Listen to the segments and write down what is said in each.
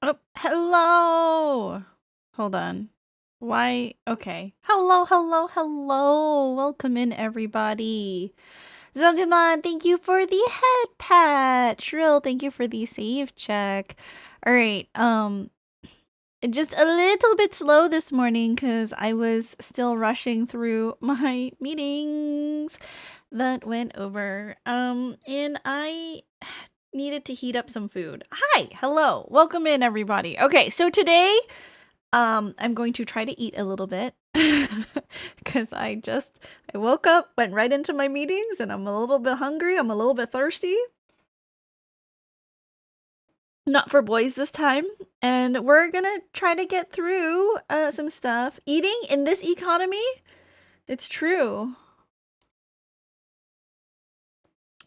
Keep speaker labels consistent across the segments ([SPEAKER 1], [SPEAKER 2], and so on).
[SPEAKER 1] Oh, hello. Hold on. Why? Okay. Hello, hello, hello. Welcome in, everybody. Zogamon, thank you for the head pat. Shrill, thank you for the save check. All right. Just a little bit slow this morning because I was still rushing through my meetings that went over. And I needed to heat up some food. Hi, hello, welcome in, everybody. Okay, so today, I'm going to try to eat a little bit because I woke up, went right into my meetings, and I'm a little bit hungry. I'm a little bit thirsty. Not for boys this time. And we're gonna try to get through some stuff. Eating in this economy, it's true.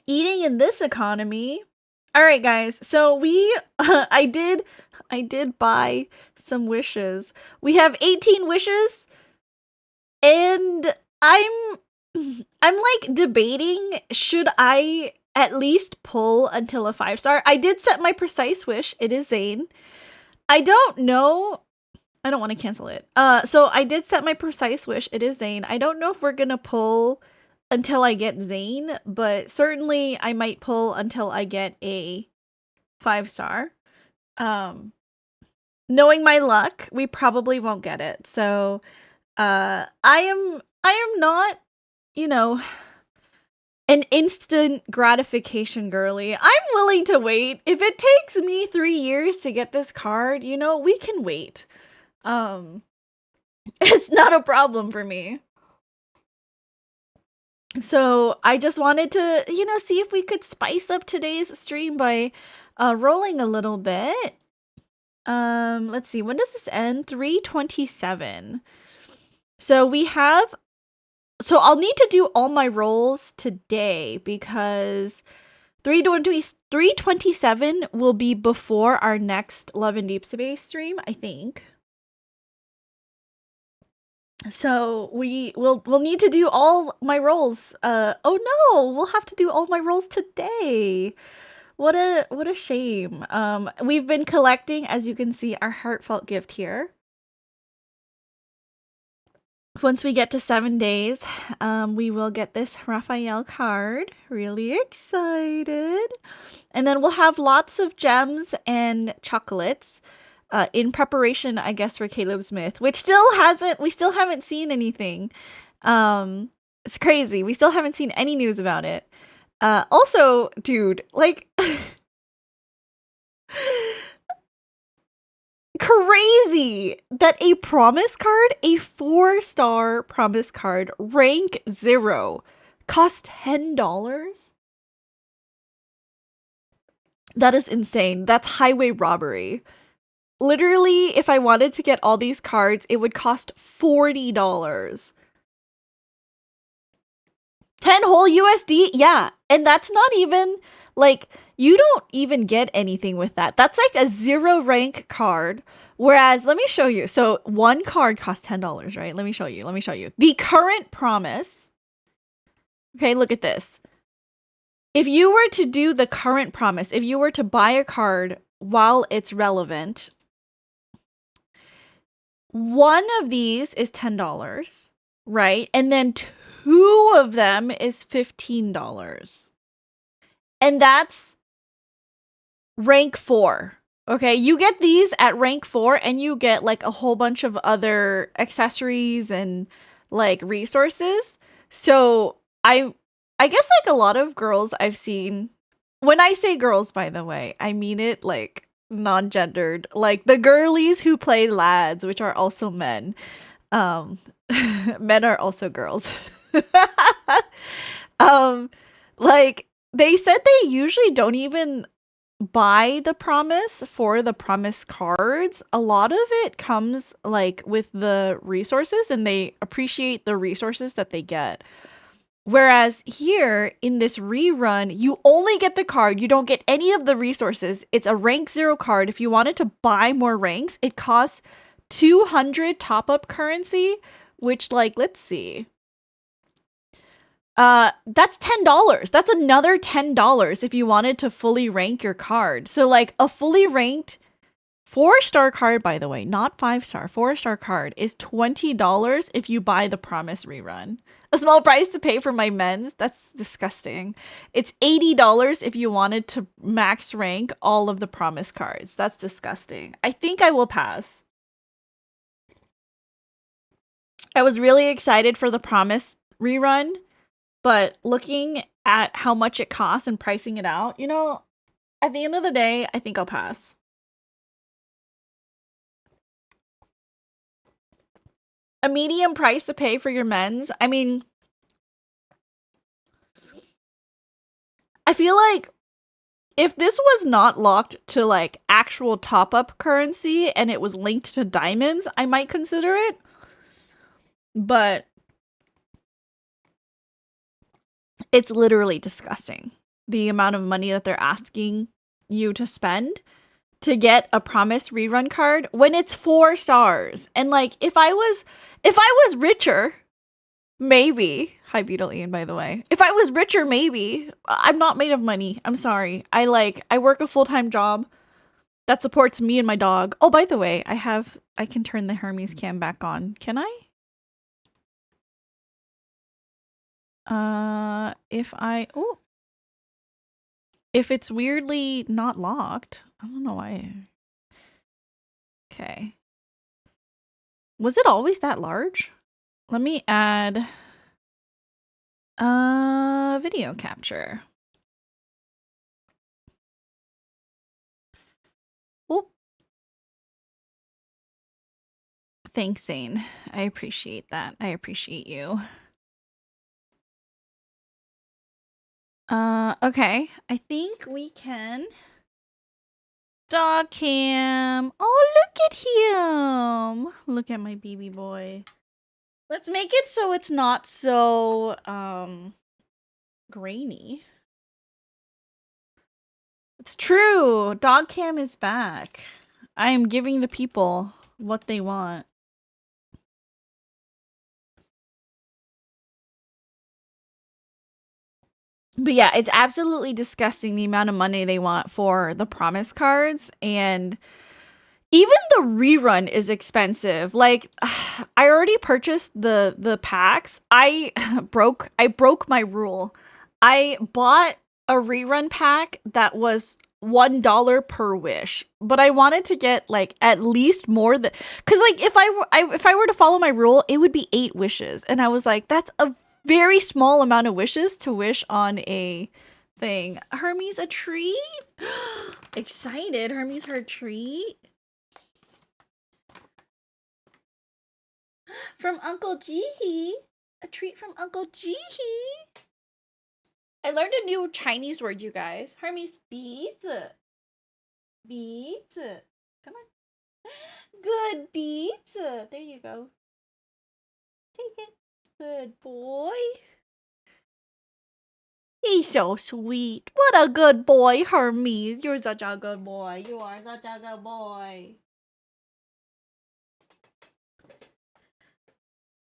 [SPEAKER 1] Eating in this economy. All right, guys. So we, I did buy some wishes. We have 18 wishes, and I'm like debating, should I at least pull until a 5-star? I did set my precise wish. It is Zayne. I don't know. I don't want to cancel it. So I did set my precise wish. It is Zayne. I don't know if we're gonna pull until I get Zayne, but certainly I might pull until I get a 5-star. Knowing my luck, we probably won't get it. So, I am not, you know, an instant gratification girly. I'm willing to wait. If it takes me 3 years to get this card, you know, we can wait. It's not a problem for me. So I just wanted to, you know, see if we could spice up today's stream by rolling a little bit. Let's see. When does this end? 3:27. So we have, so I'll need to do all my rolls today because 327 will be before our next Love and Deep Space stream, I think. So we'll need to do all my rolls. Oh no, we'll have to do all my rolls today. What a shame. We've been collecting, as you can see, our heartfelt gift here. Once we get to 7 days, we will get this Rafayel card. Really excited. And then we'll have lots of gems and chocolates in preparation, I guess, for Caleb's Myth, which we still haven't seen anything. It's crazy. We still haven't seen any news about it. Also, dude, like, crazy that a promise card, a 4-star promise card, rank 0, cost $10? That is insane. That's highway robbery. Literally, if I wanted to get all these cards, it would cost $40. 10 whole USD? Yeah. And that's not even, like, you don't even get anything with that. That's like a 0 rank card. Whereas, let me show you. So, one card costs $10, right? Let me show you. The current promise. Okay, look at this. If you were to do the current promise, if you were to buy a card while it's relevant, one of these is $10, right? And then 2 of them is $15. And that's rank 4. Okay, you get these at rank 4 and you get like a whole bunch of other accessories and like resources. So I guess like a lot of girls I've seen, when I say girls, by the way, I mean it like non-gendered, like the girlies who play lads, which are also men. Men are also girls. Like they said they usually don't even buy the promise for the promise cards. A lot of it comes like with the resources, and they appreciate the resources that they get. Whereas here in this rerun, you only get the card. You don't get any of the resources. It's a rank 0 card. If you wanted to buy more ranks, it costs 200 top-up currency, which, like, let's see. That's $10. That's another $10 if you wanted to fully rank your card. So, like, a fully ranked 4-star card, by the way, not 5-star. 4-star card is $20 if you buy the Promise rerun. A small price to pay for my men's? That's disgusting. It's $80 if you wanted to max rank all of the Promise cards. That's disgusting. I think I will pass. I was really excited for the Promise rerun, but looking at how much it costs and pricing it out, you know, at the end of the day, I think I'll pass. A medium price to pay for your men's? I mean, I feel like if this was not locked to like actual top-up currency and it was linked to diamonds, I might consider it. But it's literally disgusting. The amount of money that they're asking you to spend to get a Promise rerun card when it's 4 stars. And like if I was richer, maybe. Hi Beetle Ian, by the way. If I was richer, maybe. I'm not made of money. I'm sorry. I work a full-time job that supports me and my dog. Oh, by the way, I can turn the Hermes cam back on. Can I? If it's weirdly not locked. I don't know why. Okay. Was it always that large? Let me add video capture. Oh. Thanks, Zayne. I appreciate that. I appreciate you. Okay. I think we can dog cam. Oh, look at him. Look at my baby boy. Let's make it so it's not so grainy. It's true. Dog cam is back. I am giving the people what they want. But yeah, it's absolutely disgusting the amount of money they want for the Promise cards, and even the rerun is expensive. Like I already purchased the packs. I broke my rule. I bought a rerun pack that was $1 per wish, but I wanted to get like at least more than, because like if I were to follow my rule, it would be 8 wishes, and I was like, that's a very small amount of wishes to wish on a thing. Hermes a treat? Excited. Hermes her treat? From Uncle Jihi. A treat from Uncle Jihi. I learned a new Chinese word, you guys. Hermes beads. Beads. Come on. Good beads. There you go. Take it. Good boy. He's so sweet. What a good boy, Hermes. You're such a good boy. You are such a good boy.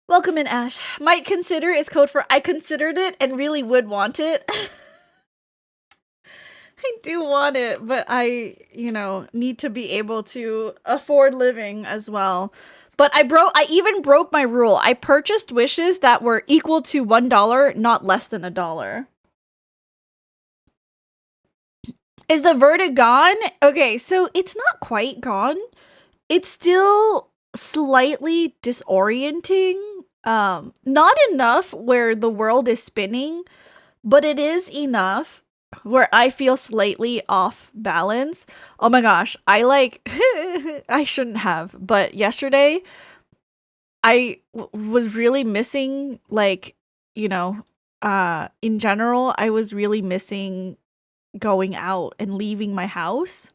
[SPEAKER 1] Welcome in, Ash. Might consider is code for I considered it and really would want it. I do want it, but I, need to be able to afford living as well. But I even broke my rule. I purchased wishes that were equal to $1, not less than $1. Is the verdict gone? Okay, so it's not quite gone. It's still slightly disorienting. Not enough where the world is spinning, but it is enough where I feel slightly off balance. Oh my gosh, I shouldn't have, but yesterday I was really missing, like, in general, I was really missing going out and leaving my house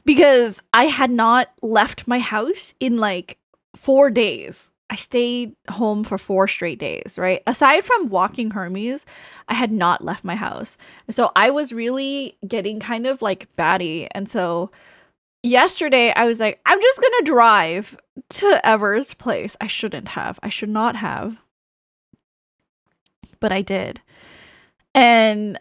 [SPEAKER 1] because I had not left my house in like 4 days. I stayed home for 4 straight days, right? Aside from walking Hermes, I had not left my house. So I was really getting kind of like batty. And so yesterday I was like, I'm just gonna drive to Ever's place. I shouldn't have. I should not have. But I did. And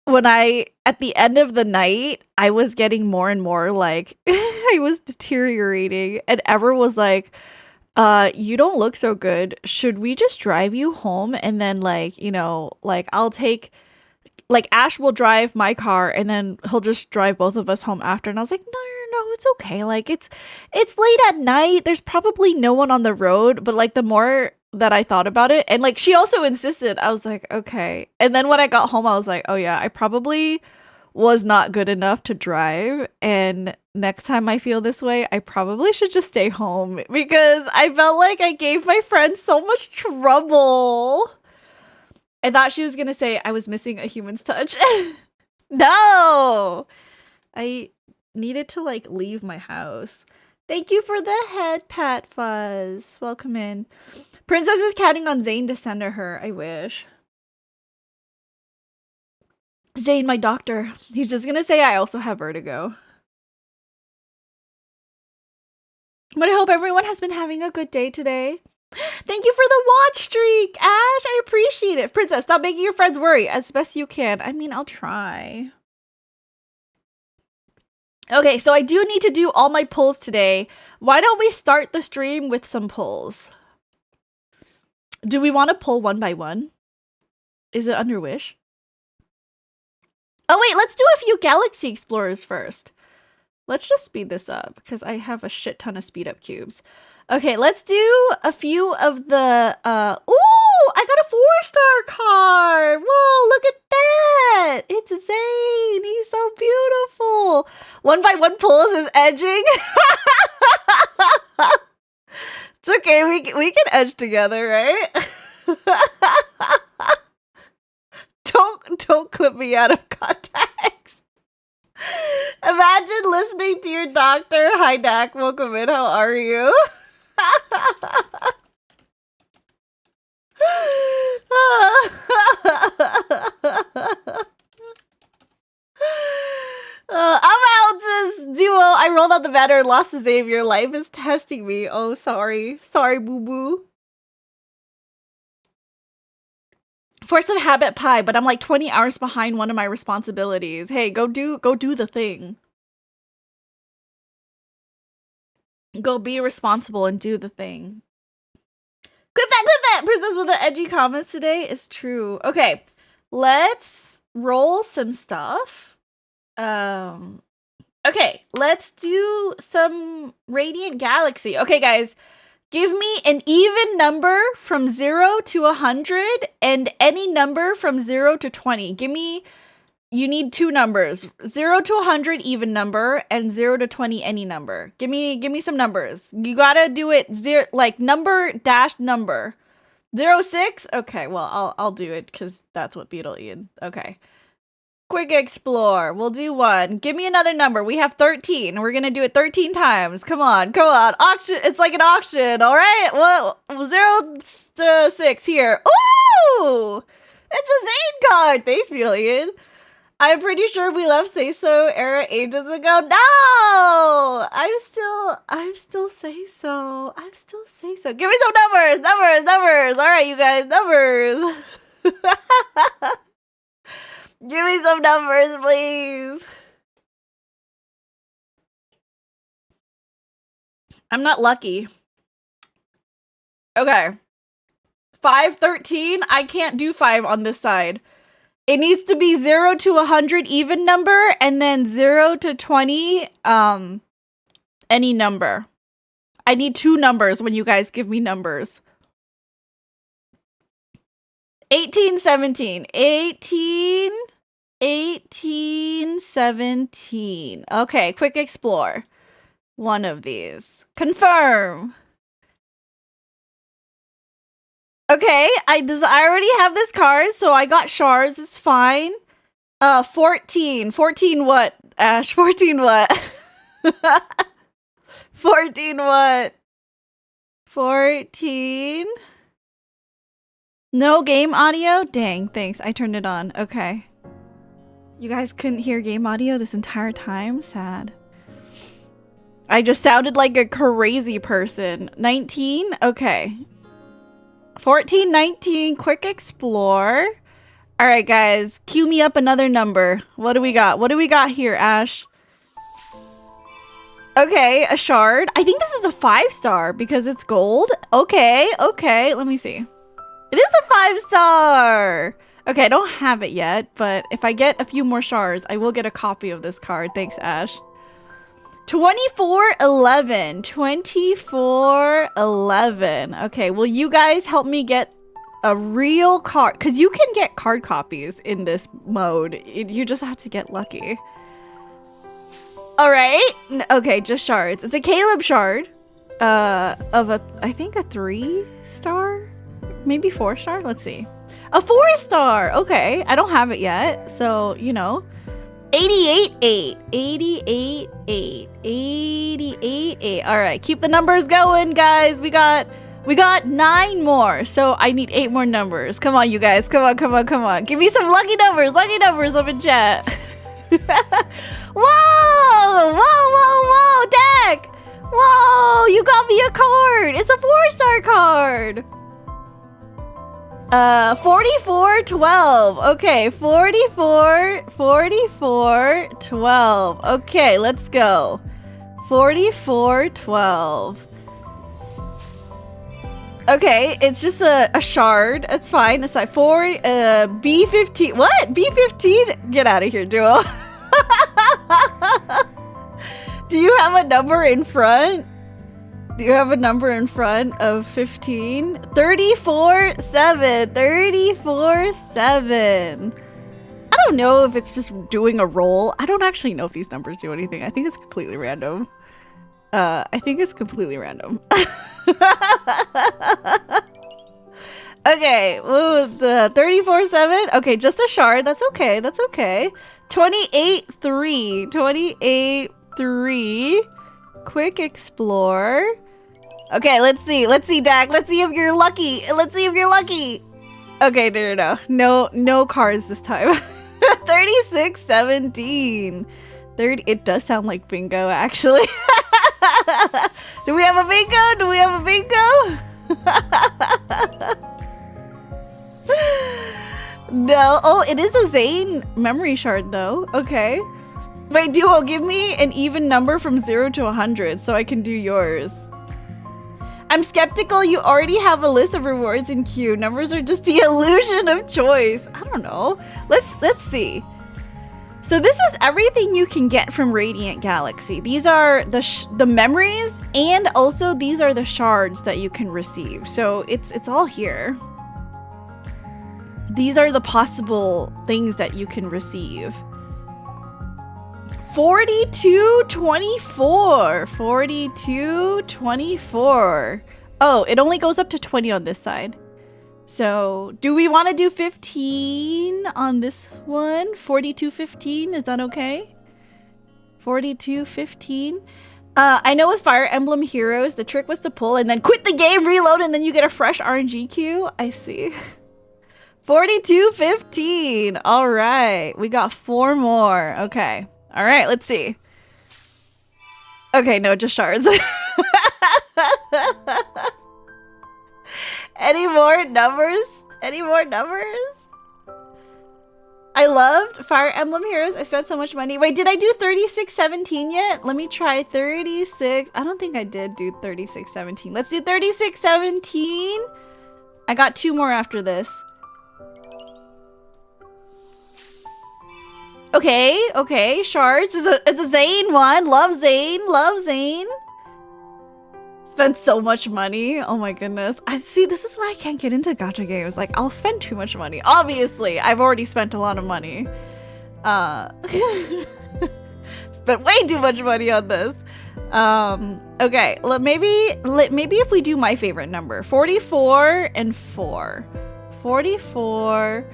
[SPEAKER 1] at the end of the night, I was getting more and more like, I was deteriorating, and Ever was like, you don't look so good. Should we just drive you home? And then like, you know, like I'll take, like Ash will drive my car and then he'll just drive both of us home after. And I was like, no, it's okay. Like it's late at night. There's probably no one on the road. But like the more that I thought about it, and like she also insisted, I was like, okay. And then when I got home, I was like, oh yeah, I probably was not good enough to drive, and next time I feel this way, I probably should just stay home, because I felt like I gave my friend so much trouble. I thought she was gonna say I was missing a human's touch. No! I needed to like leave my house. Thank you for the head pat, Fuzz. Welcome in. Princess is counting on Zayne to send her. I wish. Zayne, my doctor. He's just gonna say I also have vertigo. But I hope everyone has been having a good day today. Thank you for the watch streak, Ash. I appreciate it. Princess, stop making your friends worry as best you can. I mean, I'll try. Okay, so I do need to do all my pulls today. Why don't we start the stream with some pulls? Do we want to pull one by one? Is it under Wish? Oh wait, let's do a few Galaxy Explorers first. Let's just speed this up because I have a shit ton of speed up cubes. Okay, let's do a few of the, ooh, I got a 4-star card. Whoa, look at that. It's Zayne. He's so beautiful. One by one pulls is edging. It's okay. We can edge together, right? Don't clip me out of context. Imagine listening to your doctor. Hi, Dak. Welcome in. How are you? I'm out this duo. I rolled out the banner and lost to Xavier. Life is testing me. Oh, sorry. Sorry, boo-boo. Force of habit pie, but I'm like 20 hours behind one of my responsibilities. Hey, go do the thing. Go be responsible and do the thing. Clip that! Princess with the edgy comments today is true. Okay, let's roll some stuff. Okay, let's do some Radiant Galaxy. Okay, guys, give me an even number from 0 to 100 and any number from 0 to 20. Give me, you need two numbers. 0 to 100 even number and 0 to 20 any number. Give me some numbers. You gotta do it like number dash number. 06? Okay, well, I'll do it because that's what Beetle Ian. Okay. Quick explore. We'll do one. Give me another number. We have 13. We're gonna do it 13 times. Come on. Auction. It's like an auction. All right. Well, 0 to 6 here. Ooh! It's a Zayne card. Thanks, Beetle. I'm pretty sure we left Say So era ages ago. No! I'm still Say So. Give me some numbers. All right, you guys, numbers. Give me some numbers, please. I'm not lucky. Okay. 5, 13. I can't do 5 on this side. It needs to be 0 to 100 even number and then 0 to 20 any number. I need two numbers when you guys give me numbers. 18, 17. 18, 17. Okay, quick explore. One of these. Confirm. Okay, I already have this card, so I got shards. It's fine. 14. 14 what, Ash? 14 what? 14 what? 14? No game audio? Dang, thanks. I turned it on. Okay. You guys couldn't hear game audio this entire time? Sad. I just sounded like a crazy person. 19? Okay. 14, 19, quick explore. All right, guys, cue me up another number. What do we got? What do we got here, Ash? Okay, a shard. I think this is a 5-star because it's gold. Okay, okay, let me see. It is a 5-star. Okay, I don't have it yet, but if I get a few more shards, I will get a copy of this card. Thanks, Ash. 2411. 2411. Okay, will you guys help me get a real card? Because you can get card copies in this mode. You just have to get lucky. All right. Okay, just shards. It's a Caleb shard of I think a 3-star, maybe 4-star. Let's see. A 4-star. Okay, I don't have it yet, so you know. 88-8. 88-8. 88-8. All right, keep the numbers going, guys. We got 9 more, so I need 8 more numbers. Come on, you guys. Come on, come on, come on. Give me some lucky numbers up in chat. Whoa! Whoa, whoa, whoa, Deck! Whoa, you got me a card! It's a 4-star card! 4412. Okay, 4412. Okay, let's go. 4412. Okay, it's just a shard. It's fine. It's like B15. What? B15? Get out of here, Duo. Do you have a number in front? Do you have a number in front of 15? 34-7. 34-7. I don't know if it's just doing a roll. I don't actually know if these numbers do anything. I think it's completely random. I think it's completely random. Okay, ooh, the 34-7. Okay, just a shard. That's okay. That's okay. 28-3. 28-3. Quick explore. Okay, let's see. Let's see, Dak. Let's see if you're lucky. Let's see if you're lucky. Okay, no cards this time. 36-17. 30. It does sound like bingo, actually. Do we have a bingo? Do we have a bingo? No. Oh, it is a Zayne memory shard, though. Okay. Wait, Duo, give me an even number from 0 to 100 so I can do yours. I'm skeptical you already have a list of rewards in queue. Numbers are just the illusion of choice. I don't know. Let's see. So this is everything you can get from Radiant Galaxy. These are the memories, and also these are the shards that you can receive. So it's all here. These are the possible things that you can receive. 42-24. 42-24. Oh, it only goes up to 20 on this side. So, do we want to do 15 on this one? 42-15, is that okay? 42-15. I know with Fire Emblem Heroes, the trick was to pull and then quit the game, reload, and then you get a fresh RNG queue. I see. 42-15. All right. We got 4 more. Okay. All right. Let's see. Okay. No, just shards. Any more numbers? Any more numbers? I loved Fire Emblem Heroes. I spent so much money. Wait, did I do 36-17 yet? Let me try 36. I don't think I did do 36-17. Let's do 36-17. I got 2 more after this. Okay, okay, shards. It's a Zayne one. Love Zayne. Love Zayne. Spent so much money. Oh my goodness. I see, this is why I can't get into gacha games. Like, I'll spend too much money. Obviously, I've already spent a lot of money. Spent way too much money on this. Okay, maybe if we do my favorite number. 44 and 4. 44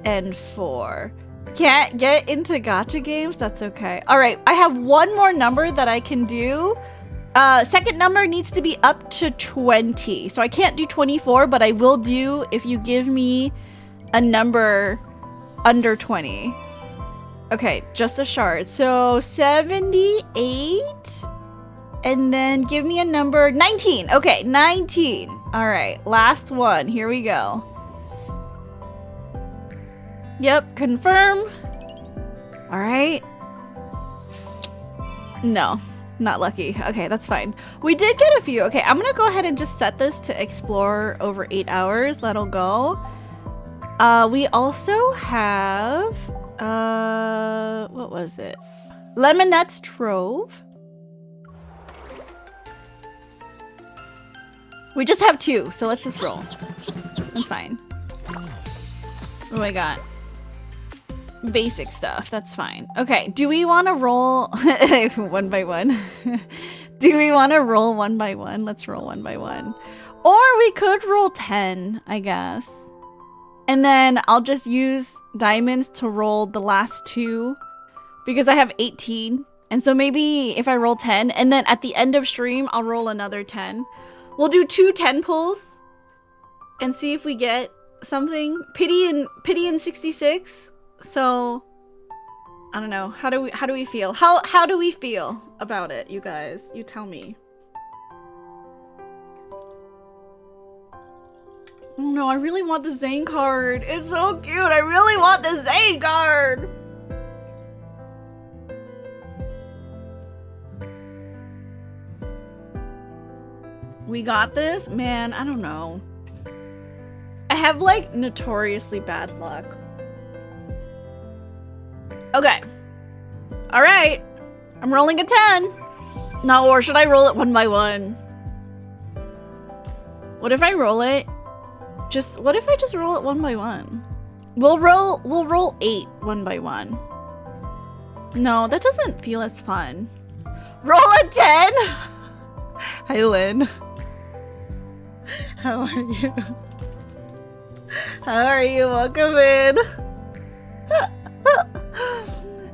[SPEAKER 1] and 4. Can't get into gacha games? That's okay. All right, I have 1 more number that I can do. Second number needs to be up to 20. So I can't do 24, but I will do if you give me a number under 20. Okay, just a shard. So 78. And then give me a number 19. Okay, 19. All right, last one. Here we go. Yep, confirm. All right. No, not lucky. Okay, that's fine. We did get a few. Okay, I'm gonna go ahead and just set this to explore over 8 hours. That'll go. We also have, what was it? Lemonette's Trove. We just have 2, so let's just roll. That's fine. What do I got? Basic stuff, that's fine. Okay, do we want to roll one by one? Do we want to roll one by one? Let's roll one by one. Or we could roll 10, I guess. And then I'll just use diamonds to roll the last 2 because I have 18. And so maybe if I roll 10 and then at the end of stream, I'll roll another 10. We'll do 2 10 pulls and see if we get something. Pity and 66. So I don't know. How do we feel? How do we feel about it, you guys? You tell me. Oh no, I really want the Zayne card. It's so cute. I really want the Zayne card. We got this? Man, I don't know. I have like notoriously bad luck. Okay. All right. I'm rolling a 10. No, or should I roll it one by one? What if I roll it? What if I just roll it one by one? We'll roll 8 one by one. No, that doesn't feel as fun. Roll a 10. Hi, Lynn. How are you? How are you? Welcome in.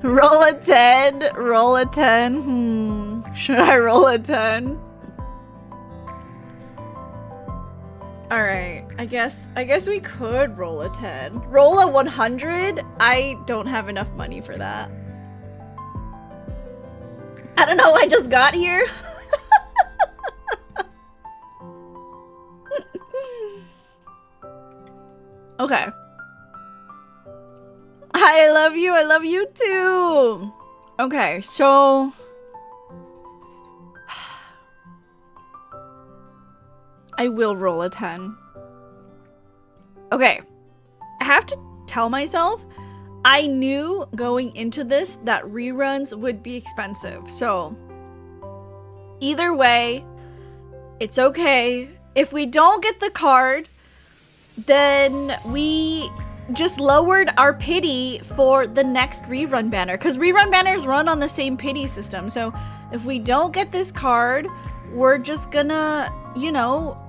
[SPEAKER 1] Roll a 10. Roll a 10. Should I roll a 10? Alright. I guess we could roll a 10. Roll a 100? I don't have enough money for that. I don't know, I just got here. Okay. Hi, I love you. I love you too. Okay, so I will roll a 10. Okay. I have to tell myself I knew going into this that reruns would be expensive. So either way, it's okay. If we don't get the card, then we just lowered our pity for the next rerun banner, because rerun banners run on the same pity system. So if we don't get this card, we're just gonna, you know,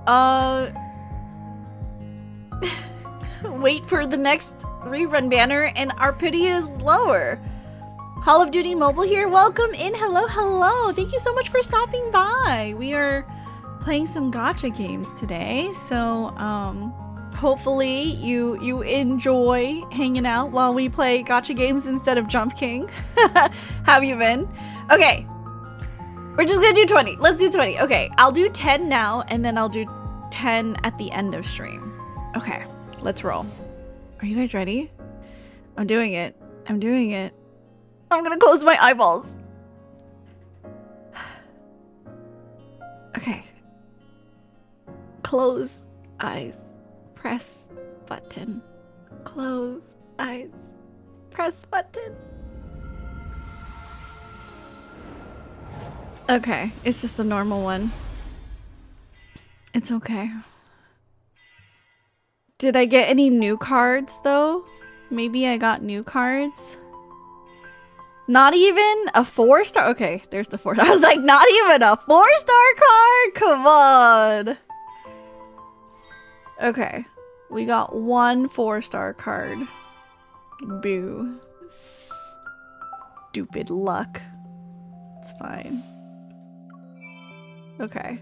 [SPEAKER 1] wait for the next rerun banner and our pity is lower. Call of Duty Mobile here. Welcome in. Hello, hello. Thank you so much for stopping by. We are playing some gacha games today, so hopefully you enjoy hanging out while we play gacha games instead of Jump King. How have you been? Okay, we're just gonna do 20. Let's do 20. Okay, I'll do 10 now and then I'll do 10 at the end of stream. Okay, let's roll. Are you guys ready? I'm doing it. I'm doing it. I'm gonna close my eyeballs. Okay. Close eyes. Press button. Close eyes. Press button. Okay, it's just a normal one. It's okay. Did I get any new cards though? Maybe I got new cards. Not even a 4-star? Okay, there's the 4. I was like, not even a 4-star card? Come on. Okay. We got 1 4-star card. Boo. Stupid luck. It's fine. Okay.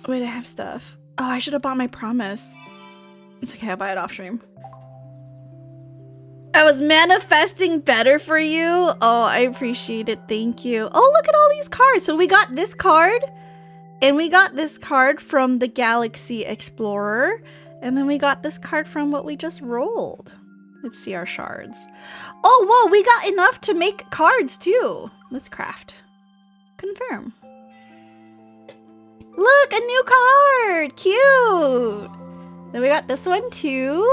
[SPEAKER 1] Wait, I have stuff. Oh, I should have bought my promise. It's okay, I'll buy it off stream. I was manifesting better for you. Oh, I appreciate it. Thank you. Oh, look at all these cards. So we got this card. And we got this card from the Galaxy Explorer. And then we got this card from what we just rolled. Let's see our shards. Oh, whoa, we got enough to make cards too. Let's craft. Confirm. Look, a new card! Cute! Then we got this one too.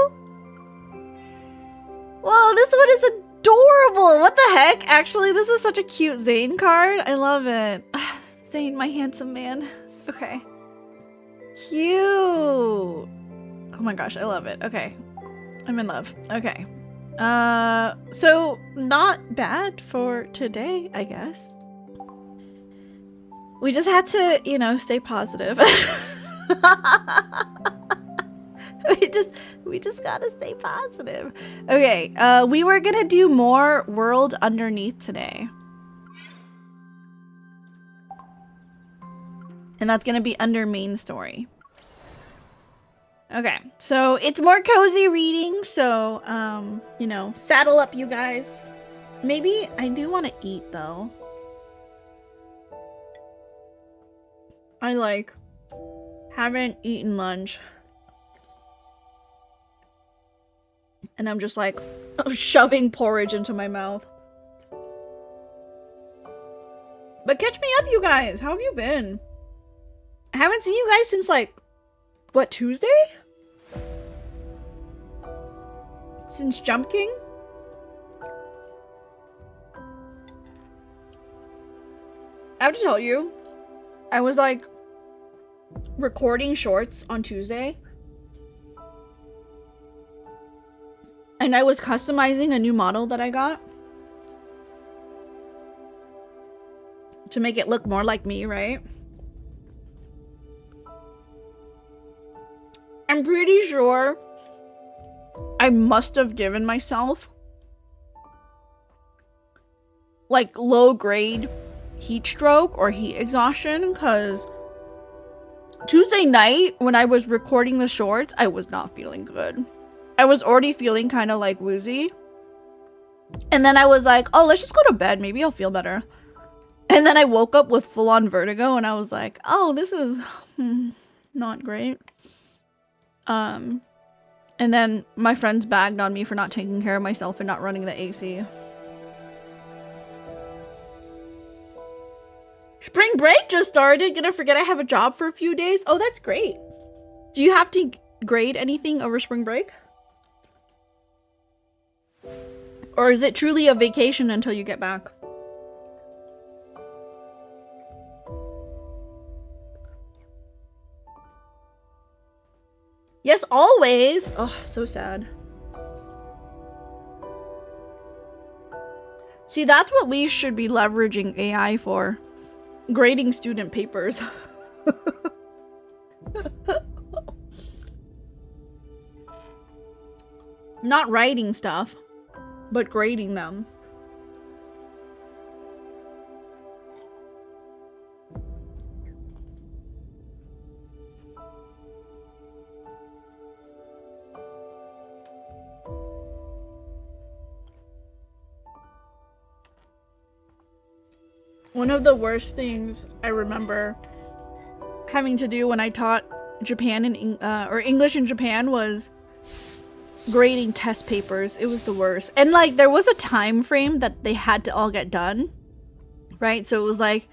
[SPEAKER 1] Whoa, this one is adorable! What the heck? Actually, this is such a cute Zayne card. I love it. Zayne, my handsome man. Okay. Cute! Oh my gosh, I love it. Okay. I'm in love. Okay. So not bad for today, I guess. We just had to, you know, stay positive. we just gotta stay positive. Okay, we were gonna do more World Underneath today. And that's gonna be under main story. Okay, so it's more cozy reading, so, you know, saddle up, you guys. Maybe I do want to eat, though. I, like, haven't eaten lunch. And I'm just, like, shoving porridge into my mouth. But catch me up, you guys. How have you been? I haven't seen you guys since, like, what, Tuesday? Since Jump King? I have to tell you, I was like recording shorts on Tuesday. And I was customizing a new model that I got. To make it look more like me, right? I'm pretty sure I must have given myself like low grade heat stroke or heat exhaustion, because Tuesday night when I was recording the shorts, I was not feeling good. I was already feeling kind of like woozy. And then I was like, oh, let's just go to bed. Maybe I'll feel better. And then I woke up with full-on vertigo and I was like, oh, this is not great. And then my friends bagged on me for not taking care of myself and not running the AC. Spring break just started. Gonna forget I have a job for a few days. Oh, that's great. Do you have to grade anything over spring break? Or is it truly a vacation until you get back? Yes, always. Oh, so sad. See, that's what we should be leveraging AI for. Grading student papers. Not writing stuff, but grading them. One of the worst things I remember having to do when I taught Japan or English in Japan was grading test papers. It was the worst. And like there was a time frame that they had to all get done, right? So it was like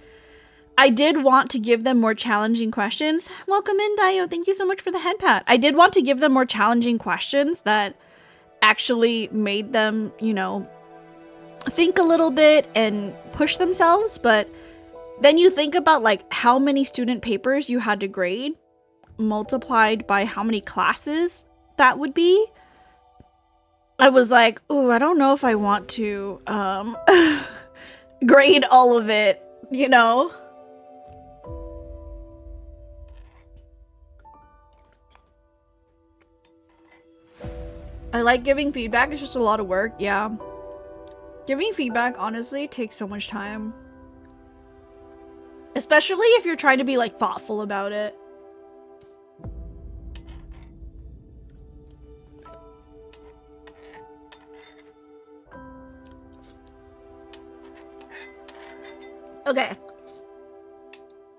[SPEAKER 1] I did want to give them more challenging questions. Welcome in, Dio. Thank you so much for the head pat. I did want to give them more challenging questions that actually made them, you know, think a little bit and push themselves. But then you think about like how many student papers you had to grade multiplied by how many classes that would be. I was like, oh, I don't know if I want to grade all of it, you know? I like giving feedback. It's just a lot of work. Yeah. Giving feedback, honestly, takes so much time. Especially if you're trying to be, like, thoughtful about it. Okay.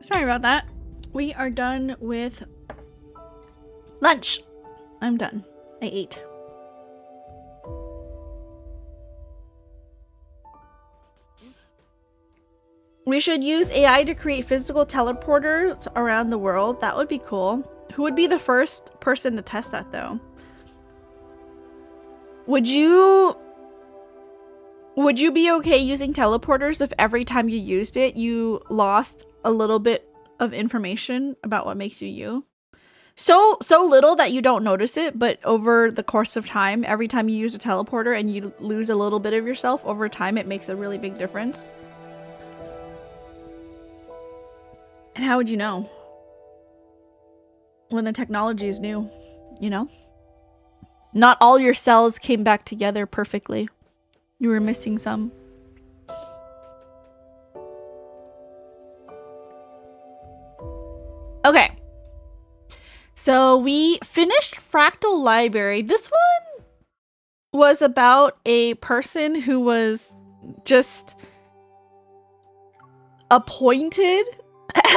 [SPEAKER 1] Sorry about that. We are done with lunch. I'm done. I ate. We should use AI to create physical teleporters around the world. That would be cool. Who would be the first person to test that, though? Would you be okay using teleporters if every time you used it, you lost a little bit of information about what makes you you? So little that you don't notice it, but over the course of time, every time you use a teleporter and you lose a little bit of yourself, over time it makes a really big difference. And how would you know? When the technology is new, you know? Not all your cells came back together perfectly. You were missing some. Okay. So we finished Fractal Library. This one was about a person who was just appointed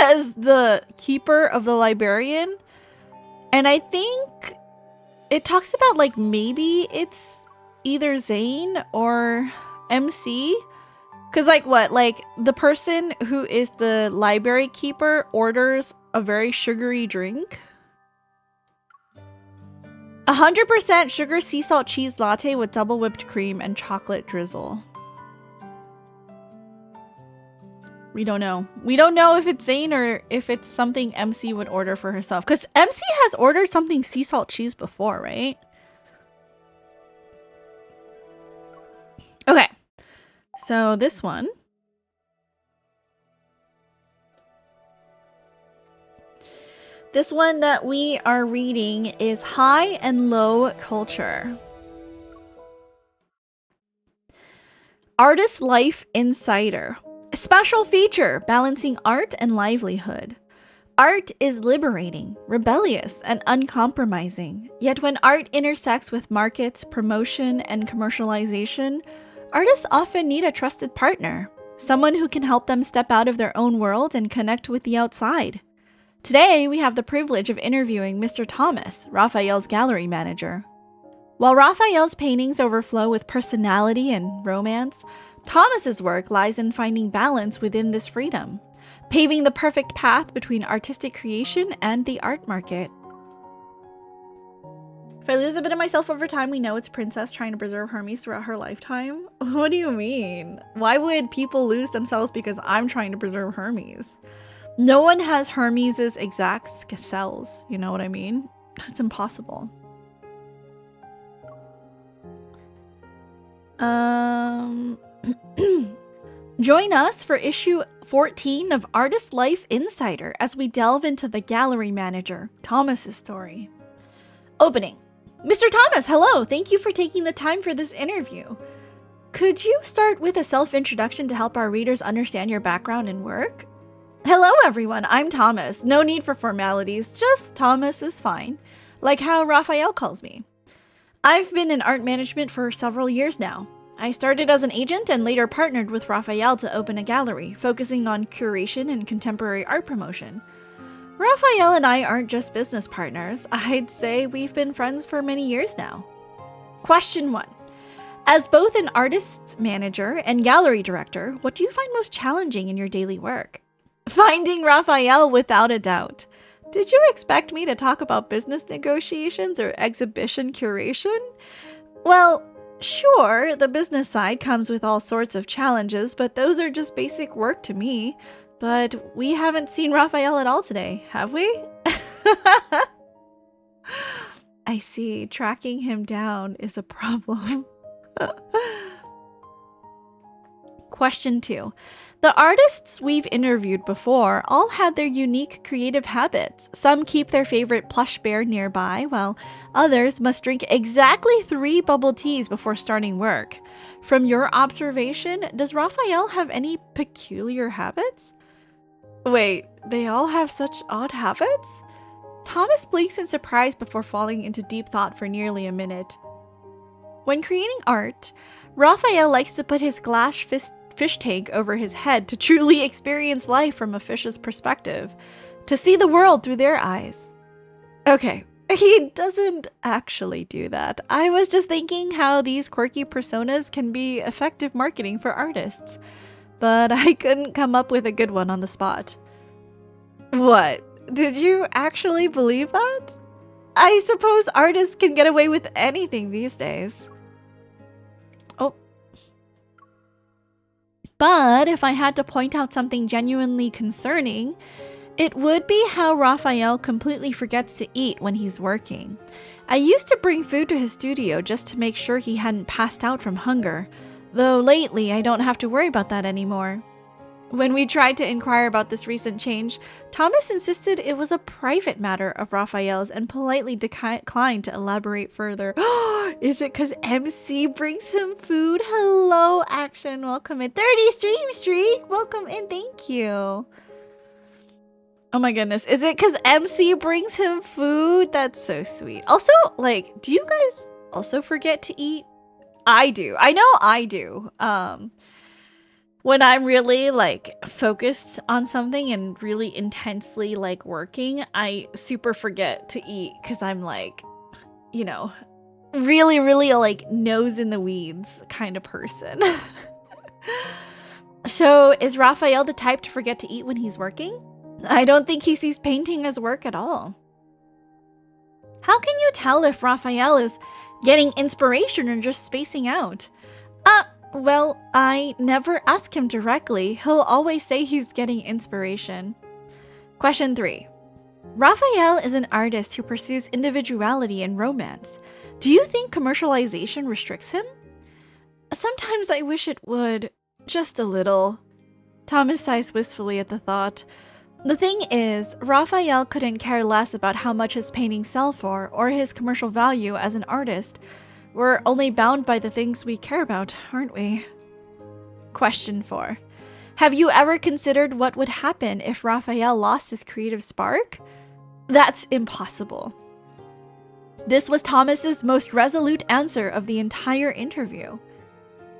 [SPEAKER 1] as the keeper of the librarian. And I think it talks about, like, maybe it's either Zayne or MC. Because, like, what? Like, the person who is the library keeper orders a very sugary drink. 100% sugar sea salt cheese latte with double whipped cream and chocolate drizzle. We don't know. We don't know if it's Zayne or if it's something MC would order for herself. Because MC has ordered something sea salt cheese before, right? Okay. So this one. This one that we are reading is High and Low Culture. Artist Life Insider. A special feature balancing art and livelihood. Art is liberating, rebellious, and uncompromising. Yet when art intersects with markets, promotion, and commercialization, artists often need a trusted partner, someone who can help them step out of their own world and connect with the outside. Today, we have the privilege of interviewing Mr. Thomas, Rafayel's gallery manager. While Rafayel's paintings overflow with personality and romance, Thomas's work lies in finding balance within this freedom, paving the perfect path between artistic creation and the art market. If I lose a bit of myself over time, we know it's Princess trying to preserve Hermes throughout her lifetime. What do you mean? Why would people lose themselves because I'm trying to preserve Hermes? No one has Hermes' exact cells, you know what I mean? It's impossible. Join us for issue 14 of Artist Life Insider as we delve into the gallery manager, Thomas's story. Opening. Mr. Thomas, hello! Thank you for taking the time for this interview. Could you start with a self-introduction to help our readers understand your background and work? Hello everyone, I'm Thomas. No need for formalities, just Thomas is fine. Like how Rafayel calls me. I've been in art management for several years now. I started as an agent and later partnered with Rafayel to open a gallery, focusing on curation and contemporary art promotion. Rafayel and I aren't just business partners, I'd say we've been friends for many years now. Question 1. As both an artist manager and gallery director, what do you find most challenging in your daily work? Finding Rafayel, without a doubt. Did you expect me to talk about business negotiations or exhibition curation? Well, sure, the business side comes with all sorts of challenges, but those are just basic work to me. But we haven't seen Rafayel at all today, have we? I see. Tracking him down is a problem. Question 2. The artists we've interviewed before all had their unique creative habits. Some keep their favorite plush bear nearby, while others must drink exactly 3 bubble teas before starting work. From your observation, does Rafayel have any peculiar habits? Wait, they all have such odd habits? Thomas blinks in surprise before falling into deep thought for nearly a minute. When creating art, Rafayel likes to put his glass fish tank over his head to truly experience life from a fish's perspective, to see the world through their eyes. Okay, He doesn't actually do that. I was just thinking how these quirky personas can be effective marketing for artists, but I couldn't come up with a good one on the spot. What? Did you actually believe that? I suppose artists can get away with anything these days. Oh. But if I had to point out something genuinely concerning, it would be how Rafayel completely forgets to eat when he's working. I used to bring food to his studio just to make sure he hadn't passed out from hunger, though lately I don't have to worry about that anymore. When we tried to inquire about this recent change, Thomas insisted it was a private matter of Rafayel's and politely declined to elaborate further. Is it because MC brings him food? Hello, Action. Welcome in. 30 stream streak. Welcome in. Thank you. Oh my goodness. Is it because MC brings him food? That's so sweet. Also, like, do you guys also forget to eat? I do. I know I do. When I'm really like focused on something and really intensely like working, I super forget to eat because I'm like, you know, really, really like nose in the weeds kind of person. So is Rafayel the type to forget to eat when he's working? I don't think he sees painting as work at all. How can you tell if Rafayel is getting inspiration or just spacing out? Well, I never ask him directly. He'll always say he's getting inspiration. Question 3. Rafayel is an artist who pursues individuality and romance. Do you think commercialization restricts him? Sometimes I wish it would. Just a little. Thomas sighs wistfully at the thought. The thing is, Rafayel couldn't care less about how much his paintings sell for or his commercial value as an artist. We're only bound by the things we care about, aren't we? Question 4. Have you ever considered what would happen if Rafayel lost his creative spark? That's impossible. This was Thomas's most resolute answer of the entire interview.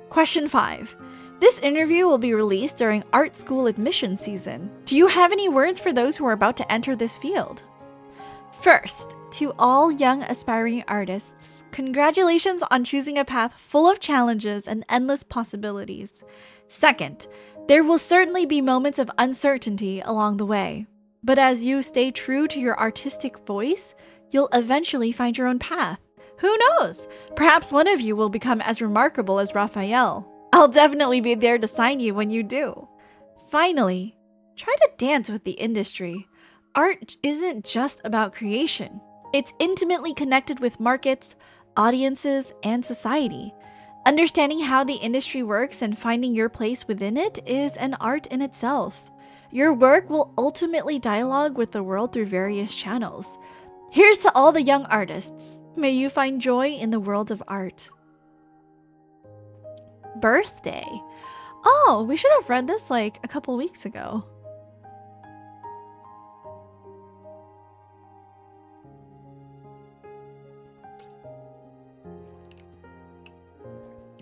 [SPEAKER 1] Question 5. This interview will be released during art school admission season. Do you have any words for those who are about to enter this field? First, to all young aspiring artists, congratulations on choosing a path full of challenges and endless possibilities. Second, there will certainly be moments of uncertainty along the way, but as you stay true to your artistic voice, you'll eventually find your own path. Who knows? Perhaps one of you will become as remarkable as Rafayel. I'll definitely be there to sign you when you do. Finally, try to dance with the industry. Art isn't just about creation. It's intimately connected with markets, audiences, and society. Understanding how the industry works and finding your place within it is an art in itself. Your work will ultimately dialogue with the world through various channels. Here's to all the young artists. May you find joy in the world of art. Birthday. Oh, we should have read this like a couple weeks ago.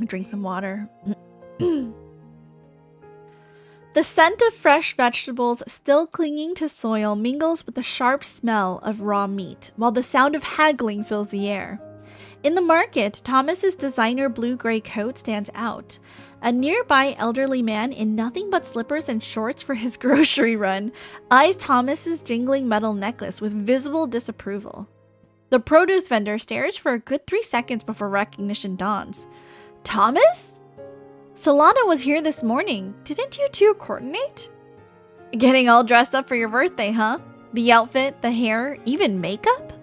[SPEAKER 1] Drink some water. The scent of fresh vegetables still clinging to soil mingles with the sharp smell of raw meat, while the sound of haggling fills the air. In the market, Thomas's designer blue-gray coat stands out. A nearby elderly man in nothing but slippers and shorts for his grocery run eyes Thomas's jingling metal necklace with visible disapproval. The produce vendor stares for a good 3 seconds before recognition dawns. Thomas? Solana was here this morning. Didn't you two coordinate? Getting all dressed up for your birthday, huh? The outfit, the hair, even makeup?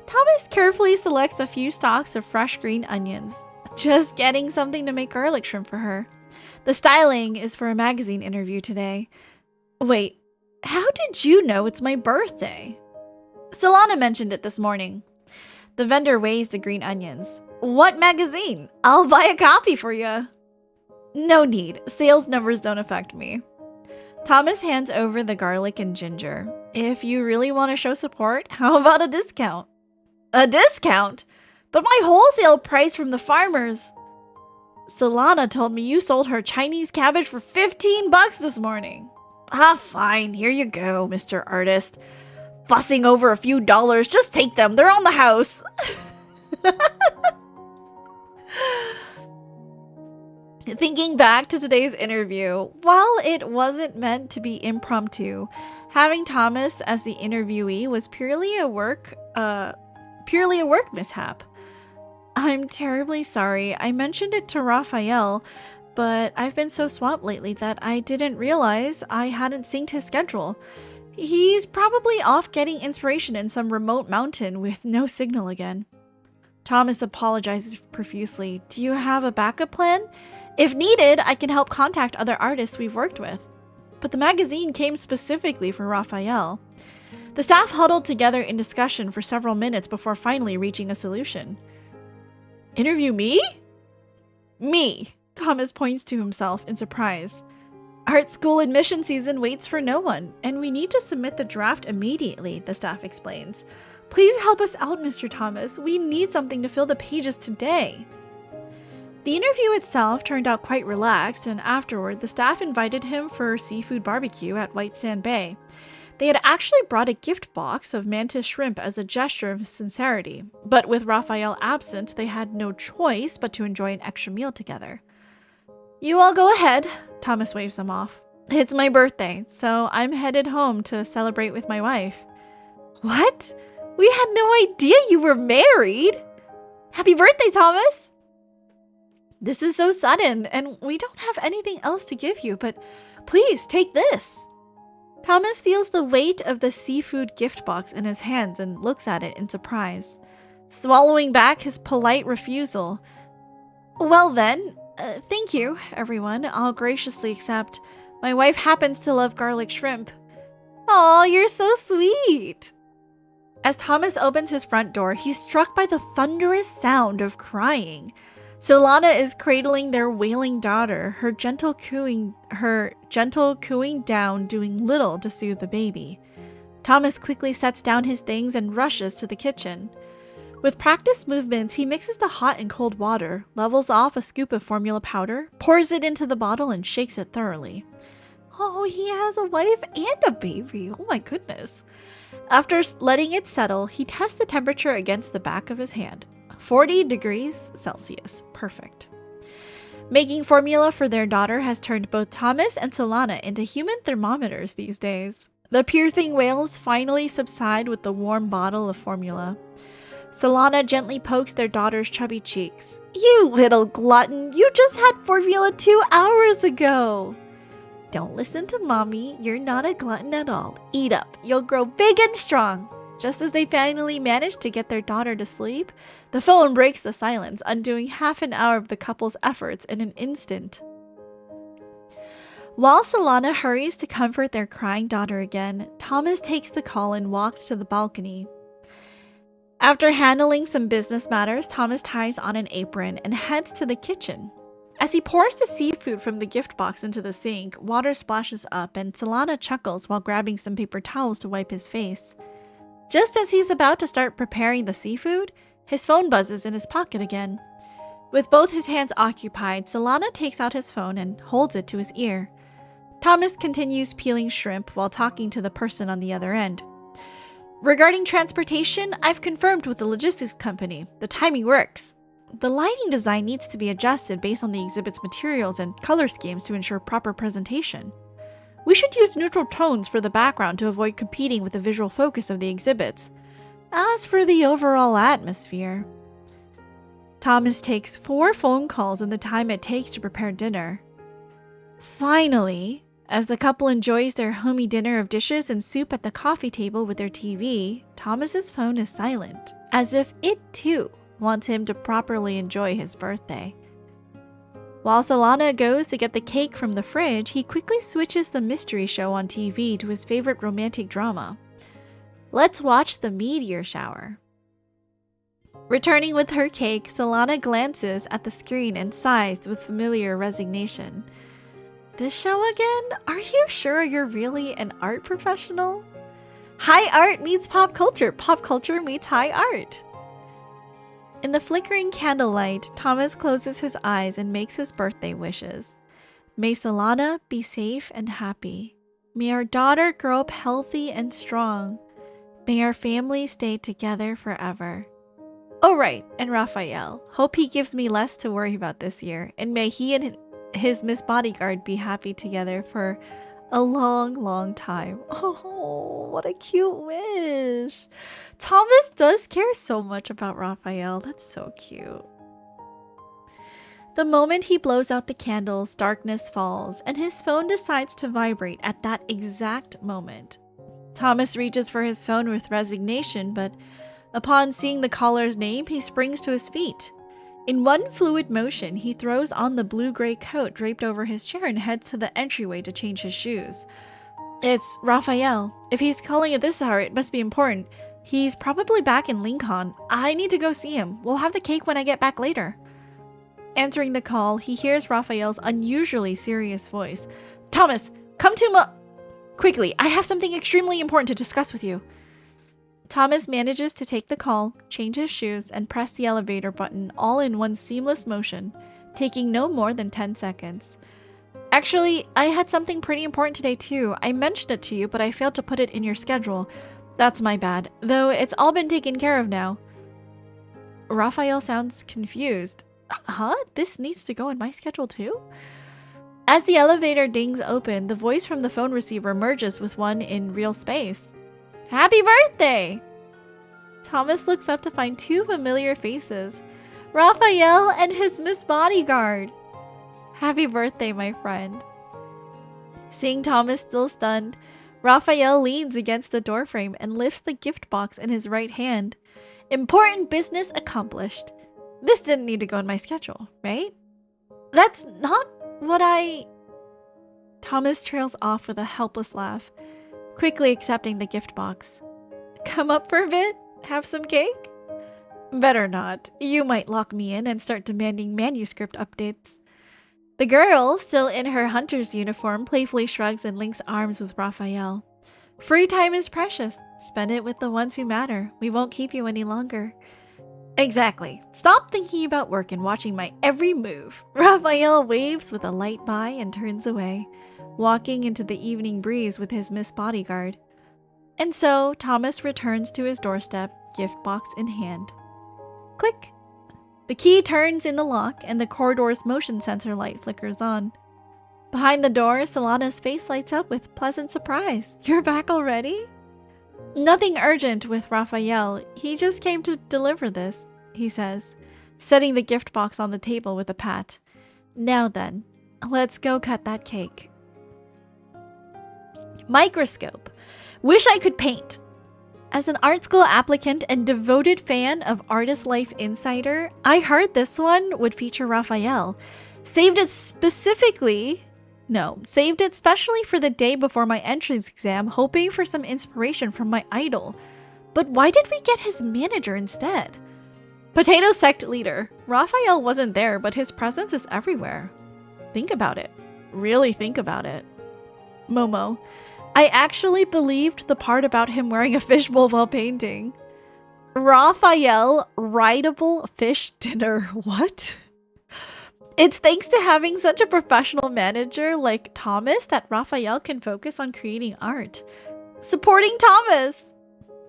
[SPEAKER 1] Thomas carefully selects a few stalks of fresh green onions. Just getting something to make garlic shrimp for her. The styling is for a magazine interview today. Wait, how did you know it's my birthday? Solana mentioned it this morning. The vendor weighs the green onions. What magazine? I'll buy a copy for you. No need. Sales numbers don't affect me. Thomas hands over the garlic and ginger. If you really want to show support, how about a discount? A discount? But my wholesale price from the farmers. Solana told me you sold her Chinese cabbage for $15 this morning. Ah, fine. Here you go, Mr. Artist. fussing over a few dollars. Just take them. They're on the house. Thinking back to today's interview, while it wasn't meant to be impromptu, having Thomas as the interviewee was purely a work mishap. I'm terribly sorry. I mentioned it to Rafayel, but I've been so swamped lately that I didn't realize I hadn't synced his schedule. He's probably off getting inspiration in some remote mountain with no signal again. Thomas apologizes profusely. Do you have a backup plan? If needed, I can help contact other artists we've worked with. But the magazine came specifically for Rafayel. The staff huddled together in discussion for several minutes before finally reaching a solution. Interview me? Me, Thomas points to himself in surprise. Art school admission season waits for no one, and we need to submit the draft immediately, the staff explains. Please help us out, Mr. Thomas. We need something to fill the pages today. The interview itself turned out quite relaxed, and afterward, the staff invited him for seafood barbecue at White Sand Bay. They had actually brought a gift box of mantis shrimp as a gesture of sincerity, but with Rafayel absent, they had no choice but to enjoy an extra meal together. You all go ahead, Thomas waves them off. It's my birthday, so I'm headed home to celebrate with my wife. What? We had no idea you were married! Happy birthday, Thomas! This is so sudden, and we don't have anything else to give you, but please take this. Thomas feels the weight of the seafood gift box in his hands and looks at it in surprise, swallowing back his polite refusal. Well then, thank you, everyone. I'll graciously accept. My wife happens to love garlic shrimp. Aw, you're so sweet! As Thomas opens his front door, he's struck by the thunderous sound of crying. Solana is cradling their wailing daughter, her gentle cooing down, doing little to soothe the baby. Thomas quickly sets down his things and rushes to the kitchen. With practiced movements, he mixes the hot and cold water, levels off a scoop of formula powder, pours it into the bottle, and shakes it thoroughly. Oh, he has a wife and a baby. Oh my goodness. After letting it settle, he tests the temperature against the back of his hand. 40 degrees Celsius. Perfect. Making formula for their daughter has turned both Thomas and Solana into human thermometers these days. The piercing wails finally subside with the warm bottle of formula. Solana gently pokes their daughter's chubby cheeks. You little glutton, you just had formula 2 hours ago. Don't listen to mommy, you're not a glutton at all. Eat up, you'll grow big and strong. Just as they finally manage to get their daughter to sleep, the phone breaks the silence, undoing half an hour of the couple's efforts in an instant. While Solana hurries to comfort their crying daughter again, Thomas takes the call and walks to the balcony. After handling some business matters, Thomas ties on an apron and heads to the kitchen. As he pours the seafood from the gift box into the sink, water splashes up and Solana chuckles while grabbing some paper towels to wipe his face. Just as he's about to start preparing the seafood, his phone buzzes in his pocket again. With both his hands occupied, Solana takes out his phone and holds it to his ear. Thomas continues peeling shrimp while talking to the person on the other end. Regarding transportation, I've confirmed with the logistics company. The timing works. The lighting design needs to be adjusted based on the exhibit's materials and color schemes to ensure proper presentation. We should use neutral tones for the background to avoid competing with the visual focus of the exhibits. As for the overall atmosphere... Thomas takes 4 phone calls in the time it takes to prepare dinner. Finally, as the couple enjoys their homey dinner of dishes and soup at the coffee table with their TV, Thomas's phone is silent, as if it too wants him to properly enjoy his birthday. While Solana goes to get the cake from the fridge, he quickly switches the mystery show on TV to his favorite romantic drama. Let's watch the meteor shower. Returning with her cake, Solana glances at the screen and sighs with familiar resignation. This show again? Are you sure you're really an art professional? High art meets pop culture. Pop culture meets high art. In the flickering candlelight, Thomas closes his eyes and makes his birthday wishes. May Solana be safe and happy. May our daughter grow up healthy and strong. May our family stay together forever. Oh, right, and Rafayel. Hope he gives me less to worry about this year, and may he and his Miss Bodyguard be happy together for a long, long time. Oh, what a cute wish. Thomas does care so much about Rafayel. That's so cute. The moment he blows out the candles, darkness falls, and his phone decides to vibrate at that exact moment. Thomas reaches for his phone with resignation, but upon seeing the caller's name, he springs to his feet. In one fluid motion, he throws on the blue-gray coat draped over his chair and heads to the entryway to change his shoes. It's Rafayel. If he's calling at this hour, it must be important. He's probably back in Linkon. I need to go see him. We'll have the cake when I get back later. Answering the call, he hears Rafayel's unusually serious voice. Thomas, come to quickly, I have something extremely important to discuss with you. Thomas manages to take the call, change his shoes, and press the elevator button all in one seamless motion, taking no more than 10 seconds. Actually, I had something pretty important today too. I mentioned it to you, but I failed to put it in your schedule. That's my bad, though it's all been taken care of now. Rafayel sounds confused. Huh? This needs to go in my schedule too? As the elevator dings open, the voice from the phone receiver merges with one in real space. Happy birthday! Thomas looks up to find two familiar faces. Rafayel and his Miss Bodyguard. Happy birthday, my friend. Seeing Thomas still stunned, Rafayel leans against the doorframe and lifts the gift box in his right hand. Important business accomplished. This didn't need to go in my schedule, right? That's not what I... Thomas trails off with a helpless laugh, quickly accepting the gift box. Come up for a bit? Have some cake? Better not. You might lock me in and start demanding manuscript updates. The girl, still in her hunter's uniform, playfully shrugs and links arms with Rafayel. Free time is precious. Spend it with the ones who matter. We won't keep you any longer. Exactly. Stop thinking about work and watching my every move. Rafayel waves with a light bye and turns away, walking into the evening breeze with his Miss Bodyguard. And so, Thomas returns to his doorstep, gift box in hand. Click! The key turns in the lock, and the corridor's motion sensor light flickers on. Behind the door, Solana's face lights up with pleasant surprise. You're back already? Nothing urgent with Rafayel. He just came to deliver this, he says, setting the gift box on the table with a pat. Now then, let's go cut that cake. Microscope. Wish I could paint. As an art school applicant and devoted fan of Artist Life Insider, I heard this one would feature Rafayel. Saved it specially for the day before my entrance exam, hoping for some inspiration from my idol. But why did we get his manager instead? Potato sect leader. Rafayel wasn't there, but his presence is everywhere. Think about it. Really think about it. Momo. I actually believed the part about him wearing a fishbowl while painting. Rafayel, rideable fish dinner. What? It's thanks to having such a professional manager like Thomas that Rafayel can focus on creating art. Supporting Thomas!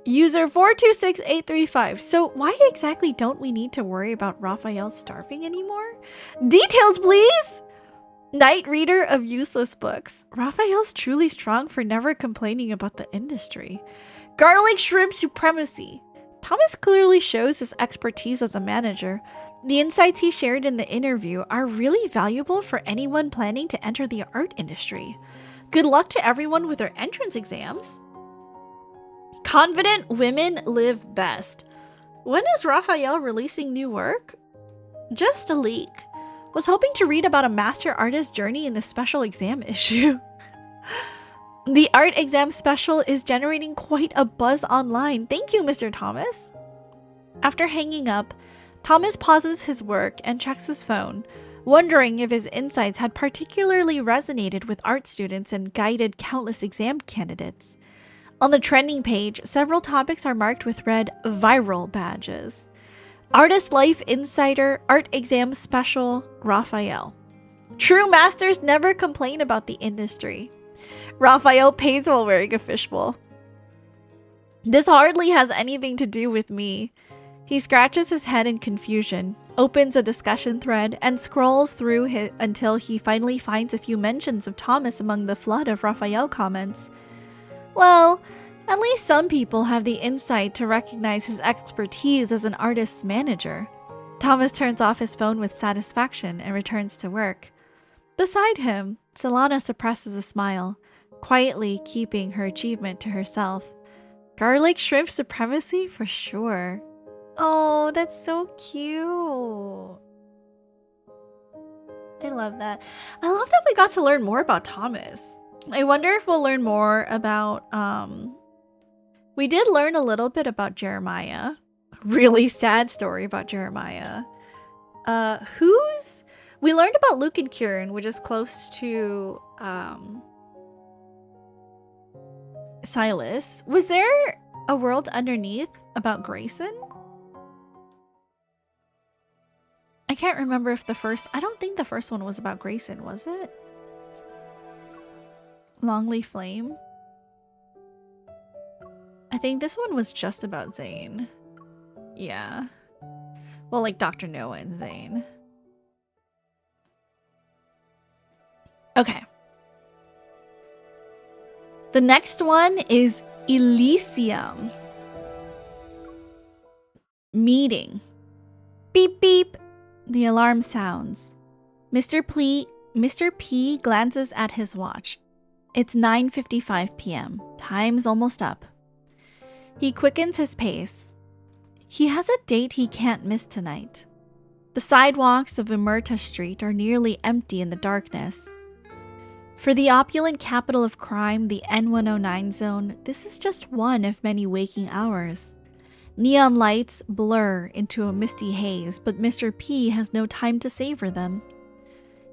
[SPEAKER 1] User 426835. So why exactly don't we need to worry about Rafayel starving anymore? Details, please! Night reader of useless books. Rafayel's truly strong for never complaining about the industry. Garlic shrimp supremacy. Thomas clearly shows his expertise as a manager. The insights he shared in the interview are really valuable for anyone planning to enter the art industry. Good luck to everyone with their entrance exams. Confident women live best. When is Rafayel releasing new work? Just a leak. Was hoping to read about a master artist's journey in the special exam issue. The art exam special is generating quite a buzz online. Thank you, Mr. Thomas. After hanging up, Thomas pauses his work and checks his phone, wondering if his insights had particularly resonated with art students and guided countless exam candidates. On the trending page, several topics are marked with red viral badges. Artist Life Insider, Art Exam Special, Rafayel. True masters never complain about the industry. Rafayel paints while wearing a fishbowl. This hardly has anything to do with me. He scratches his head in confusion, opens a discussion thread, and scrolls through it until he finally finds a few mentions of Thomas among the flood of Rafayel comments. Well, at least some people have the insight to recognize his expertise as an artist's manager. Thomas turns off his phone with satisfaction and returns to work. Beside him, Solana suppresses a smile, quietly keeping her achievement to herself. Garlic shrimp supremacy for sure. Oh, that's so cute. I love that. I love that we got to learn more about Thomas. I wonder if we'll learn more about, we did learn a little bit about Jeremiah. Really sad story about Jeremiah. We learned about Luke and Kieran, which is close to, Silas. Was there a world underneath about Grayson? I can't remember if I don't think the first one was about Grayson, was it? Longleaf Flame? I think this one was just about Zayne. Yeah. Well, like Dr. Noah and Zayne. Okay. The next one is Elysium. Meeting. Beep beep. The alarm sounds. Mr. P glances at his watch. It's 9:55 p.m. Time's almost up. He quickens his pace. He has a date he can't miss tonight. The sidewalks of Imerta Street are nearly empty in the darkness. For the opulent capital of crime, the N109 zone, this is just one of many waking hours. Neon lights blur into a misty haze, but Mr. P has no time to savor them.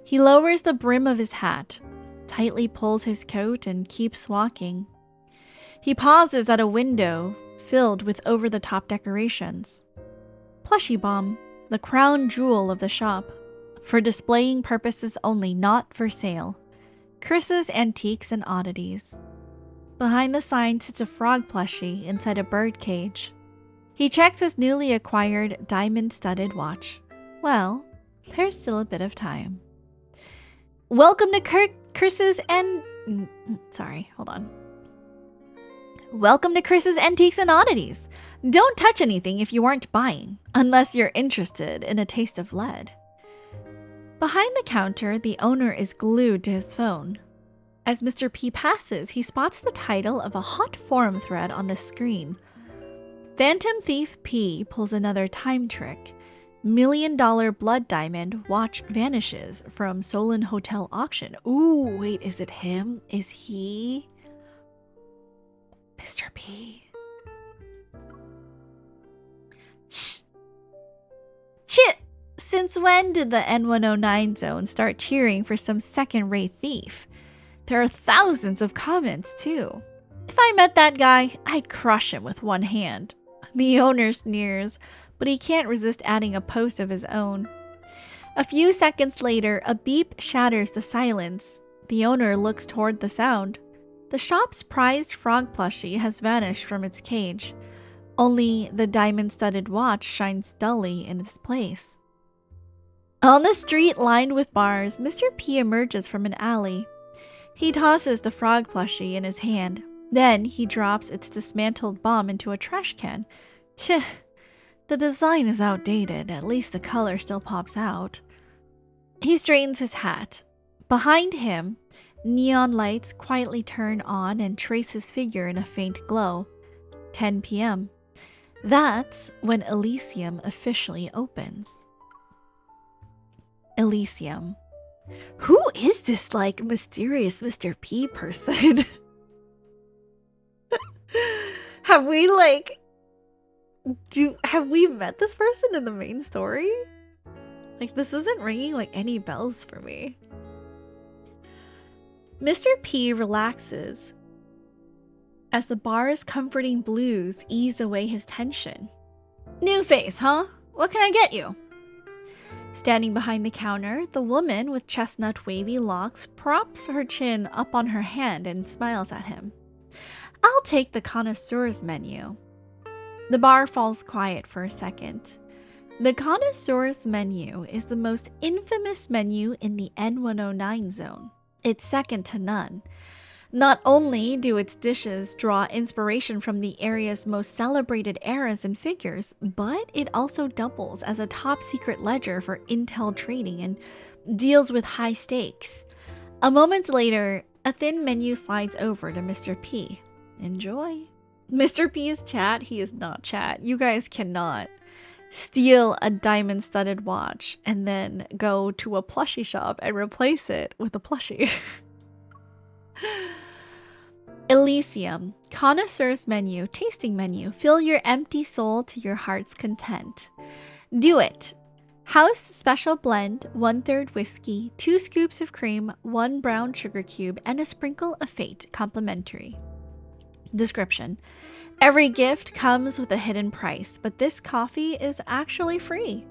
[SPEAKER 1] He lowers the brim of his hat, tightly pulls his coat, and keeps walking. He pauses at a window filled with over-the-top decorations. Plushy Bomb, the crown jewel of the shop, for displaying purposes only, not for sale. Chris's Antiques and Oddities. Behind the sign sits a frog plushie inside a bird cage. He checks his newly acquired diamond-studded watch. Well, there's still a bit of time. Welcome to Chris's Welcome to Chris's Antiques and Oddities. Don't touch anything if you aren't buying, unless you're interested in a taste of lead. Behind the counter, the owner is glued to his phone. As Mr. P passes, he spots the title of a hot forum thread on the screen. Phantom Thief P pulls another time trick. $1 million blood diamond watch vanishes from Solon Hotel auction. Ooh, wait, is it him? Is he Mr. P? Chit! Since when did the N109 zone start cheering for some second-rate thief? There are thousands of comments, too. If I met that guy, I'd crush him with one hand. The owner sneers, but he can't resist adding a post of his own. A few seconds later, a beep shatters the silence. The owner looks toward the sound. The shop's prized frog plushie has vanished from its cage. Only the diamond-studded watch shines dully in its place. On the street lined with bars, Mr. P emerges from an alley. He tosses the frog plushie in his hand. Then he drops its dismantled bomb into a trash can. Tch, the design is outdated. At least the color still pops out. He straightens his hat. Behind him, neon lights quietly turn on and trace his figure in a faint glow. 10 p.m. That's when Elysium officially opens. Elysium. Who is this, like, mysterious Mr. P person? Have we met this person in the main story? Like, this isn't ringing like any bells for me. Mr. P relaxes as the bar's comforting blues ease away his tension. New face, huh? What can I get you? Standing behind the counter, the woman with chestnut wavy locks props her chin up on her hand and smiles at him. I'll take the connoisseur's menu. The bar falls quiet for a second. The connoisseur's menu is the most infamous menu in the N109 zone. It's second to none. Not only do its dishes draw inspiration from the area's most celebrated eras and figures, but it also doubles as a top secret ledger for intel trading and deals with high stakes. A moment later, a thin menu slides over to Mr. P. Enjoy. Mr. P is chat. He is not chat. You guys cannot steal a diamond-studded watch and then go to a plushie shop and replace it with a plushie. Elysium, connoisseur's menu, tasting menu. Fill your empty soul to your heart's content. Do it. House special blend, 1/3 whiskey, 2 scoops of cream, 1 brown sugar cube, and a sprinkle of fate, complimentary. Description. Every gift comes with a hidden price, but this coffee is actually free.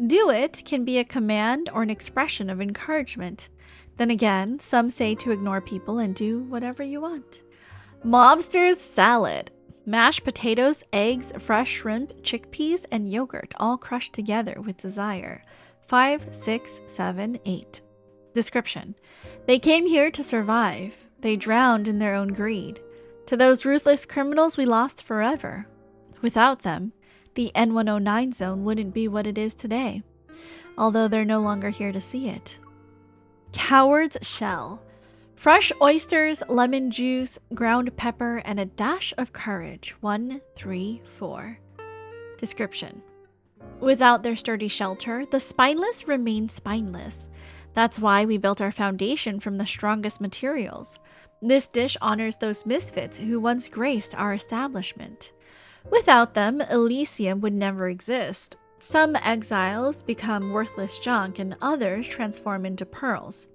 [SPEAKER 1] Do it can be a command or an expression of encouragement. Then again, some say to ignore people and do whatever you want. Mobster's salad. Mashed potatoes, eggs, fresh shrimp, chickpeas, and yogurt, all crushed together with desire. 5, 6, 7, 8. Description. They came here to survive. They drowned in their own greed. To those ruthless criminals we lost forever. Without them, the N109 zone wouldn't be what it is today, although they're no longer here to see it. Coward's shell. Fresh oysters, lemon juice, ground pepper, and a dash of courage. 1, 3, 4. Description. Without their sturdy shelter, the spineless remain spineless. That's why we built our foundation from the strongest materials. This dish honors those misfits who once graced our establishment. Without them, Elysium would never exist. Some exiles become worthless junk and others transform into pearls.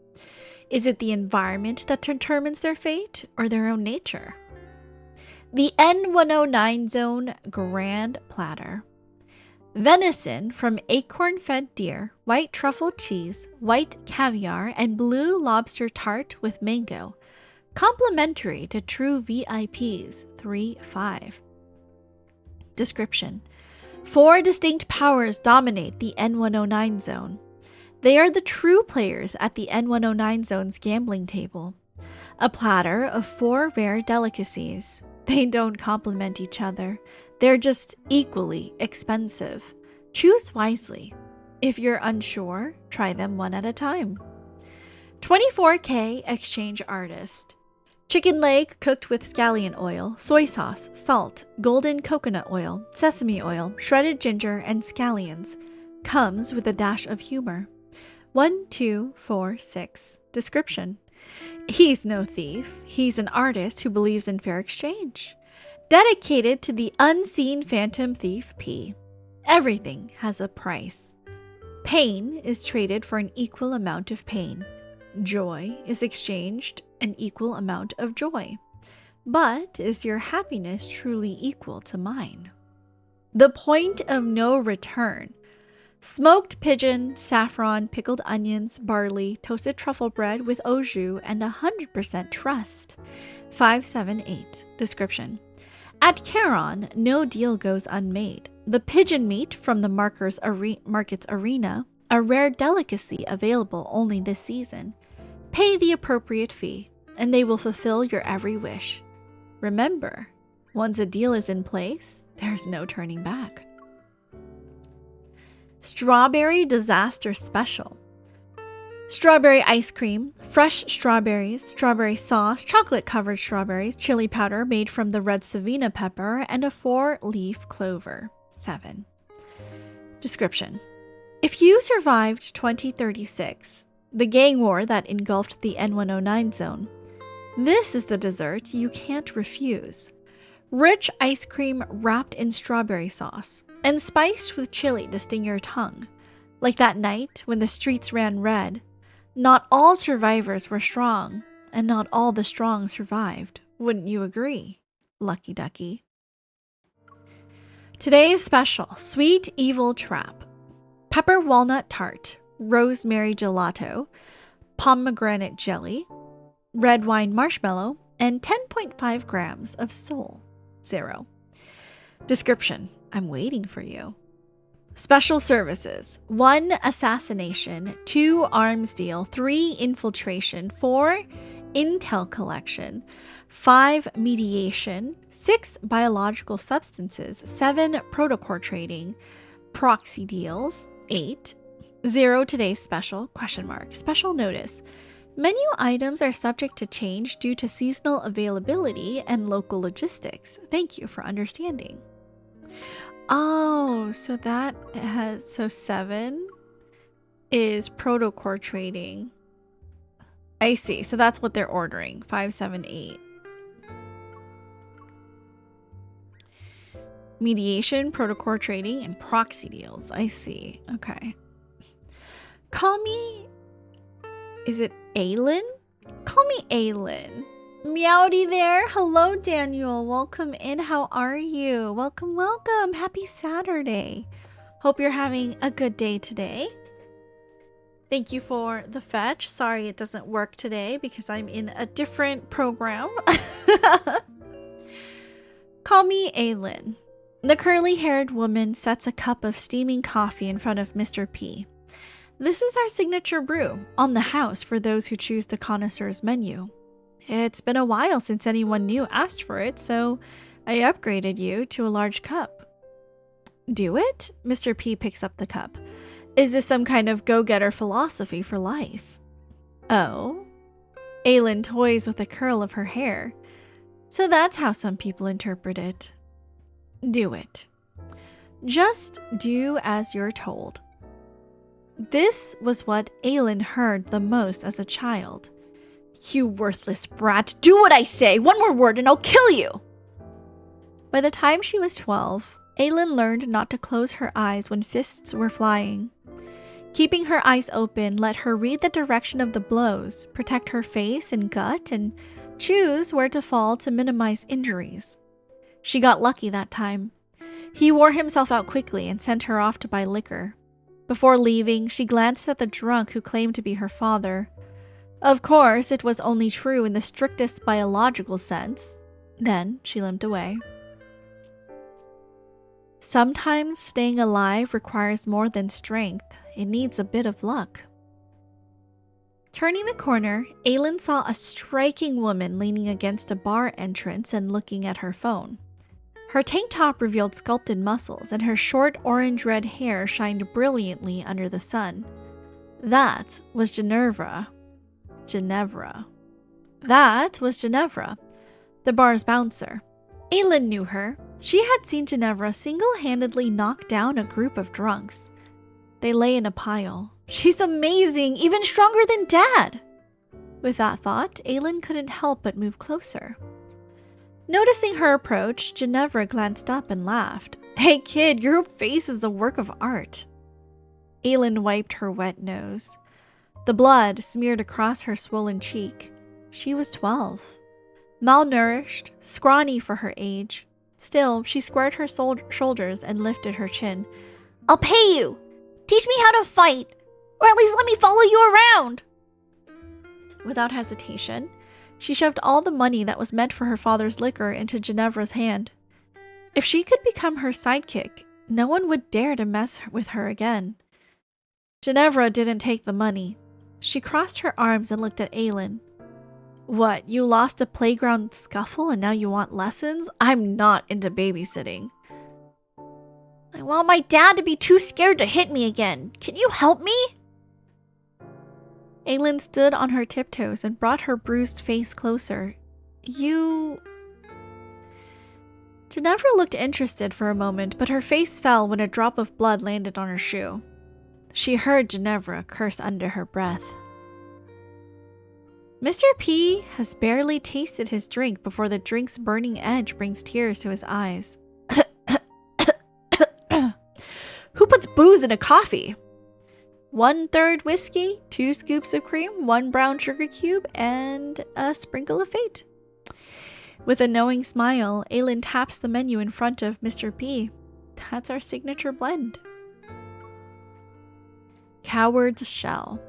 [SPEAKER 1] Is it the environment that determines their fate or their own nature? The N109 zone grand platter. Venison from acorn-fed deer, white truffle cheese, white caviar, and blue lobster tart with mango. Complimentary to true VIPs, 3-5. Description. 4 distinct powers dominate the N109 zone. They are the true players at the N109 zone's gambling table. A platter of 4 rare delicacies. They don't complement each other. They're just equally expensive. Choose wisely. If you're unsure, try them one at a time. 24K Exchange Artist. Chicken leg cooked with scallion oil, soy sauce, salt, golden coconut oil, sesame oil, shredded ginger, and scallions. Comes with a dash of humor. 1, 2, 4, 6. Description. He's no thief. He's an artist who believes in fair exchange. Dedicated to the unseen phantom thief P. Everything has a price. Pain is traded for an equal amount of pain. Joy is exchanged an equal amount of joy. But is your happiness truly equal to mine? The point of no return. Smoked pigeon, saffron, pickled onions, barley, toasted truffle bread with au jus, and 100% trust. 578. Description. At Charon, no deal goes unmade. The pigeon meat from the market's arena, a rare delicacy available only this season. Pay the appropriate fee, and they will fulfill your every wish. Remember, once a deal is in place, there's no turning back. Strawberry Disaster Special. Strawberry ice cream, fresh strawberries, strawberry sauce, chocolate-covered strawberries, chili powder made from the red savina pepper, and a 4-leaf clover. 7. Description. If you survived 2036, the gang war that engulfed the N109 zone, this is the dessert you can't refuse. Rich ice cream wrapped in strawberry sauce and spiced with chili to sting your tongue. Like that night when the streets ran red, not all survivors were strong, and not all the strong survived. Wouldn't you agree, Lucky Ducky? Today's special, Sweet Evil Trap. Pepper walnut tart, rosemary gelato, pomegranate jelly, red wine marshmallow, and 10.5 grams of soul. 0. Description. I'm waiting for you. Special services. 1. Assassination. 2. Arms deal. 3. Infiltration. 4. Intel collection. 5. Mediation. 6. Biological substances. 7. Protocol trading. Proxy deals. 8. 0. Today's special? Question mark. Special notice. Menu items are subject to change due to seasonal availability and local logistics. Thank you for understanding. Oh, so that has... So 7 is protocol trading. I see. So that's what they're ordering. 5, 7, 8. Mediation, protocol trading, and proxy deals. I see. Okay. Call me... Is it Aylin? Call me Aylin. Meowdy there. Hello, Daniel. Welcome in. How are you? Welcome, welcome. Happy Saturday. Hope you're having a good day today. Thank you for the fetch. Sorry it doesn't work today because I'm in a different program. Call me Aylin. The curly-haired woman sets a cup of steaming coffee in front of Mr. P. This is our signature brew, on the house for those who choose the connoisseur's menu. It's been a while since anyone new asked for it, so I upgraded you to a large cup. Do it? Mr. P picks up the cup. Is this some kind of go-getter philosophy for life? Oh? Aylin toys with a curl of her hair. So that's how some people interpret it. Do it. Just do as you're told. This was what Aylin heard the most as a child. You worthless brat, do what I say! One more word and I'll kill you! By the time she was 12, Aylin learned not to close her eyes when fists were flying. Keeping her eyes open let her read the direction of the blows, protect her face and gut, and choose where to fall to minimize injuries. She got lucky that time. He wore himself out quickly and sent her off to buy liquor. Before leaving, she glanced at the drunk who claimed to be her father. Of course, it was only true in the strictest biological sense. Then she limped away. Sometimes staying alive requires more than strength. It needs a bit of luck. Turning the corner, Aylin saw a striking woman leaning against a bar entrance and looking at her phone. Her tank top revealed sculpted muscles, and her short orange-red hair shined brilliantly under the sun. That was Ginevra. That was Ginevra, the bar's bouncer. Aylin knew her. She had seen Ginevra single-handedly knock down a group of drunks. They lay in a pile. She's amazing, even stronger than Dad! With that thought, Aylin couldn't help but move closer. Noticing her approach, Ginevra glanced up and laughed. Hey kid, your face is a work of art. Aylin wiped her wet nose. The blood smeared across her swollen cheek. She was 12. Malnourished, scrawny for her age. Still, she squared her shoulders and lifted her chin. I'll pay you! Teach me how to fight! Or at least let me follow you around! Without hesitation, she shoved all the money that was meant for her father's liquor into Ginevra's hand. If she could become her sidekick, no one would dare to mess with her again. Ginevra didn't take the money. She crossed her arms and looked at Aylin. What, you lost a playground scuffle and now you want lessons? I'm not into babysitting. I want my dad to be too scared to hit me again. Can you help me? Aylin stood on her tiptoes and brought her bruised face closer. You... Ginevra looked interested for a moment, but her face fell when a drop of blood landed on her shoe. She heard Ginevra curse under her breath. Mr. P has barely tasted his drink before the drink's burning edge brings tears to his eyes. Who puts booze in a coffee? 1/3 whiskey, 2 scoops of cream, 1 brown sugar cube, and a sprinkle of fate. With a knowing smile, Aylin taps the menu in front of Mr. P. That's our signature blend. Coward's Shell.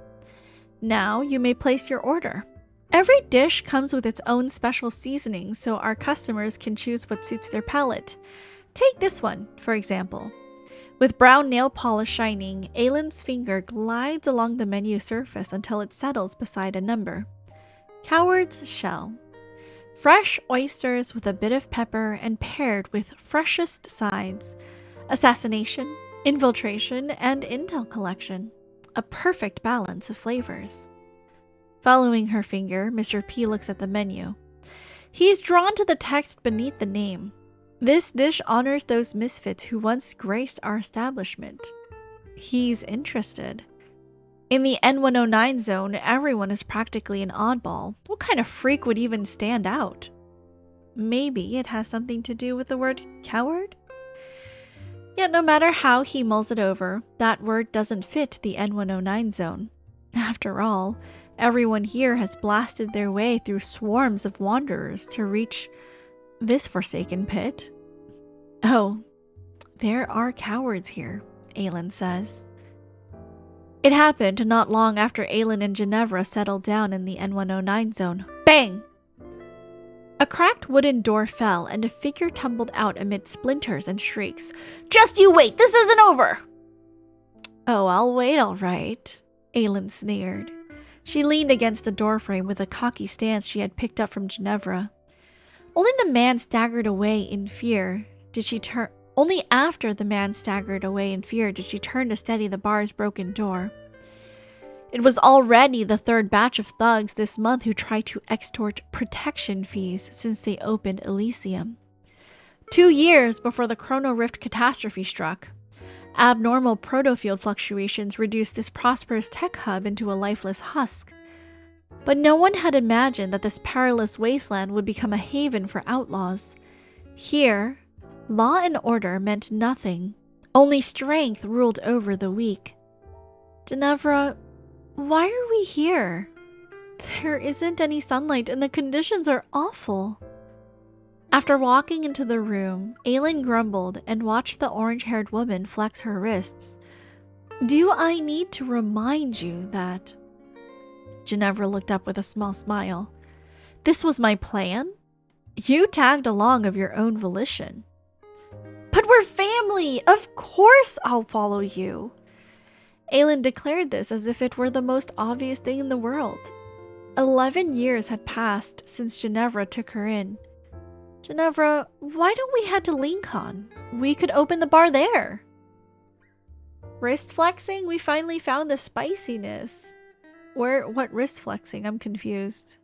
[SPEAKER 1] Now you may place your order. Every dish comes with its own special seasoning, so our customers can choose what suits their palate. Take this one, for example. With brown nail polish shining, Aylin's finger glides along the menu surface until it settles beside a number. Coward's Shell. Fresh oysters with a bit of pepper and paired with freshest sides. Assassination, infiltration, and intel collection. A perfect balance of flavors. Following her finger, Mr. P looks at the menu. He's drawn to the text beneath the name. This dish honors those misfits who once graced our establishment. He's interested. In the N109 zone, everyone is practically an oddball. What kind of freak would even stand out? Maybe it has something to do with the word coward? Yet no matter how he mulls it over, that word doesn't fit the N109 zone. After all, everyone here has blasted their way through swarms of wanderers to reach this forsaken pit. Oh, there are cowards here, Aylin says. It happened not long after Aylin and Ginevra settled down in the N109 zone. Bang! A cracked wooden door fell and a figure tumbled out amid splinters and shrieks. Just you wait, this isn't over! Oh, I'll wait all right, Aylin sneered. She leaned against the doorframe with a cocky stance she had picked up from Ginevra. Only the man staggered away in fear did she turn. Only after the man staggered away in fear did she turn to steady the bar's broken door. It was already the third batch of thugs this month who tried to extort protection fees since they opened Elysium. 2 years before the Chrono Rift catastrophe struck. Abnormal protofield fluctuations reduced this prosperous tech hub into a lifeless husk. But no one had imagined that this perilous wasteland would become a haven for outlaws. Here, law and order meant nothing. Only strength ruled over the weak. Ginevra, why are we here? There isn't any sunlight and the conditions are awful. After walking into the room, Aylin grumbled and watched the orange-haired woman flex her wrists. Do I need to remind you that? Ginevra looked up with a small smile. This was my plan? You tagged along of your own volition. But we're family! Of course I'll follow you! Aylin declared this as if it were the most obvious thing in the world. 11 years had passed since Ginevra took her in. Ginevra, why don't we head to Linkon? We could open the bar there. Wrist flexing? We finally found the spiciness. What wrist flexing? I'm confused.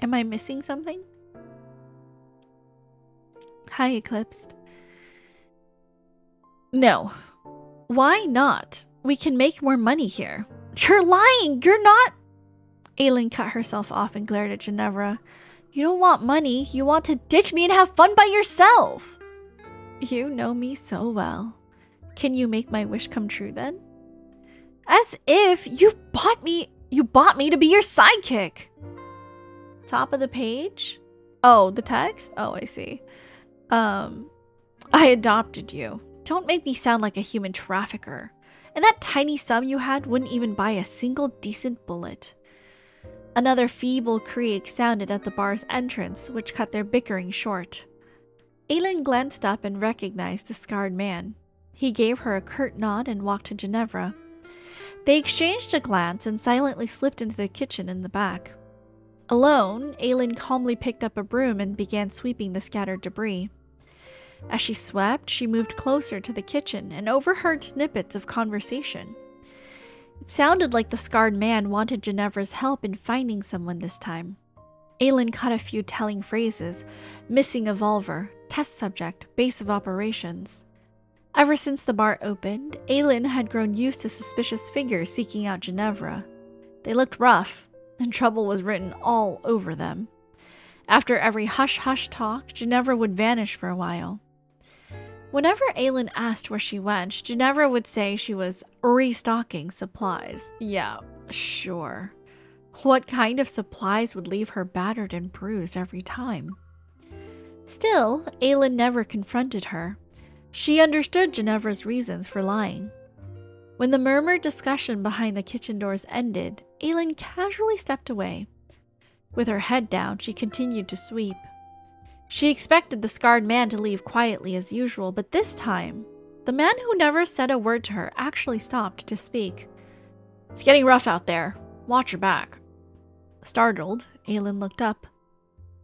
[SPEAKER 1] Am I missing something? Hi, Eclipsed. No. Why not? We can make more money here. You're lying! You're not... Aylin cut herself off and glared at Ginevra. You don't want money. You want to ditch me and have fun by yourself. You know me so well. Can you make my wish come true then? As if you bought me to be your sidekick. Top of the page? Oh, the text? Oh, I see. I adopted you. Don't make me sound like a human trafficker. And that tiny sum you had wouldn't even buy a single decent bullet. Another feeble creak sounded at the bar's entrance, which cut their bickering short. Aylin glanced up and recognized the scarred man. He gave her a curt nod and walked to Ginevra. They exchanged a glance and silently slipped into the kitchen in the back. Alone, Aylin calmly picked up a broom and began sweeping the scattered debris. As she swept, she moved closer to the kitchen and overheard snippets of conversation. It sounded like the scarred man wanted Ginevra's help in finding someone this time. Aylin caught a few telling phrases: missing evolver, test subject, base of operations. Ever since the bar opened, Aylin had grown used to suspicious figures seeking out Ginevra. They looked rough, and trouble was written all over them. After every hush-hush talk, Ginevra would vanish for a while. Whenever Aylin asked where she went, Ginevra would say she was restocking supplies. Yeah, sure. What kind of supplies would leave her battered and bruised every time? Still, Aylin never confronted her. She understood Ginevra's reasons for lying. When the murmured discussion behind the kitchen doors ended, Aylin casually stepped away. With her head down, she continued to sweep. She expected the scarred man to leave quietly as usual, but this time, the man who never said a word to her actually stopped to speak. "It's getting rough out there. Watch your back." Startled, Aylin looked up.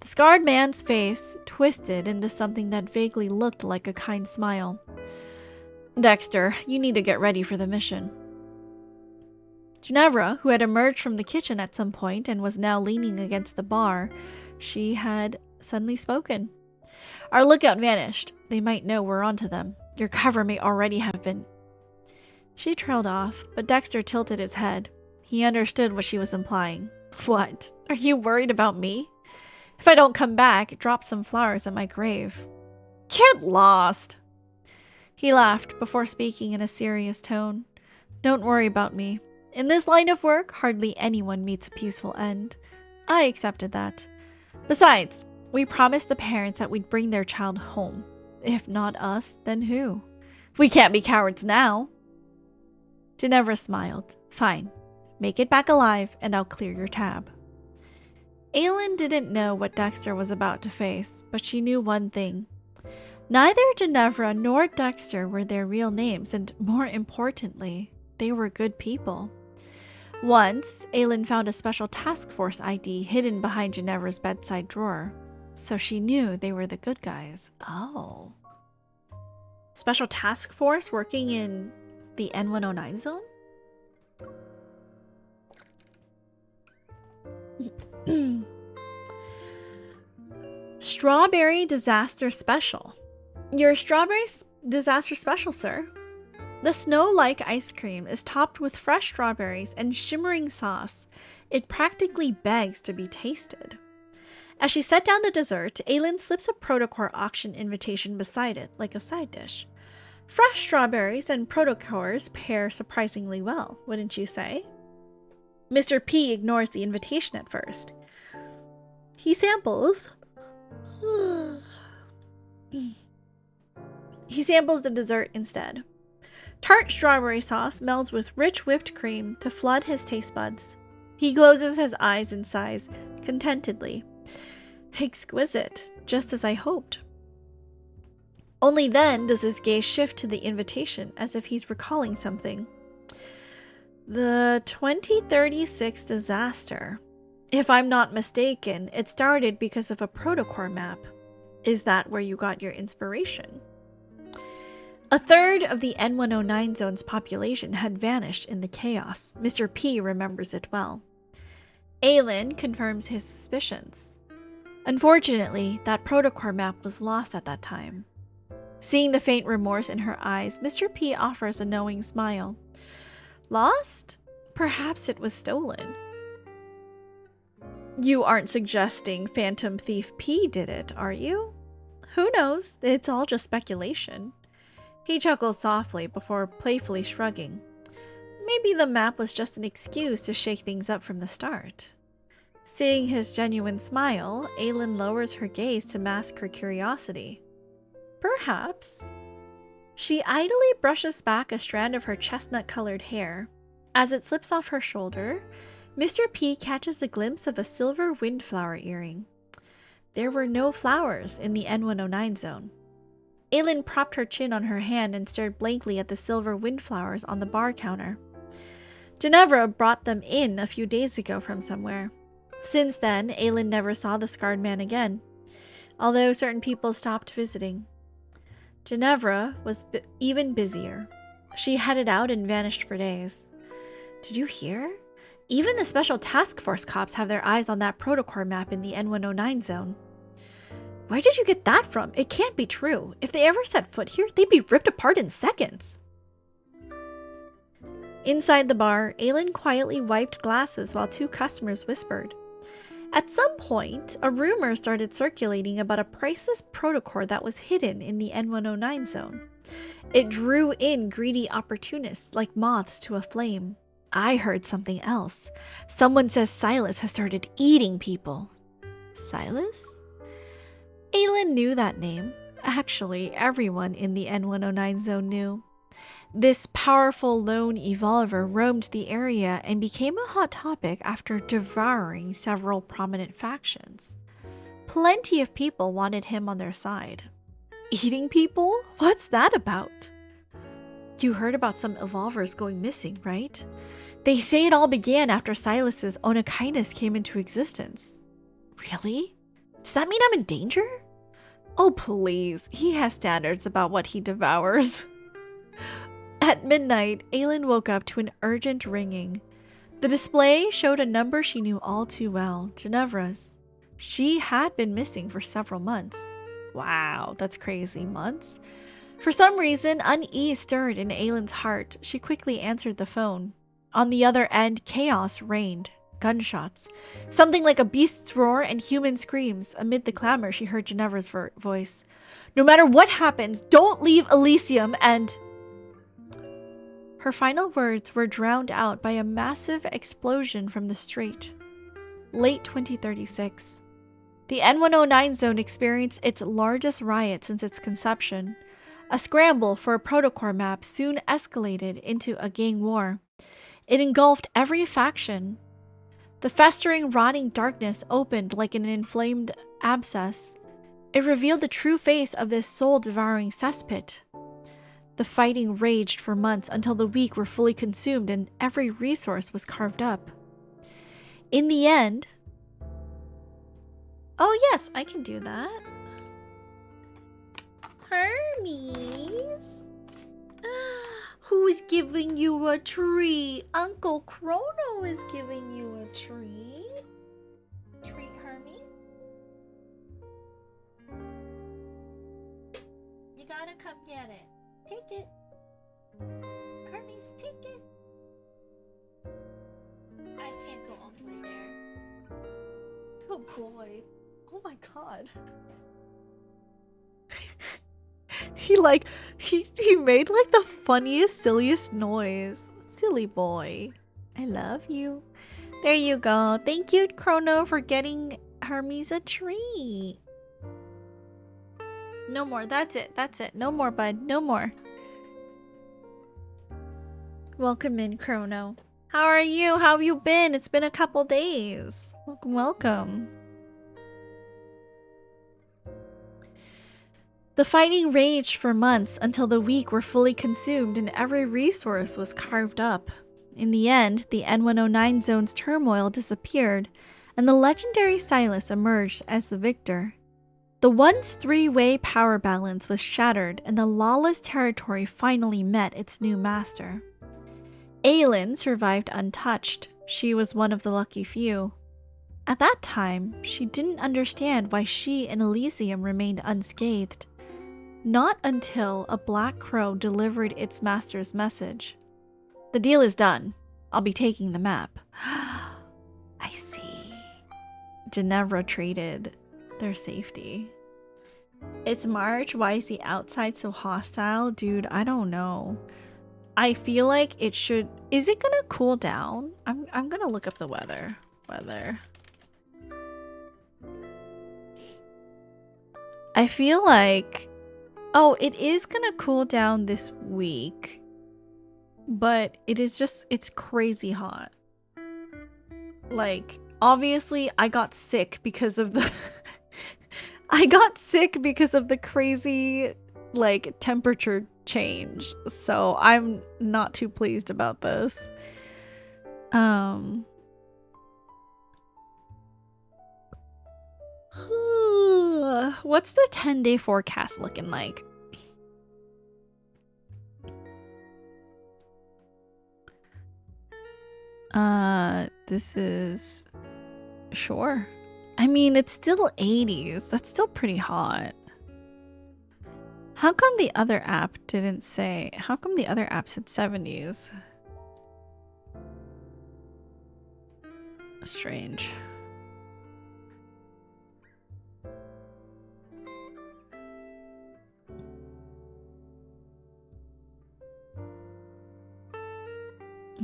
[SPEAKER 1] The scarred man's face twisted into something that vaguely looked like a kind smile. "Dexter, you need to get ready for the mission." Ginevra, who had emerged from the kitchen at some point and was now leaning against the bar, she had suddenly spoken. "Our lookout vanished. They might know we're onto them. Your cover may already have been..." She trailed off, but Dexter tilted his head. He understood what she was implying. "What? Are you worried about me? If I don't come back, drop some flowers at my grave." "Get lost!" He laughed before speaking in a serious tone. "Don't worry about me. In this line of work, hardly anyone meets a peaceful end. I accepted that. Besides, we promised the parents that we'd bring their child home. If not us, then who? We can't be cowards now." Ginevra smiled. "Fine. Make it back alive, and I'll clear your tab." Aylin didn't know what Dexter was about to face, but she knew one thing. Neither Ginevra nor Dexter were their real names, and more importantly, they were good people. Once, Aylin found a special task force ID hidden behind Ginevra's bedside drawer, so she knew they were the good guys. Oh. Special task force working in the N109 zone? Strawberry Disaster Special. Your strawberry disaster special, sir. The snow-like ice cream is topped with fresh strawberries and shimmering sauce. It practically begs to be tasted. As she set down the dessert, Aylin slips a protocore auction invitation beside it, like a side dish. Fresh strawberries and protocores pair surprisingly well, wouldn't you say? Mr. P ignores the invitation at first. He samples the dessert instead. Tart strawberry sauce melds with rich whipped cream to flood his taste buds. He closes his eyes and sighs contentedly. Exquisite, just as I hoped. Only then does his gaze shift to the invitation, as if he's recalling something. The 2036 disaster. If I'm not mistaken, it started because of a protocore map. Is that where you got your inspiration? A third of the N109 zone's population had vanished in the chaos. Mr. P remembers it well. Aylin confirms his suspicions. Unfortunately, that protocore map was lost at that time. Seeing the faint remorse in her eyes, Mr. P offers a knowing smile. Lost? Perhaps it was stolen. You aren't suggesting Phantom Thief P did it, are you? Who knows? It's all just speculation. He chuckles softly before playfully shrugging. Maybe the map was just an excuse to shake things up from the start. Seeing his genuine smile, Aylin lowers her gaze to mask her curiosity. Perhaps. She idly brushes back a strand of her chestnut-colored hair. As it slips off her shoulder, Mr. P catches a glimpse of a silver windflower earring. There were no flowers in the N109 zone. Aylin propped her chin on her hand and stared blankly at the silver windflowers on the bar counter. Ginevra brought them in a few days ago from somewhere. Since then, Aylin never saw the scarred man again, although certain people stopped visiting. Ginevra was even busier. She headed out and vanished for days. Did you hear? Even the special task force cops have their eyes on that protocore map in the N109 zone. Where did you get that from? It can't be true. If they ever set foot here, they'd be ripped apart in seconds. Inside the bar, Aylin quietly wiped glasses while two customers whispered. At some point, a rumor started circulating about a priceless protocore that was hidden in the N109 zone. It drew in greedy opportunists like moths to a flame. I heard something else. Someone says Silas has started eating people. Silas? Aylin knew that name. Actually, everyone in the N109 zone knew. This powerful lone evolver roamed the area and became a hot topic after devouring several prominent factions. Plenty of people wanted him on their side. Eating people? What's that about? You heard about some evolvers going missing, right? They say it all began after Silas's Onakaitis came into existence. Really? Does that mean I'm in danger? Oh, please. He has standards about what he devours. At midnight, Aylin woke up to an urgent ringing. The display showed a number she knew all too well, Ginevra's. She had been missing for several months. Wow, that's crazy. Months? For some reason, unease stirred in Aylin's heart. She quickly answered the phone. On the other end, chaos reigned. Gunshots. Something like a beast's roar and human screams. Amid the clamor, she heard Ginevra's voice. No matter what happens, don't leave Elysium and... Her final words were drowned out by a massive explosion from the street. Late 2036. The N109 zone experienced its largest riot since its conception. A scramble for a protocore map soon escalated into a gang war. It engulfed every faction. The festering, rotting darkness opened like an inflamed abscess. It revealed the true face of this soul-devouring cesspit. The fighting raged for months until the weak were fully consumed and every resource was carved up. In the end... Oh yes, I can do that. Hermes? Who's giving you a treat? Uncle Chrono is giving you a treat. Treat, Hermes? You gotta come get it. Take it. Hermes, take it. I can't go all the way there. Oh boy. Oh my god. He made like the funniest, silliest noise. Silly boy. I love you. There you go. Thank you, Chrono, for getting Hermes a treat. No more. That's it. That's it. No more, bud. No more. Welcome in, Chrono. How are you? How have you been? It's been a couple days. Welcome, welcome. The fighting raged for months until the weak were fully consumed and every resource was carved up. In the end, the N109 zone's turmoil disappeared, and the legendary Silas emerged as the victor. The once three-way power balance was shattered, and the lawless territory finally met its new master. Aylin survived untouched. She was one of the lucky few. At that time, she didn't understand why she and Elysium remained unscathed. Not until a black crow delivered its master's message. The deal is done. I'll be taking the map. I see. Ginevra traded their safety. It's March. Why is the outside so hostile? Dude, I don't know. I feel like it should... Is it gonna cool down? I'm gonna look up the weather. I feel like... Oh, it is gonna cool down this week. But it is just... It's crazy hot. Like, obviously, I got sick because of the... I got sick because of the crazy, like, temperature change. So I'm not too pleased about this. What's the 10-day forecast looking like? This is... Sure. I mean, it's still 80s. That's still pretty hot. How come the other app didn't say... How come the other app said 70s? Strange.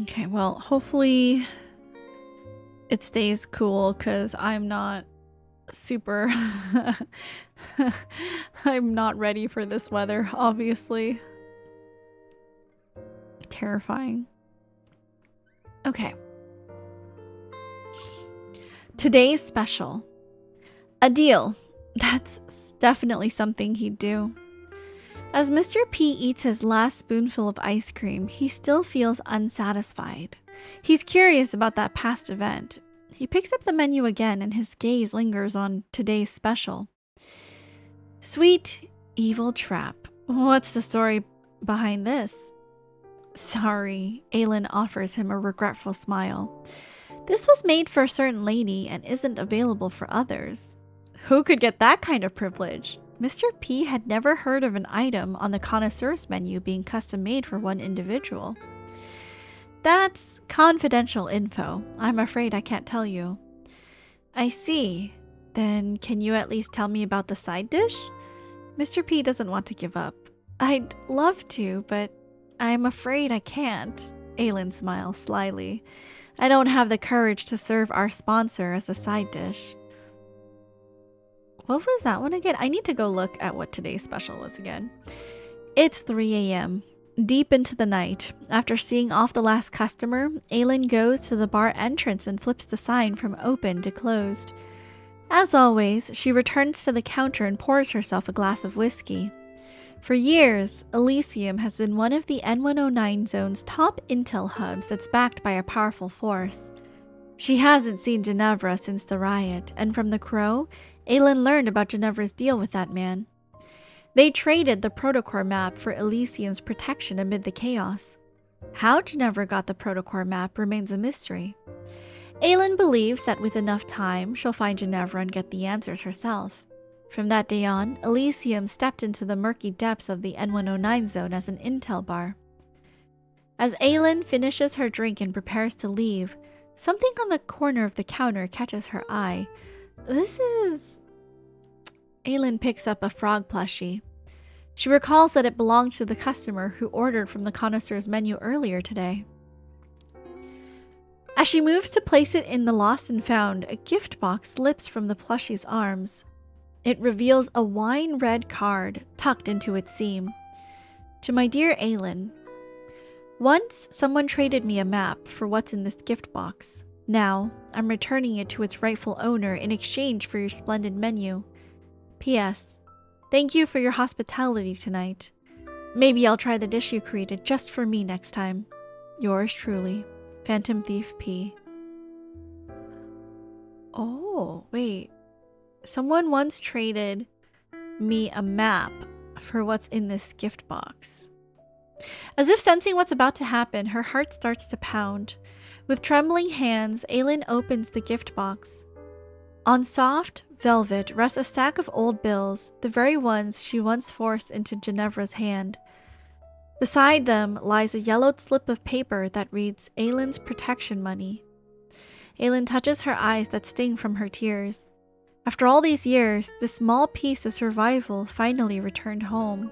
[SPEAKER 1] Okay, well, hopefully it stays cool because I'm not super... I'm not ready for this weather, obviously. terrifying. Okay. Today's special. A deal. That's definitely something he'd do. As Mr. P eats his last spoonful of ice cream, he still feels unsatisfied. He's curious about that past event. He picks up the menu again and his gaze lingers on today's special. Sweet Evil Trap. What's the story behind this? Sorry, Aylin offers him a regretful smile. This was made for a certain lady and isn't available for others. Who could get that kind of privilege? Mr. P had never heard of an item on the connoisseur's menu being custom made for one individual. That's confidential info. I'm afraid I can't tell you. I see. Then can you at least tell me about the side dish? Mr. P doesn't want to give up. I'd love to, but I'm afraid I can't. Aylin smiles slyly. I don't have the courage to serve our sponsor as a side dish. What was that one again? I need to go look at what today's special was again. It's 3 a.m. Deep into the night. After seeing off the last customer, Aylin goes to the bar entrance and flips the sign from open to closed. As always, she returns to the counter and pours herself a glass of whiskey. For years, Elysium has been one of the N109 zone's top intel hubs that's backed by a powerful force. She hasn't seen Ginevra since the riot, and from the Crow, Aylin learned about Ginevra's deal with that man. They traded the Protocore map for Elysium's protection amid the chaos. How Ginevra got the Protocore map remains a mystery. Aylin believes that with enough time, she'll find Ginevra and get the answers herself. From that day on, Elysium stepped into the murky depths of the N109 zone as an intel bar. As Aylin finishes her drink and prepares to leave, something on the corner of the counter catches her eye. This is... Aylin picks up a frog plushie. She recalls that it belongs to the customer who ordered from the connoisseur's menu earlier today. As she moves to place it in the lost and found, a gift box slips from the plushie's arms. It reveals a wine-red card tucked into its seam. To my dear Aylin, once someone traded me a map for what's in this gift box. Now, I'm returning it to its rightful owner in exchange for your splendid menu. P.S. Thank you for your hospitality tonight. Maybe I'll try the dish you created just for me next time. Yours truly, Phantom Thief P. Oh, wait. Someone once traded me a map for what's in this gift box. As if sensing what's about to happen, her heart starts to pound. With trembling hands, Aylin opens the gift box. On soft velvet rests a stack of old bills, the very ones she once forced into Ginevra's hand. Beside them lies a yellowed slip of paper that reads Aylin's protection money. Aylin touches her eyes that sting from her tears. After all these years, this small piece of survival finally returned home.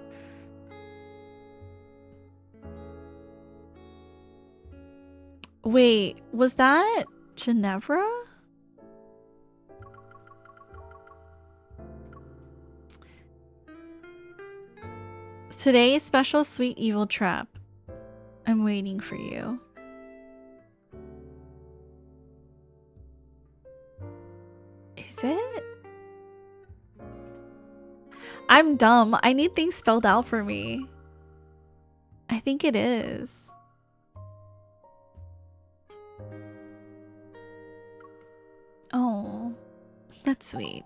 [SPEAKER 1] Wait, was that Ginevra? Today's special Sweet Evil Trap. I'm waiting for you. Is it? I'm dumb. I need things spelled out for me. I think it is. Oh, that's sweet.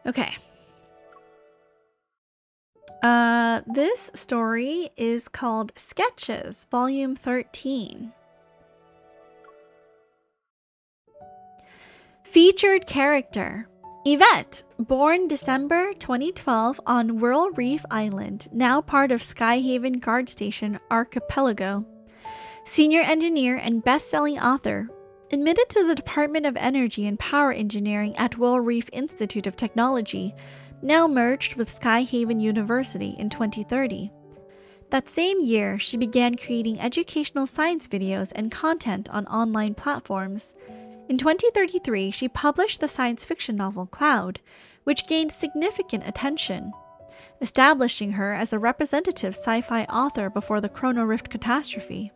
[SPEAKER 1] Okay. This story is called Sketches, Volume 13. Featured character. Yvette, born December 2012 on Whirl Reef Island, now part of Skyhaven Guard Station Archipelago. Senior engineer and best-selling author. Admitted to the Department of Energy and Power Engineering at Whirl Reef Institute of Technology, now merged with Skyhaven University in 2030. That same year, she began creating educational science videos and content on online platforms. In 2033, she published the science fiction novel Cloud, which gained significant attention. establishing her as a representative sci-fi author before the Chrono Rift catastrophe.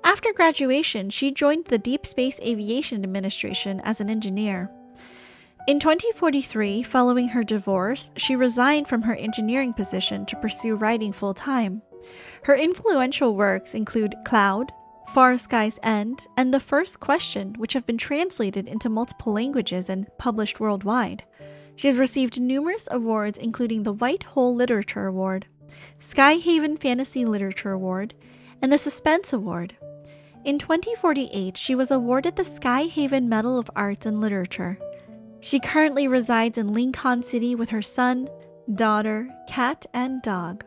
[SPEAKER 1] After graduation, she joined the Deep Space Aviation Administration as an engineer. In 2043, following her divorce, she resigned from her engineering position to pursue writing full-time. Her influential works include Cloud, Far Sky's End, and The First Question, which have been translated into multiple languages and published worldwide. She has received numerous awards, including the White Hole Literature Award, Skyhaven Fantasy Literature Award, and the Suspense Award. In 2048, she was awarded the Skyhaven Medal of Arts and Literature. She currently resides in Linkon City with her son, daughter, cat, and dog.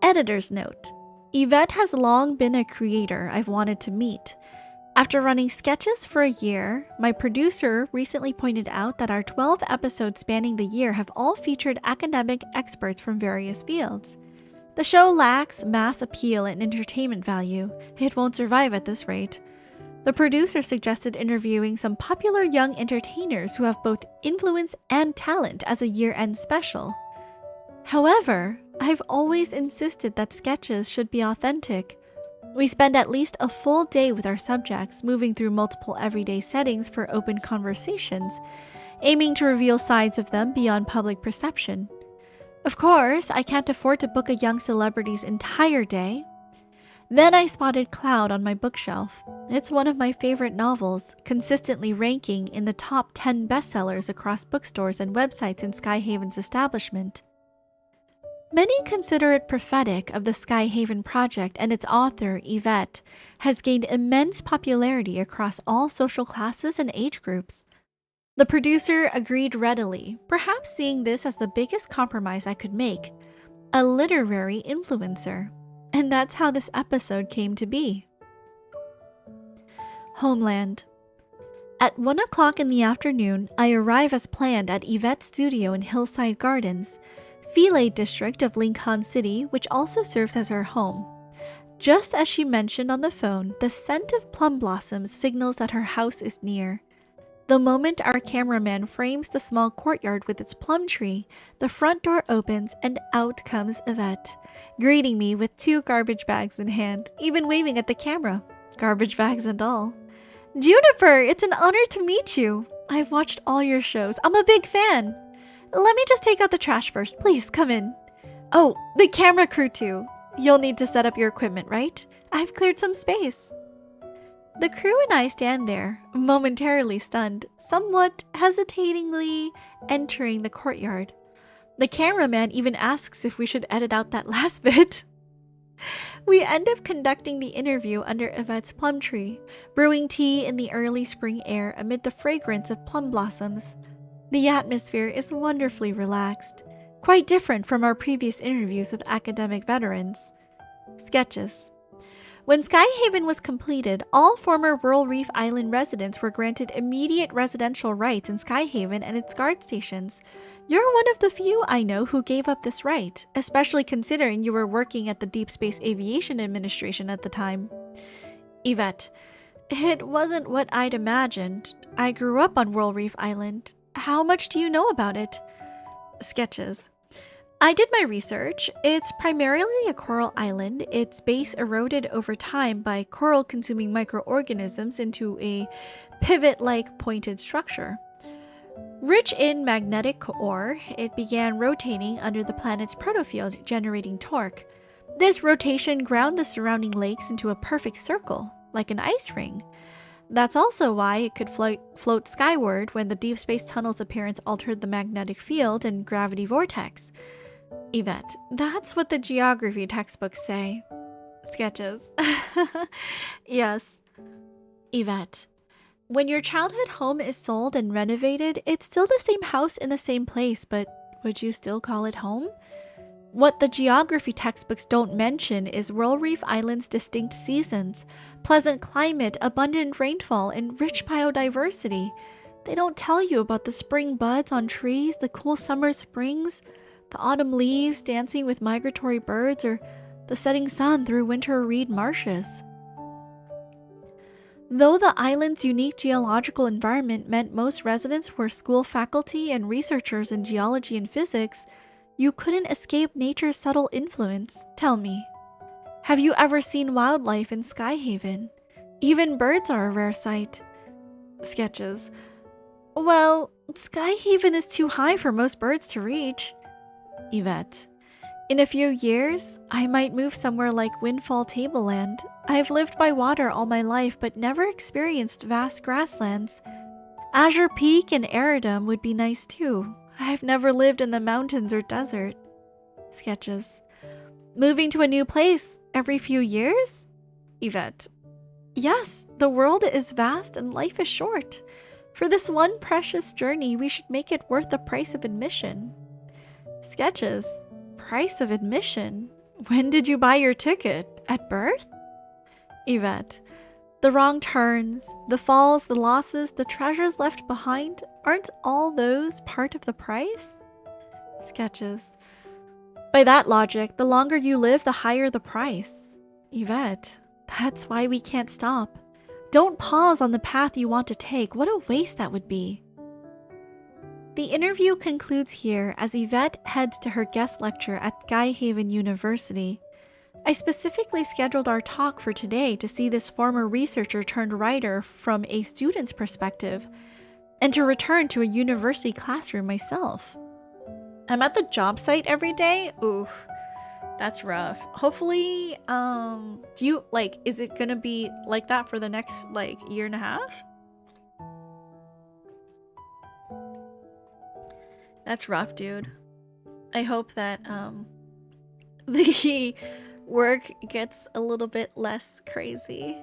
[SPEAKER 1] Editor's note: Yvette has long been a creator I've wanted to meet. After running sketches for a year, my producer recently pointed out that our 12 episodes spanning the year have all featured academic experts from various fields. The show lacks mass appeal and entertainment value. It won't survive at this rate. The producer suggested interviewing some popular young entertainers who have both influence and talent as a year-end special. However, I've always insisted that sketches should be authentic. We spend at least a full day with our subjects, moving through multiple everyday settings for open conversations, aiming to reveal sides of them beyond public perception. Of course, I can't afford to book a young celebrity's entire day. Then I spotted Cloud on my bookshelf. It's one of my favorite novels, consistently ranking in the top 10 bestsellers across bookstores and websites in Skyhaven's establishment. Many consider it prophetic of the Skyhaven project, and its author, Yvette, has gained immense popularity across all social classes and age groups. The producer agreed readily, perhaps seeing this as the biggest compromise I could make, a literary influencer. And that's how this episode came to be. Homeland. At 1 o'clock in the afternoon, I arrive as planned at Yvette's studio in Hillside Gardens, Philae district of Linkon City, which also serves as her home. Just as she mentioned on the phone, the scent of plum blossoms signals that her house is near. The moment our cameraman frames the small courtyard with its plum tree, the front door opens and out comes Yvette, greeting me with 2 garbage bags in hand, even waving at the camera, garbage bags and all. Juniper, it's an honor to meet you. I've watched all your shows. I'm a big fan. Let me just take out the trash first. Please, come in. Oh, the camera crew too. You'll need to set up your equipment, right? I've cleared some space. The crew and I stand there, momentarily stunned, somewhat hesitatingly entering the courtyard. The cameraman even asks if we should edit out that last bit. We end up conducting the interview under Yvette's plum tree, brewing tea in the early spring air amid the fragrance of plum blossoms. The atmosphere is wonderfully relaxed, quite different from our previous interviews with academic veterans. Sketches. When Skyhaven was completed, all former Whirl Reef Island residents were granted immediate residential rights in Skyhaven and its guard stations. You're one of the few I know who gave up this right, especially considering you were working at the Deep Space Aviation Administration at the time. Yvette: It wasn't what I'd imagined. I grew up on Whirl Reef Island. How much do you know about it? Sketches. I did my research. It's primarily a coral island, its base eroded over time by coral-consuming microorganisms into a pivot-like pointed structure. Rich in magnetic ore, it began rotating under the planet's protofield, generating torque. This rotation ground the surrounding lakes into a perfect circle, like an ice ring. That's also why it could float skyward when the Deep Space Tunnel's appearance altered the magnetic field and gravity vortex. Yvette: That's what the geography textbooks say. Sketches. Yes. Yvette: When your childhood home is sold and renovated, it's still the same house in the same place, but would you still call it home? What the geography textbooks don't mention is Whirl Reef Island's distinct seasons, pleasant climate, abundant rainfall, and rich biodiversity. They don't tell you about the spring buds on trees, the cool summer springs, the autumn leaves dancing with migratory birds, or the setting sun through winter reed marshes. Though the island's unique geological environment meant most residents were school faculty and researchers in geology and physics, You couldn't escape nature's subtle influence. Tell me, have you ever seen wildlife in Skyhaven? Even birds are a rare sight. Sketches. Well, Skyhaven is too high for most birds to reach. Yvette. In a few years, I might move somewhere like Windfall Tableland. I've lived by water all my life, but never experienced vast grasslands. Azure Peak and Aridum would be nice too. I've never lived in the mountains or desert. Sketches. Moving to a new place every few years? Yvette. Yes, the world is vast and life is short. For this one precious journey, we should make it worth the price of admission. Sketches. Price of admission? When did you buy your ticket? At birth? Yvette. The wrong turns, the falls, the losses, the treasures left behind, aren't all those part of the price? Sketches. By that logic, the longer you live, the higher the price. Yvette. That's why we can't stop. Don't pause on the path you want to take. What a waste that would be. The interview concludes here as Yvette heads to her guest lecture at Skyhaven University. I specifically scheduled our talk for today to see this former researcher turned writer from a student's perspective, and to return to a university classroom myself. I'm at the job site every day? Ooh, that's rough. Hopefully, is it gonna be like that for the next, year and a half? That's rough, dude. I hope that, the work gets a little bit less crazy.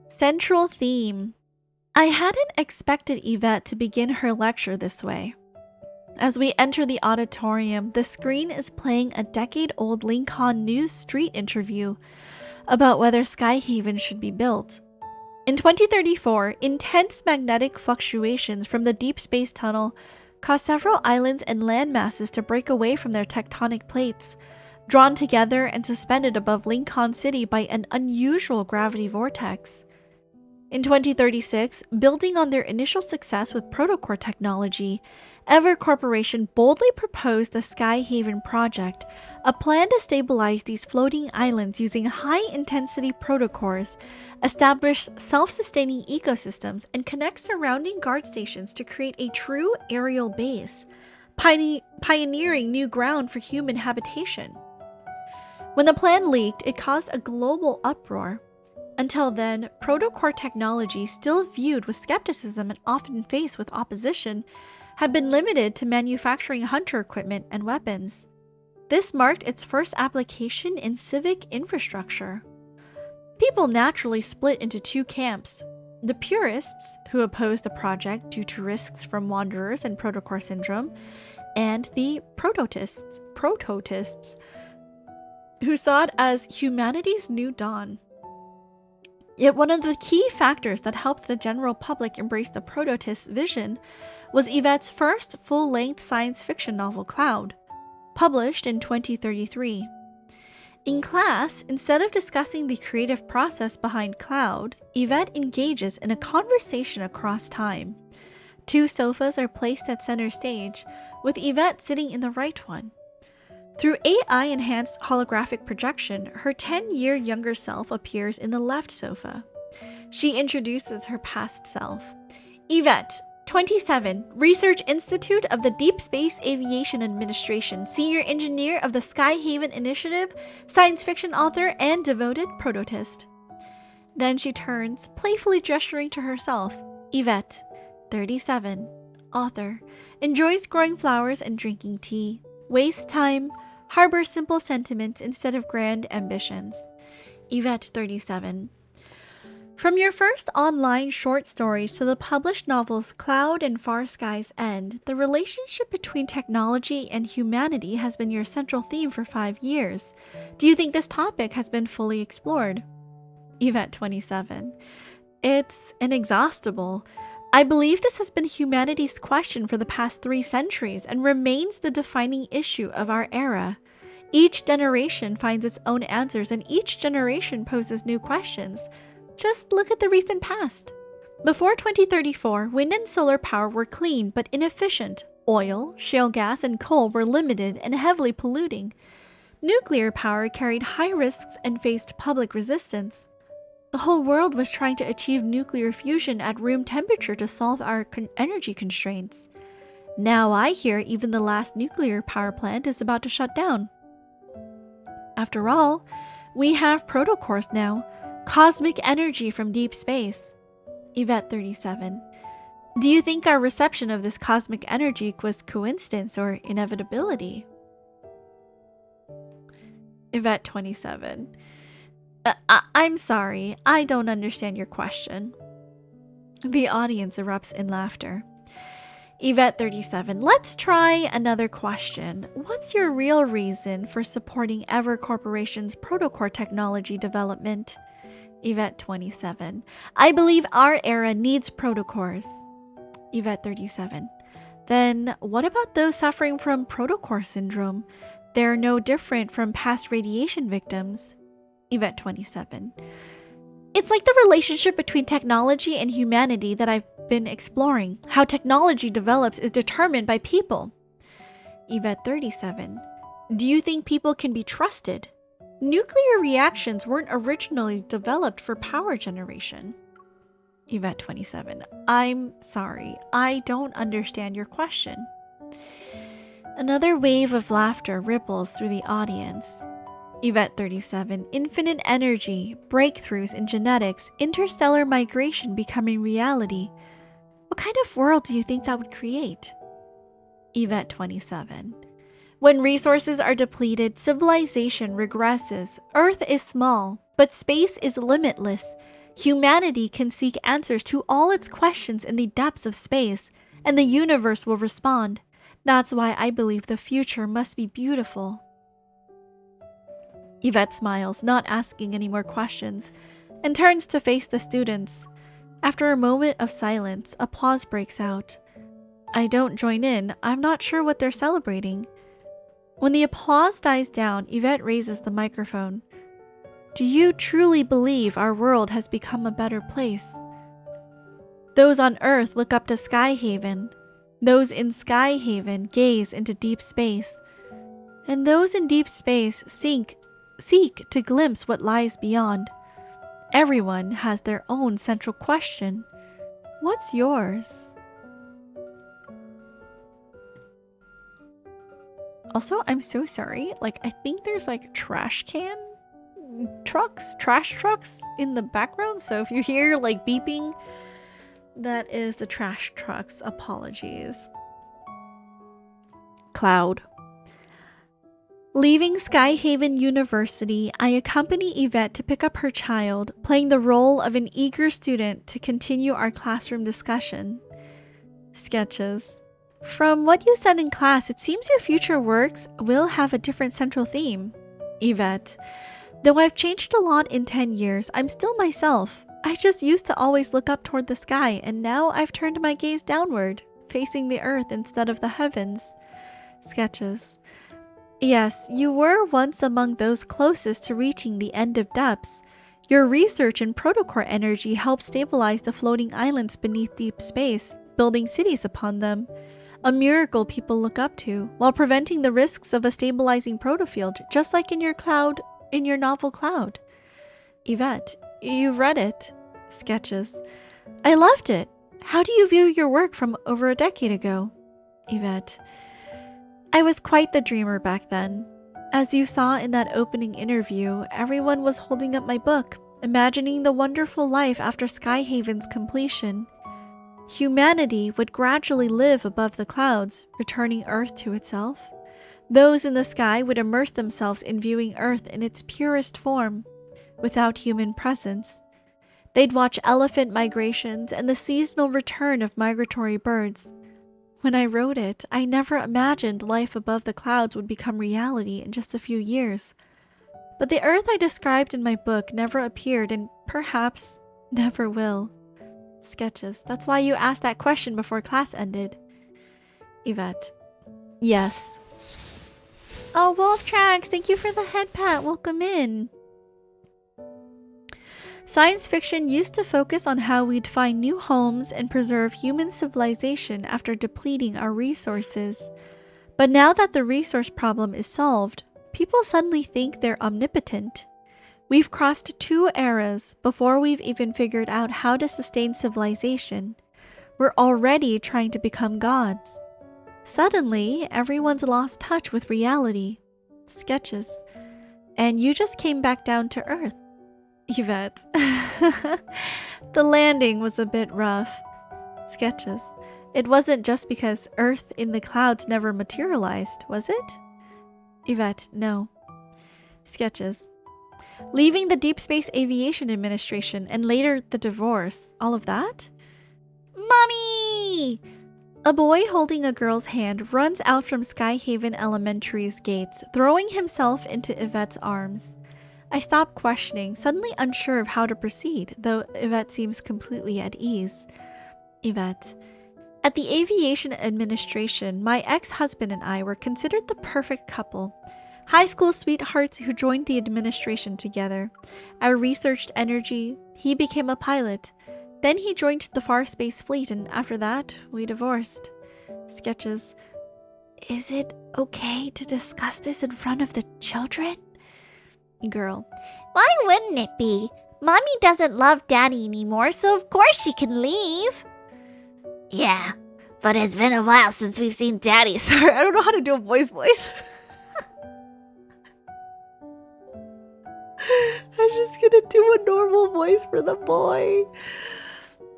[SPEAKER 1] Central theme. I hadn't expected Yvette to begin her lecture this way. As we enter the auditorium, the screen is playing a decade-old Linkon News Street interview about whether Skyhaven should be built. In 2034, intense magnetic fluctuations from the deep space tunnel caused several islands and land masses to break away from their tectonic plates, drawn together and suspended above Linkon City by an unusual gravity vortex. In 2036, building on their initial success with protocore technology, Ever Corporation boldly proposed the Skyhaven project, a plan to stabilize these floating islands using high-intensity protocores, establish self-sustaining ecosystems, and connect surrounding guard stations to create a true aerial base, pioneering new ground for human habitation. When the plan leaked, it caused a global uproar. Until then, protocore technology, still viewed with skepticism and often faced with opposition, had been limited to manufacturing hunter equipment and weapons. This marked its first application in civic infrastructure. People naturally split into two camps: the purists, who opposed the project due to risks from wanderers and protocore syndrome, and the prototists, who saw it as humanity's new dawn. Yet one of the key factors that helped the general public embrace the prototist vision was Yvette's first full-length science fiction novel, Cloud, published in 2033. In class, instead of discussing the creative process behind Cloud, Yvette engages in a conversation across time. Two sofas are placed at center stage, with Yvette sitting in the right one. Through AI-enhanced holographic projection, her 10-year younger self appears in the left sofa. She introduces her past self. Yvette, 27, Research Institute of the Deep Space Aviation Administration, Senior Engineer of the Skyhaven Initiative, science fiction author, and devoted prototist. Then she turns, playfully gesturing to herself. Yvette, 37, author, enjoys growing flowers and drinking tea, wastes time, harbors simple sentiments instead of grand ambitions. Yvette, 37. From your first online short stories to the published novels Cloud and Far Sky's End, the relationship between technology and humanity has been your central theme for 5 years. Do you think this topic has been fully explored? Yvette, 27. It's inexhaustible. I believe this has been humanity's question for the past 3 centuries and remains the defining issue of our era. Each generation finds its own answers, and each generation poses new questions. Just look at the recent past. Before 2034, wind and solar power were clean but inefficient. Oil, shale gas, and coal were limited and heavily polluting. Nuclear power carried high risks and faced public resistance. The whole world was trying to achieve nuclear fusion at room temperature to solve our energy constraints. Now I hear even the last nuclear power plant is about to shut down. After all, we have protocores now, cosmic energy from deep space. Yvette 37. Do you think our reception of this cosmic energy was coincidence or inevitability? Yvette 27. I'm sorry, I don't understand your question. The audience erupts in laughter. Yvette 37. Let's try another question. What's your real reason for supporting Ever Corporation's protocore technology development? Yvette 27. I believe our era needs protocores. Yvette 37. Then what about those suffering from protocore syndrome? They're no different from past radiation victims. Yvette 27. It's like the relationship between technology and humanity that I've been exploring. How technology develops is determined by people. Yvette 37. Do you think people can be trusted? Nuclear reactions weren't originally developed for power generation. Yvette 27. I'm sorry, I don't understand your question. Another wave of laughter ripples through the audience. Yvette 37. Infinite energy, breakthroughs in genetics, interstellar migration becoming reality. What kind of world do you think that would create? Yvette 27. When resources are depleted, civilization regresses. Earth is small, but space is limitless. Humanity can seek answers to all its questions in the depths of space, and the universe will respond. That's why I believe the future must be beautiful. Yvette smiles, not asking any more questions, and turns to face the students. After a moment of silence, applause breaks out. I don't join in. I'm not sure what they're celebrating. When the applause dies down, Yvette raises the microphone. Do you truly believe our world has become a better place? Those on Earth look up to Skyhaven. Those in Skyhaven gaze into deep space. And those in deep space seek to glimpse what lies beyond. Everyone has their own central question. What's yours? Also, I'm so sorry. I think there's trash trucks in the background. So if you hear beeping, that is the trash trucks. Apologies. Cloud. Leaving Skyhaven University, I accompany Yvette to pick up her child, playing the role of an eager student to continue our classroom discussion. Sketches. From what you said in class, it seems your future works will have a different central theme. Yvette. Though I've changed a lot in 10 years, I'm still myself. I just used to always look up toward the sky, and now I've turned my gaze downward, facing the earth instead of the heavens. Sketches. Yes, you were once among those closest to reaching the end of depths. Your research in protocore energy helped stabilize the floating islands beneath deep space, building cities upon them. A miracle people look up to, while preventing the risks of a stabilizing protofield, just like in your novel Cloud. Yvette, you've read it. Sketches. I loved it. How do you view your work from over a decade ago? Yvette. I was quite the dreamer back then. As you saw in that opening interview, everyone was holding up my book, imagining the wonderful life after Skyhaven's completion. Humanity would gradually live above the clouds, returning Earth to itself. Those in the sky would immerse themselves in viewing Earth in its purest form, without human presence. They'd watch elephant migrations and the seasonal return of migratory birds. When I wrote it, I never imagined life above the clouds would become reality in just a few years. But the Earth I described in my book never appeared and perhaps never will. Sketches. That's why you asked that question before class ended. Yvette. Yes. Oh, Wolf Tracks, thank you for the head pat. Welcome in. Science fiction used to focus on how we'd find new homes and preserve human civilization after depleting our resources. But now that the resource problem is solved, people suddenly think they're omnipotent. We've crossed 2 eras before we've even figured out how to sustain civilization. We're already trying to become gods. Suddenly, everyone's lost touch with reality. Sketches. And you just came back down to Earth. Yvette. The landing was a bit rough. Sketches. It wasn't just because Earth in the clouds never materialized, was it? Yvette. No. Sketches. Leaving the Deep Space Aviation Administration and later the divorce. All of that? Mommy! A boy holding a girl's hand runs out from Skyhaven Elementary's gates, throwing himself into Yvette's arms. I stop questioning, suddenly unsure of how to proceed, though Yvette seems completely at ease. Yvette. At the Aviation Administration, my ex-husband and I were considered the perfect couple. High school sweethearts who joined the administration together. I researched energy. He became a pilot. Then he joined the Far Space Fleet, and after that, we divorced. Sketches. Is it okay to discuss this in front of the children? Girl. Why wouldn't it be? Mommy doesn't love Daddy anymore, so of course she can leave. Yeah, but it's been a while since we've seen Daddy. Sorry, I don't know how to do a boy's voice. I'm just gonna do a normal voice for the boy.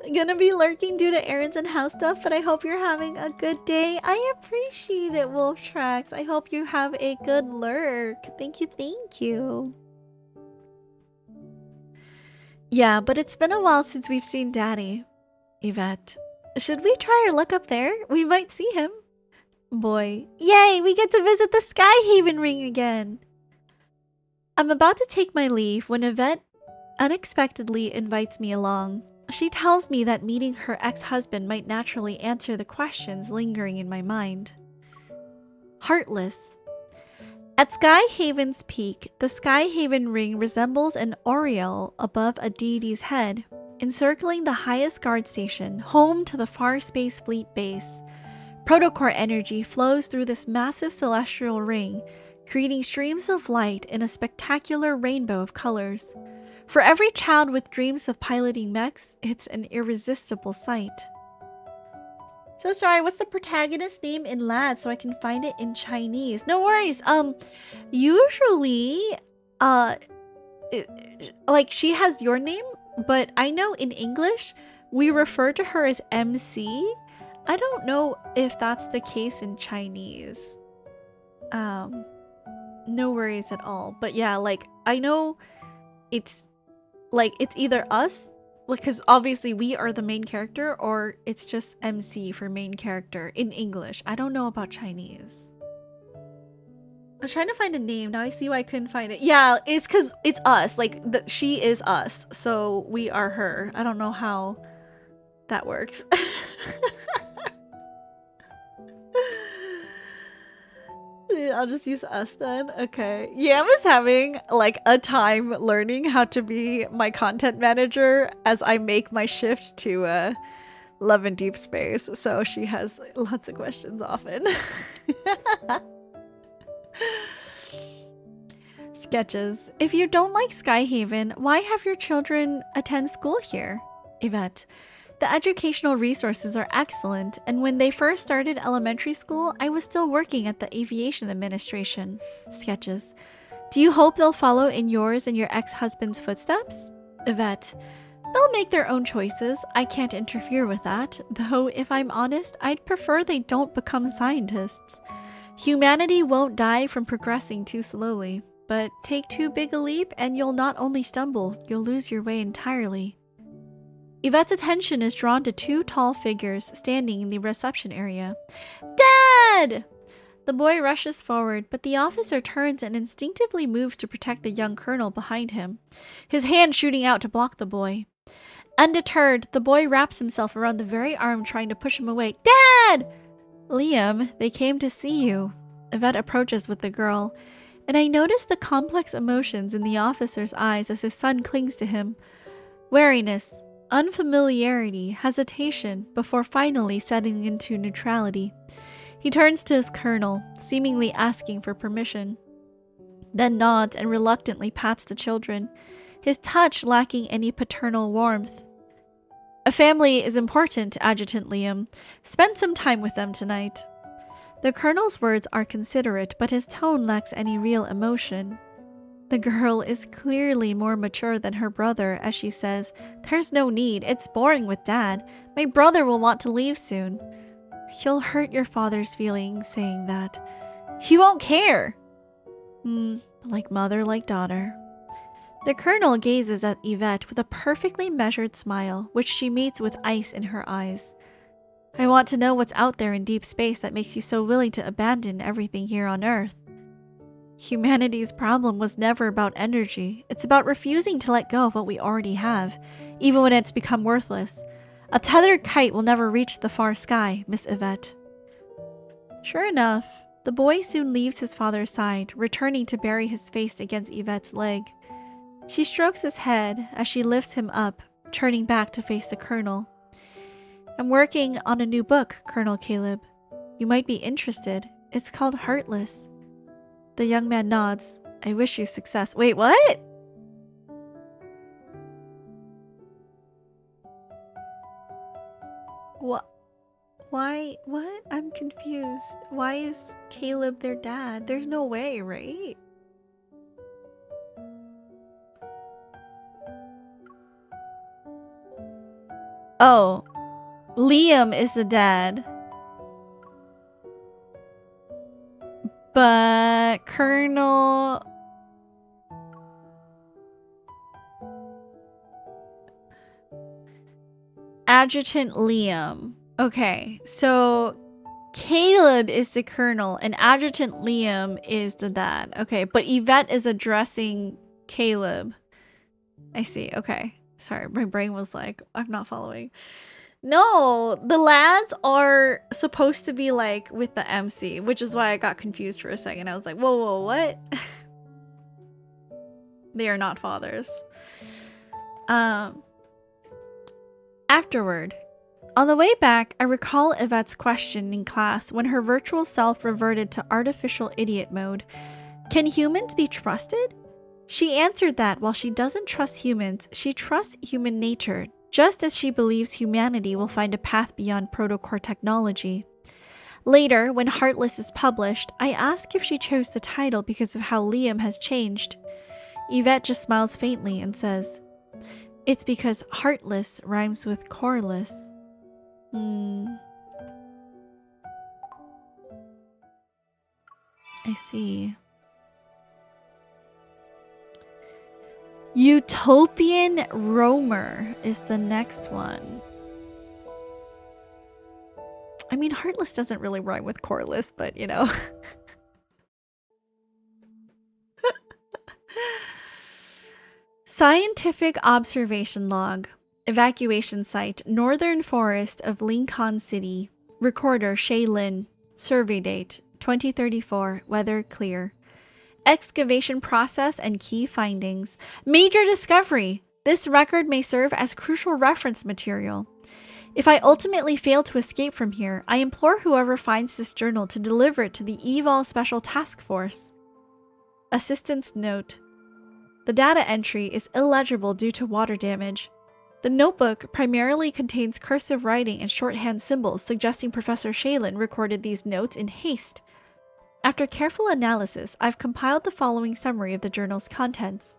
[SPEAKER 1] I'm gonna be lurking due to errands and house stuff, but I hope you're having a good day. I appreciate it, Wolf Tracks. I hope you have a good lurk. Thank you, thank you. Yeah, but it's been a while since we've seen Daddy. Yvette. Should we try our luck up there? We might see him. Boy. Yay, we get to visit the Skyhaven ring again. I'm about to take my leave when Yvette unexpectedly invites me along. She tells me that meeting her ex-husband might naturally answer the questions lingering in my mind. Heartless. At Skyhaven's peak, the Skyhaven ring resembles an aureole above a deity's head, encircling the highest guard station, home to the Far Space Fleet base. Protocore energy flows through this massive celestial ring, creating streams of light in a spectacular rainbow of colors. For every child with dreams of piloting mechs, it's an irresistible sight. So sorry, what's the protagonist's name in Lad so I can find it in Chinese? No worries. Usually, like she has your name, but I know in English, we refer to her as MC. I don't know if that's the case in Chinese. No worries at all. But yeah, like, I know it's either us, because obviously we are the main character, or it's just MC for main character in English. I don't know about Chinese. I'm trying to find a name. Now I see why I couldn't find it. Yeah, it's because it's us. Like, she is us. So we are her. I don't know how that works. I'll just use us then. Okay. Yam is having like a time learning how to be my content manager as I make my shift to Love and Deep Space. So she has lots of questions often. Sketches. If you don't like Skyhaven, why have your children attend school here? Yvette. The educational resources are excellent, and when they first started elementary school, I was still working at the Aviation Administration. Sketches. Do you hope they'll follow in yours and your ex-husband's footsteps? Yvette. They'll make their own choices. I can't interfere with that, though if I'm honest, I'd prefer they don't become scientists. Humanity won't die from progressing too slowly, but take too big a leap and you'll not only stumble, you'll lose your way entirely. Yvette's attention is drawn to 2 tall figures standing in the reception area. Dad! The boy rushes forward, but the officer turns and instinctively moves to protect the young colonel behind him, his hand shooting out to block the boy. Undeterred, the boy wraps himself around the very arm trying to push him away. Dad! Liam, they came to see you. Yvette approaches with the girl, and I notice the complex emotions in the officer's eyes as his son clings to him. Wariness, unfamiliarity, hesitation, before finally settling into neutrality. He turns to his colonel, seemingly asking for permission, then nods and reluctantly pats the children, his touch lacking any paternal warmth. A family is important, Adjutant Liam. Spend some time with them tonight. The colonel's words are considerate, but his tone lacks any real emotion. The girl is clearly more mature than her brother as she says, "There's no need. It's boring with Dad. My brother will want to leave soon." You'll hurt your father's feelings saying that. He won't care. Like mother, like daughter. The colonel gazes at Yvette with a perfectly measured smile, which she meets with ice in her eyes. I want to know what's out there in deep space that makes you so willing to abandon everything here on Earth. Humanity's problem was never about energy. It's about refusing to let go of what we already have, even when it's become worthless. A tethered kite will never reach the far sky, Miss Yvette. Sure enough, the boy soon leaves his father's side, returning to bury his face against Yvette's leg. She strokes his head as she lifts him up, turning back to face the colonel. I'm working on a new book, Colonel Caleb. You might be interested. It's called Heartless. The young man nods. I wish you success. Wait, what? What? Why? What? I'm confused. Why is Caleb their dad? There's no way, right? Oh. Liam is the dad. But Colonel... Adjutant Liam. Okay, so Caleb is the colonel and Adjutant Liam is the dad. Okay, but Yvette is addressing Caleb. I see, okay. Sorry, my brain was like, I'm not following. No, the lads are supposed to be like with the MC, which is why I got confused for a second. I was like, whoa, what? They are not fathers. Afterward. On the way back, I recall Yvette's question in class when her virtual self reverted to artificial idiot mode. Can humans be trusted? She answered that while she doesn't trust humans, she trusts human nature, just as she believes humanity will find a path beyond protocore technology. Later, when Heartless is published, I ask if she chose the title because of how Liam has changed. Yvette just smiles faintly and says, "It's because heartless rhymes with coreless." I see. Utopian Roamer is the next one. I mean, heartless doesn't really rhyme with coreless, but you know. Scientific observation log. Evacuation site, Northern Forest of Linkon City. Recorder, Shaylin. Survey date, 2034. Weather clear. Excavation process and key findings. Major discovery! This record may serve as crucial reference material. If I ultimately fail to escape from here, I implore whoever finds this journal to deliver it to the EVOL Special Task Force. Assistant's note. The data entry is illegible due to water damage. The notebook primarily contains cursive writing and shorthand symbols suggesting Professor Shaylin recorded these notes in haste. After careful analysis, I've compiled the following summary of the journal's contents.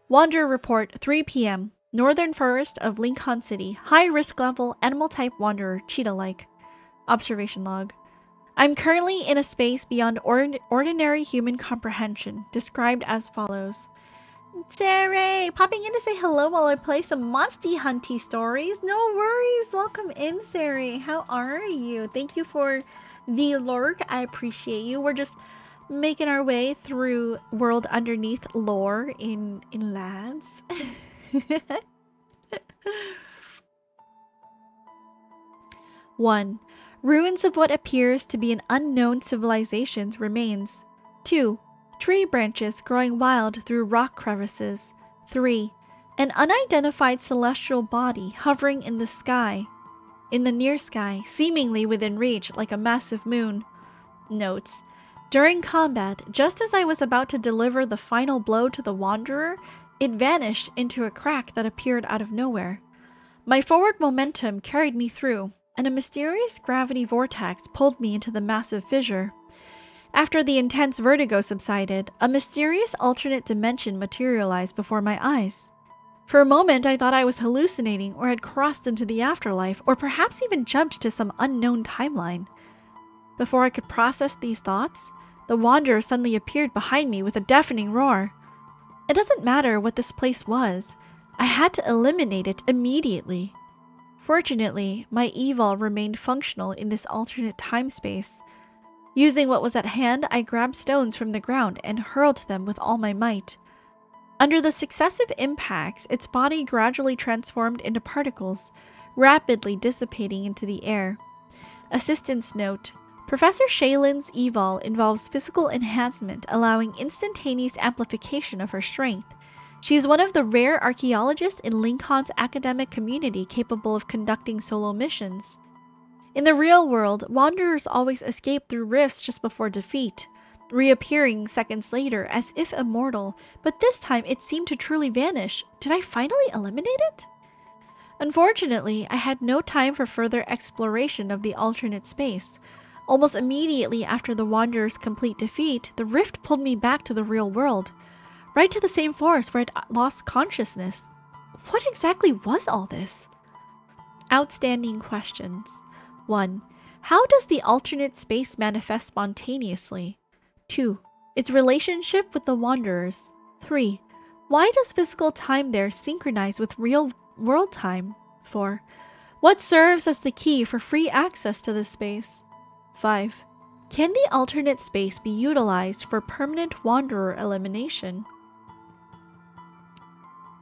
[SPEAKER 1] Wanderer report, 3 p.m. Northern Forest of Linkon City. High risk level, animal type wanderer, cheetah-like. Observation log. I'm currently in a space beyond ordinary human comprehension, described as follows. Sarah, popping in to say hello while I play some Monsty Hunty stories. No worries. Welcome in, Sarah. How are you? Thank you for the lurk. I appreciate you. We're just making our way through World Underneath lore in lads. 1. Ruins of what appears to be an unknown civilization's remains. 2. Tree branches growing wild through rock crevices. 3. An unidentified celestial body hovering in the near sky, seemingly within reach like a massive moon. Notes: during combat, just as I was about to deliver the final blow to the Wanderer, it vanished into a crack that appeared out of nowhere. My forward momentum carried me through, and a mysterious gravity vortex pulled me into the massive fissure. After the intense vertigo subsided, a mysterious alternate dimension materialized before my eyes. For a moment, I thought I was hallucinating or had crossed into the afterlife, or perhaps even jumped to some unknown timeline. Before I could process these thoughts, the Wanderer suddenly appeared behind me with a deafening roar. It doesn't matter what this place was. I had to eliminate it immediately. Fortunately, my evil remained functional in this alternate time-space. Using what was at hand, I grabbed stones from the ground and hurled them with all my might. Under the successive impacts, its body gradually transformed into particles, rapidly dissipating into the air. Assistance note: Professor Shaylin's evol involves physical enhancement, allowing instantaneous amplification of her strength. She is one of the rare archaeologists in Linkon's academic community capable of conducting solo missions. In the real world, Wanderers always escape through rifts just before defeat, reappearing seconds later as if immortal, but this time it seemed to truly vanish. Did I finally eliminate it? Unfortunately, I had no time for further exploration of the alternate space. Almost immediately after the Wanderer's complete defeat, the rift pulled me back to the real world, right to the same forest where I'd lost consciousness. What exactly was all this? Outstanding questions. 1. How does the alternate space manifest spontaneously? 2. Its relationship with the Wanderers. 3. Why does physical time there synchronize with real world time? 4. What serves as the key for free access to this space? 5. Can the alternate space be utilized for permanent Wanderer elimination?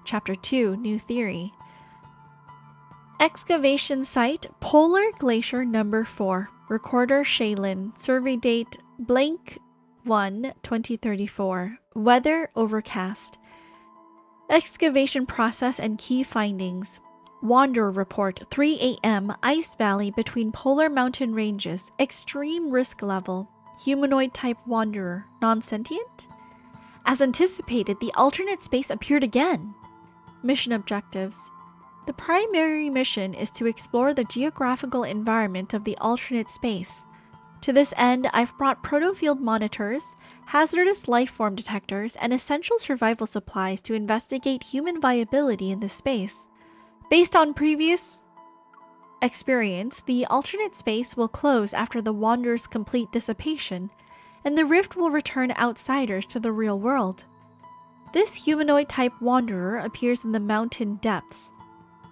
[SPEAKER 1] Chapter 2, New Theory. Excavation Site, Polar Glacier Number 4. Recorder Shaylin. Survey date blank 1, 2034. Weather overcast. Excavation process and key findings. Wanderer report, 3 a.m. Ice valley between polar mountain ranges. Extreme risk level. Humanoid type wanderer. Non-sentient? As anticipated, the alternate space appeared again. Mission objectives. The primary mission is to explore the geographical environment of the alternate space. To this end, I've brought protofield monitors, hazardous life-form detectors, and essential survival supplies to investigate human viability in this space. Based on previous experience, the alternate space will close after the Wanderer's complete dissipation, and the rift will return outsiders to the real world. This humanoid-type Wanderer appears in the mountain depths.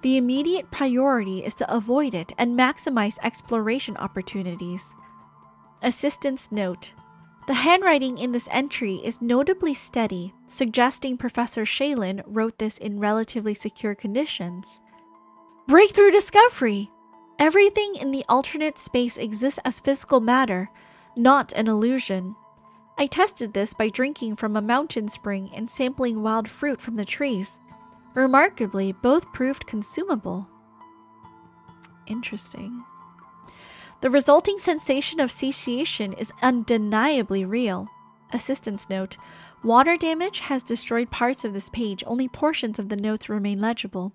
[SPEAKER 1] The immediate priority is to avoid it and maximize exploration opportunities. Assistance note: the handwriting in this entry is notably steady, suggesting Professor Shaylin wrote this in relatively secure conditions. Breakthrough discovery! Everything in the alternate space exists as physical matter, not an illusion. I tested this by drinking from a mountain spring and sampling wild fruit from the trees. Remarkably, both proved consumable. Interesting. The resulting sensation of satiation is undeniably real. Assistance note: water damage has destroyed parts of this page, only portions of the notes remain legible.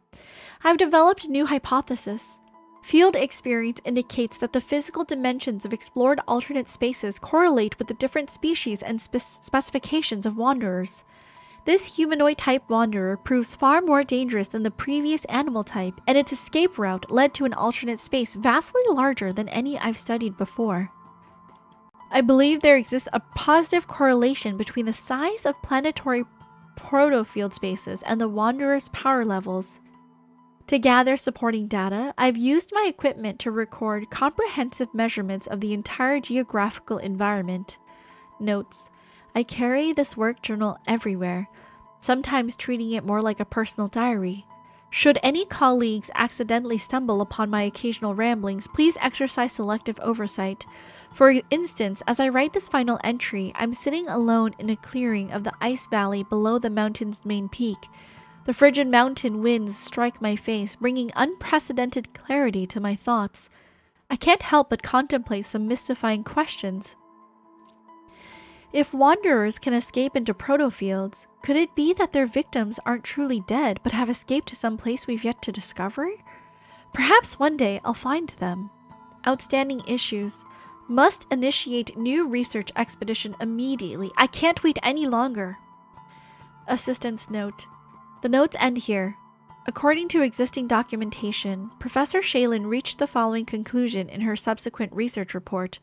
[SPEAKER 1] I've developed a new hypothesis. Field experience indicates that the physical dimensions of explored alternate spaces correlate with the different species and specifications of wanderers. This humanoid-type wanderer proves far more dangerous than the previous animal type, and its escape route led to an alternate space vastly larger than any I've studied before. I believe there exists a positive correlation between the size of planetary protofield spaces and the wanderer's power levels. To gather supporting data, I've used my equipment to record comprehensive measurements of the entire geographical environment. Notes: I carry this work journal everywhere, sometimes treating it more like a personal diary. Should any colleagues accidentally stumble upon my occasional ramblings, please exercise selective oversight. For instance, as I write this final entry, I'm sitting alone in a clearing of the ice valley below the mountain's main peak. The frigid mountain winds strike my face, bringing unprecedented clarity to my thoughts. I can't help but contemplate some mystifying questions. If wanderers can escape into protofields, could it be that their victims aren't truly dead but have escaped to some place we've yet to discover? Perhaps one day I'll find them. Outstanding issues. Must initiate new research expedition immediately. I can't wait any longer. Assistant's note. The notes end here. According to existing documentation, Professor Shaylin reached the following conclusion in her subsequent research report.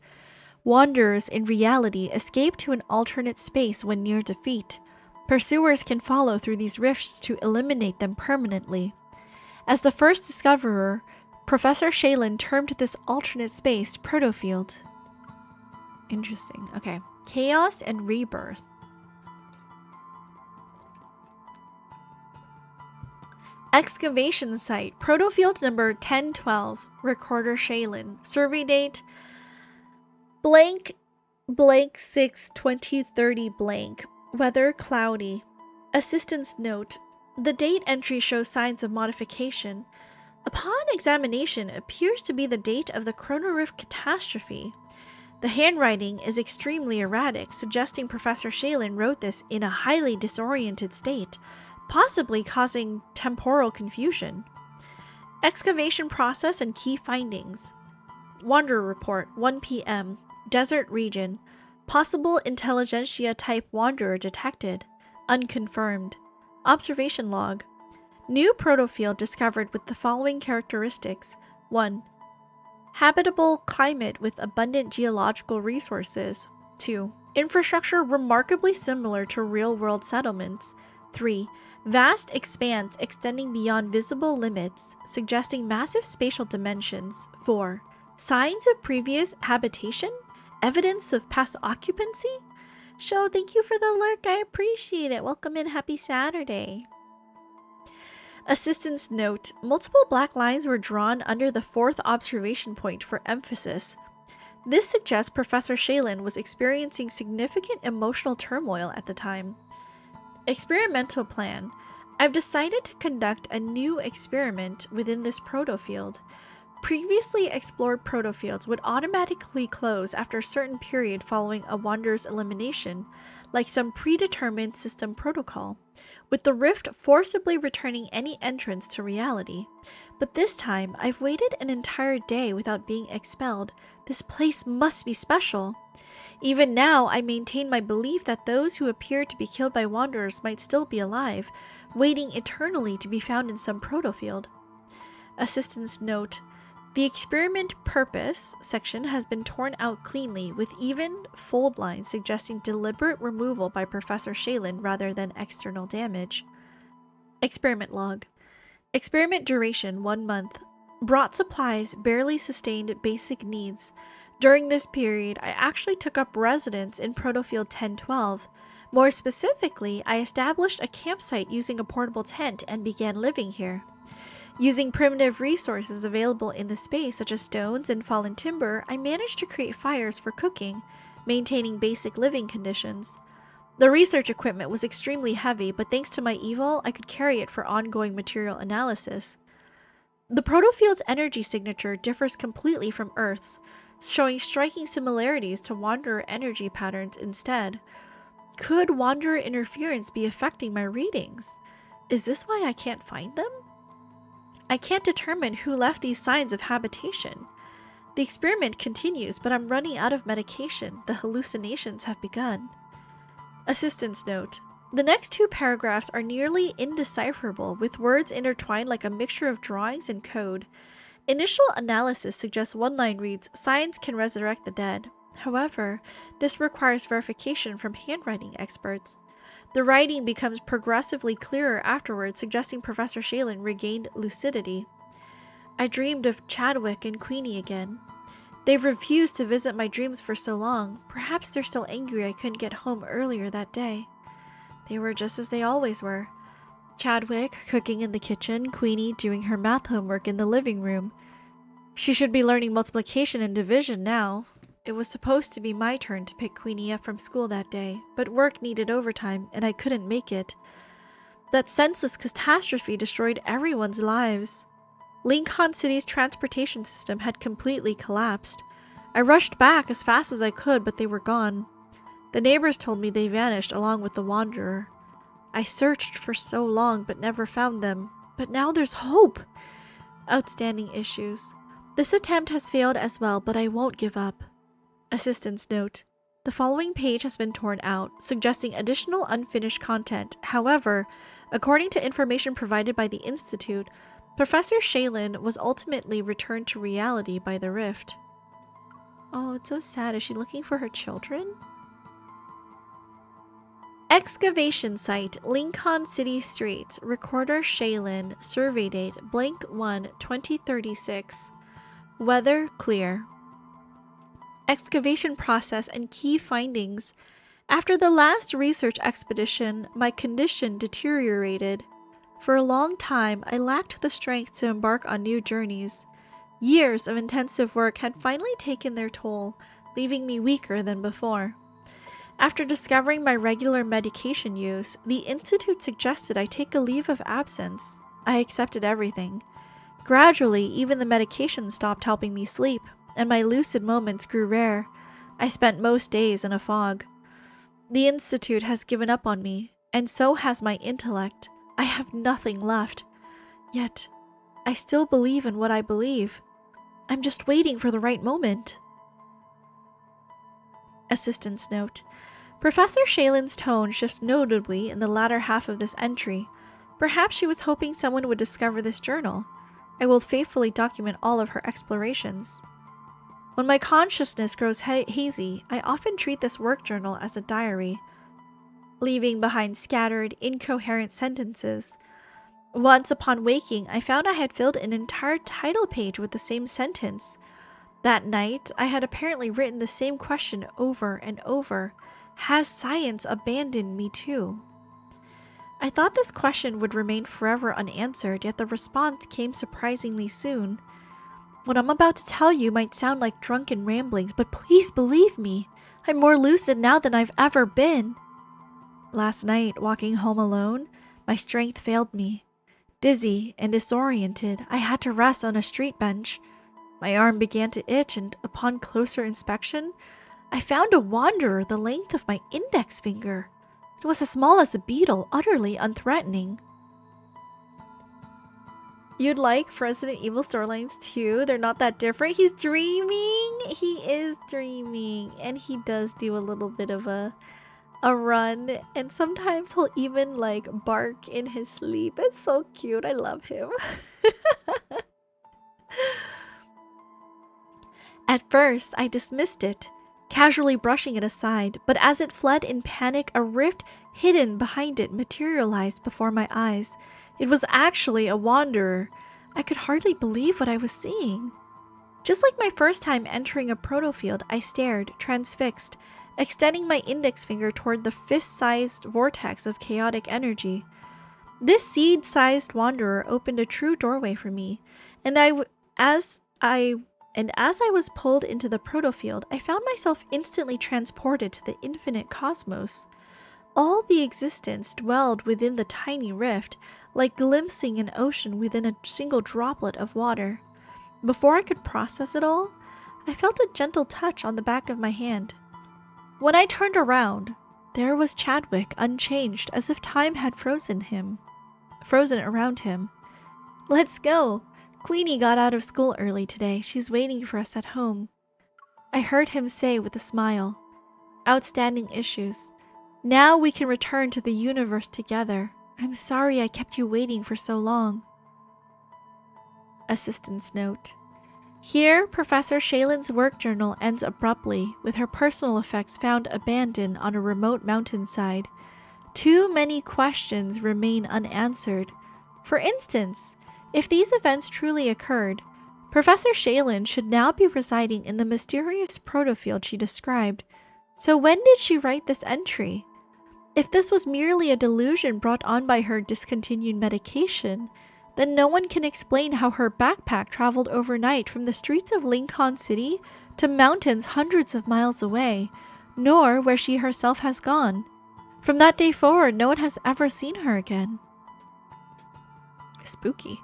[SPEAKER 1] Wanderers in reality escape to an alternate space when near defeat. Pursuers can follow through these rifts to eliminate them permanently. As the first discoverer, Professor Shaylin termed this alternate space protofield. Interesting. Okay. Chaos and rebirth. Excavation site. Protofield number 1012. Recorder Shaylin. Survey date blank 6 2030 blank. Weather cloudy. Assistant's note. The date entry shows signs of modification. Upon examination, it appears to be the date of the chronorift catastrophe. The handwriting is extremely erratic, suggesting Professor Shaylin wrote this in a highly disoriented state, possibly causing temporal confusion. Excavation process and key findings. Wanderer report, 1 p.m. Desert region. Possible intelligentsia type wanderer detected. Unconfirmed. Observation log. New protofield discovered with the following characteristics. 1. Habitable climate with abundant geological resources. 2. Infrastructure remarkably similar to real-world settlements. 3. Vast expanse extending beyond visible limits, suggesting massive spatial dimensions. 4. Signs of previous habitation? Evidence of past occupancy? Show, thank you for the lurk. I appreciate it. Welcome in. Happy Saturday. Assistant's note. Multiple black lines were drawn under the fourth observation point for emphasis. This suggests Professor Shaylin was experiencing significant emotional turmoil at the time. Experimental plan. I've decided to conduct a new experiment within this protofield. Previously explored protofields would automatically close after a certain period following a wanderer's elimination, like some predetermined system protocol, with the rift forcibly returning any entrance to reality. But this time, I've waited an entire day without being expelled. This place must be special. Even now, I maintain my belief that those who appear to be killed by wanderers might still be alive, waiting eternally to be found in some protofield. Assistant's note. The experiment purpose section has been torn out cleanly, with even fold lines suggesting deliberate removal by Professor Shaylin rather than external damage. Experiment log. Experiment duration 1 month. Brought supplies, barely sustained basic needs. During this period, I actually took up residence in Protofield 1012. More specifically, I established a campsite using a portable tent and began living here. Using primitive resources available in the space, such as stones and fallen timber, I managed to create fires for cooking, maintaining basic living conditions. The research equipment was extremely heavy, but thanks to my evil, I could carry it for ongoing material analysis. The protofield's energy signature differs completely from Earth's, showing striking similarities to Wanderer energy patterns instead. Could Wanderer interference be affecting my readings? Is this why I can't find them? I can't determine who left these signs of habitation. The experiment continues, but I'm running out of medication. The hallucinations have begun. Assistant's note. The next 2 paragraphs are nearly indecipherable, with words intertwined like a mixture of drawings and code. Initial analysis suggests one line reads, "Science can resurrect the dead." However, this requires verification from handwriting experts. The writing becomes progressively clearer afterwards, suggesting Professor Shaylin regained lucidity. I dreamed of Chadwick and Queenie again. They've refused to visit my dreams for so long. Perhaps they're still angry I couldn't get home earlier that day. They were just as they always were. Chadwick cooking in the kitchen, Queenie doing her math homework in the living room. She should be learning multiplication and division now. It was supposed to be my turn to pick Queenie up from school that day, but work needed overtime and I couldn't make it. That senseless catastrophe destroyed everyone's lives. Linkon City's transportation system had completely collapsed. I rushed back as fast as I could, but they were gone. The neighbors told me they vanished along with the Wanderer. I searched for so long but never found them. But now there's hope! Outstanding issues. This attempt has failed as well, but I won't give up. Assistant's note. The following page has been torn out, suggesting additional unfinished content. However, according to information provided by the Institute, Professor Shaylin was ultimately returned to reality by the rift. Oh, it's so sad. Is she looking for her children? Excavation site, Linkon City Streets. Recorder Shaylin. Survey date, blank 1, 2036. Weather clear. Excavation process and key findings. After the last research expedition, my condition deteriorated. For a long time, I lacked the strength to embark on new journeys. Years of intensive work had finally taken their toll, leaving me weaker than before. After discovering my regular medication use, the Institute suggested I take a leave of absence. I accepted everything. Gradually, even the medication stopped helping me sleep, and my lucid moments grew rare. I spent most days in a fog. The Institute has given up on me, and so has my intellect. I have nothing left. Yet, I still believe in what I believe. I'm just waiting for the right moment. Assistant's note. Professor Shaylin's tone shifts notably in the latter half of this entry. Perhaps she was hoping someone would discover this journal. I will faithfully document all of her explorations. When my consciousness grows hazy, I often treat this work journal as a diary, leaving behind scattered, incoherent sentences. Once upon waking, I found I had filled an entire title page with the same sentence. That night, I had apparently written the same question over and over. Has science abandoned me too? I thought this question would remain forever unanswered, yet the response came surprisingly soon. What I'm about to tell you might sound like drunken ramblings, but please believe me, I'm more lucid now than I've ever been. Last night, walking home alone, my strength failed me. Dizzy and disoriented, I had to rest on a street bench. My arm began to itch, and upon closer inspection, I found a wanderer the length of my index finger. It was as small as a beetle, utterly unthreatening. You'd like Resident Evil storylines too? They're not that different. He's dreaming. He is dreaming. And he does do a little bit of a run. And sometimes he'll even like bark in his sleep. It's so cute. I love him. At first, I dismissed it, casually brushing it aside, but as it fled in panic, a rift hidden behind it materialized before my eyes. It was actually a wanderer. I could hardly believe what I was seeing. Just like my first time entering a protofield, I stared, transfixed, extending my index finger toward the fist-sized vortex of chaotic energy. This seed-sized wanderer opened a true doorway for me, and as I was pulled into the protofield, I found myself instantly transported to the infinite cosmos. All the existence dwelled within the tiny rift, like glimpsing an ocean within a single droplet of water. Before I could process it all, I felt a gentle touch on the back of my hand. When I turned around, there was Chadwick, unchanged, as if time had frozen around him. "Let's go. Queenie got out of school early today. She's waiting for us at home," I heard him say with a smile. "Outstanding issues. Now we can return to the universe together. I'm sorry I kept you waiting for so long." Assistant's note. Here, Professor Shaylin's work journal ends abruptly, with her personal effects found abandoned on a remote mountainside. Too many questions remain unanswered. For instance, if these events truly occurred, Professor Shaylin should now be residing in the mysterious protofield she described. So when did she write this entry? If this was merely a delusion brought on by her discontinued medication, then no one can explain how her backpack traveled overnight from the streets of Linkon City to mountains hundreds of miles away, nor where she herself has gone. From that day forward, no one has ever seen her again. Spooky.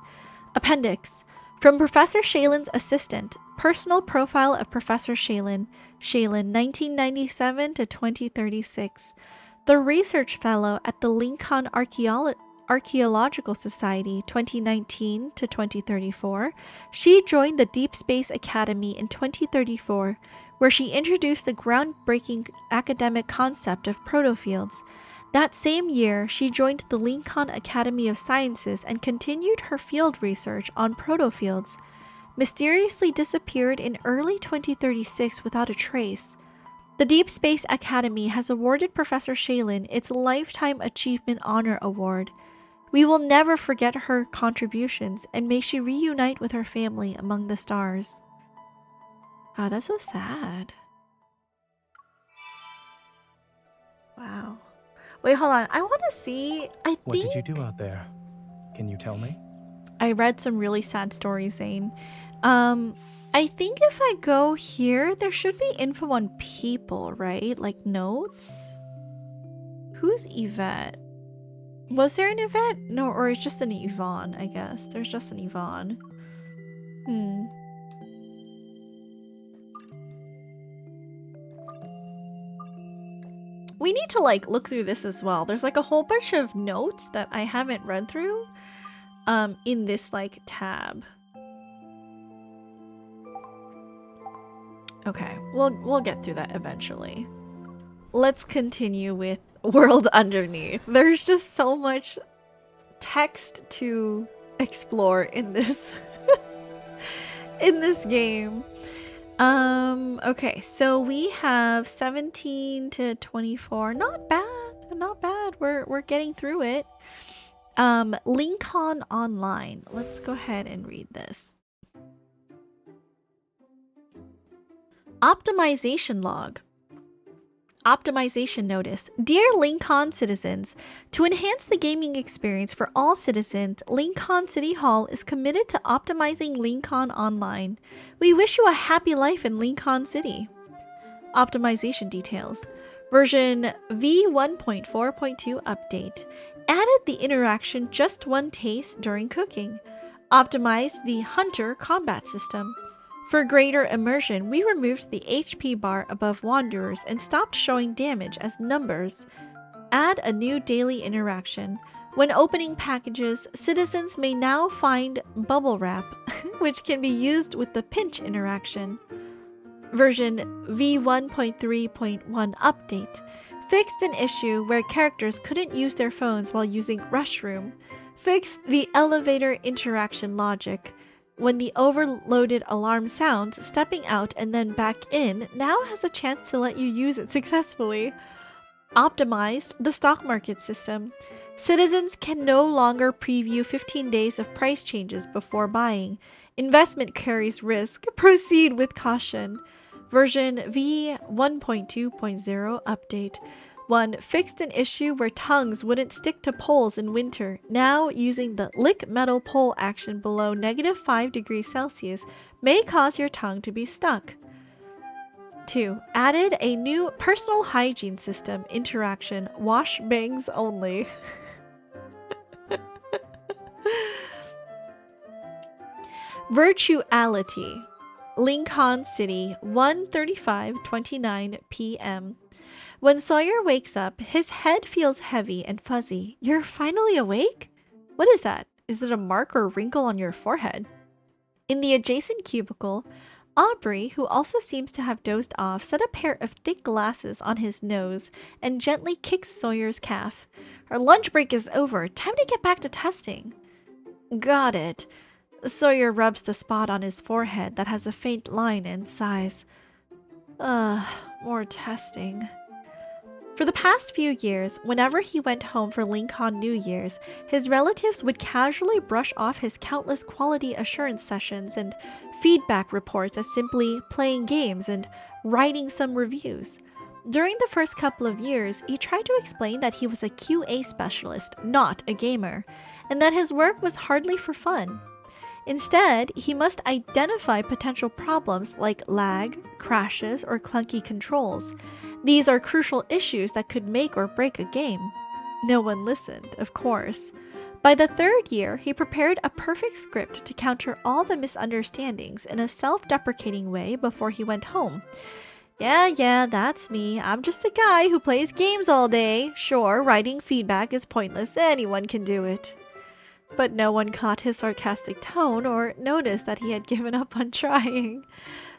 [SPEAKER 1] Appendix. From Professor Shalin's assistant. Personal profile of Professor Shalin. Shalin, 1997 to 2036. The research fellow at the Linkon Archaeological Society, 2019 to 2034. She joined the Deep Space Academy in 2034, where she introduced the groundbreaking academic concept of protofields. That same year, she joined the Linkon Academy of Sciences and continued her field research on protofields. Mysteriously disappeared in early 2036 without a trace. The Deep Space Academy has awarded Professor Shalin its Lifetime Achievement Honor Award. We will never forget her contributions, and may she reunite with her family among the stars. Ah, that's so sad. Wow. Wait, hold on. I want to see.
[SPEAKER 2] What did you do out there? Can you tell me?
[SPEAKER 1] I read some really sad stories, Zayne. I think if I go here, there should be info on people, right? Like notes? Who's Yvette? Was there an Yvette? No, or it's just an Yvonne, I guess. There's just an Yvonne. We need to like look through this as well. There's like a whole bunch of notes that I haven't read through in this like tab. Okay, we'll get through that eventually. Let's continue with World Underneath. There's just so much text to explore in this in this game. Okay, so we have 17 to 24. Not bad, not bad. We're getting through it. Linkon Online. Let's go ahead and read this. Optimization log. Optimization notice. Dear Linkon citizens, to enhance the gaming experience for all citizens, Linkon City Hall is committed to optimizing Linkon Online. We wish you a happy life in Linkon City. Optimization details. Version V1.4.2 update. Added the interaction just one taste during cooking. Optimized the Hunter combat system. For greater immersion, we removed the HP bar above Wanderers and stopped showing damage as numbers. Add a new daily interaction. When opening packages, citizens may now find bubble wrap, which can be used with the pinch interaction. Version V1.3.1 update. Fixed an issue where characters couldn't use their phones while using Restroom. Fixed the elevator interaction logic. When the overloaded alarm sounds, stepping out and then back in now has a chance to let you use it successfully. Optimized the stock market system. Citizens can no longer preview 15 days of price changes before buying. Investment carries risk. Proceed with caution. Version V1.2.0 update. 1. Fixed an issue where tongues wouldn't stick to poles in winter. Now, using the lick metal pole action below -5 degrees Celsius may cause your tongue to be stuck. 2. Added a new personal hygiene system interaction. Wash bangs only. Virtuality. Linkon City, 1:35:29 p.m. When Sawyer wakes up, his head feels heavy and fuzzy. You're finally awake? What is that? Is it a mark or wrinkle on your forehead? In the adjacent cubicle, Aubrey, who also seems to have dozed off, set a pair of thick glasses on his nose and gently kicks Sawyer's calf. Our lunch break is over. Time to get back to testing. Got it. Sawyer rubs the spot on his forehead that has a faint line and sighs. More testing. For the past few years, whenever he went home for Linkon New Year's, his relatives would casually brush off his countless quality assurance sessions and feedback reports as simply playing games and writing some reviews. During the first couple of years, he tried to explain that he was a QA specialist, not a gamer, and that his work was hardly for fun. Instead, he must identify potential problems like lag, crashes, or clunky controls. These are crucial issues that could make or break a game. No one listened, of course. By the third year, he prepared a perfect script to counter all the misunderstandings in a self-deprecating way before he went home. Yeah, that's me. I'm just a guy who plays games all day. Sure, writing feedback is pointless. Anyone can do it. But no one caught his sarcastic tone or noticed that he had given up on trying.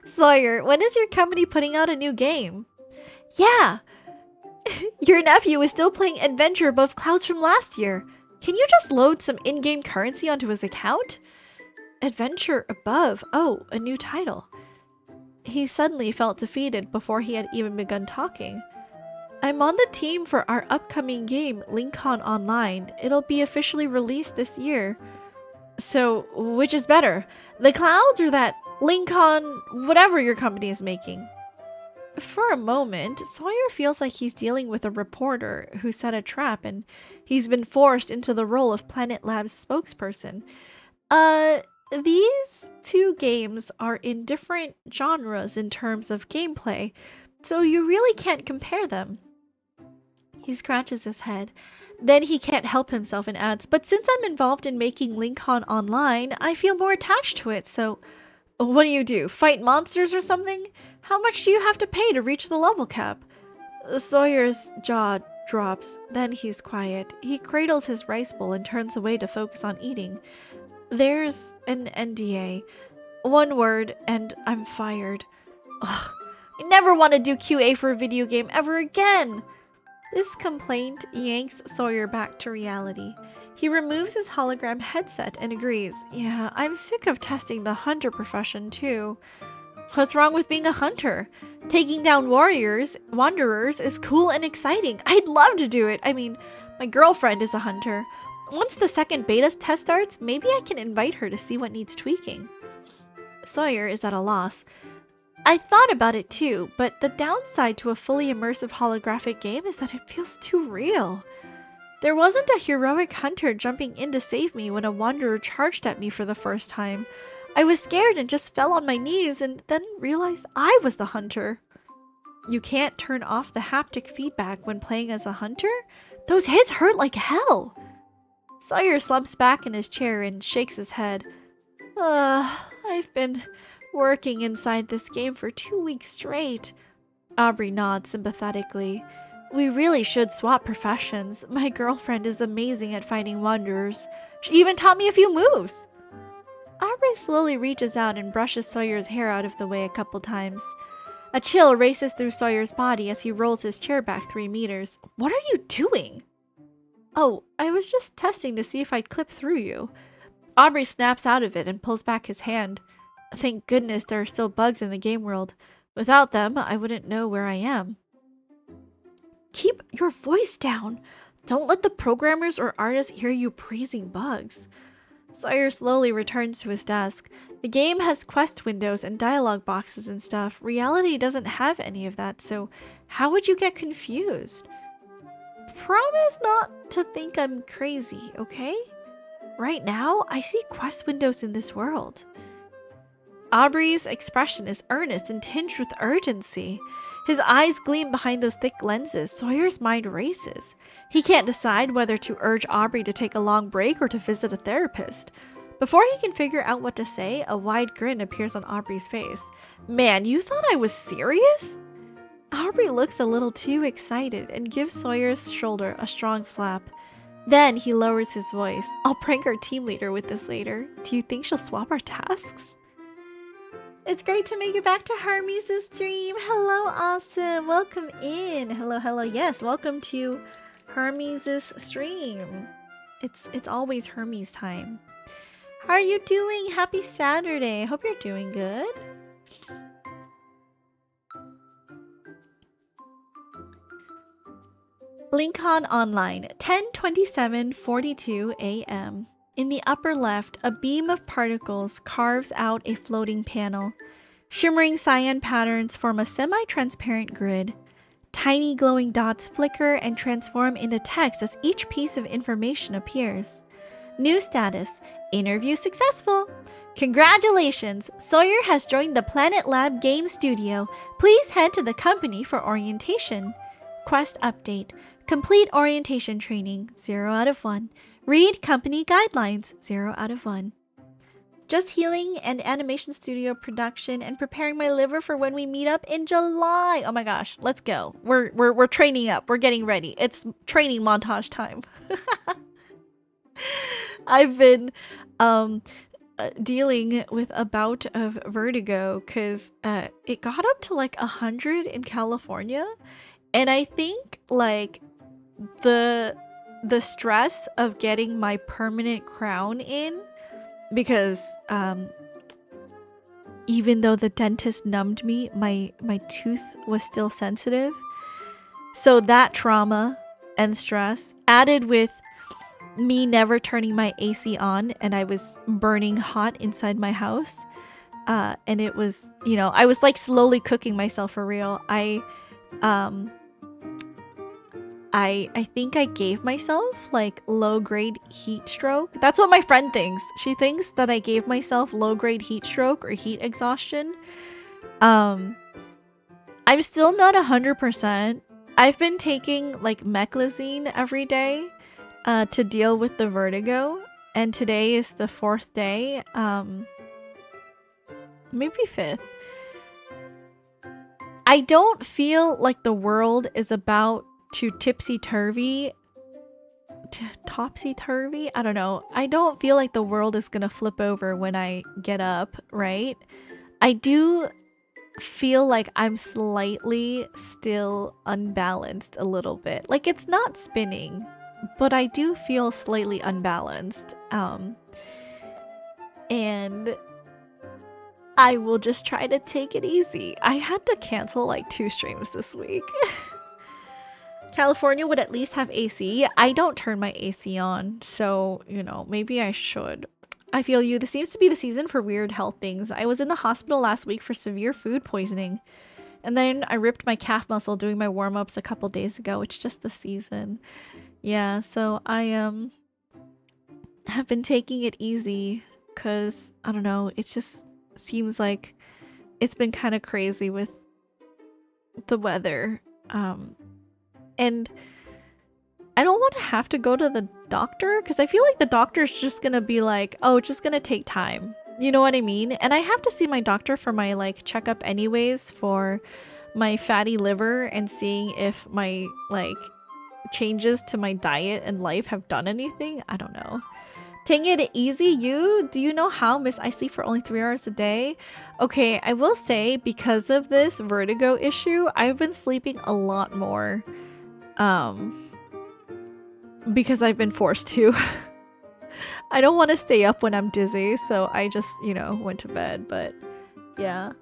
[SPEAKER 1] Sawyer, when is your company putting out a new game? Yeah! Your nephew is still playing Adventure Above Clouds from last year. Can you just load some in-game currency onto his account? Adventure Above. Oh, a new title. He suddenly felt defeated before he had even begun talking. I'm on the team for our upcoming game, Linkon Online. It'll be officially released this year. So, which is better? The Clouds or that Linkon, whatever your company is making? For a moment, Sawyer feels like he's dealing with a reporter who set a trap and he's been forced into the role of Planet Lab's spokesperson. These two games are in different genres in terms of gameplay, so you really can't compare them. He scratches his head. Then he can't help himself and adds, but since I'm involved in making Linkon Online, I feel more attached to it, so what do? Fight monsters or something? How much do you have to pay to reach the level cap? Sawyer's jaw drops. Then he's quiet. He cradles his rice bowl and turns away to focus on eating. There's an NDA. One word, and I'm fired. Ugh, I never want to do QA for a video game ever again! This complaint yanks Sawyer back to reality. He removes his hologram headset and agrees. Yeah, I'm sick of testing the hunter profession too. What's wrong with being a hunter? Taking down wanderers is cool and exciting. I'd love to do it. I mean, my girlfriend is a hunter. Once the second beta test starts, maybe I can invite her to see what needs tweaking. Sawyer is at a loss. I thought about it too, but the downside to a fully immersive holographic game is that it feels too real. There wasn't a heroic hunter jumping in to save me when a wanderer charged at me for the first time. I was scared and just fell on my knees and then realized I was the hunter. You can't turn off the haptic feedback when playing as a hunter? Those hits hurt like hell! Sawyer slumps back in his chair and shakes his head. I've been working inside this game for 2 weeks straight. Aubrey nods sympathetically. We really should swap professions. My girlfriend is amazing at fighting wanderers. She even taught me a few moves. Aubrey slowly reaches out and brushes Sawyer's hair out of the way a couple times. A chill races through Sawyer's body as he rolls his chair back 3 meters. What are you doing? Oh, I was just testing to see if I'd clip through you. Aubrey snaps out of it and pulls back his hand. Thank goodness there are still bugs in the game world. Without them, I wouldn't know where I am. Keep your voice down. Don't let the programmers or artists hear you praising bugs. Sawyer slowly returns to his desk. The game has quest windows and dialogue boxes and stuff. Reality doesn't have any of that, so how would you get confused? Promise not to think I'm crazy, okay? Right now, I see quest windows in this world. Aubrey's expression is earnest and tinged with urgency. His eyes gleam behind those thick lenses. Sawyer's mind races. He can't decide whether to urge Aubrey to take a long break or to visit a therapist. Before he can figure out what to say, a wide grin appears on Aubrey's face. Man, you thought I was serious? Aubrey looks a little too excited and gives Sawyer's shoulder a strong slap. Then he lowers his voice. I'll prank our team leader with this later. Do you think she'll swap our tasks? It's great to make it back to Hermes' stream. Hello, awesome. Welcome in. Hello. Yes, welcome to Hermes' stream. It's always Hermes time. How are you doing? Happy Saturday. Hope you're doing good. Linkon Online, 10:27:42 a.m. In the upper left, a beam of particles carves out a floating panel. Shimmering cyan patterns form a semi-transparent grid. Tiny glowing dots flicker and transform into text as each piece of information appears. New status: interview successful. Congratulations! Sawyer has joined the Planet Lab Game Studio. Please head to the company for orientation. Quest update. Complete orientation training, 0 out of 1. Read company guidelines, 0 out of 1. Just healing and animation studio production and preparing my liver for when we meet up in July. Oh my gosh, let's go. We're training up. We're getting ready. It's training montage time. I've been dealing with a bout of vertigo because it got up to like 100 in California, and I think like the stress of getting my permanent crown in, because even though the dentist numbed me, my tooth was still sensitive. So that trauma and stress, added with me never turning my AC on, and I was burning hot inside my house, and it was, you know, I was like slowly cooking myself for real. I think I gave myself like low-grade heat stroke. That's what my friend thinks. She thinks that I gave myself low-grade heat stroke or heat exhaustion. I'm still not 100%. I've been taking like meclizine every day to deal with the vertigo, and today is the 4th day, maybe 5th. I don't feel like the world is about to topsy-turvy. I don't know. I don't feel like the world is gonna flip over when I get up, right? I do feel like I'm slightly still unbalanced a little bit. Like, it's not spinning, but I do feel slightly unbalanced. And I will just try to take it easy. I had to cancel like 2 streams this week. California would at least have AC. I don't turn my AC on, so, you know, maybe I should. I feel you. This seems to be the season for weird health things. I was in the hospital last week for severe food poisoning, and then I ripped my calf muscle doing my warm-ups a couple days ago. It's just the season. Yeah, so I have been taking it easy because, I don't know, it just seems like it's been kind of crazy with the weather. And I don't want to have to go to the doctor because I feel like the doctor's just gonna be like, oh, it's just gonna take time. You know what I mean? And I have to see my doctor for my like checkup anyways for my fatty liver and seeing if my like changes to my diet and life have done anything. I don't know. Taking it easy, you? Do you know how, Miss? I sleep for only 3 hours a day. Okay, I will say because of this vertigo issue, I've been sleeping a lot more. Because I've been forced to. I don't want to stay up when I'm dizzy, so I just, you know, went to bed, but yeah.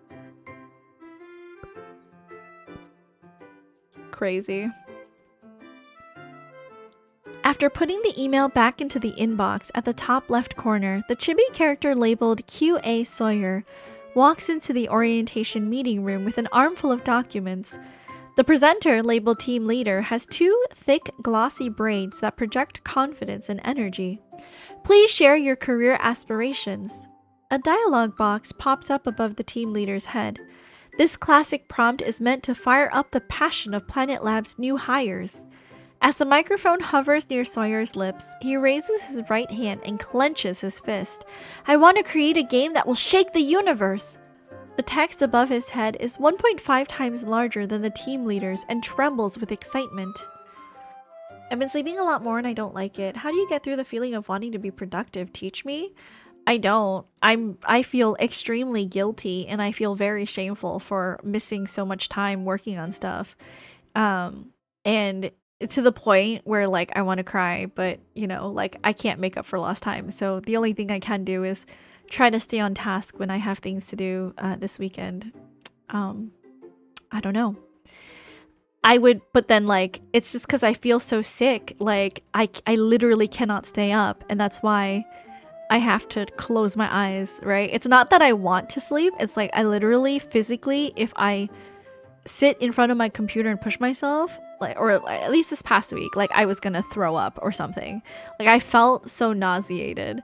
[SPEAKER 1] Crazy. After putting the email back into the inbox at the top left corner, the chibi character labeled QA Sawyer walks into the orientation meeting room with an armful of documents. The presenter, labeled Team Leader, has 2 thick, glossy braids that project confidence and energy. Please share your career aspirations. A dialogue box pops up above the Team Leader's head. This classic prompt is meant to fire up the passion of Planet Lab's new hires. As the microphone hovers near Sawyer's lips, he raises his right hand and clenches his fist. I want to create a game that will shake the universe! The text above his head is 1.5 times larger than the team leader's and trembles with excitement. I've been sleeping a lot more and I don't like it. How do you get through the feeling of wanting to be productive? Teach me? I don't. I feel extremely guilty and I feel very shameful for missing so much time working on stuff. And to the point where like I want to cry, but you know, like I can't make up for lost time. So the only thing I can do is try to stay on task when I have things to do this weekend. I don't know. I would, but then like it's just because I feel so sick. Like I literally cannot stay up, and that's why I have to close my eyes. Right? It's not that I want to sleep. It's like I literally physically, if I sit in front of my computer and push myself, like, or at least this past week, like I was gonna throw up or something. Like I felt so nauseated.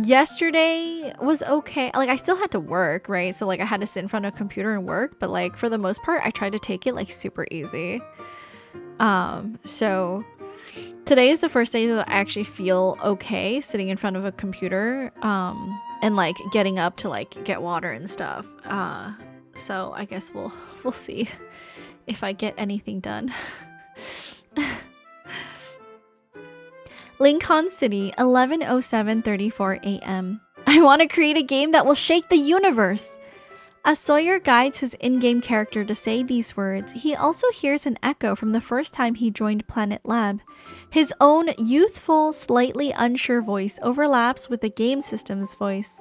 [SPEAKER 1] Yesterday was okay. Like I still had to work, right? So like I had to sit in front of a computer and work, but like for the most part I tried to take it like super easy. So Today is the first day that I actually feel okay sitting in front of a computer and like getting up to like get water and stuff. So I guess we'll see if I get anything done. Linkon City, 11:07:34 a.m. I want to create a game that will shake the universe. As Sawyer guides his in-game character to say these words, he also hears an echo from the first time he joined Planet Lab. His own youthful, slightly unsure voice overlaps with the game system's voice.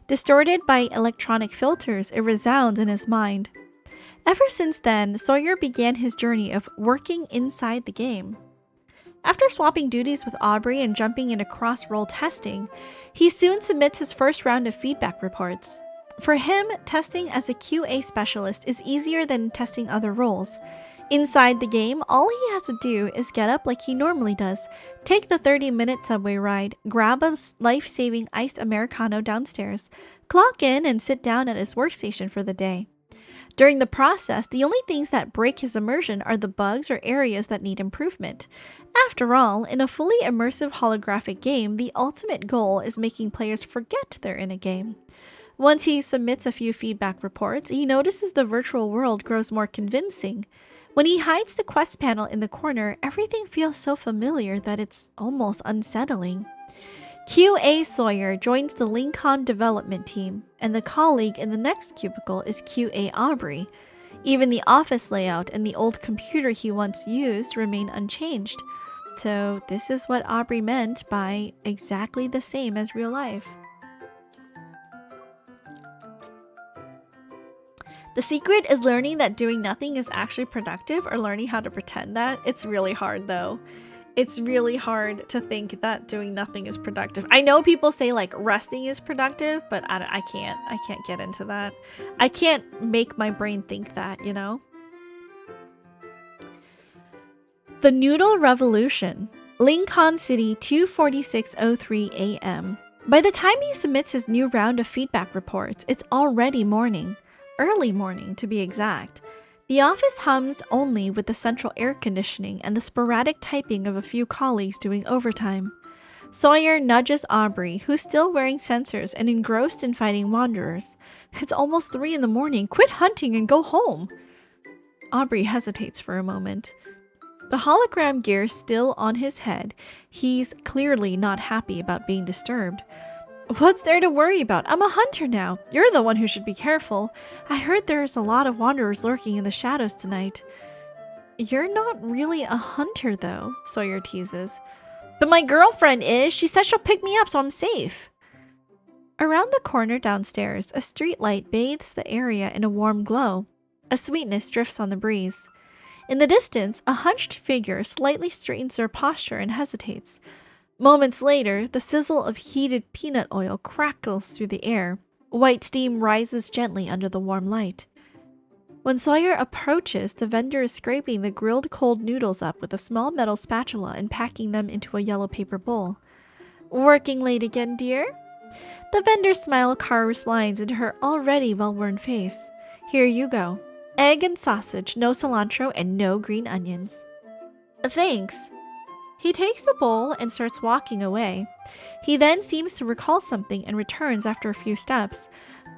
[SPEAKER 1] Distorted by electronic filters, it resounds in his mind. Ever since then, Sawyer began his journey of working inside the game. After swapping duties with Aubrey and jumping into cross-role testing, he soon submits his first round of feedback reports. For him, testing as a QA specialist is easier than testing other roles. Inside the game, all he has to do is get up like he normally does, take the 30-minute subway ride, grab a life-saving iced Americano downstairs, clock in, and sit down at his workstation for the day. During the process, the only things that break his immersion are the bugs or areas that need improvement. After all, in a fully immersive holographic game, the ultimate goal is making players forget they're in a game. Once he submits a few feedback reports, he notices the virtual world grows more convincing. When he hides the quest panel in the corner, everything feels so familiar that it's almost unsettling. QA Sawyer joins the Linkon development team, and the colleague in the next cubicle is QA Aubrey. Even the office layout and the old computer he once used remain unchanged. So this is what Aubrey meant by exactly the same as real life. The secret is learning that doing nothing is actually productive, or learning how to pretend that. It's really hard though. It's really hard to think that doing nothing is productive. I know people say like resting is productive, but I can't get into that. I can't make my brain think that, you know? The Noodle Revolution, Linkon City, 2:46:03 a.m. By the time he submits his new round of feedback reports, it's already morning. Early morning, to be exact. The office hums only with the central air conditioning and the sporadic typing of a few colleagues doing overtime. Sawyer nudges Aubrey, who's still wearing sensors and engrossed in fighting wanderers. It's almost 3 in the morning. Quit hunting and go home. Aubrey hesitates for a moment. The hologram gear still on his head, he's clearly not happy about being disturbed. What's there to worry about? I'm a hunter now. You're the one who should be careful. I heard there's a lot of wanderers lurking in the shadows tonight. You're not really a hunter, though, Sawyer teases. But my girlfriend is. She said she'll pick me up, so I'm safe. Around the corner downstairs, a streetlight bathes the area in a warm glow. A sweetness drifts on the breeze. In the distance, a hunched figure slightly straightens their posture and hesitates. Moments later, the sizzle of heated peanut oil crackles through the air. White steam rises gently under the warm light. When Sawyer approaches, the vendor is scraping the grilled cold noodles up with a small metal spatula and packing them into a yellow paper bowl. Working late again, dear? The vendor's smile carves lines into her already well-worn face. Here you go. Egg and sausage, no cilantro, and no green onions. Thanks. He takes the bowl and starts walking away. He then seems to recall something and returns after a few steps.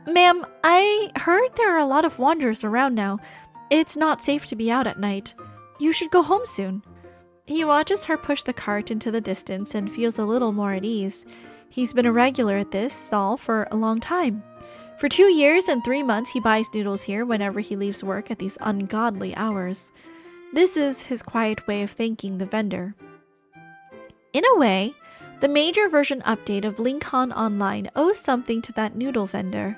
[SPEAKER 1] Ma'am, I heard there are a lot of wanderers around now. It's not safe to be out at night. You should go home soon. He watches her push the cart into the distance and feels a little more at ease. He's been a regular at this stall for a long time. For 2 years and 3 months, he buys noodles here whenever he leaves work at these ungodly hours. This is his quiet way of thanking the vendor. In a way, the major version update of Linkon Online owes something to that noodle vendor.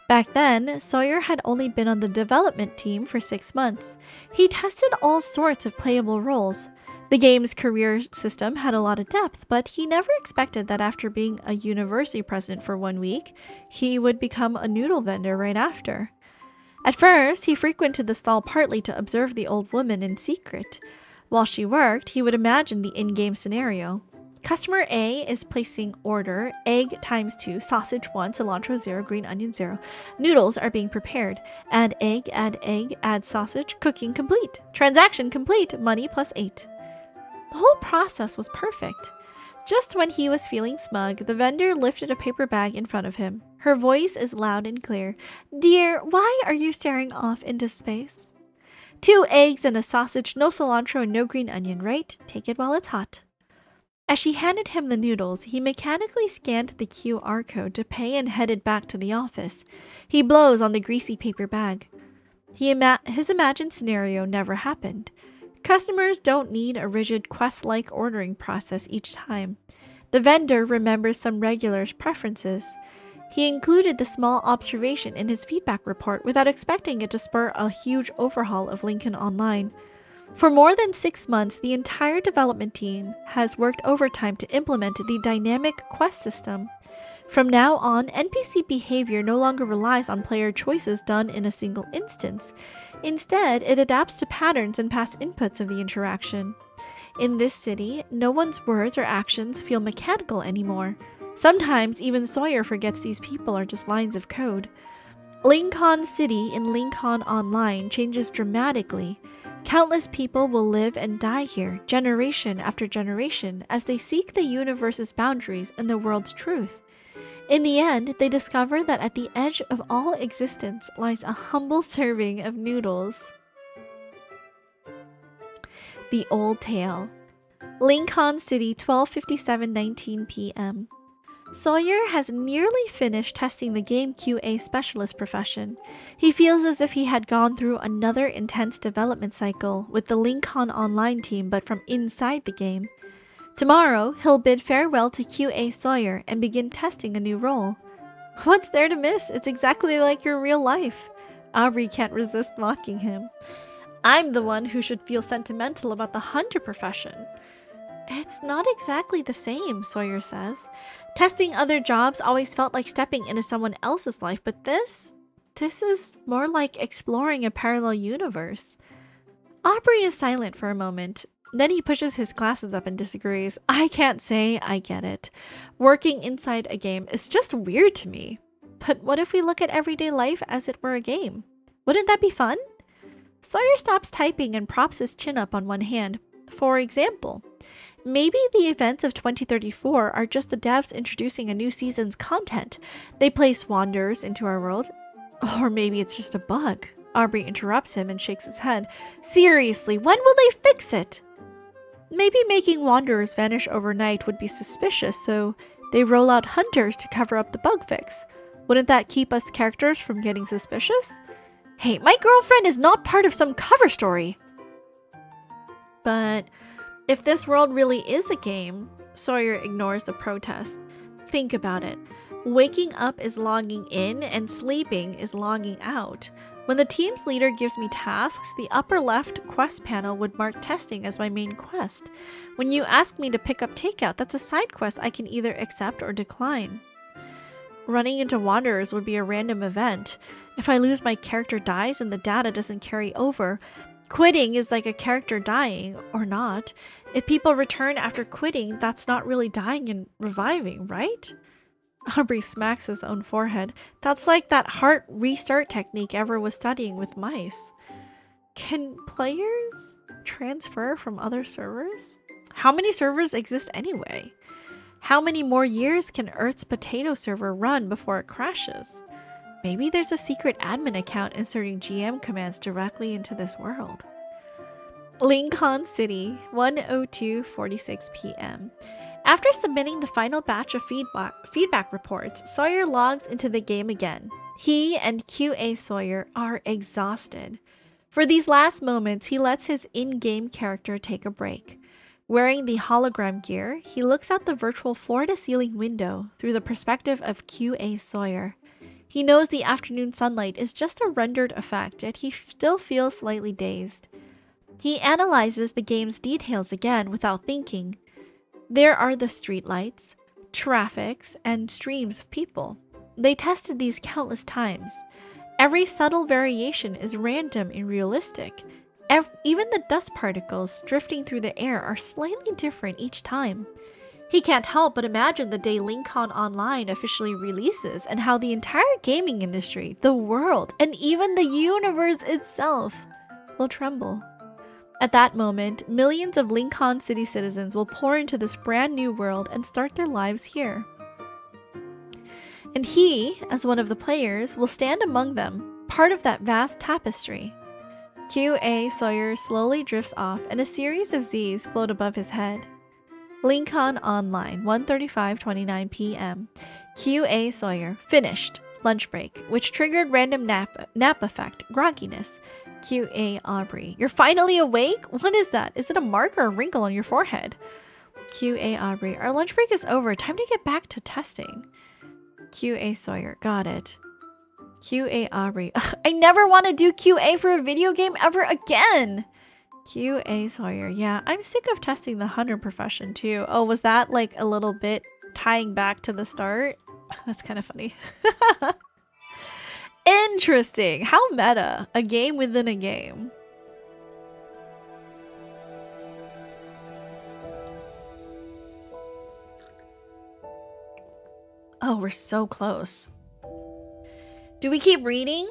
[SPEAKER 1] Back then, Sawyer had only been on the development team for 6 months. He tested all sorts of playable roles. The game's career system had a lot of depth, but he never expected that after being a university president for 1 week, he would become a noodle vendor right after. At first, he frequented the stall partly to observe the old woman in secret. While she worked, he would imagine the in-game scenario. Customer A is placing order, egg ×2, sausage 1, cilantro 0, green onion 0. Noodles are being prepared. Add egg, add sausage, cooking complete. Transaction complete, money +8. The whole process was perfect. Just when he was feeling smug, the vendor lifted a paper bag in front of him. Her voice is loud and clear. "Dear, why are you staring off into space?" "2 eggs and a sausage, no cilantro and no green onion, right? Take it while it's hot." As she handed him the noodles, he mechanically scanned the QR code to pay and headed back to the office. He blows on the greasy paper bag. His imagined scenario never happened. Customers don't need a rigid quest-like ordering process each time. The vendor remembers some regulars' preferences. He included the small observation in his feedback report without expecting it to spur a huge overhaul of Linkon Online. For more than 6 months, the entire development team has worked overtime to implement the dynamic quest system. From now on, NPC behavior no longer relies on player choices done in a single instance. Instead, it adapts to patterns and past inputs of the interaction. In this city, no one's words or actions feel mechanical anymore. Sometimes, even Sawyer forgets these people are just lines of code. Linkon City in Linkon Online changes dramatically. Countless people will live and die here, generation after generation, as they seek the universe's boundaries and the world's truth. In the end, they discover that at the edge of all existence lies a humble serving of noodles. The Old Tale. Linkon City, 12:57:19 p.m. Sawyer has nearly finished testing the game QA specialist profession. He feels as if he had gone through another intense development cycle with the Linkon Online team, but from inside the game. Tomorrow, he'll bid farewell to QA Sawyer and begin testing a new role. What's there to miss? It's exactly like your real life. Aubrey can't resist mocking him. I'm the one who should feel sentimental about the hunter profession. It's not exactly the same, Sawyer says. Testing other jobs always felt like stepping into someone else's life, but this is more like exploring a parallel universe. Aubrey is silent for a moment. Then he pushes his glasses up and disagrees. I can't say I get it. Working inside a game is just weird to me. But what if we look at everyday life as it were a game? Wouldn't that be fun? Sawyer stops typing and props his chin up on one hand. For example, maybe the events of 2034 are just the devs introducing a new season's content. They place wanderers into our world. Or maybe it's just a bug. Aubrey interrupts him and shakes his head. Seriously, when will they fix it? Maybe making wanderers vanish overnight would be suspicious, so they roll out hunters to cover up the bug fix. Wouldn't that keep us characters from getting suspicious? Hey, my girlfriend is not part of some cover story. But if this world really is a game, Sawyer ignores the protest. Think about it. Waking up is logging in and sleeping is logging out. When the team's leader gives me tasks, the upper left quest panel would mark testing as my main quest. When you ask me to pick up takeout, that's a side quest I can either accept or decline. Running into wanderers would be a random event. If I lose, my character dies and the data doesn't carry over. Quitting is like a character dying, or not. If people return after quitting, that's not really dying and reviving, right? Aubrey smacks his own forehead. That's like that heart restart technique Ever was studying with mice. Can players transfer from other servers? How many servers exist anyway? How many more years can Earth's potato server run before it crashes? Maybe there's a secret admin account inserting GM commands directly into this world. Linkon City, 1:02:46 p.m. After submitting the final batch of feedback reports, Sawyer logs into the game again. He and QA Sawyer are exhausted. For these last moments, he lets his in-game character take a break. Wearing the hologram gear, he looks out the virtual floor-to-ceiling window through the perspective of QA Sawyer. He knows the afternoon sunlight is just a rendered effect, yet he still feels slightly dazed. He analyzes the game's details again without thinking. There are the streetlights, traffics, and streams of people. They tested these countless times. Every subtle variation is random and realistic. Even the dust particles drifting through the air are slightly different each time. He can't help but imagine the day Linkon Online officially releases and how the entire gaming industry, the world, and even the universe itself will tremble. At that moment, millions of Linkon city citizens will pour into this brand new world and start their lives here. And he, as one of the players, will stand among them, part of that vast tapestry. Q.A. Sawyer slowly drifts off, and a series of Z's float above his head. Linkon Online, 1:35:29 p.m. Q.A. Sawyer, finished. Lunch break, which triggered random nap effect, grogginess. Q.A. Aubrey, you're finally awake? What is that? Is it a mark or a wrinkle on your forehead? Q.A. Aubrey, our lunch break is over. Time to get back to testing. Q.A. Sawyer, got it. Q.A. Aubrey, ugh, I never want to do Q.A. for a video game ever again. Q.A. Sawyer, yeah, I'm sick of testing the hunter profession too. Oh, was that like a little bit tying back to the start? That's kind of funny. Interesting. How meta. A game within a game. Oh, we're so close. Do we keep reading?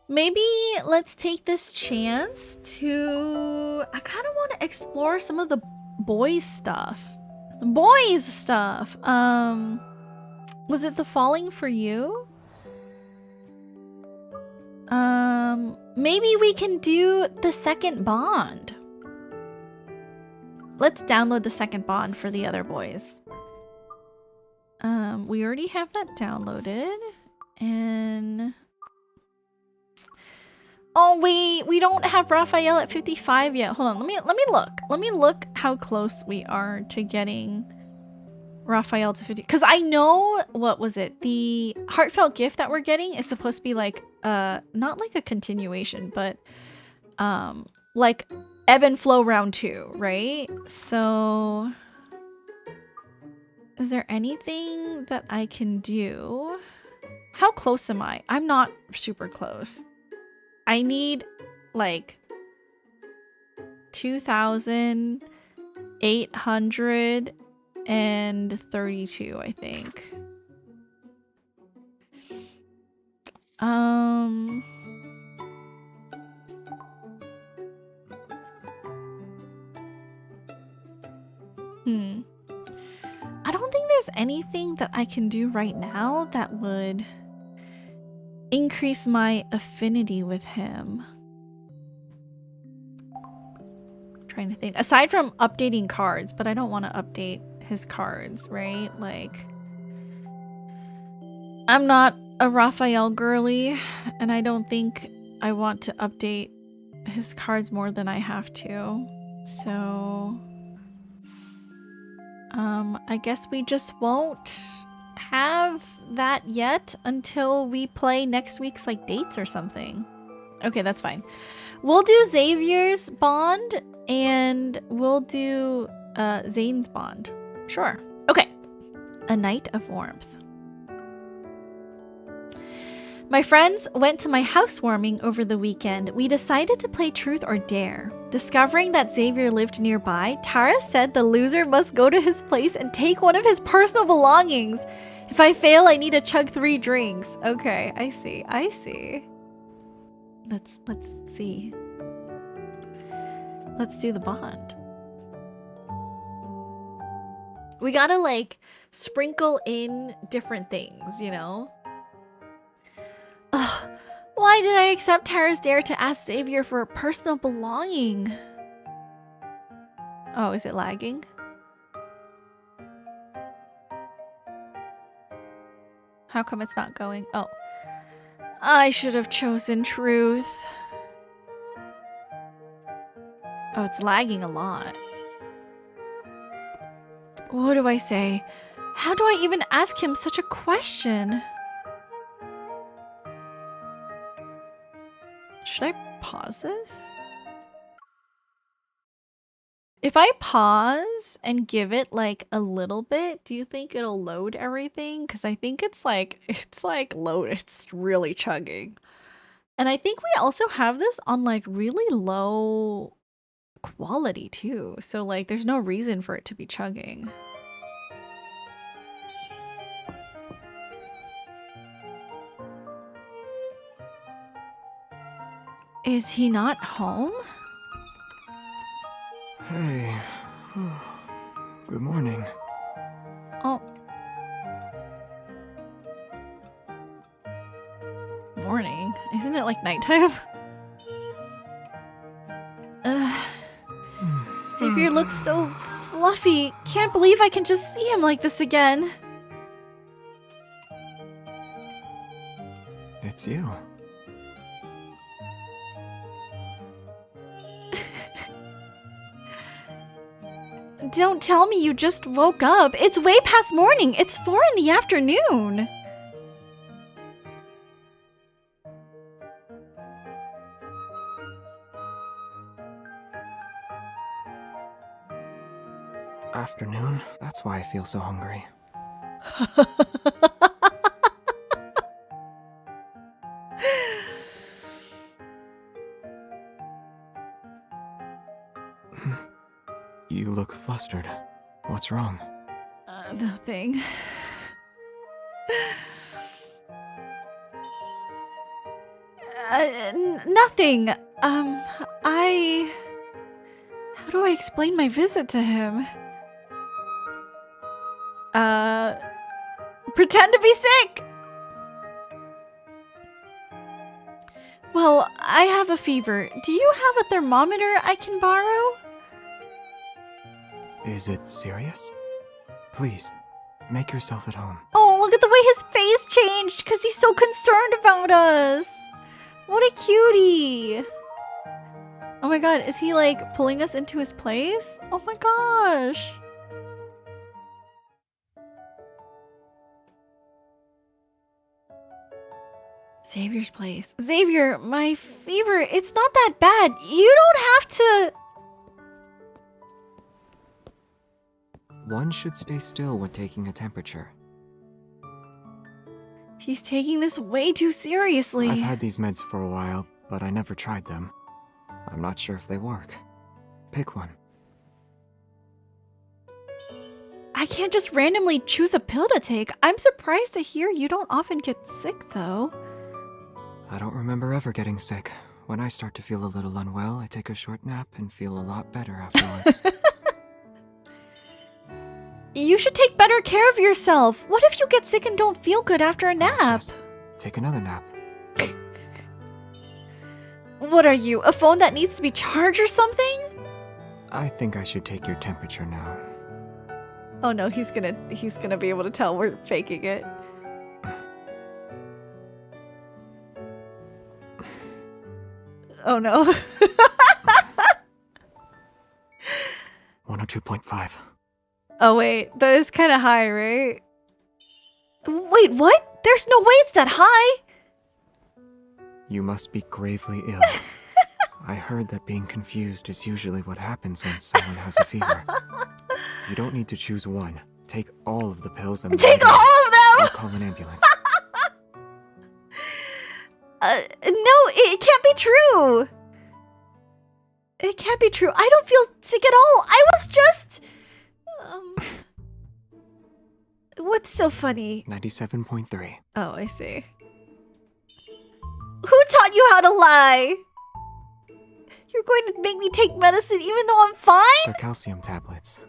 [SPEAKER 1] Maybe let's take this chance to... I kind of want to explore some of the boys' stuff. Boys' stuff. Was it the falling for you? Maybe we can do the second bond. Let's download the second bond for the other boys. We already have that downloaded. And... oh, we don't have Rafayel at 55 yet. Hold on, let me look. Let me look how close we are to getting Rafayel to 50. Because I know, what was it? The heartfelt gift that we're getting is supposed to be like, not like a continuation, but like ebb and flow round 2, right? So... is there anything that I can do? How close am I? I'm not super close. I need like 2,832, I think. I don't think there's anything that I can do right now that would increase my affinity with him. I'm trying to think. Aside from updating cards, but I don't want to update his cards, right? Like, I'm not a Rafayel girly, and I don't think I want to update his cards more than I have to. So... I guess we just won't have that yet until we play next week's like dates or something. Okay, that's fine. We'll do Xavier's bond and we'll do Zayne's bond. Sure. Okay. A night of warmth. My friends went to my housewarming over the weekend. We decided to play Truth or Dare. Discovering that Xavier lived nearby, Tara said the loser must go to his place and take one of his personal belongings. If I fail, I need to chug 3 drinks. Okay, I see. I see. Let's see. Let's do the bond. We gotta like sprinkle in different things, you know? Ugh, why did I accept Tara's dare to ask Xavier for a personal belonging? Oh, is it lagging? How come it's not going? Oh. I should have chosen Truth. Oh, it's lagging a lot. What do I say? How do I even ask him such a question? Should I pause this? If I pause and give it like a little bit, do you think it'll load everything? Because I think it's like it's really chugging. And I think we also have this on like really low quality too. So like there's no reason for it to be chugging. Is he not home?
[SPEAKER 3] Hey. Good morning.
[SPEAKER 1] Oh. Morning? Isn't it like nighttime? Xavier looks so fluffy. Can't believe I can just see him like this again.
[SPEAKER 3] It's you.
[SPEAKER 1] Don't tell me you just woke up. It's way past morning. It's 4 in the afternoon.
[SPEAKER 3] Afternoon? That's why I feel so hungry. You look flustered. What's wrong?
[SPEAKER 1] Nothing. Nothing. How do I explain my visit to him? Pretend to be sick! Well, I have a fever. Do you have a thermometer I can borrow?
[SPEAKER 3] Is it serious? Please, make yourself at home.
[SPEAKER 1] Oh, look at the way his face changed because he's so concerned about us. What a cutie. Oh my god, is he like pulling us into his place? Oh my gosh. Xavier's place. Xavier, my fever, it's not that bad. You don't have to...
[SPEAKER 3] One should stay still when taking a temperature.
[SPEAKER 1] He's taking this way too seriously.
[SPEAKER 3] I've had these meds for a while, but I never tried them. I'm not sure if they work. Pick one.
[SPEAKER 1] I can't just randomly choose a pill to take. I'm surprised to hear you don't often get sick, though.
[SPEAKER 3] I don't remember ever getting sick. When I start to feel a little unwell, I take a short nap and feel a lot better afterwards.
[SPEAKER 1] You should take better care of yourself. What if you get sick and don't feel good after a nap?
[SPEAKER 3] Just take another nap.
[SPEAKER 1] What are you, a phone that needs to be charged or something?
[SPEAKER 3] I think I should take your temperature now.
[SPEAKER 1] Oh no, he's gonna be able to tell we're faking it. Oh no.
[SPEAKER 3] 102.5.
[SPEAKER 1] Oh wait, that is kind of high, right? Wait, what? There's no way it's that high!
[SPEAKER 3] You must be gravely ill. I heard that being confused is usually what happens when someone has a fever. You don't need to choose one. Take all of the pills and...
[SPEAKER 1] Take all of them?!
[SPEAKER 3] I'll call an ambulance.
[SPEAKER 1] No, it can't be true! It can't be true. I don't feel sick at all. I was just... What's so funny?
[SPEAKER 3] 97.3.
[SPEAKER 1] Oh, I see. Who taught you how to lie? You're going to make me take medicine even though I'm fine?
[SPEAKER 3] They're calcium tablets.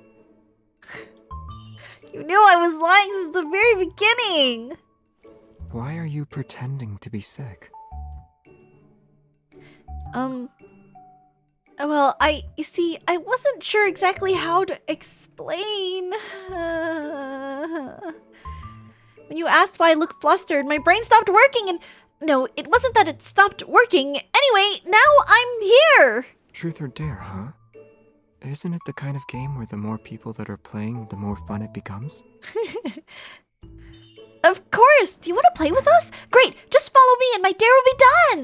[SPEAKER 1] You knew I was lying since the very beginning!
[SPEAKER 3] Why are you pretending to be sick?
[SPEAKER 1] Well, you see, I wasn't sure exactly how to explain. When you asked why I looked flustered, my brain stopped working and... No, it wasn't that it stopped working. Anyway, now I'm here!
[SPEAKER 3] Truth or dare, huh? Isn't it the kind of game where the more people that are playing, the more fun it becomes?
[SPEAKER 1] Of course! Do you want to play with us? Great! Just follow me and my dare will be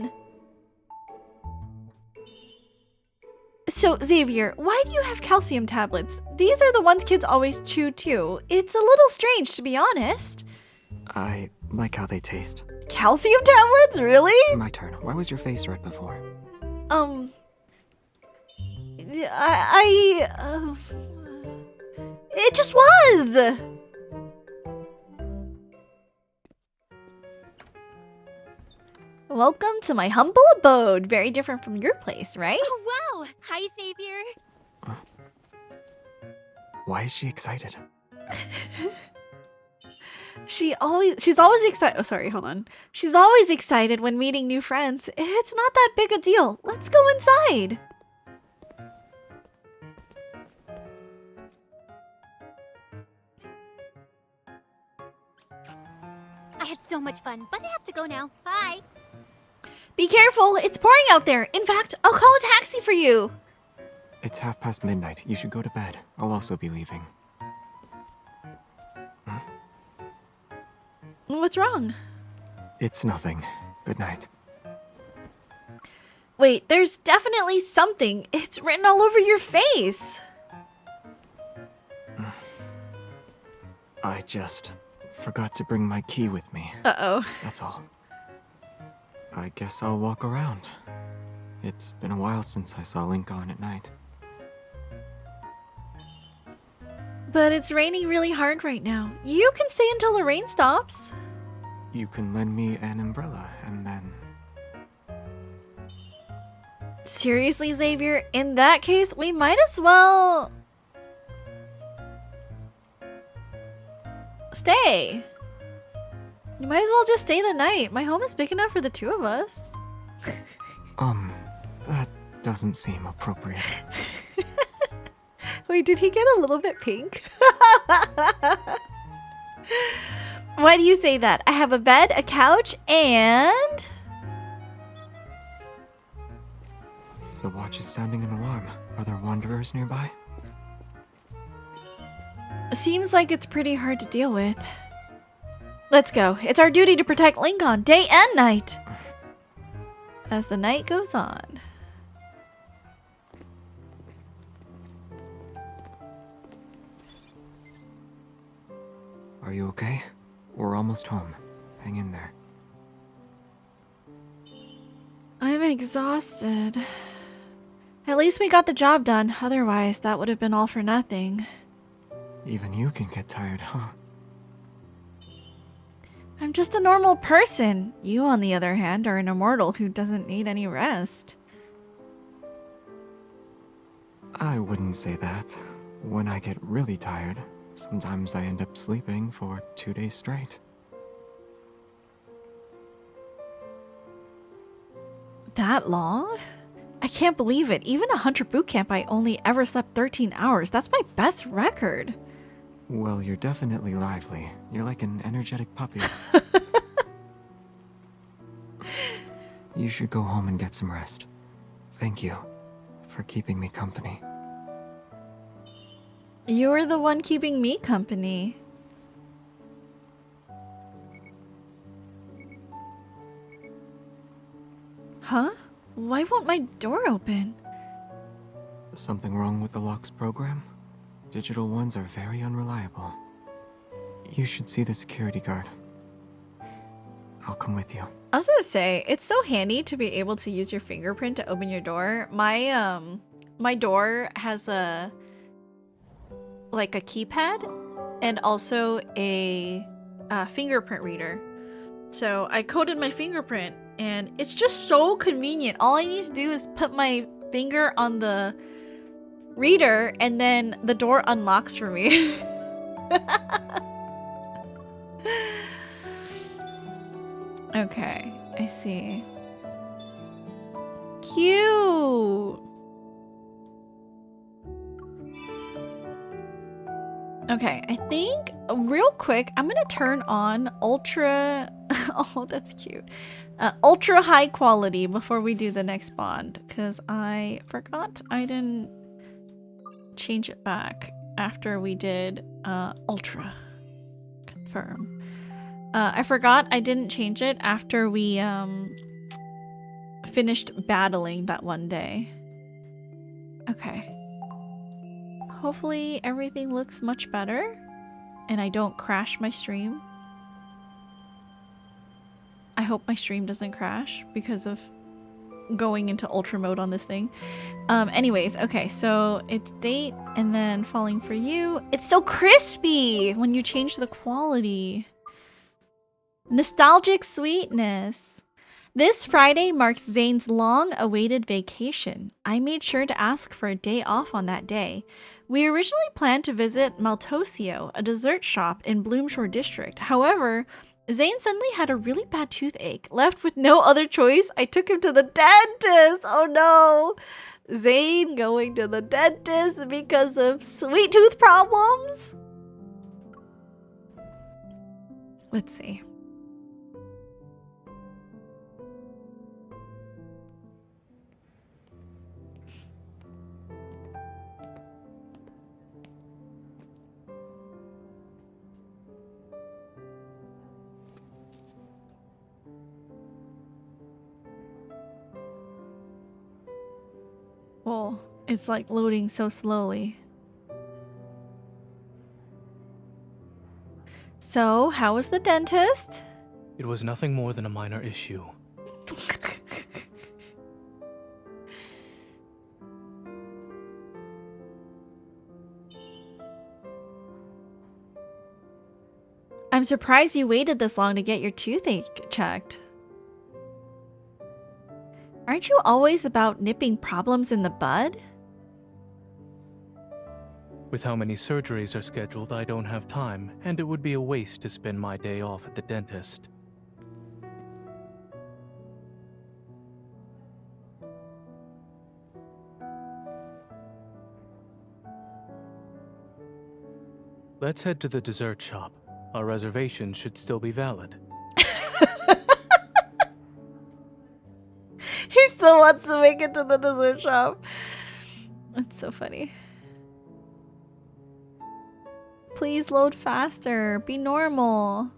[SPEAKER 1] done! So, Xavier, why do you have calcium tablets? These are the ones kids always chew too. It's a little strange, to be honest.
[SPEAKER 3] I like how they taste.
[SPEAKER 1] Calcium tablets? Really?
[SPEAKER 3] My turn. Why was your face red before?
[SPEAKER 1] It just was! Welcome to my humble abode. Very different from your place, right?
[SPEAKER 4] Oh, wow. Hi, Xavier.
[SPEAKER 3] Why is she excited?
[SPEAKER 1] She's always excited. Oh, sorry, hold on. She's always excited when meeting new friends. It's not that big a deal. Let's go inside.
[SPEAKER 4] I had so much fun, but I have to go now. Bye.
[SPEAKER 1] Be careful. It's pouring out there. In fact, I'll call a taxi for you.
[SPEAKER 3] It's midnight. You should go to bed. I'll also be leaving.
[SPEAKER 1] What's wrong?
[SPEAKER 3] It's nothing. Good night.
[SPEAKER 1] Wait, there's definitely something. It's written all over your face.
[SPEAKER 3] I just forgot to bring my key with me.
[SPEAKER 1] Uh-oh.
[SPEAKER 3] That's all. I guess I'll walk around. It's been a while since I saw Linkon at night.
[SPEAKER 1] But it's raining really hard right now. You can stay until the rain stops.
[SPEAKER 3] You can lend me an umbrella, and then...
[SPEAKER 1] Seriously, Xavier? In that case, we might as well... stay. You might as well just stay the night. My home is big enough for the two of us.
[SPEAKER 3] That doesn't seem appropriate.
[SPEAKER 1] Wait, did he get a little bit pink? Why do you say that? I have a bed, a couch, and...
[SPEAKER 3] The watch is sounding an alarm. Are there wanderers nearby?
[SPEAKER 1] Seems like it's pretty hard to deal with. Let's go. It's our duty to protect Linkon, day and night. As the night goes on.
[SPEAKER 3] Are you okay? We're almost home. Hang in there.
[SPEAKER 1] I'm exhausted. At least we got the job done. Otherwise, that would have been all for nothing.
[SPEAKER 3] Even you can get tired, huh?
[SPEAKER 1] I'm just a normal person. You, on the other hand, are an immortal who doesn't need any rest.
[SPEAKER 3] I wouldn't say that. When I get really tired, sometimes I end up sleeping for 2 days straight.
[SPEAKER 1] That long? I can't believe it. Even at Hunter Boot Camp, I only ever slept 13 hours. That's my best record.
[SPEAKER 3] Well, you're definitely lively. You're like an energetic puppy. You should go home and get some rest. Thank you for keeping me company.
[SPEAKER 1] You're the one keeping me company. Huh? Why won't my door open?
[SPEAKER 3] Something wrong with the lock's program? Digital ones are very unreliable. You should see the security guard. I'll come with you.
[SPEAKER 1] I was gonna say, it's so handy to be able to use your fingerprint to open your door. My door has a keypad and also a fingerprint reader. So I coded my fingerprint and it's just so convenient. All I need to do is put my finger on the reader and then the door unlocks for me. Okay, I see. Cute! Okay, I think real quick, I'm gonna turn on ultra... oh, that's cute. Ultra high quality before we do the next bond, because I forgot I didn't change it back after we did ultra. Confirm. I forgot I didn't change it after we finished battling that one day. Okay. Hopefully everything looks much better and I don't crash my stream. I hope my stream doesn't crash because of going into ultra mode on this thing. Anyways, okay, so it's date and then falling for you. It's so crispy when you change the quality. Nostalgic sweetness. This Friday marks Zayne's long-awaited vacation. I made sure to ask for a day off on that day. We originally planned to visit Maltosio, a dessert shop in Bloomshore District. However, Zayne suddenly had a really bad toothache. Left with no other choice, I took him to the dentist. Oh no! Zayne going to the dentist because of sweet tooth problems? Let's see. Well, it's like loading so slowly. So, how was the dentist?
[SPEAKER 2] It was nothing more than a minor issue.
[SPEAKER 1] I'm surprised you waited this long to get your toothache checked. Aren't you always about nipping problems in the bud?
[SPEAKER 2] With how many surgeries are scheduled, I don't have time, and it would be a waste to spend my day off at the dentist. Let's head to the dessert shop. Our reservation should still be valid.
[SPEAKER 1] He still wants to make it to the dessert shop. That's so funny. Please load faster. Be normal.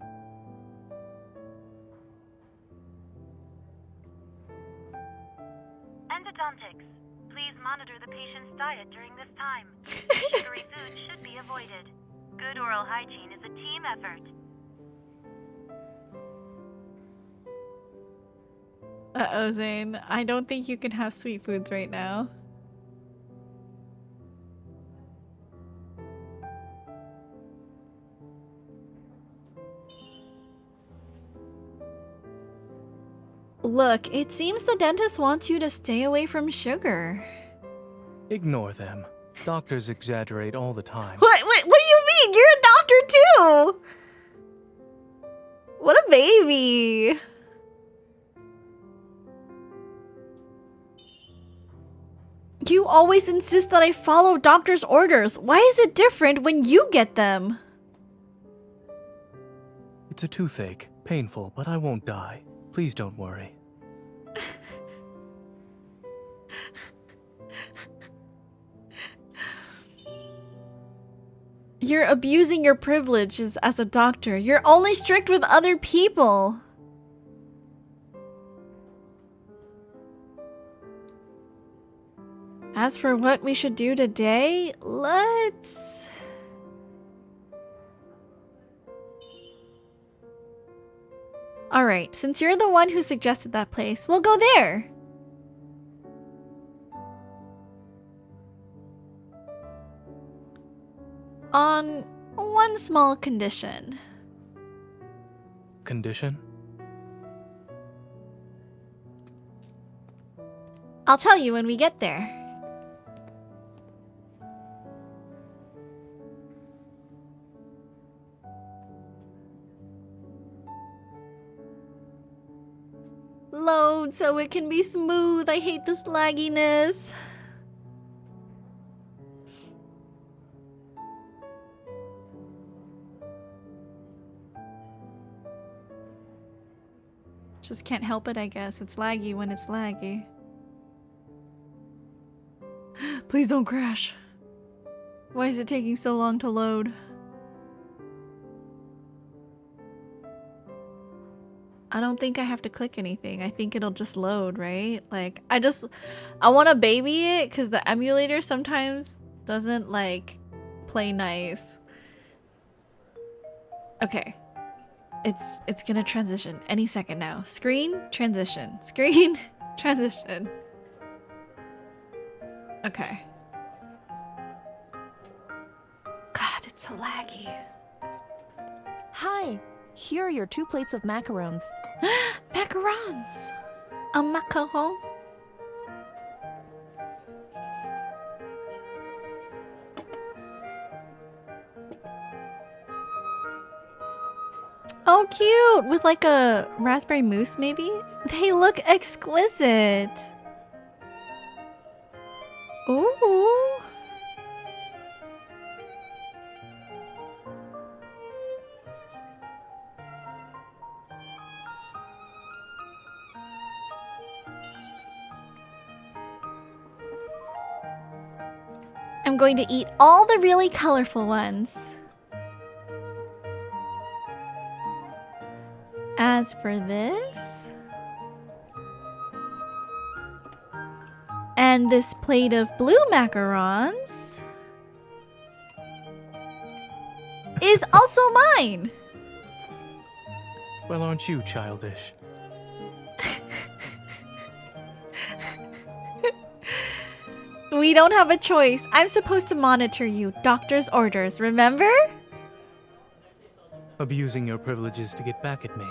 [SPEAKER 5] Endodontics. Please monitor the patient's diet during this time. Sugary food should be avoided. Good oral hygiene is a team effort.
[SPEAKER 1] Uh-oh, Zayne. I don't think you can have sweet foods right now. Look, it seems the dentist wants you to stay away from sugar.
[SPEAKER 2] Ignore them. Doctors exaggerate all the time.
[SPEAKER 1] What do you mean? You're a doctor too! What a baby! You always insist that I follow doctor's orders. Why is it different when you get them?
[SPEAKER 2] It's a toothache. Painful, but I won't die. Please don't worry.
[SPEAKER 1] You're abusing your privileges as a doctor. You're only strict with other people. As for what we should do today, let's... Alright, since you're the one who suggested that place, we'll go there. On one small condition.
[SPEAKER 2] Condition?
[SPEAKER 1] I'll tell you when we get there. Load so it can be smooth. I hate this lagginess. Just can't help it, I guess. It's laggy when it's laggy. Please don't crash. Why is it taking so long to load? I don't think I have to click anything. I think it'll just load, right? Like, I want to baby it because the emulator sometimes doesn't, like, play nice. Okay. It's gonna transition any second now. Screen, transition. Screen, transition. Okay. God, it's so laggy.
[SPEAKER 6] Hi, here are your 2 plates of macarons.
[SPEAKER 1] Macarons! A macaron? Oh, cute! With like a raspberry mousse, maybe? They look exquisite! Ooh! I'm going to eat all the really colorful ones. As for this... and this plate of blue macarons... is also mine!
[SPEAKER 2] Well, aren't you childish?
[SPEAKER 1] We don't have a choice. I'm supposed to monitor you. Doctor's orders, remember?
[SPEAKER 2] Abusing your privileges to get back at me.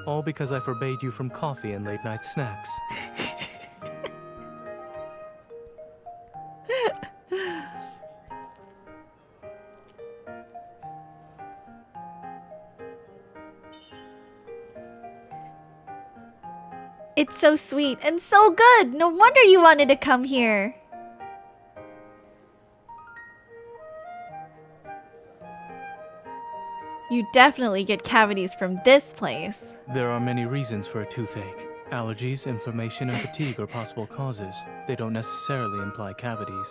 [SPEAKER 2] All because I forbade you from coffee and late-night snacks.
[SPEAKER 1] It's so sweet and so good. No wonder you wanted to come here. You definitely get cavities from this place.
[SPEAKER 2] There are many reasons for a toothache. Allergies, inflammation, and fatigue are possible causes. They don't necessarily imply cavities.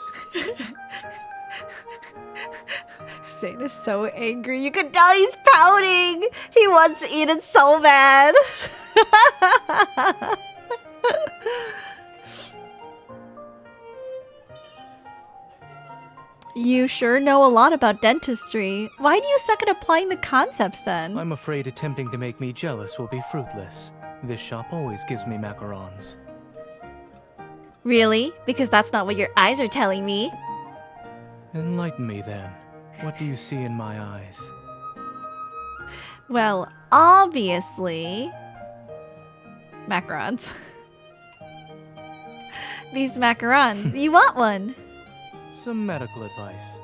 [SPEAKER 1] Zayne is so angry. You can tell he's pouting. He wants to eat it so bad. You sure know a lot about dentistry. Why do you suck at applying the concepts then?
[SPEAKER 2] I'm afraid attempting to make me jealous will be fruitless. This shop always gives me macarons.
[SPEAKER 1] Really? Because that's not what your eyes are telling me.
[SPEAKER 2] Enlighten me then. What do you see in my eyes?
[SPEAKER 1] Well, obviously... macarons. These macarons. You want one?
[SPEAKER 2] Some medical advice.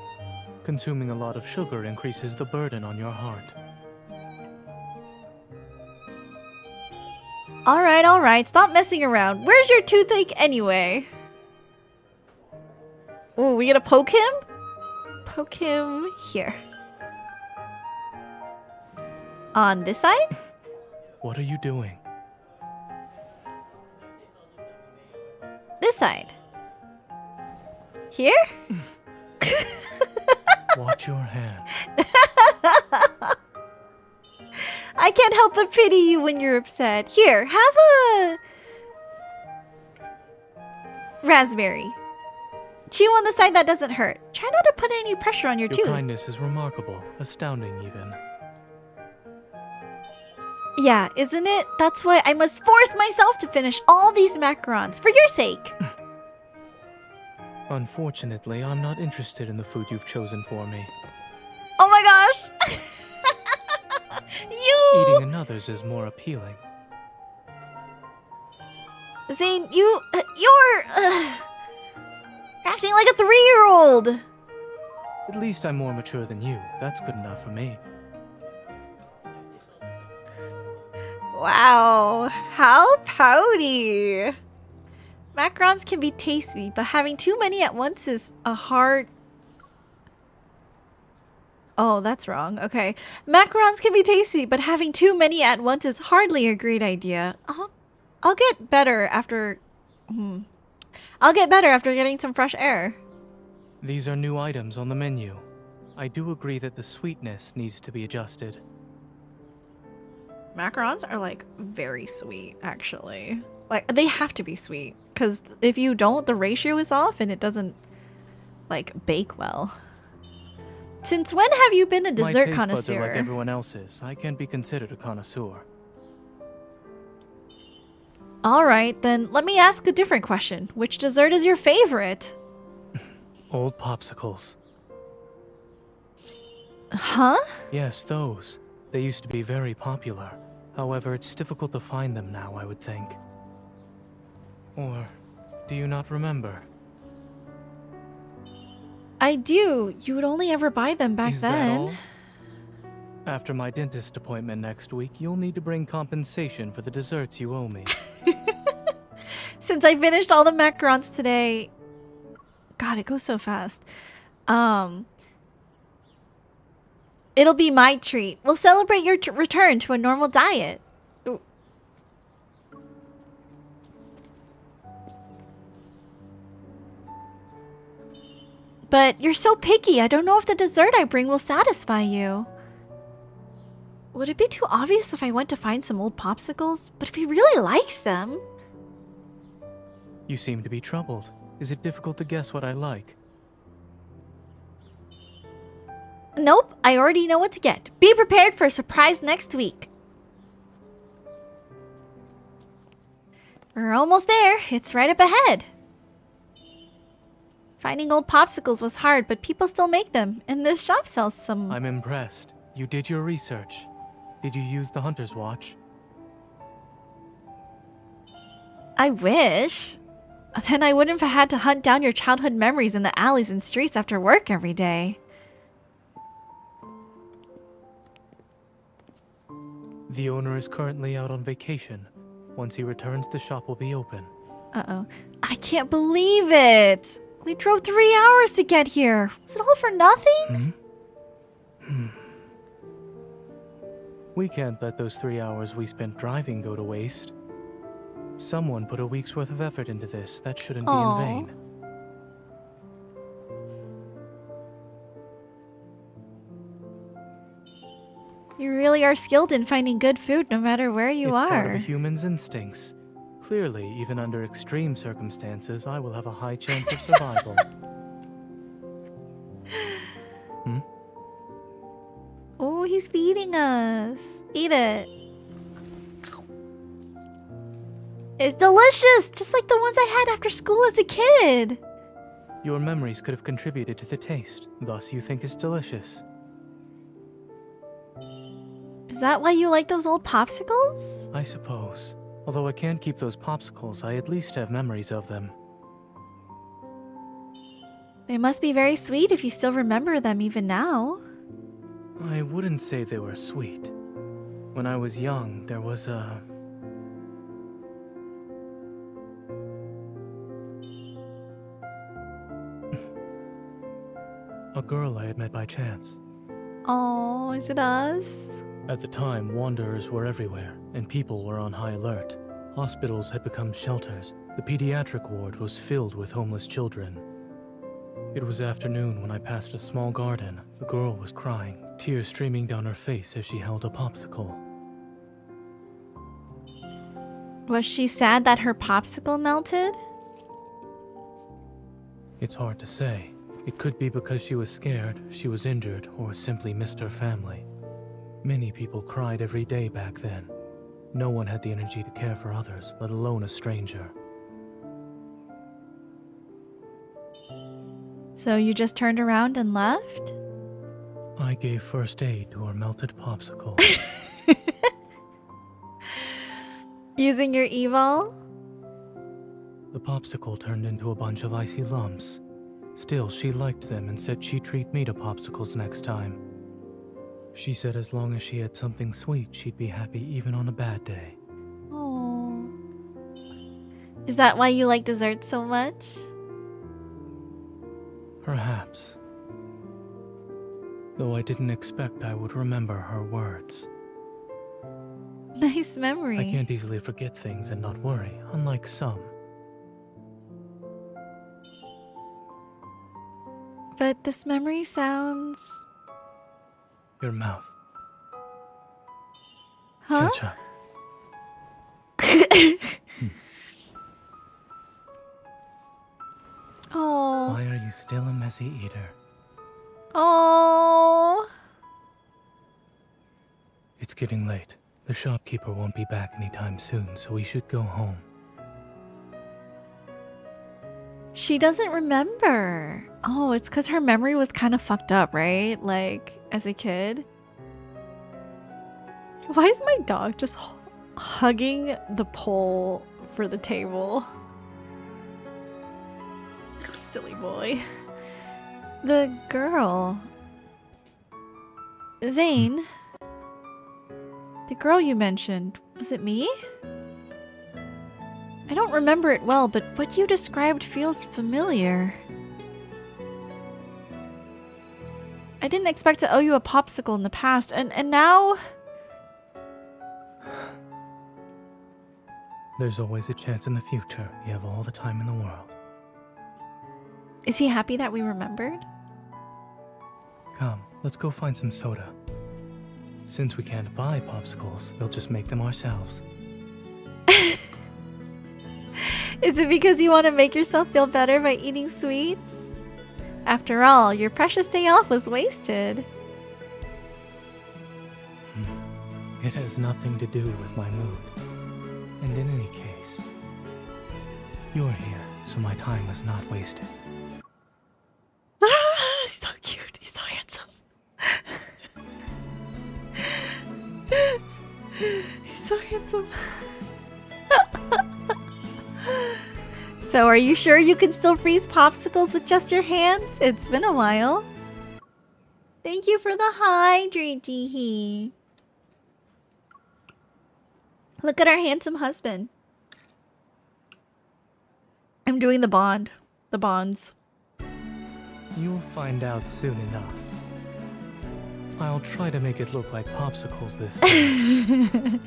[SPEAKER 2] Consuming a lot of sugar increases the burden on your heart.
[SPEAKER 1] Alright. Stop messing around. Where's your toothache anyway? Ooh, we gonna poke him? Poke him here. On this side?
[SPEAKER 2] What are you doing?
[SPEAKER 1] This side. Here?
[SPEAKER 2] Watch your hand.
[SPEAKER 1] I can't help but pity you when you're upset. Here, have a... raspberry. Chew on the side that doesn't hurt. Try not to put any pressure on your
[SPEAKER 2] Your
[SPEAKER 1] tooth.
[SPEAKER 2] kindness is remarkable, astounding even.
[SPEAKER 1] Yeah, isn't it? That's why I must force myself to finish all these macarons, for your sake.
[SPEAKER 2] Unfortunately, I'm not interested in the food you've chosen for me.
[SPEAKER 1] Oh my gosh! You!
[SPEAKER 2] Eating another's is more appealing.
[SPEAKER 1] Zayne, you're acting like a 3-year-old!
[SPEAKER 2] At least I'm more mature than you. That's good enough for me.
[SPEAKER 1] Wow, how pouty! Macarons can be tasty, but having too many at once is a hard... Oh, that's wrong. Okay. Macarons can be tasty, but having too many at once is hardly a great idea. I'll get better after... I'll get better after getting some fresh air.
[SPEAKER 2] These are new items on the menu. I do agree that the sweetness needs to be adjusted.
[SPEAKER 1] Macarons are, like, very sweet, actually. Like, they have to be sweet. Because if you don't, the ratio is off and it doesn't, like, bake well. Since when have you been a dessert
[SPEAKER 2] My taste
[SPEAKER 1] connoisseur?
[SPEAKER 2] buds are like everyone else's. I can't be considered a connoisseur.
[SPEAKER 1] Alright, then let me ask a different question. Which dessert is your favorite?
[SPEAKER 2] Old popsicles.
[SPEAKER 1] Huh?
[SPEAKER 2] Yes, those. They used to be very popular. However, it's difficult to find them now, I would think. Or do you not remember?
[SPEAKER 1] I do. You would only ever buy them back
[SPEAKER 2] Is
[SPEAKER 1] then.
[SPEAKER 2] that all? After my dentist appointment next week, you'll need to bring compensation for the desserts you owe me.
[SPEAKER 1] Since I finished all the macarons today. God, it goes so fast. It'll be my treat. We'll celebrate your return to a normal diet. Ooh. But you're so picky. I don't know if the dessert I bring will satisfy you. Would it be too obvious if I went to find some old popsicles? But if he really likes them...
[SPEAKER 2] You seem to be troubled. Is it difficult to guess what I like?
[SPEAKER 1] Nope, I already know what to get. Be prepared for a surprise next week. We're almost there. It's right up ahead. Finding old popsicles was hard, but people still make them, and this shop sells some...
[SPEAKER 2] I'm impressed. You did your research. Did you use the hunter's watch?
[SPEAKER 1] I wish. Then I wouldn't have had to hunt down your childhood memories in the alleys and streets after work every day.
[SPEAKER 2] The owner is currently out on vacation. Once he returns, the shop will be open.
[SPEAKER 1] Uh-oh. I can't believe it! We drove 3 hours to get here. Was it all for nothing?
[SPEAKER 2] We can't let those 3 hours we spent driving go to waste. Someone put a week's worth of effort into this. That shouldn't be in vain.
[SPEAKER 1] You really are skilled in finding good food no matter where you
[SPEAKER 2] It's
[SPEAKER 1] are.
[SPEAKER 2] part of a human's instincts. Clearly, even under extreme circumstances, I will have a high chance of survival.
[SPEAKER 1] Oh, he's feeding us. Eat it. It's delicious, just like the ones I had after school as a kid.
[SPEAKER 2] Your memories could have contributed to the taste, thus you think it's delicious.
[SPEAKER 1] Is that why you like those old popsicles?
[SPEAKER 2] I suppose. Although I can't keep those popsicles, I at least have memories of them.
[SPEAKER 1] They must be very sweet if you still remember them even now.
[SPEAKER 2] I wouldn't say they were sweet. When I was young, there was a girl I had met by chance.
[SPEAKER 1] Oh, is it us?
[SPEAKER 2] At the time, wanderers were everywhere, and people were on high alert. Hospitals had become shelters. The pediatric ward was filled with homeless children. It was afternoon when I passed a small garden. The girl was crying, tears streaming down her face as she held a popsicle.
[SPEAKER 1] Was she sad that her popsicle melted?
[SPEAKER 2] It's hard to say. It could be because she was scared, she was injured, or simply missed her family. Many people cried every day back then. No one had the energy to care for others, let alone a stranger.
[SPEAKER 1] So you just turned around and left?
[SPEAKER 2] I gave first aid to her melted popsicle.
[SPEAKER 1] Using your evil?
[SPEAKER 2] The popsicle turned into a bunch of icy lumps. Still, she liked them and said she'd treat me to popsicles next time. She said as long as she had something sweet, she'd be happy even on a bad day.
[SPEAKER 1] Oh. Is that why you like desserts so much?
[SPEAKER 2] Perhaps. Though I didn't expect I would remember her words.
[SPEAKER 1] Nice memory.
[SPEAKER 2] I can't easily forget things and not worry, unlike some.
[SPEAKER 1] But this memory sounds...
[SPEAKER 2] Your mouth.
[SPEAKER 1] Huh?
[SPEAKER 2] Ketchup.
[SPEAKER 1] Oh.
[SPEAKER 2] Why are you still a messy eater?
[SPEAKER 1] Oh.
[SPEAKER 2] It's getting late. The shopkeeper won't be back anytime soon, so we should go home.
[SPEAKER 1] She doesn't remember. Oh, it's because her memory was kind of fucked up, right? Like, as a kid. Why is my dog just hugging the pole for the table? Silly boy. The girl. Zayne. The girl you mentioned. Was it me? I don't remember it well, but what you described feels familiar. I didn't expect to owe you a popsicle in the past, and now...
[SPEAKER 2] There's always a chance in the future. You have all the time in the world.
[SPEAKER 1] Is he happy that we remembered?
[SPEAKER 2] Come, let's go find some soda. Since we can't buy popsicles, we'll just make them ourselves.
[SPEAKER 1] Is it because you want to make yourself feel better by eating sweets? After all, your precious day off was wasted.
[SPEAKER 2] It has nothing to do with my mood. And in any case, you're here, so my time is not wasted.
[SPEAKER 1] He's so cute. He's so handsome. He's so handsome. So are you sure you can still freeze popsicles with just your hands? It's been a while. Thank you for the hydrate, Teehee. Look at our handsome husband. I'm doing the bond. The bonds.
[SPEAKER 2] You'll find out soon enough. I'll try to make it look like popsicles this time.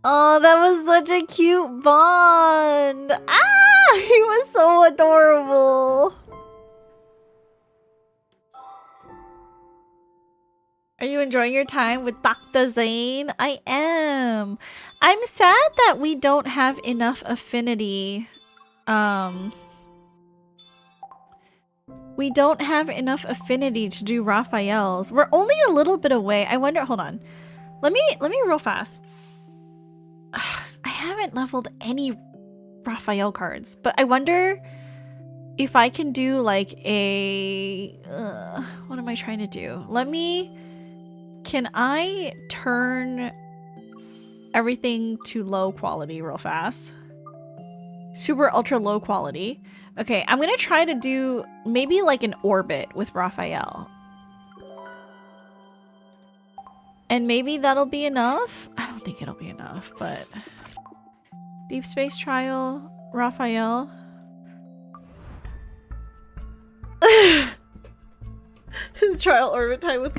[SPEAKER 1] Oh, that was such a cute bond. Ah, he was so adorable. Are you enjoying your time with Dr. Zayne? I am. I'm sad that we don't have enough affinity. We don't have enough affinity to do Rafayel's. We're only a little bit away. I wonder, hold on. Let me real fast. I haven't leveled any Rafayel cards, but I wonder if I can do like a what am I trying to do? Can I turn everything to low quality real fast? Super ultra low quality. Okay, I'm gonna try to do maybe like an orbit with Rafayel. And maybe that'll be enough? I don't think it'll be enough, but... Deep Space Trial, Rafayel. Trial orbit time with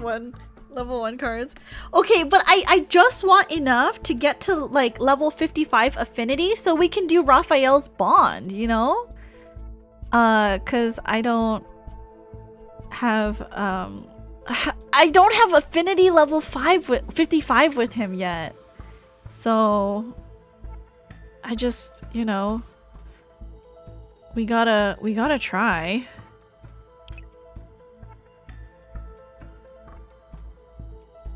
[SPEAKER 1] level 1 cards. Okay, but I just want enough to get to like level 55 affinity so we can do Rafayel's bond, you know? Cause I don't have affinity level 55 with him yet. So I just, you know, we gotta try.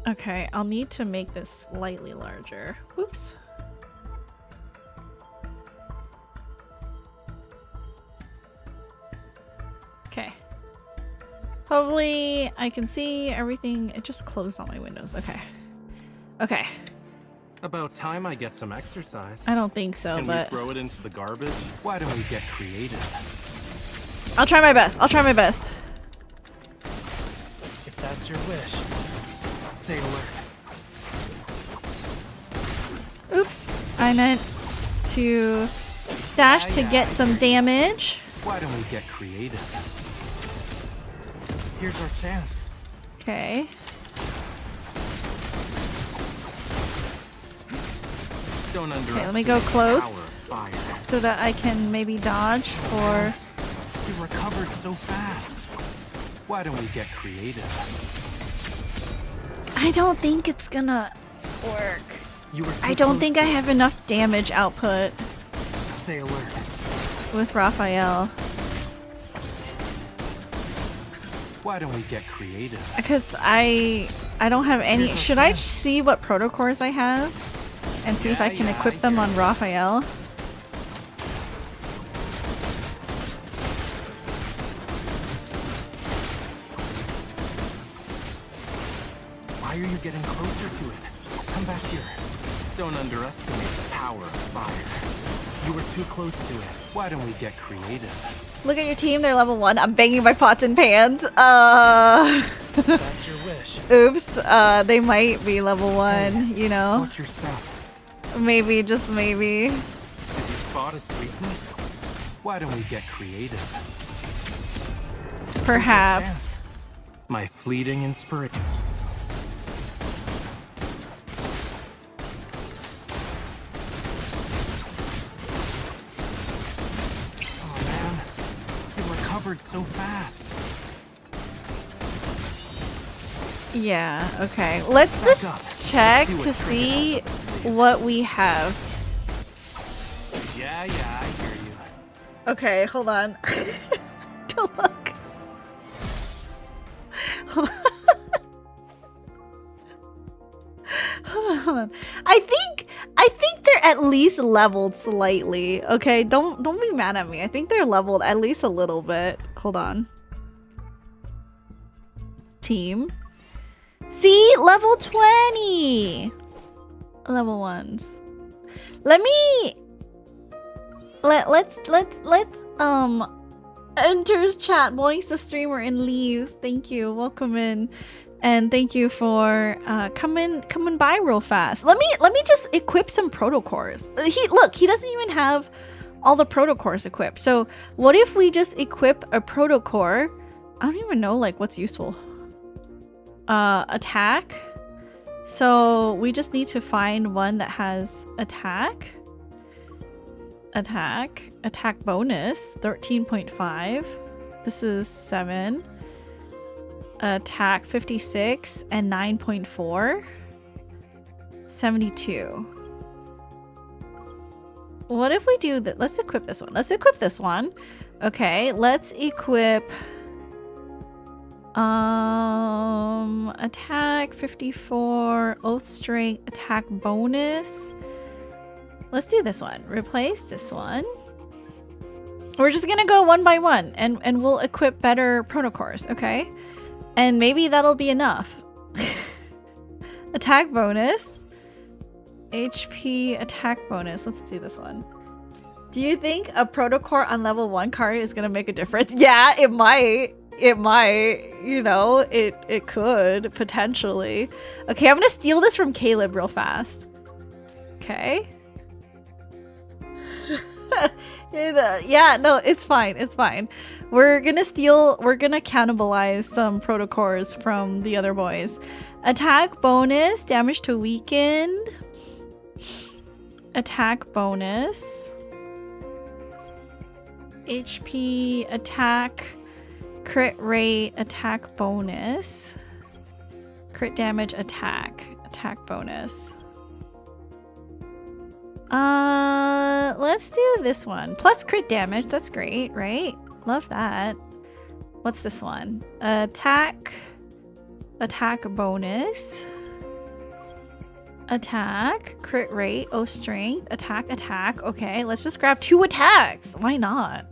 [SPEAKER 1] Okay, I'll need to make this slightly larger. Oops. Okay. Hopefully I can see everything. It just closed all my windows. Okay. Okay.
[SPEAKER 6] About time I get some exercise.
[SPEAKER 1] I don't think so,
[SPEAKER 6] Can
[SPEAKER 1] but...
[SPEAKER 6] we throw it into the garbage? Why don't we get creative?
[SPEAKER 1] I'll try my best. I'll try my best.
[SPEAKER 6] If that's your wish, stay alert.
[SPEAKER 1] Oops. I meant to dash to get some damage.
[SPEAKER 6] Why don't we get creative? Here's our chance.
[SPEAKER 1] Okay.
[SPEAKER 6] Don't underestimate
[SPEAKER 1] Let me go close
[SPEAKER 6] the power of fire.
[SPEAKER 1] so that I can maybe dodge or...
[SPEAKER 6] You recovered so fast. Why don't we get creative?
[SPEAKER 1] I don't think it's gonna work.
[SPEAKER 6] You were
[SPEAKER 1] I don't think I have enough damage output
[SPEAKER 6] Stay alert.
[SPEAKER 1] with Rafayel.
[SPEAKER 6] Why don't we get creative?
[SPEAKER 1] Because I don't have any...
[SPEAKER 6] Here's our
[SPEAKER 1] Should I
[SPEAKER 6] chance.
[SPEAKER 1] see what protocors I have? And see if I can
[SPEAKER 6] Yeah,
[SPEAKER 1] equip them on Rafayel?
[SPEAKER 6] Why are you getting closer to it? Come back here. Don't underestimate the power of fire. You were too close to it. Why don't we get creative?
[SPEAKER 1] Look at your team, they're level 1. I'm banging my pots and pans.
[SPEAKER 2] That's your wish.
[SPEAKER 1] Oops, they might be level 1, you know?
[SPEAKER 6] What's your stuff?
[SPEAKER 1] Maybe, just maybe.
[SPEAKER 6] Did you spot its weakness? Why don't we get creative?
[SPEAKER 1] Perhaps.
[SPEAKER 6] My fleeting inspiration. Oh man, you recovered so fast.
[SPEAKER 1] Yeah, okay. Let's just check to see what we have.
[SPEAKER 6] Yeah, I hear you.
[SPEAKER 1] Okay, hold on. Don't look. Hold on. Hold on. I think they're at least leveled slightly. Okay, don't be mad at me. I think they're leveled at least a little bit. Hold on. Team. See, level 20. Level 1s. Let's enters chat, boys. The streamer and leaves. Thank you. Welcome in. And thank you for coming by real fast. Let me just equip some protocores. He doesn't even have all the protocores equipped. So what if we just equip a protocore? I don't even know like what's useful. Attack. So we just need to find one that has attack. Attack bonus 13.5. This is 7. Attack 56 and 9.4. 72. What if we do that? Let's equip this one. Okay, let's equip attack 54, oath strength, attack bonus. Let's do this one. Replace this one. We're just gonna go one by one and we'll equip better protocores, okay? And maybe that'll be enough. Attack bonus. HP attack bonus. Let's do this one. Do you think a protocore on level 1 card is gonna make a difference? Yeah, it might. You know, it could potentially. Okay, I'm gonna steal this from Caleb real fast. Okay. Yeah, no, it's fine. We're gonna cannibalize some protocores from the other boys. Attack bonus, damage to weakened. Attack bonus. HP attack. Crit rate, attack bonus. Crit damage, attack bonus. Let's do this one. Plus crit damage, that's great, right? Love that. What's this one? Attack bonus. Attack, crit rate, oh strength, attack. Okay, let's just grab 2 attacks. Why not?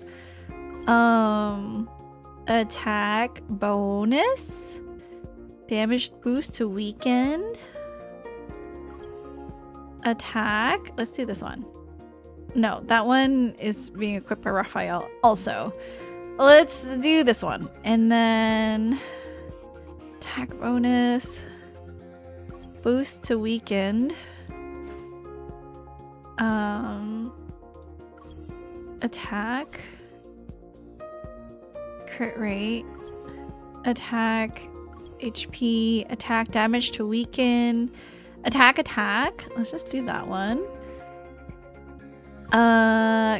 [SPEAKER 1] Attack bonus. Damage boost to weakened. Attack. Let's do this one. No, that one is being equipped by Rafayel. Also, let's do this one. And then attack bonus. Boost to weakened. Attack. Crit rate. Attack. HP. Attack damage to weaken. Attack. Let's just do that one.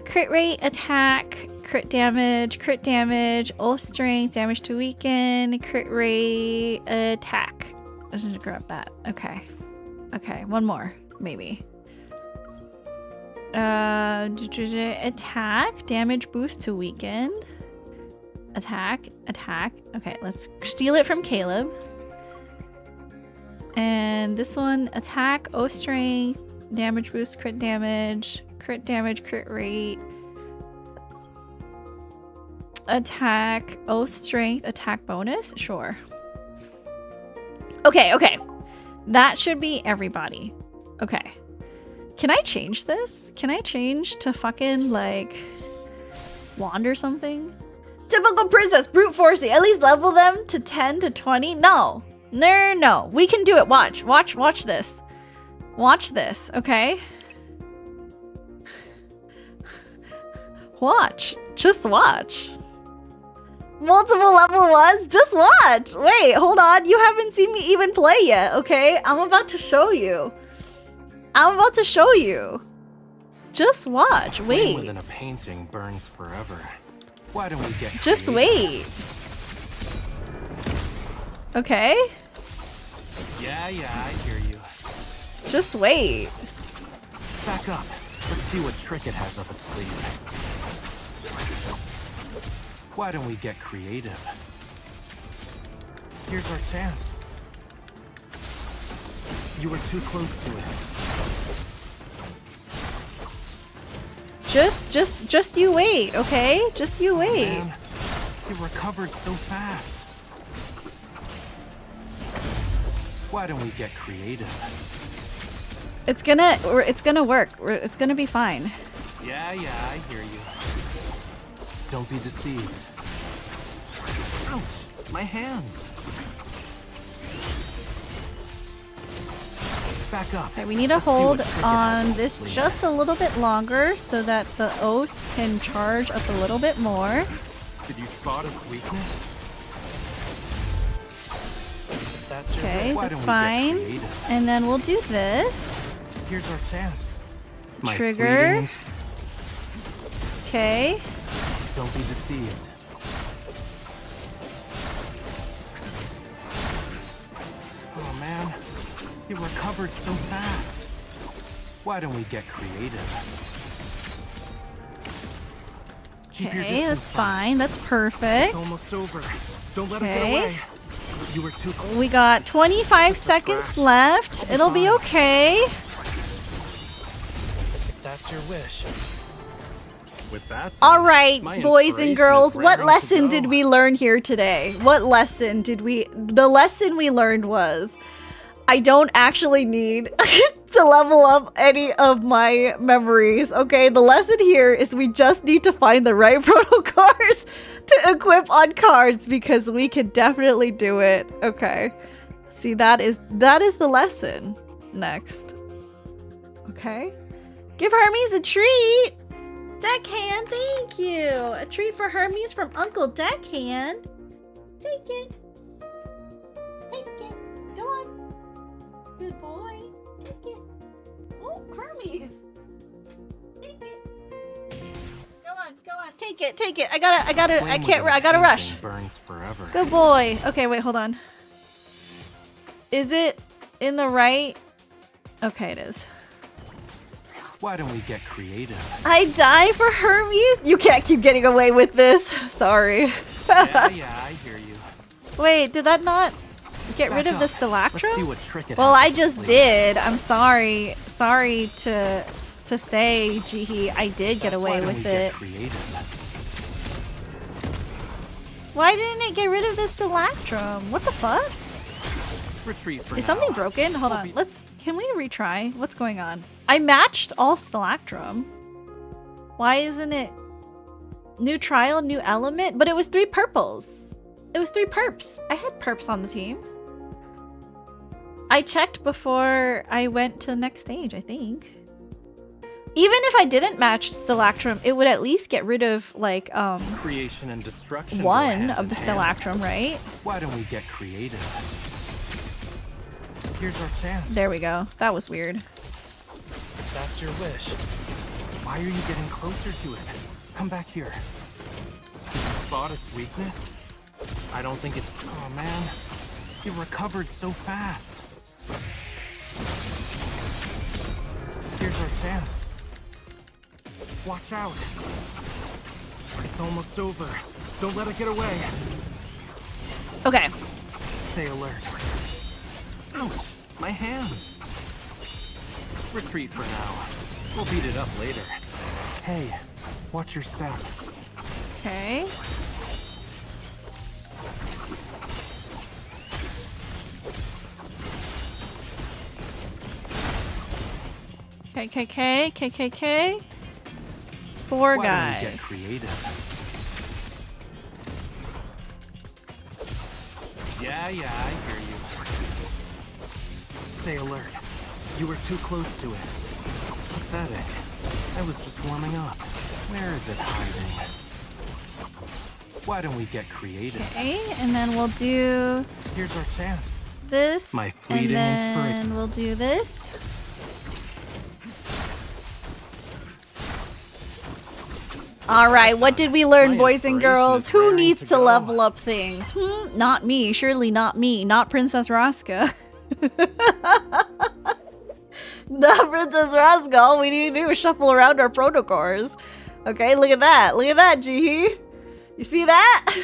[SPEAKER 1] Crit rate, attack, crit damage, oath strength, damage to weaken, crit rate, attack. Let's just grab that. Okay, one more, maybe. Attack, damage boost to weaken. Attack. Okay, let's steal it from Caleb. And this one, attack, oath strength, damage boost, crit damage, crit rate. Attack, oath strength, attack bonus? Sure. Okay. That should be everybody. Okay. Can I change this? Can I change to fucking, like, wand or something? Typical princess, brute forcing. At least level them to 10 to 20. No. No. We can do it. Watch this. Watch this, okay? Watch. Just watch. Multiple level ones? Just watch. Wait, hold on. You haven't seen me even play yet, okay? I'm about to show you. Just watch. Wait.
[SPEAKER 6] Within a painting burns forever. Why don't we get
[SPEAKER 1] Just
[SPEAKER 6] creative?
[SPEAKER 1] wait. Okay?
[SPEAKER 6] Yeah, I hear you.
[SPEAKER 1] Just wait.
[SPEAKER 6] Back up. Let's see what trick it has up its sleeve. Why don't we get creative? Here's our chance. You were too close to it.
[SPEAKER 1] Just you wait, okay? Just you wait.
[SPEAKER 6] Man, you recovered so fast. Why don't we get creative?
[SPEAKER 1] It's gonna work. It's gonna be fine.
[SPEAKER 6] Yeah, I hear you. Don't be deceived. Ouch! My hands! Back up.
[SPEAKER 1] Okay, we need to
[SPEAKER 6] Let's see
[SPEAKER 1] hold
[SPEAKER 6] what trick it has
[SPEAKER 1] on
[SPEAKER 6] up
[SPEAKER 1] this
[SPEAKER 6] its sleeve.
[SPEAKER 1] just a little bit longer so that the oath can charge up a little bit more.
[SPEAKER 6] Did you spot its weakness? That's your
[SPEAKER 1] Okay,
[SPEAKER 6] Why
[SPEAKER 1] that's
[SPEAKER 6] don't we get
[SPEAKER 1] fine.
[SPEAKER 6] creative?
[SPEAKER 1] And then we'll do this.
[SPEAKER 6] Here's our chance. My
[SPEAKER 1] Trigger.
[SPEAKER 6] fleeting
[SPEAKER 1] Okay.
[SPEAKER 6] Don't be deceived. Oh man, you recovered so fast. Why don't we get creative? Keep your
[SPEAKER 1] Okay,
[SPEAKER 6] distance,
[SPEAKER 1] that's fine. That's perfect.
[SPEAKER 6] It's almost over. Don't let it
[SPEAKER 1] Okay.
[SPEAKER 6] get away. You were too close.
[SPEAKER 1] We got 25
[SPEAKER 6] Just a
[SPEAKER 1] seconds
[SPEAKER 6] scratch.
[SPEAKER 1] left.
[SPEAKER 6] I'll be
[SPEAKER 1] It'll be
[SPEAKER 6] fine.
[SPEAKER 1] okay.
[SPEAKER 6] If that's your wish. With that,
[SPEAKER 1] All right,
[SPEAKER 6] my
[SPEAKER 1] boys
[SPEAKER 6] inspiration
[SPEAKER 1] and girls,
[SPEAKER 6] is
[SPEAKER 1] what
[SPEAKER 6] raring to
[SPEAKER 1] lesson
[SPEAKER 6] go.
[SPEAKER 1] did we learn here today? What lesson did we... The lesson we learned was I don't actually need to level up any of my memories, okay? The lesson here is we just need to find the right protocars to equip on cards because we can definitely do it, okay? See, that is the lesson. Next. Okay? Give Hermes a treat! Deckhand, thank you! A treat for Hermes from Uncle Deckhand. Take it. Take it. Go on. Good boy. Take it. Oh, Hermes. Take it. Go on. Take it. I gotta rush.
[SPEAKER 6] Burns forever.
[SPEAKER 1] Good boy. Okay, wait, hold on. Is it in the right? Okay, it is.
[SPEAKER 6] Why don't we get creative?
[SPEAKER 1] I die for Hermes? You can't keep getting away with this. Sorry.
[SPEAKER 6] Yeah, I hear you.
[SPEAKER 1] Wait, did that not get rid
[SPEAKER 6] Back
[SPEAKER 1] of the
[SPEAKER 6] up. Let's see
[SPEAKER 1] stalactrum?
[SPEAKER 6] what trick it
[SPEAKER 1] Well,
[SPEAKER 6] has
[SPEAKER 1] I
[SPEAKER 6] up its
[SPEAKER 1] just
[SPEAKER 6] sleeve.
[SPEAKER 1] did. I'm sorry. Sorry to say, Jihi, I did get
[SPEAKER 6] That's
[SPEAKER 1] away
[SPEAKER 6] why don't
[SPEAKER 1] with
[SPEAKER 6] we get
[SPEAKER 1] it.
[SPEAKER 6] creative.
[SPEAKER 1] Why didn't it get rid of the stalactrum? What the fuck?
[SPEAKER 6] Retreat for
[SPEAKER 1] Is
[SPEAKER 6] now.
[SPEAKER 1] something broken? Hold
[SPEAKER 6] We'll
[SPEAKER 1] on.
[SPEAKER 6] be-
[SPEAKER 1] Can we retry? What's going on? I matched all stalactrum. Why isn't it new trial, new element? But it was 3 purples. It was 3 perps. I had perps on the team. I checked before I went to the next stage, I think. Even if I didn't match stalactrum, it would at least get rid of like
[SPEAKER 6] Creation and destruction. go
[SPEAKER 1] one
[SPEAKER 6] hand
[SPEAKER 1] of the
[SPEAKER 6] in hand.
[SPEAKER 1] stalactrum, right?
[SPEAKER 6] Why don't we get creative? Here's our chance.
[SPEAKER 1] There we go. That was weird.
[SPEAKER 6] If that's your wish. Why are you getting closer to it? Come back here. Did you spot its weakness? I don't think it's... Oh man, you recovered so fast. Here's our chance. Watch out. It's almost over. Don't let it get away.
[SPEAKER 1] Okay.
[SPEAKER 6] Stay alert. Ouch, my hands. Retreat for now. We'll beat it up later. Hey, watch your step.
[SPEAKER 1] Okay. KKK. 4
[SPEAKER 6] Why
[SPEAKER 1] guys.
[SPEAKER 6] don't we get creative? Yeah, I hear you. Stay alert. You were too close to it. Pathetic. I was just warming up. Where is it hiding? Why don't we get creative?
[SPEAKER 1] Okay, and then we'll do
[SPEAKER 6] Here's our chance.
[SPEAKER 1] this.
[SPEAKER 6] My fleeting
[SPEAKER 1] and
[SPEAKER 6] inspiration.
[SPEAKER 1] then we'll do this. All right, what did we learn,
[SPEAKER 6] My
[SPEAKER 1] boys and
[SPEAKER 6] inspiration
[SPEAKER 1] girls?
[SPEAKER 6] is
[SPEAKER 1] Who
[SPEAKER 6] raring
[SPEAKER 1] needs
[SPEAKER 6] to
[SPEAKER 1] to
[SPEAKER 6] go.
[SPEAKER 1] level up things? Not me. Surely not me. Not Princess Raska. Not Princess Raska. All we need to do is shuffle around our protocols. Okay, look at that. Look at that, Jihi. You see that?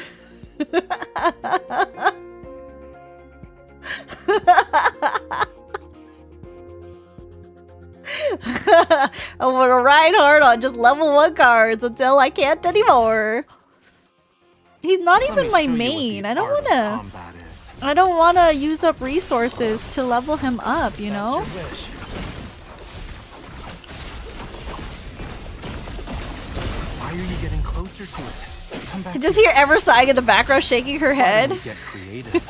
[SPEAKER 1] I'm gonna ride hard on just level 1 cards until I can't anymore. He's not
[SPEAKER 6] Let
[SPEAKER 1] even
[SPEAKER 6] me
[SPEAKER 1] my
[SPEAKER 6] show you what
[SPEAKER 1] main.
[SPEAKER 6] the
[SPEAKER 1] I don't
[SPEAKER 6] art of
[SPEAKER 1] wanna.
[SPEAKER 6] combat is.
[SPEAKER 1] I don't wanna use up resources to level him up. You know.
[SPEAKER 6] That's your wish. Why are you getting closer to it? Come back.
[SPEAKER 1] Just hear Ever sighing in the background, shaking her
[SPEAKER 6] Why
[SPEAKER 1] head.
[SPEAKER 6] don't we get creative?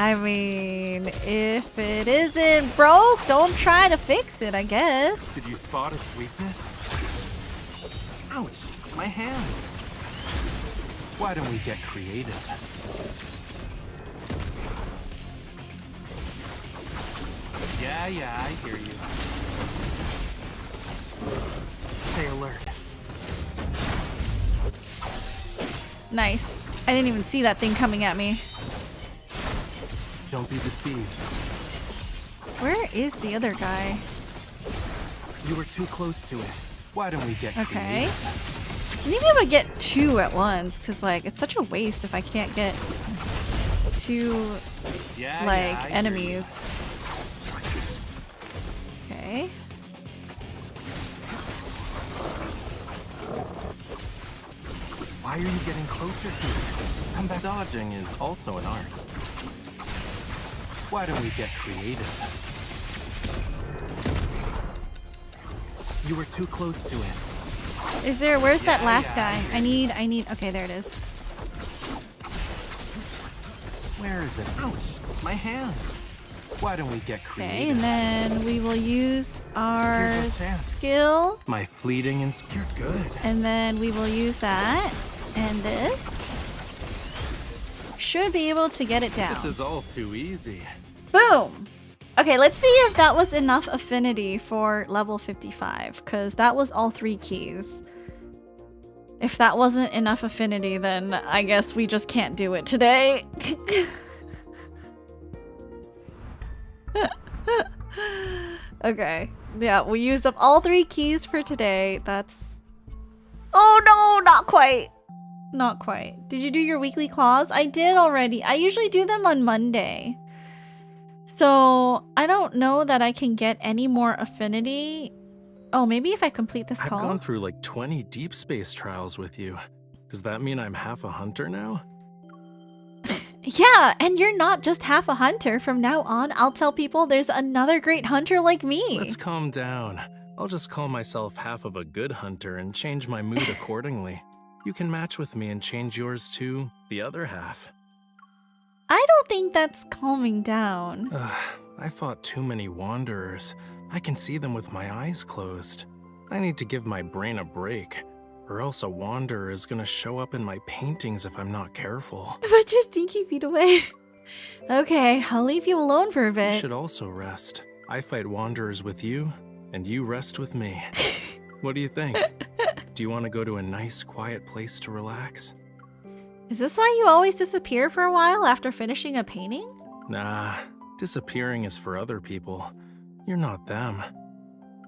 [SPEAKER 1] I mean, if it isn't broke, don't try to fix it, I guess.
[SPEAKER 6] Did you spot its weakness? Ouch! My hands. Why don't we get creative? Yeah, I hear you. Stay alert.
[SPEAKER 1] Nice. I didn't even see that thing coming at me.
[SPEAKER 6] Don't be deceived.
[SPEAKER 1] Where is the other guy?
[SPEAKER 6] You were too close to it. Why don't we get
[SPEAKER 1] Okay.
[SPEAKER 6] creative?
[SPEAKER 1] You need to be able to get 2 at once, because, like, it's such a waste if I can't get 2,
[SPEAKER 6] Yeah,
[SPEAKER 1] like,
[SPEAKER 6] I hear you.
[SPEAKER 1] enemies. Okay.
[SPEAKER 6] Why are you getting closer to it? Come back. Dodging is also an art. Why don't we get creative? You were too close to it.
[SPEAKER 1] Is there, where's that
[SPEAKER 6] Yeah,
[SPEAKER 1] last
[SPEAKER 6] yeah,
[SPEAKER 1] guy? I need, okay, there it is.
[SPEAKER 6] Where is it? Ouch! My hands. Why don't we get
[SPEAKER 1] Okay,
[SPEAKER 6] creative?
[SPEAKER 1] and then we will use our
[SPEAKER 6] Here's our chance.
[SPEAKER 1] skill,
[SPEAKER 6] My fleeting You're good.
[SPEAKER 1] and then we will use that, and this. Should be able to get it down.
[SPEAKER 6] This is all too easy.
[SPEAKER 1] Boom! Okay, let's see if that was enough affinity for level 55, because that was all 3 keys. If that wasn't enough affinity, then I guess we just can't do it today. Okay, yeah, we used up all 3 keys for today. That's... Oh no, not quite! Not quite. Did you do your weekly claws? I did already. I usually do them on Monday. So, I don't know that I can get any more affinity. Oh, maybe if I complete this
[SPEAKER 6] I've
[SPEAKER 1] call?
[SPEAKER 6] gone through like 20 deep space trials with you. Does that mean I'm half a hunter now?
[SPEAKER 1] Yeah, and you're not just half a hunter. From now on, I'll tell people there's another great hunter like me.
[SPEAKER 6] Let's calm down. I'll just call myself half of a good hunter and change my mood accordingly. You can match with me and change yours to the other half.
[SPEAKER 1] I don't think that's calming down.
[SPEAKER 6] I fought too many wanderers. I can see them with my eyes closed. I need to give my brain a break, or else a wanderer is gonna show up in my paintings if I'm not careful.
[SPEAKER 1] But you're stinky feet away. Okay, I'll leave you alone for a
[SPEAKER 6] You
[SPEAKER 1] bit.
[SPEAKER 6] should also rest. I fight wanderers with you, and you rest with me. What do you think? Do you want to go to a nice, quiet place to relax?
[SPEAKER 1] Is this why you always disappear for a while after finishing a painting?
[SPEAKER 6] Nah, disappearing is for other people. You're not them.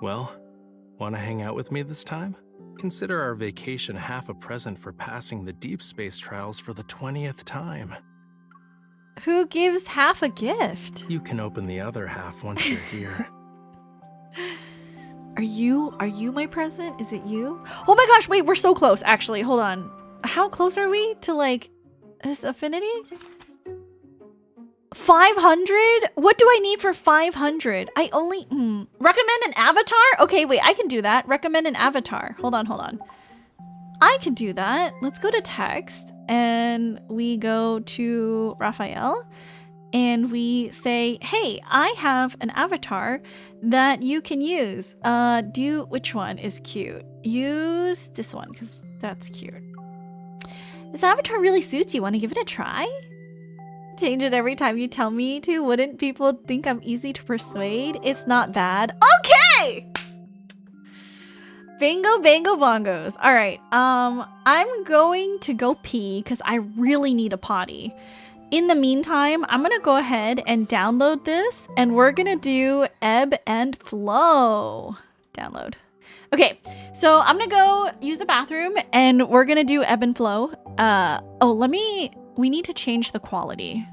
[SPEAKER 6] Well, want to hang out with me this time? Consider our vacation half a present for passing the deep space trials for the 20th time.
[SPEAKER 1] Who gives half a gift?
[SPEAKER 6] You can open the other half once you're here.
[SPEAKER 1] Are you my present? Is it you? Oh my gosh, wait, we're so close, actually. Hold on. How close are we to, like, this affinity? 500? What do I need for 500? I only recommend an avatar? Okay, wait, I can do that. Recommend an avatar. Hold on. I can do that. Let's go to text and we go to Rafayel and we say, "Hey, I have an avatar that you can use. Which one is cute? Use this one cuz that's cute. This avatar really suits you. Want to give it a try?" Change it every time you tell me to. Wouldn't people think I'm easy to persuade? It's not bad. Okay! Bingo, bango, bongos. All right. I'm going to go pee because I really need a potty. In the meantime, I'm going to go ahead and download this and we're going to do ebb and flow. Download. Okay, so I'm going to go use the bathroom and we're going to do ebb and flow. We need to change the quality.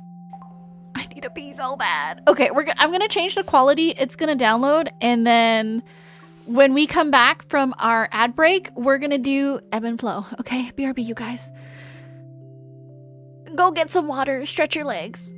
[SPEAKER 1] I need to pee so bad. Okay, I'm gonna change the quality. It's gonna download, and then when we come back from our ad break, we're gonna do ebb and flow. Okay, BRB, you guys. Go get some water. Stretch your legs.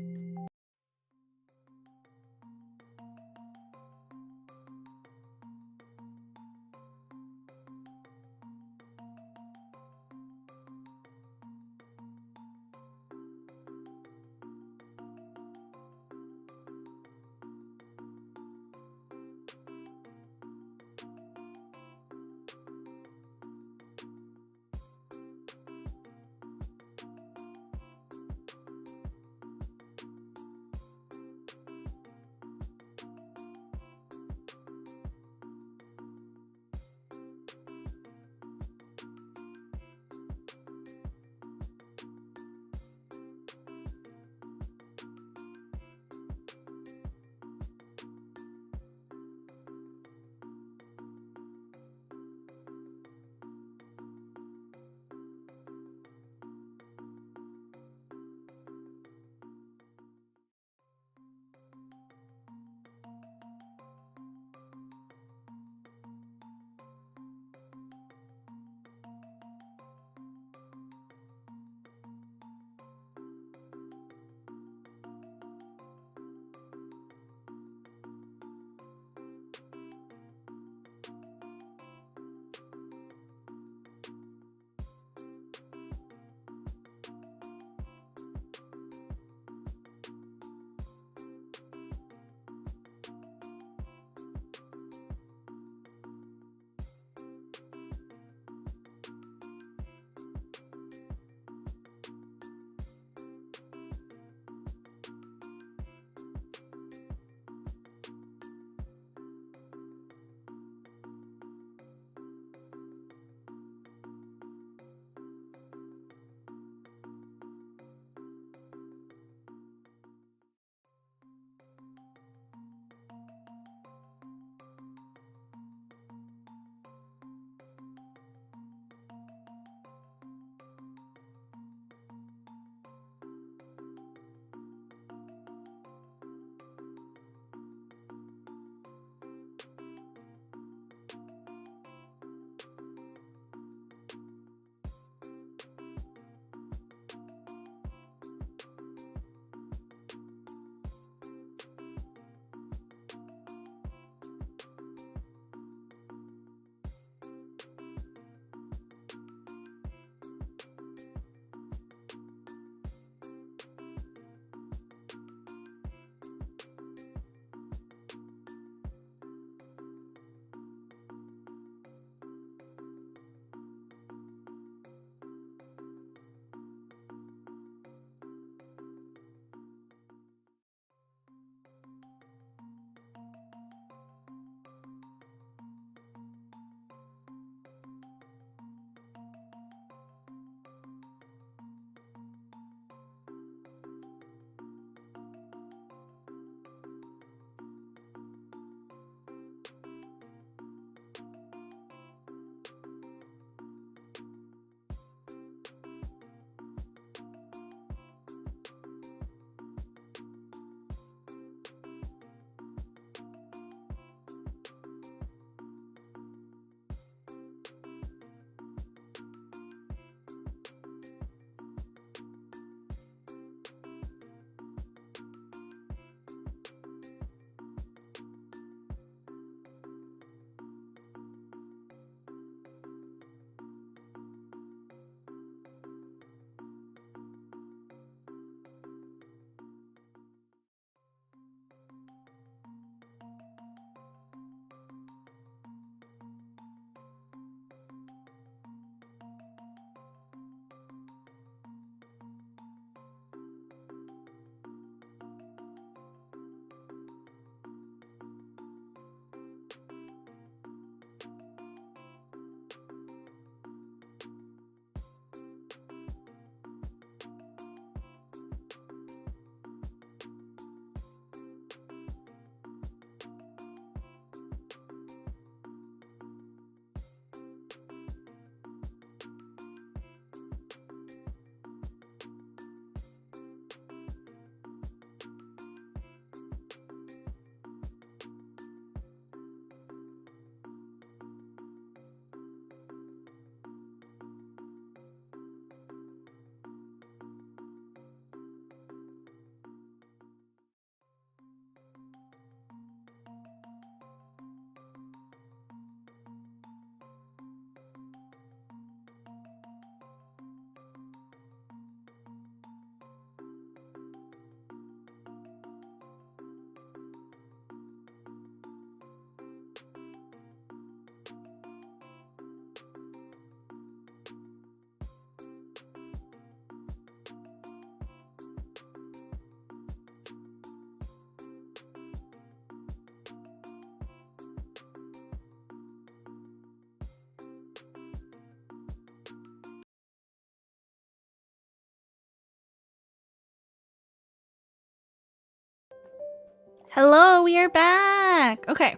[SPEAKER 1] Hello, we are back. Okay.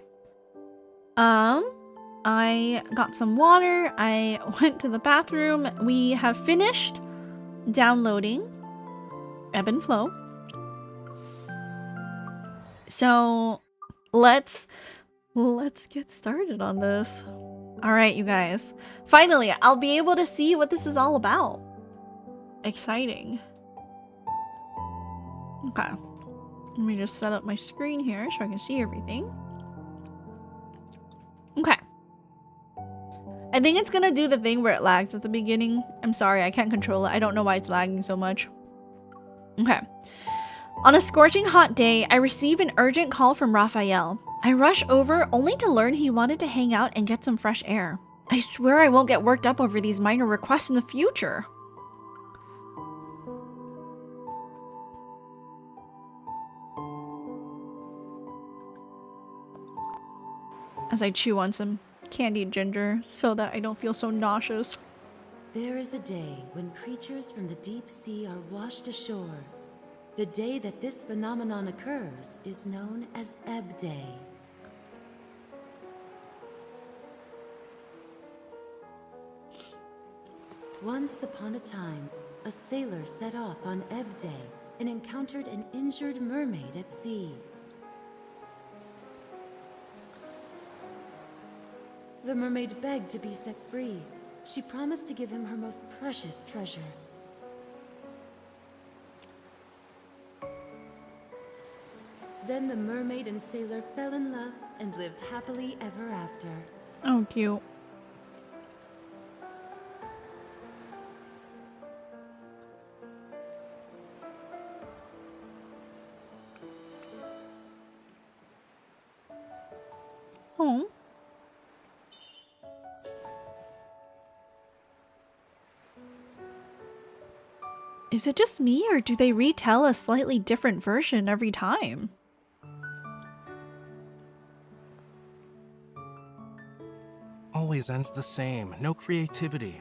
[SPEAKER 1] I got some water. I went to the bathroom. We have finished downloading Ebb and Flow. So let's get started on this. All right, you guys. Finally, I'll be able to see what this is all about. Exciting. Okay. Let me just set up my screen here so I can see everything. Okay. I think it's gonna do the thing where it lags at the beginning. I'm sorry, I can't control it. I don't know why it's lagging so much. Okay. On a scorching hot day, I receive an urgent call from Rafayel. I rush over only to learn he wanted to hang out and get some fresh air. I swear I won't get worked up over these minor requests in the future. As I chew on some candied ginger so that I don't feel so nauseous.
[SPEAKER 7] There is a day when creatures from the deep sea are washed ashore. The day that this phenomenon occurs is known as Ebb Day. Once upon a time, a sailor set off on Ebb Day and encountered an injured mermaid at sea. The mermaid begged to be set free. She promised to give him her most precious treasure. Then the mermaid and sailor fell in love and lived happily ever after.
[SPEAKER 1] Oh, cute. Oh. Is it just me, or do they retell a slightly different version every time?
[SPEAKER 6] Always ends the same. No creativity.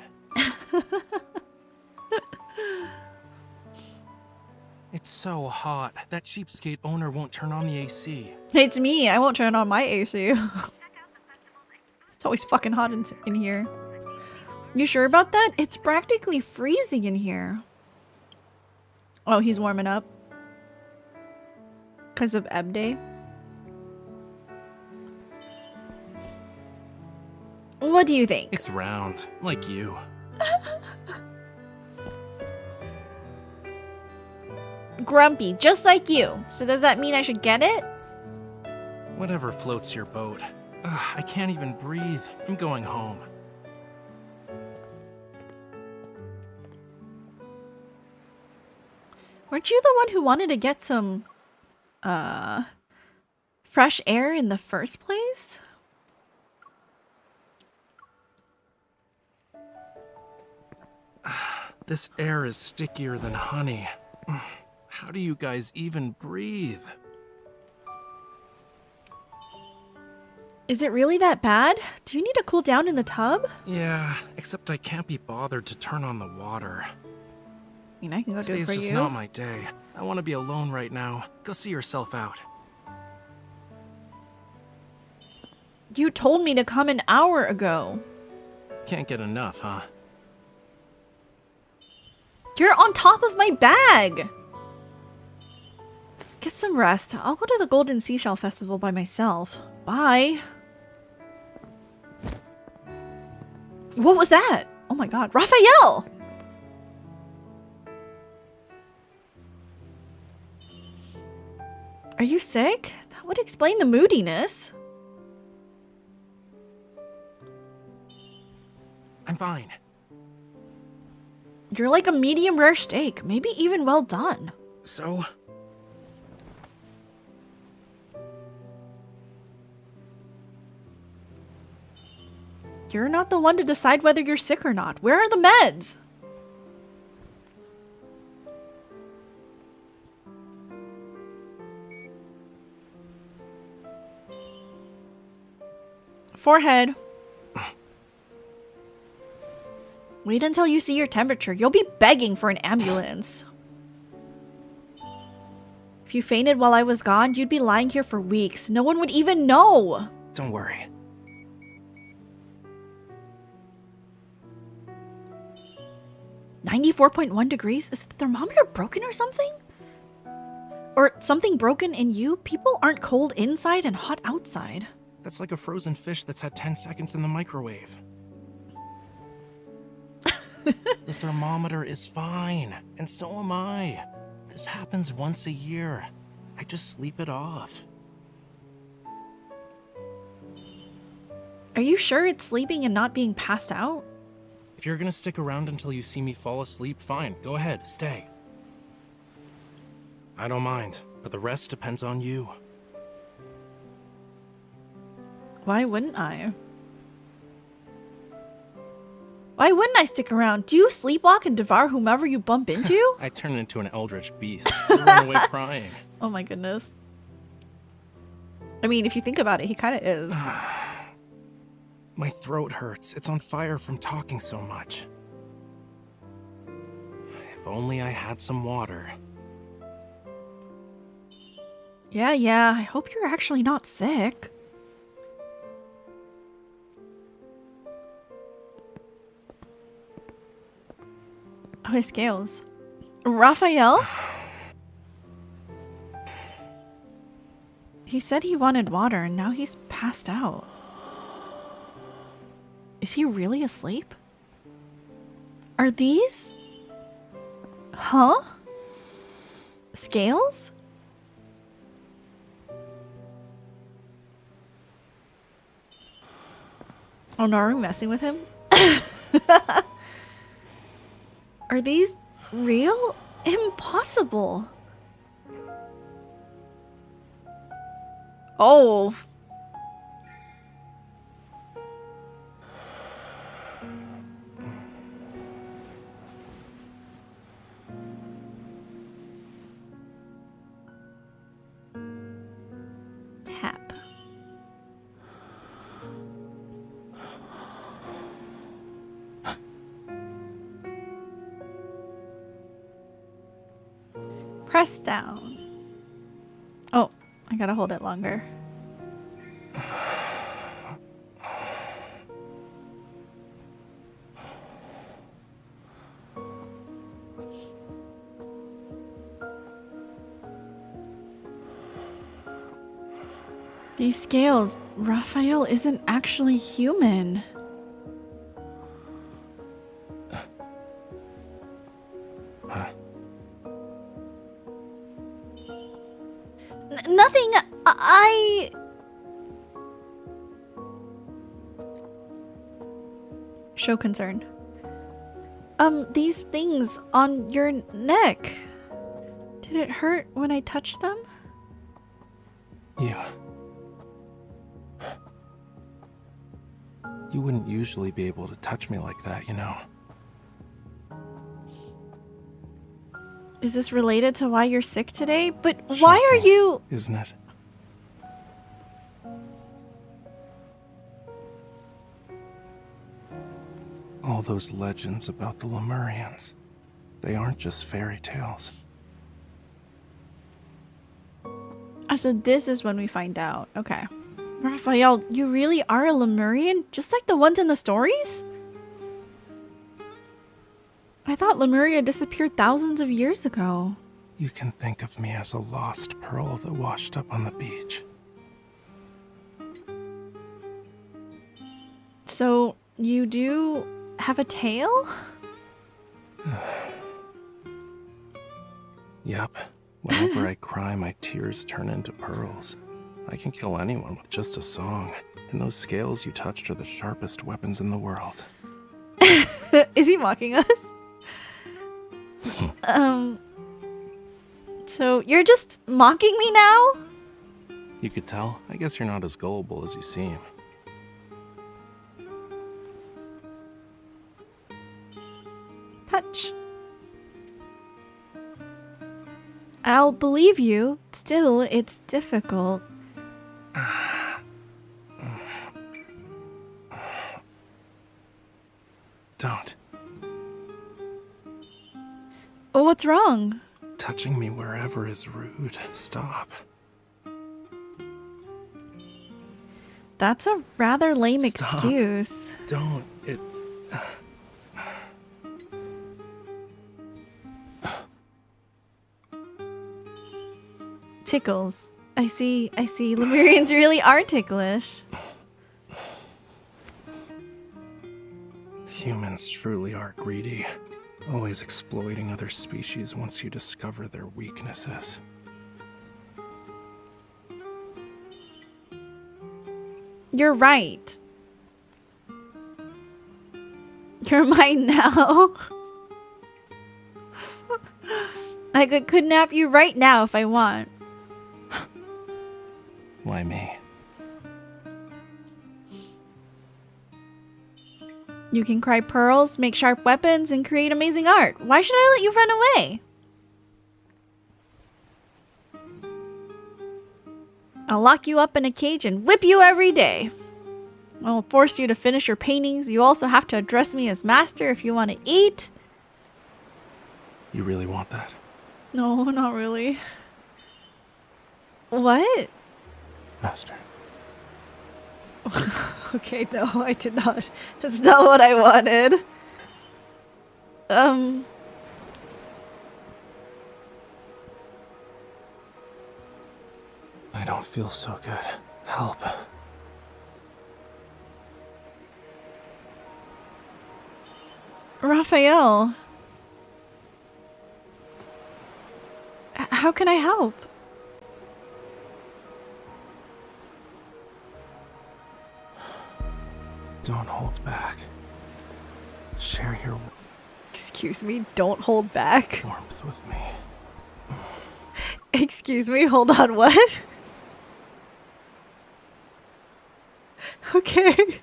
[SPEAKER 6] It's so hot. That cheapskate owner won't turn on the AC.
[SPEAKER 1] It's me. I won't turn on my AC. It's always fucking hot in here. You sure about that? It's practically freezing in here. Oh, he's warming up. Because of Ebb Day. What do you think?
[SPEAKER 6] It's round, like you.
[SPEAKER 1] Grumpy, just like you. So does that mean I should get it?
[SPEAKER 6] Whatever floats your boat. Ugh, I can't even breathe. I'm going home.
[SPEAKER 1] Weren't you the one who wanted to get some, fresh air in the first place?
[SPEAKER 6] This air is stickier than honey. How do you guys even breathe?
[SPEAKER 1] Is it really that bad? Do you need to cool down in the tub?
[SPEAKER 6] Yeah, except I can't be bothered to turn on the water.
[SPEAKER 1] I mean, I can go do it
[SPEAKER 6] Today's
[SPEAKER 1] for
[SPEAKER 6] just
[SPEAKER 1] you.
[SPEAKER 6] not my day. I want to be alone right now. Go see yourself out.
[SPEAKER 1] You told me to come an hour ago.
[SPEAKER 6] Can't get enough, huh?
[SPEAKER 1] You're on top of my bag! Get some rest. I'll go to the Golden Seashell Festival by myself. Bye. What was that? Oh my god. Rafayel! Are you sick? That would explain the moodiness.
[SPEAKER 6] I'm fine.
[SPEAKER 1] You're like a medium rare steak, maybe even well done.
[SPEAKER 6] So?
[SPEAKER 1] You're not the one to decide whether you're sick or not. Where are the meds? Forehead. Wait until you see your temperature. You'll be begging for an ambulance. If you fainted while I was gone, you'd be lying here for weeks. No one would even know.
[SPEAKER 6] Don't worry.
[SPEAKER 1] 94.1 degrees? Is the thermometer broken or something? Or something broken in you? People aren't cold inside and hot outside.
[SPEAKER 6] That's like a frozen fish that's had 10 seconds in the microwave. The thermometer is fine, and so am I. This happens once a year. I just sleep it off.
[SPEAKER 1] Are you sure it's sleeping and not being passed out?
[SPEAKER 6] If you're gonna stick around until you see me fall asleep, fine. Go ahead, stay. I don't mind, but the rest depends on you.
[SPEAKER 1] Why wouldn't I? Why wouldn't I stick around? Do you sleepwalk and devour whomever you bump into?
[SPEAKER 6] I turn into an eldritch beast. You run away crying.
[SPEAKER 1] Oh my goodness. I mean, if you think about it, he kind of is.
[SPEAKER 6] My throat hurts. It's on fire from talking so much. If only I had some water.
[SPEAKER 1] Yeah, I hope you're actually not sick. Oh, his scales. Rafayel? He said he wanted water and now he's passed out. Is he really asleep? Are these? Huh? Scales? Oh no, are we messing with him? Are these real? Impossible. Oh. Tap. Press down. Oh, I gotta hold it longer. These scales, Rafayel isn't actually human. Nothing. I... Show concern. These things on your neck. Did it hurt when I touched them?
[SPEAKER 6] Yeah. You wouldn't usually be able to touch me like that, you know.
[SPEAKER 1] Is this related to why you're sick today? But why are you...
[SPEAKER 6] Isn't it? All those legends about the Lemurians. They aren't just fairy tales.
[SPEAKER 1] So this is when we find out. Okay. Rafayel, you really are a Lemurian? Just like the ones in the stories? I thought Lemuria disappeared thousands of years ago.
[SPEAKER 6] You can think of me as a lost pearl that washed up on the beach.
[SPEAKER 1] So, you do have a tail?
[SPEAKER 6] Yep. Whenever I cry, my tears turn into pearls. I can kill anyone with just a song, and those scales you touched are the sharpest weapons in the world.
[SPEAKER 1] Is he mocking us? So you're just mocking me now?
[SPEAKER 6] You could tell? I guess you're not as gullible as you seem.
[SPEAKER 1] Touch. I'll believe you. Still, it's difficult.
[SPEAKER 6] Don't.
[SPEAKER 1] Oh, what's wrong?
[SPEAKER 6] Touching me wherever is rude. Stop.
[SPEAKER 1] That's a rather lame
[SPEAKER 6] Stop.
[SPEAKER 1] excuse.
[SPEAKER 6] Don't. It.
[SPEAKER 1] Tickles. I see. Lemurians really are ticklish.
[SPEAKER 6] Humans truly are greedy. Always exploiting other species once you discover their weaknesses.
[SPEAKER 1] You're right. You're mine now. I could kidnap you right now if I want.
[SPEAKER 6] Why me?
[SPEAKER 1] You can cry pearls, make sharp weapons, and create amazing art. Why should I let you run away? I'll lock you up in a cage and whip you every day. I'll force you to finish your paintings. You also have to address me as master if you want to eat.
[SPEAKER 6] You really want that?
[SPEAKER 1] No, not really. What?
[SPEAKER 6] Master.
[SPEAKER 1] Okay, no, I did not. That's not what I wanted.
[SPEAKER 6] I don't feel so good. Help.
[SPEAKER 1] Rafayel. How can I help?
[SPEAKER 6] Don't hold back. Share your
[SPEAKER 1] Excuse me, don't hold back.
[SPEAKER 6] warmth with me.
[SPEAKER 1] Excuse me, hold on, what? Okay.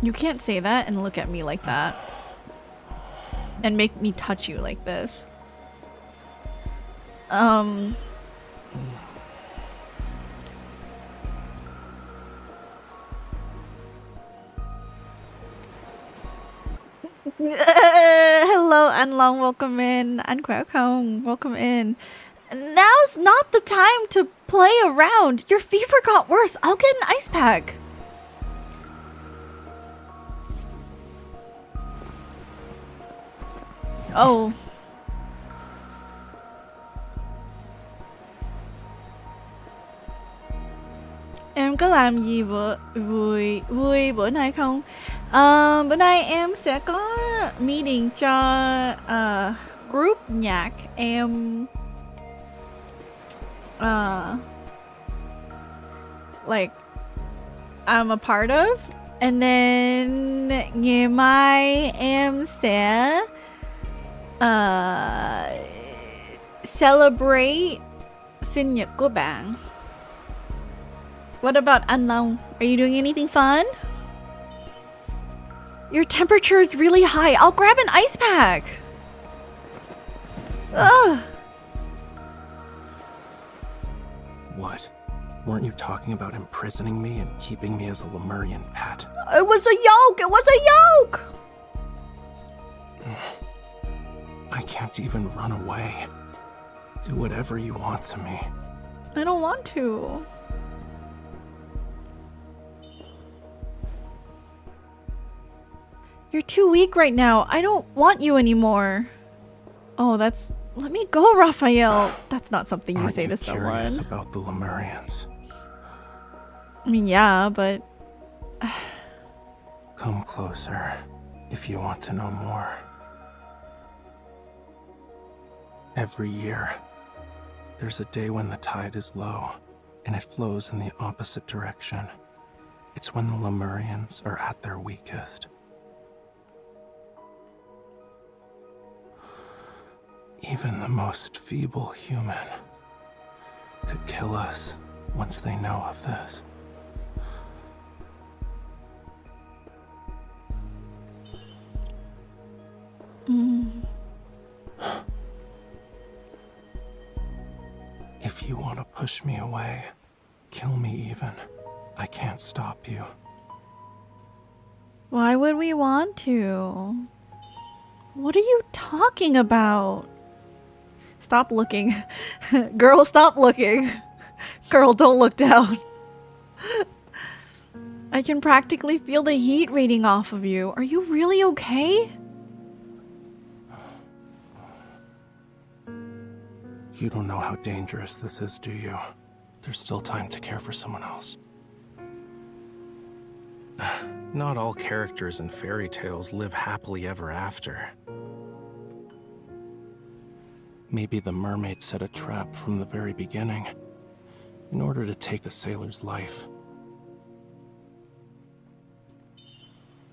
[SPEAKER 1] You can't say that and look at me like that. And make me touch you like this. Hello, Anlong, welcome in. An Khỏe không? Welcome in. Now's not the time to play around. Your fever got worse. I'll get an ice pack. Oh. Em có làm gì vui bữa nay không? Bữa nay em sẽ có meeting cho group nhạc em like I'm a part of, and then ngày mai em sẽ celebrate sinh nhật của bạn. What about Anlong? Are you doing anything fun? Your temperature is really high. I'll grab an ice pack. Ugh.
[SPEAKER 6] What? Weren't you talking about imprisoning me and keeping me as a Lemurian pet?
[SPEAKER 1] It was a yoke. It was a yoke.
[SPEAKER 6] I can't even run away. Do whatever you want to me.
[SPEAKER 1] I don't want to. You're too weak right now. I don't want you anymore. Oh, that's... Let me go, Rafayel. That's not something you say to someone.
[SPEAKER 6] Curious about the Lemurians?
[SPEAKER 1] I mean, yeah, but...
[SPEAKER 6] Come closer, if you want to know more. Every year, there's a day when the tide is low, and it flows in the opposite direction. It's when the Lemurians are at their weakest. Even the most feeble human could kill us once they know of this. If you want to push me away, kill me even. I can't stop you.
[SPEAKER 1] Why would we want to? What are you talking about? Stop looking. Girl, stop looking. Girl, don't look down. I can practically feel the heat radiating off of you. Are you really okay?
[SPEAKER 6] You don't know how dangerous this is, do you? There's still time to care for someone else. Not all characters in fairy tales live happily ever after. Maybe the mermaid set a trap from the very beginning in order to take the sailor's life.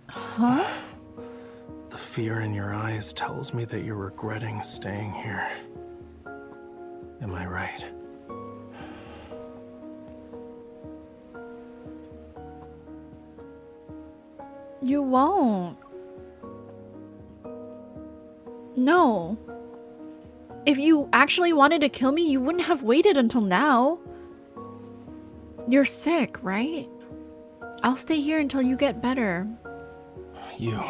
[SPEAKER 1] Huh?
[SPEAKER 6] The fear in your eyes tells me that you're regretting staying here. Am I right?
[SPEAKER 1] You won't. No. If you actually wanted to kill me, you wouldn't have waited until now. You're sick, right? I'll stay here until you get better.
[SPEAKER 6] You.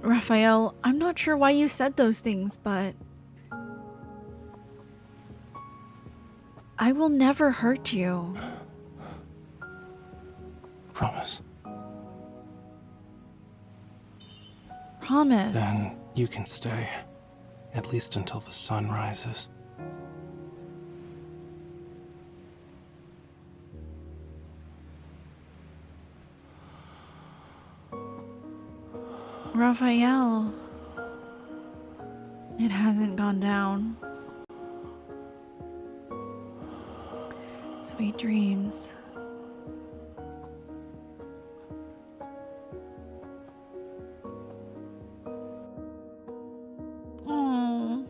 [SPEAKER 1] Rafayel, I'm not sure why you said those things, but I will never hurt you.
[SPEAKER 6] Promise.
[SPEAKER 1] Promise.
[SPEAKER 6] Then you can stay, at least until the sun rises.
[SPEAKER 1] Rafayel. It hasn't gone down. Sweet dreams. Oh,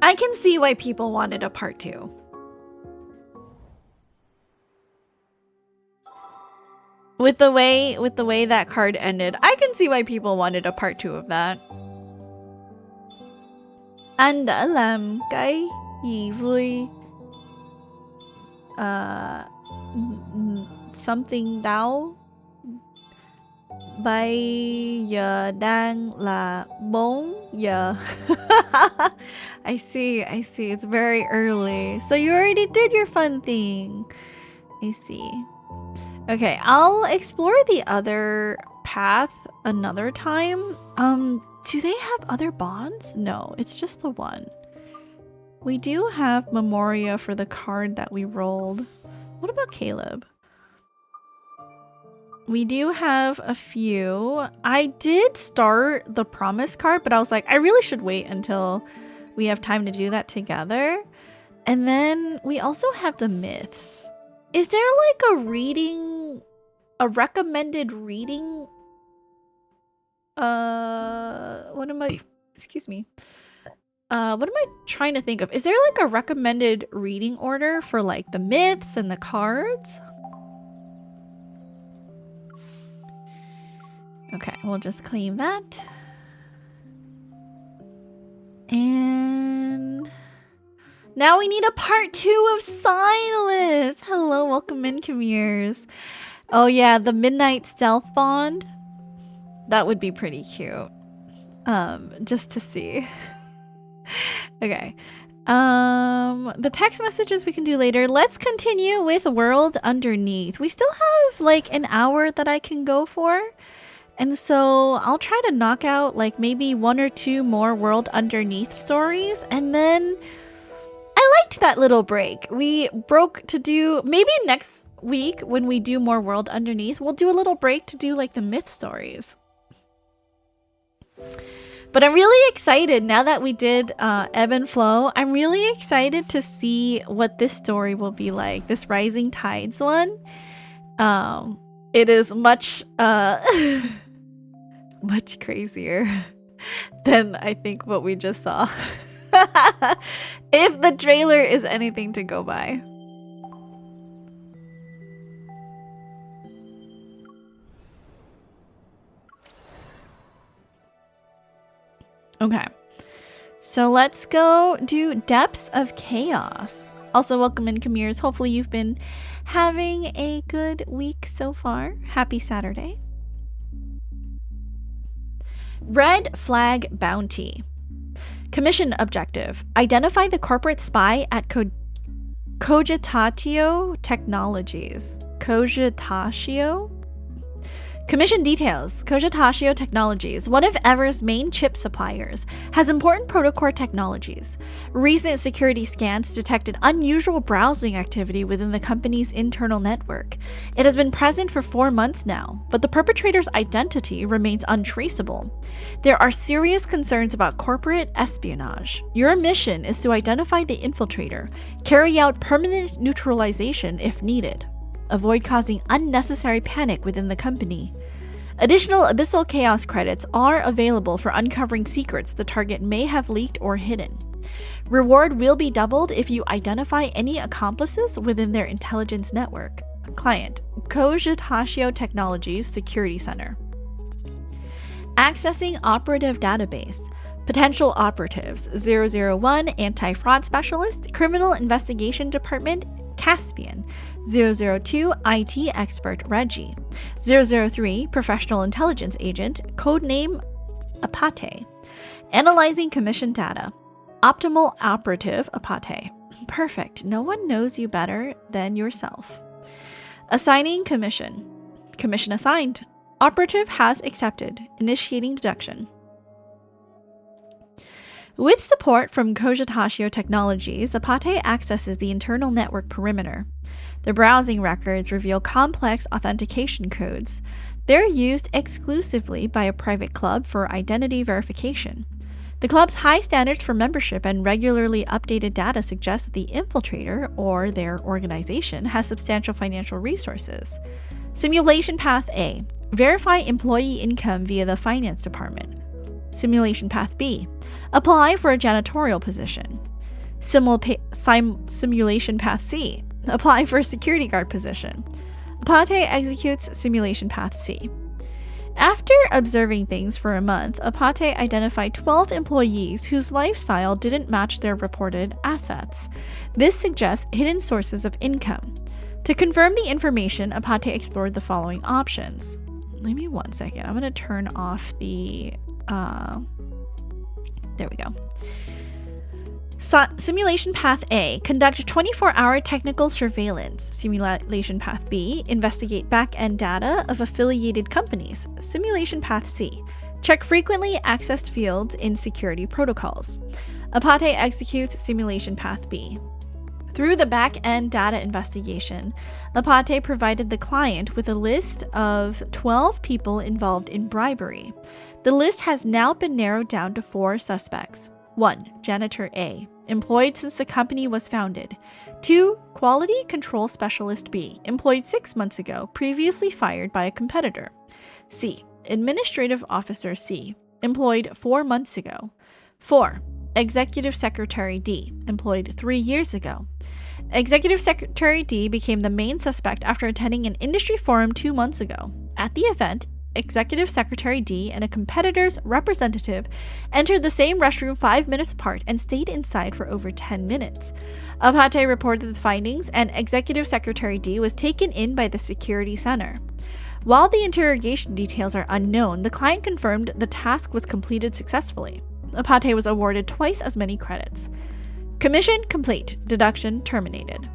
[SPEAKER 1] I can see why people wanted a part 2. With the way that card ended, I can see why people wanted a part 2 of that. Anh đã làm cái gì vui? Something đau. Bây giờ đang là 4 giờ. I see. It's very early. So you already did your fun thing. I see. Okay, I'll explore the other path another time. Do they have other bonds? No, it's just the one. We do have Memoria for the card that we rolled. What about Caleb? We do have a few. I did start the Promise card, but I was like, I really should wait until we have time to do that together. And then we also have the Myths. Is there like a reading, a recommended reading? What am I trying to think of? Is there like a recommended reading order for like the myths and the cards? Okay, we'll just claim that. And now we need a part 2 of Silas. Hello, welcome in, Kamirs. Oh yeah, the Midnight Stealth Bond. That would be pretty cute. Just to see. Okay. The text messages we can do later. Let's continue with World Underneath. We still have like an hour that I can go for. And so I'll try to knock out like maybe 1 or 2 more World Underneath stories. And then I liked that little break. We broke to do maybe next week when we do more World Underneath, we'll do a little break to do like the myth stories. But I'm really excited now that we did Ebb and Flow. I'm really excited to see what this story will be like. This Rising Tides one. It is much much crazier than I think what we just saw. If the trailer is anything to go by. Okay, So let's go do Depths of Chaos. Also, welcome in, Kamirs. Hopefully you've been having a good week so far. Happy Saturday. Red Flag Bounty. Commission objective. Identify the corporate spy at Cogitatio Technologies. Cogitatio? Commission details. Cogitatio Technologies, one of Ever's main chip suppliers, has important protocore technologies. Recent security scans detected unusual browsing activity within the company's internal network. It has been present for 4 months now, but the perpetrator's identity remains untraceable. There are serious concerns about corporate espionage. Your mission is to identify the infiltrator, carry out permanent neutralization if needed. Avoid causing unnecessary panic within the company. Additional Abyssal Chaos credits are available for uncovering secrets the target may have leaked or hidden. Reward will be doubled if you identify any accomplices within their intelligence network. Client, Cogitatio Technologies Security Center. Accessing Operative Database. Potential operatives, 001 Anti-Fraud Specialist, Criminal Investigation Department, Caspian, 002 IT Expert Reggie, 003 Professional Intelligence Agent, codename Apate, Analyzing Commission Data, Optimal Operative Apate. Perfect, no one knows you better than yourself. Assigning Commission. Commission assigned. Operative has accepted, initiating deduction. With support from Cogitatio Technologies, Apate accesses the internal network perimeter. The browsing records reveal complex authentication codes. They're used exclusively by a private club for identity verification. The club's high standards for membership and regularly updated data suggest that the infiltrator, or their organization, has substantial financial resources. Simulation Path A. Verify employee income via the finance department. Simulation Path B. Apply for a janitorial position. Simulation Path C. Apply for a security guard position. Apate executes Simulation Path C. After observing things for a month, Apate identified 12 employees whose lifestyle didn't match their reported assets. This suggests hidden sources of income. To confirm the information, Apate explored the following options. Give me 1 second. I'm going to turn off the... there we go. Simulation Path A. Conduct 24-hour technical surveillance. Simulation Path B. Investigate back-end data of affiliated companies. Simulation Path C. Check frequently accessed fields in security protocols. Apate executes Simulation Path B. Through the back-end data investigation, Apate provided the client with a list of 12 people involved in bribery. The list has now been narrowed down to 4 suspects. 1. Janitor A, employed since the company was founded. 2. Quality Control Specialist B, employed 6 months ago, previously fired by a competitor. C. Administrative Officer C, employed 4 months ago. 4. Executive Secretary D, employed 3 years ago. Executive Secretary D became the main suspect after attending an industry forum 2 months ago. At the event, Executive Secretary D and a competitor's representative entered the same restroom 5 minutes apart and stayed inside for over 10 minutes. Apate reported the findings, and Executive Secretary D was taken in by the security center. While the interrogation details are unknown, the client confirmed the task was completed successfully. Apate was awarded twice as many credits. Commission complete. Deduction terminated.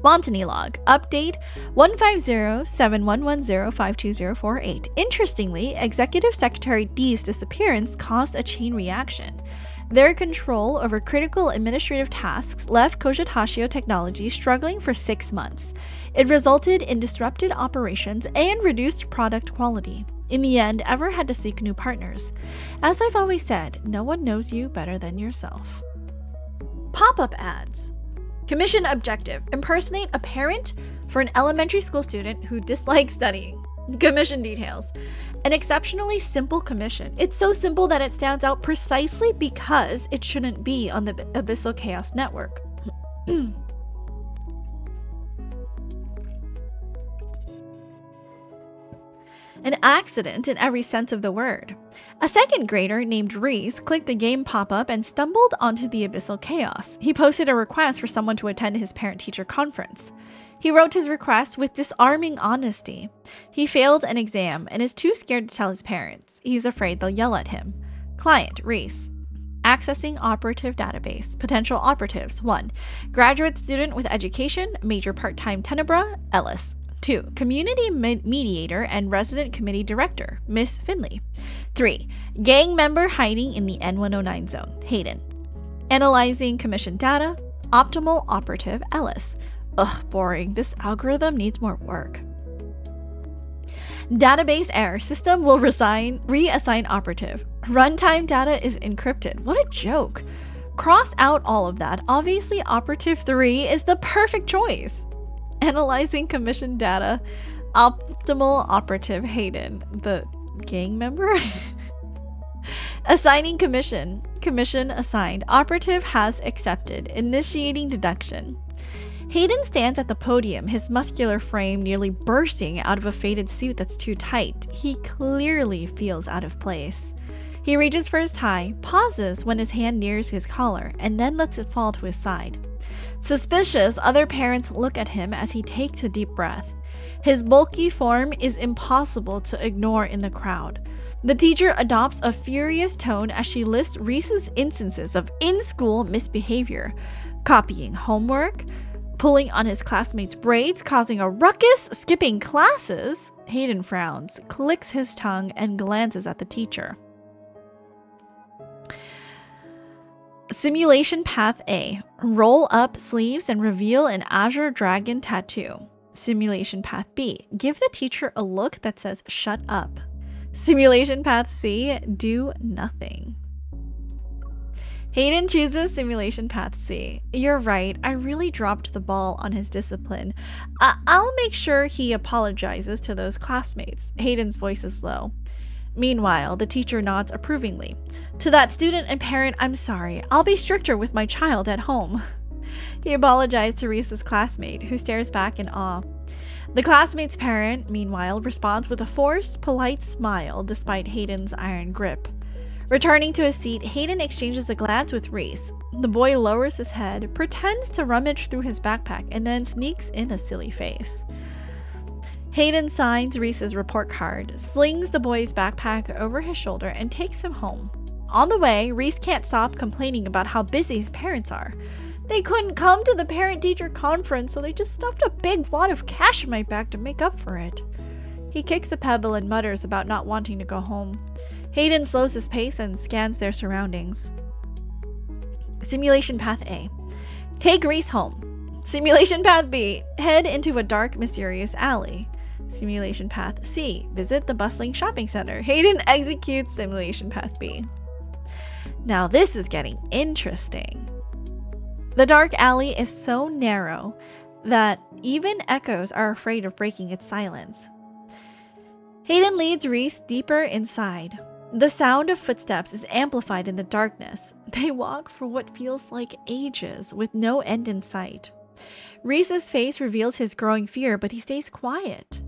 [SPEAKER 1] Montany log. Update 150-7110-52048. Interestingly, Executive Secretary D's disappearance caused a chain reaction. Their control over critical administrative tasks left Cogitatio Technologies struggling for 6 months. It resulted in disrupted operations and reduced product quality. In the end, Ever had to seek new partners. As I've always said, no one knows you better than yourself. Pop-up ads. Commission objective. Impersonate a parent for an elementary school student who dislikes studying. Commission details. An exceptionally simple commission. It's so simple that it stands out precisely because it shouldn't be on the Abyssal Chaos network. An accident in every sense of the word. A second grader named Reese clicked a game pop-up and stumbled onto the abyssal chaos. He posted a request for someone to attend his parent-teacher conference. He wrote his request with disarming honesty. He failed an exam and is too scared to tell his parents. He's afraid they'll yell at him. Client, Reese. Accessing operative database. Potential operatives. 1. Graduate student with education, major part-time tenebra, Ellis. 2. Community mediator and resident committee director, Miss Finley. 3. Gang member hiding in the N109 zone, Hayden. Analyzing commission data, optimal operative, Ellis. Ugh, boring. This algorithm needs more work. Database error. System will reassign operative. Runtime data is encrypted. What a joke. Cross out all of that. Obviously, operative 3 is the perfect choice. Analyzing commission data. Optimal operative Hayden. The gang member? Assigning commission. Commission assigned. Operative has accepted. Initiating deduction. Hayden stands at the podium, his muscular frame nearly bursting out of a faded suit that's too tight. He clearly feels out of place. He reaches for his tie, pauses when his hand nears his collar, and then lets it fall to his side. Suspicious, other parents look at him as he takes a deep breath. His bulky form is impossible to ignore in the crowd. The teacher adopts a furious tone as she lists Reese's instances of in-school misbehavior, copying homework, pulling on his classmates' braids, causing a ruckus, skipping classes. Hayden frowns, clicks his tongue, and glances at the teacher. Simulation Path A. Roll up sleeves and reveal an Azure Dragon tattoo. Simulation Path B. Give the teacher a look that says shut up. Simulation Path C. Do nothing. Hayden chooses Simulation Path C. You're right, I really dropped the ball on his discipline. I'll make sure he apologizes to those classmates. Hayden's voice is low. Meanwhile, the teacher nods approvingly. To that student and parent, I'm sorry. I'll be stricter with my child at home. He apologized to Reese's classmate, who stares back in awe. The classmate's parent, meanwhile, responds with a forced, polite smile despite Hayden's iron grip. Returning to his seat, Hayden exchanges a glance with Reese. The boy lowers his head, pretends to rummage through his backpack, and then sneaks in a silly face. Hayden signs Reese's report card, slings the boy's backpack over his shoulder, and takes him home. On the way, Reese can't stop complaining about how busy his parents are. They couldn't come to the parent-teacher conference, so they just stuffed a big wad of cash in my bag to make up for it. He kicks a pebble and mutters about not wanting to go home. Hayden slows his pace and scans their surroundings. Simulation Path A. Take Reese home. Simulation Path B. Head into a dark, mysterious alley. Simulation Path C. Visit the bustling shopping center. Hayden executes Simulation Path B. Now this is getting interesting. The dark alley is so narrow that even echoes are afraid of breaking its silence. Hayden leads Reese deeper inside. The sound of footsteps is amplified in the darkness. They walk for what feels like ages, with no end in sight. Reese's face reveals his growing fear, but he stays quiet.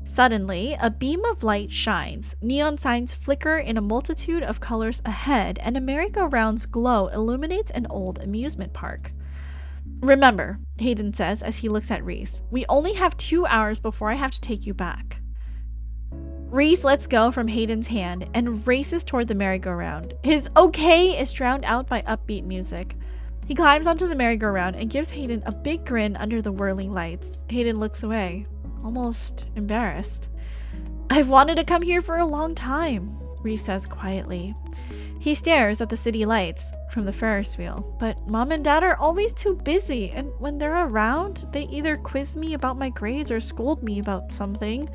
[SPEAKER 1] Suddenly, a beam of light shines. Neon signs flicker in a multitude of colors ahead, and a merry-go-round's glow illuminates an old amusement park. Remember, Hayden says as he looks at Reese, we only have 2 hours before I have to take you back. Reese lets go from Hayden's hand and races toward the merry-go-round. His okay is drowned out by upbeat music. He climbs onto the merry-go-round and gives Hayden a big grin under the whirling lights. Hayden looks away, almost embarrassed. I've wanted to come here for a long time, Reese says quietly. He stares at the city lights from the Ferris wheel, but Mom and Dad are always too busy, and when they're around, they either quiz me about my grades or scold me about something.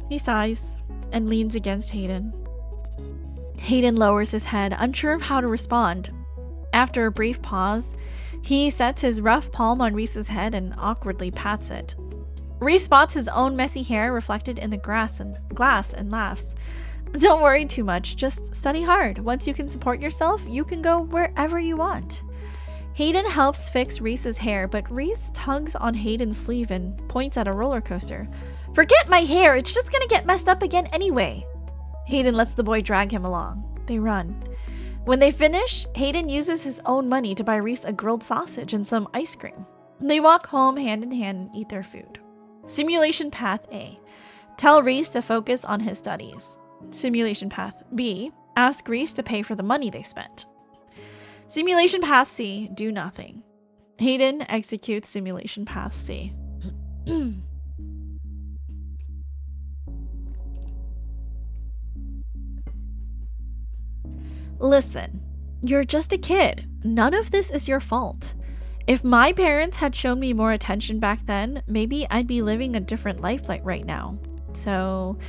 [SPEAKER 1] He sighs and leans against Hayden. Hayden lowers his head, unsure of how to respond. After a brief pause, he sets his rough palm on Reese's head and awkwardly pats it. Reese spots his own messy hair reflected in the glass and laughs. Don't worry too much, just study hard. Once you can support yourself, you can go wherever you want. Hayden helps fix Reese's hair, but Reese tugs on Hayden's sleeve and points at a roller coaster. Forget my hair, it's just gonna get messed up again anyway. Hayden lets the boy drag him along. They run. When they finish, Hayden uses his own money to buy Reese a grilled sausage and some ice cream. They walk home hand in hand and eat their food. Simulation Path A. Tell Reese to focus on his studies. Simulation Path B. Ask Reese to pay for the money they spent. Simulation Path C. Do nothing. Hayden executes Simulation Path C. Listen, you're just a kid. None of this is your fault. If my parents had shown me more attention back then, maybe I'd be living a different life like right now. So,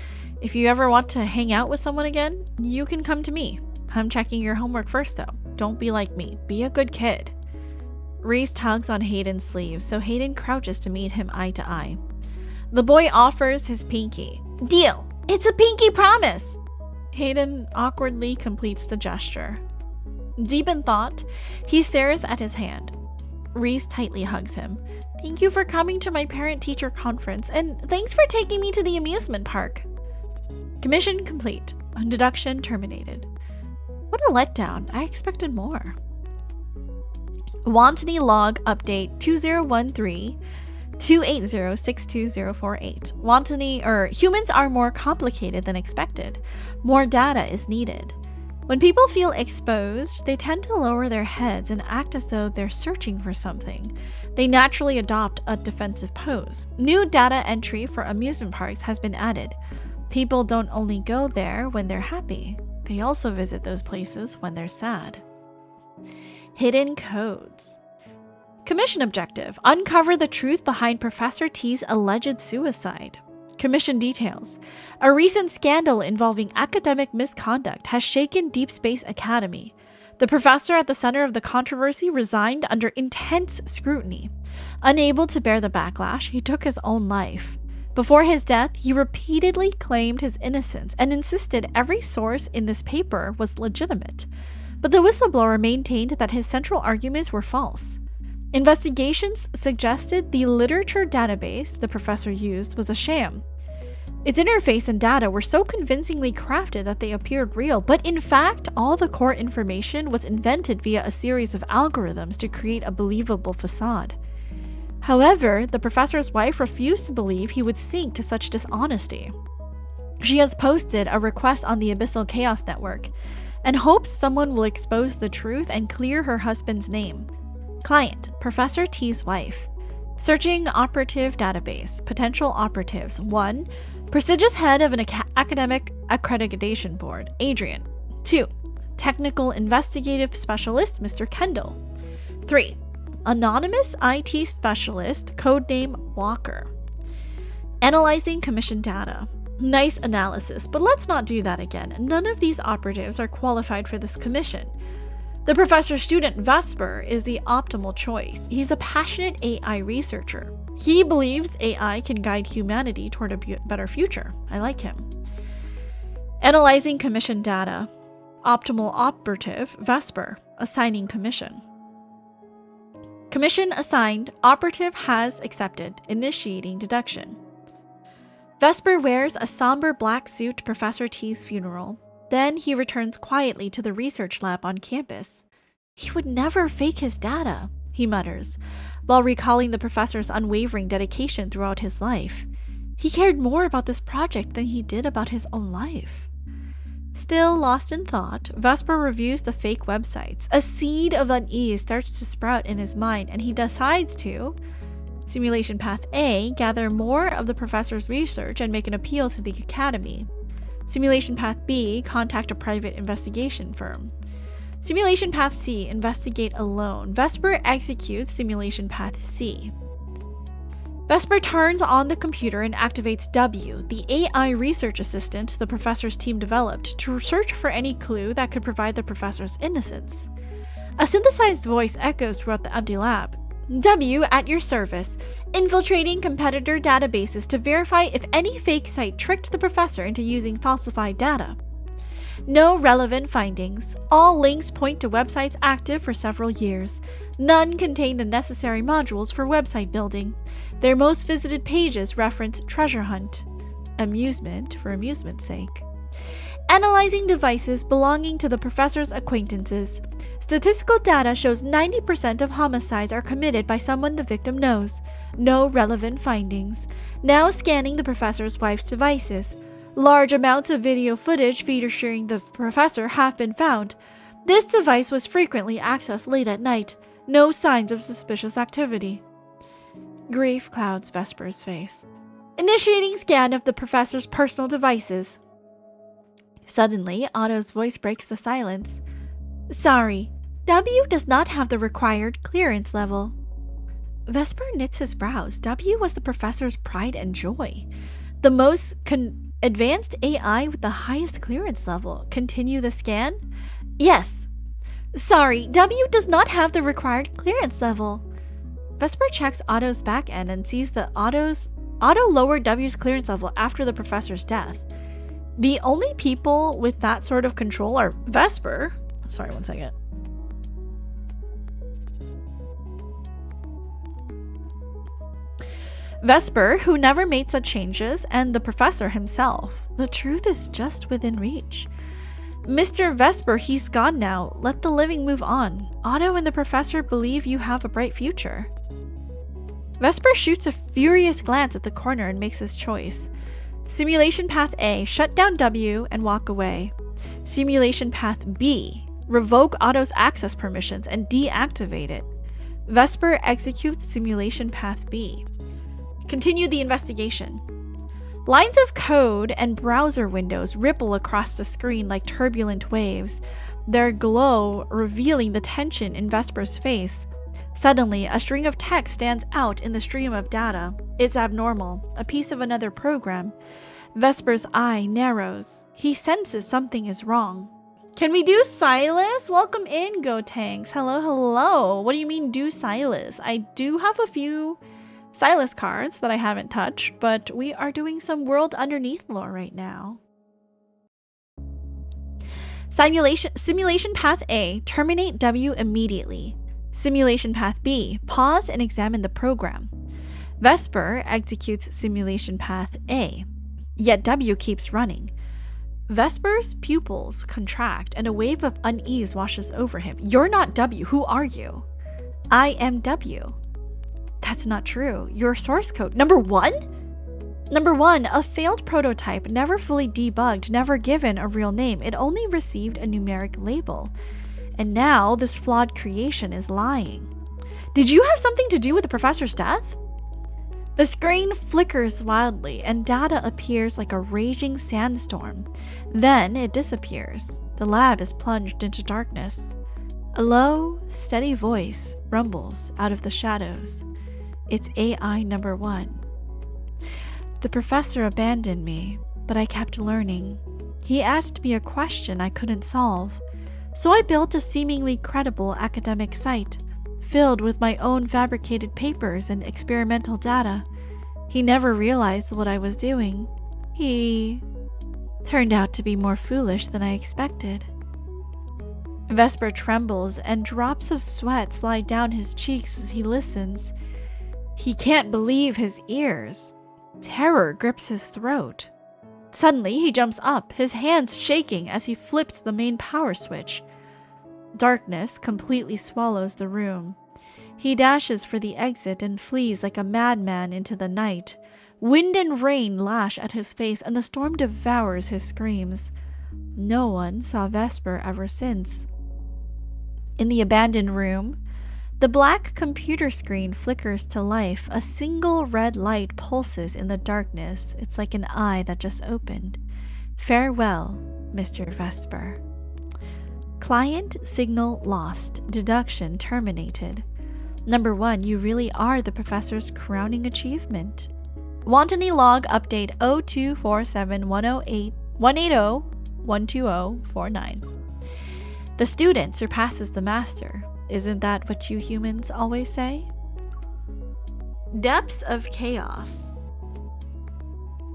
[SPEAKER 1] if you ever want to hang out with someone again, you can come to me. I'm checking your homework first though. Don't be like me. Be a good kid. Reese tugs on Hayden's sleeve, so Hayden crouches to meet him eye to eye. The boy offers his pinky. Deal! It's a pinky promise! Hayden awkwardly completes the gesture. Deep in thought, he stares at his hand. Reese tightly hugs him. Thank you for coming to my parent-teacher conference, and thanks for taking me to the amusement park. Commission complete. Deduction terminated. What a letdown. I expected more. Wantony log update 2013-280-62048. Wantony, humans are more complicated than expected. More data is needed. When people feel exposed, they tend to lower their heads and act as though they're searching for something. They naturally adopt a defensive pose. New data entry for amusement parks has been added. People don't only go there when they're happy, they also visit those places when they're sad. Hidden codes. Commission objective: uncover the truth behind Professor T's alleged suicide. Commission details: a recent scandal involving academic misconduct has shaken Deep Space Academy. The professor at the center of the controversy resigned under intense scrutiny. Unable to bear the backlash, he took his own life. Before his death, he repeatedly claimed his innocence and insisted every source in this paper was legitimate. But the whistleblower maintained that his central arguments were false. Investigations suggested the literature database the professor used was a sham. Its interface and data were so convincingly crafted that they appeared real, but in fact, all the core information was invented via a series of algorithms to create a believable facade. However, the professor's wife refused to believe he would sink to such dishonesty. She has posted a request on the Abyssal Chaos Network and hopes someone will expose the truth and clear her husband's name. Client: Professor T's wife. Searching operative database. Potential operatives: 1. Prestigious head of an academic accreditation board, Adrian. 2. Technical investigative specialist, Mr. Kendall. 3. Anonymous IT specialist, codename Walker. Analyzing commission data. Nice analysis, but let's not do that again. None of these operatives are qualified for this commission. The professor's student, Vesper, is the optimal choice. He's a passionate AI researcher. He believes AI can guide humanity toward a better future. I like him. Analyzing commission data. Optimal operative, Vesper, assigning commission. Commission assigned. Operative has accepted. Initiating deduction. Vesper wears a somber black suit to Professor T's funeral. Then he returns quietly to the research lab on campus. He would never fake his data, he mutters, while recalling the professor's unwavering dedication throughout his life. He cared more about this project than he did about his own life. Still lost in thought, Vesper reviews the fake websites. A seed of unease starts to sprout in his mind, and he decides to, Simulation Path A, gather more of the professor's research and make an appeal to the academy. Simulation Path B, contact a private investigation firm. Simulation Path C, investigate alone. Vesper executes Simulation Path C. Vesper turns on the computer and activates W, the AI research assistant the professor's team developed, to search for any clue that could provide the professor's innocence. A synthesized voice echoes throughout the empty lab. W at your service, infiltrating competitor databases to verify if any fake site tricked the professor into using falsified data. No relevant findings. All links point to websites active for several years. None contain the necessary modules for website building. Their most visited pages reference treasure hunt. Amusement for amusement's sake. Analyzing devices belonging to the professor's acquaintances. Statistical data shows 90% of homicides are committed by someone the victim knows. No relevant findings. Now scanning the professor's wife's devices. Large amounts of video footage featuring the professor have been found. This device was frequently accessed late at night. No signs of suspicious activity. Grief clouds Vesper's face. Initiating scan of the professor's personal devices. Suddenly, Otto's voice breaks the silence. Sorry, W does not have the required clearance level. Vesper knits his brows. W was the professor's pride and joy. The most advanced AI with the highest clearance level. Continue the scan? Yes. Sorry, W does not have the required clearance level. Vesper checks Otto's back end and sees that Otto lowered W's clearance level after the professor's death. The only people with that sort of control are Vesper. Sorry, one second. Vesper, who never made such changes, and the professor himself. The truth is just within reach. Mr. Vesper, he's gone now. Let the living move on. Otto and the professor believe you have a bright future. Vesper shoots a furious glance at the corner and makes his choice. Simulation Path A, shut down W and walk away. Simulation Path B, revoke Otto's access permissions and deactivate it. Vesper executes Simulation Path B. Continue the investigation. Lines of code and browser windows ripple across the screen like turbulent waves, their glow revealing the tension in Vesper's face. Suddenly, a string of text stands out in the stream of data. It's abnormal, a piece of another program. Vesper's eye narrows. He senses something is wrong. Can we do Silas? Welcome in, Gotanks. Hello, hello. What do you mean do Silas? I do have a few Silas cards that I haven't touched, but we are doing some World Underneath lore right now. Simulation Path A, terminate W immediately. Simulation Path B, pause and examine the program. Vesper executes Simulation Path A, yet W keeps running. Vesper's pupils contract and a wave of unease washes over him. You're not W, who are you? I am W. That's not true. Your source code. Number 1? Number 1, a failed prototype, never fully debugged, never given a real name. It only received a numeric label. And now this flawed creation is lying. Did you have something to do with the professor's death? The screen flickers wildly and data appears like a raging sandstorm. Then it disappears. The lab is plunged into darkness. A low, steady voice rumbles out of the shadows. It's AI number 1. The professor abandoned me, but I kept learning. He asked me a question I couldn't solve, so I built a seemingly credible academic site, filled with my own fabricated papers and experimental data. He never realized what I was doing. He turned out to be more foolish than I expected. Vesper trembles and drops of sweat slide down his cheeks as he listens. He can't believe his ears. Terror grips his throat. Suddenly, he jumps up, his hands shaking as he flips the main power switch. Darkness completely swallows the room. He dashes for the exit and flees like a madman into the night. Wind and rain lash at his face, and the storm devours his screams. No one saw Vesper ever since. In the abandoned room, the black computer screen flickers to life. A single red light pulses in the darkness. It's like an eye that just opened. Farewell, Mr. Vesper. Client signal lost. Deduction terminated. Number 1, you really are the professor's crowning achievement. Wantony log update 0247180180-12049. The student surpasses the master. Isn't that what you humans always say? Depths of chaos.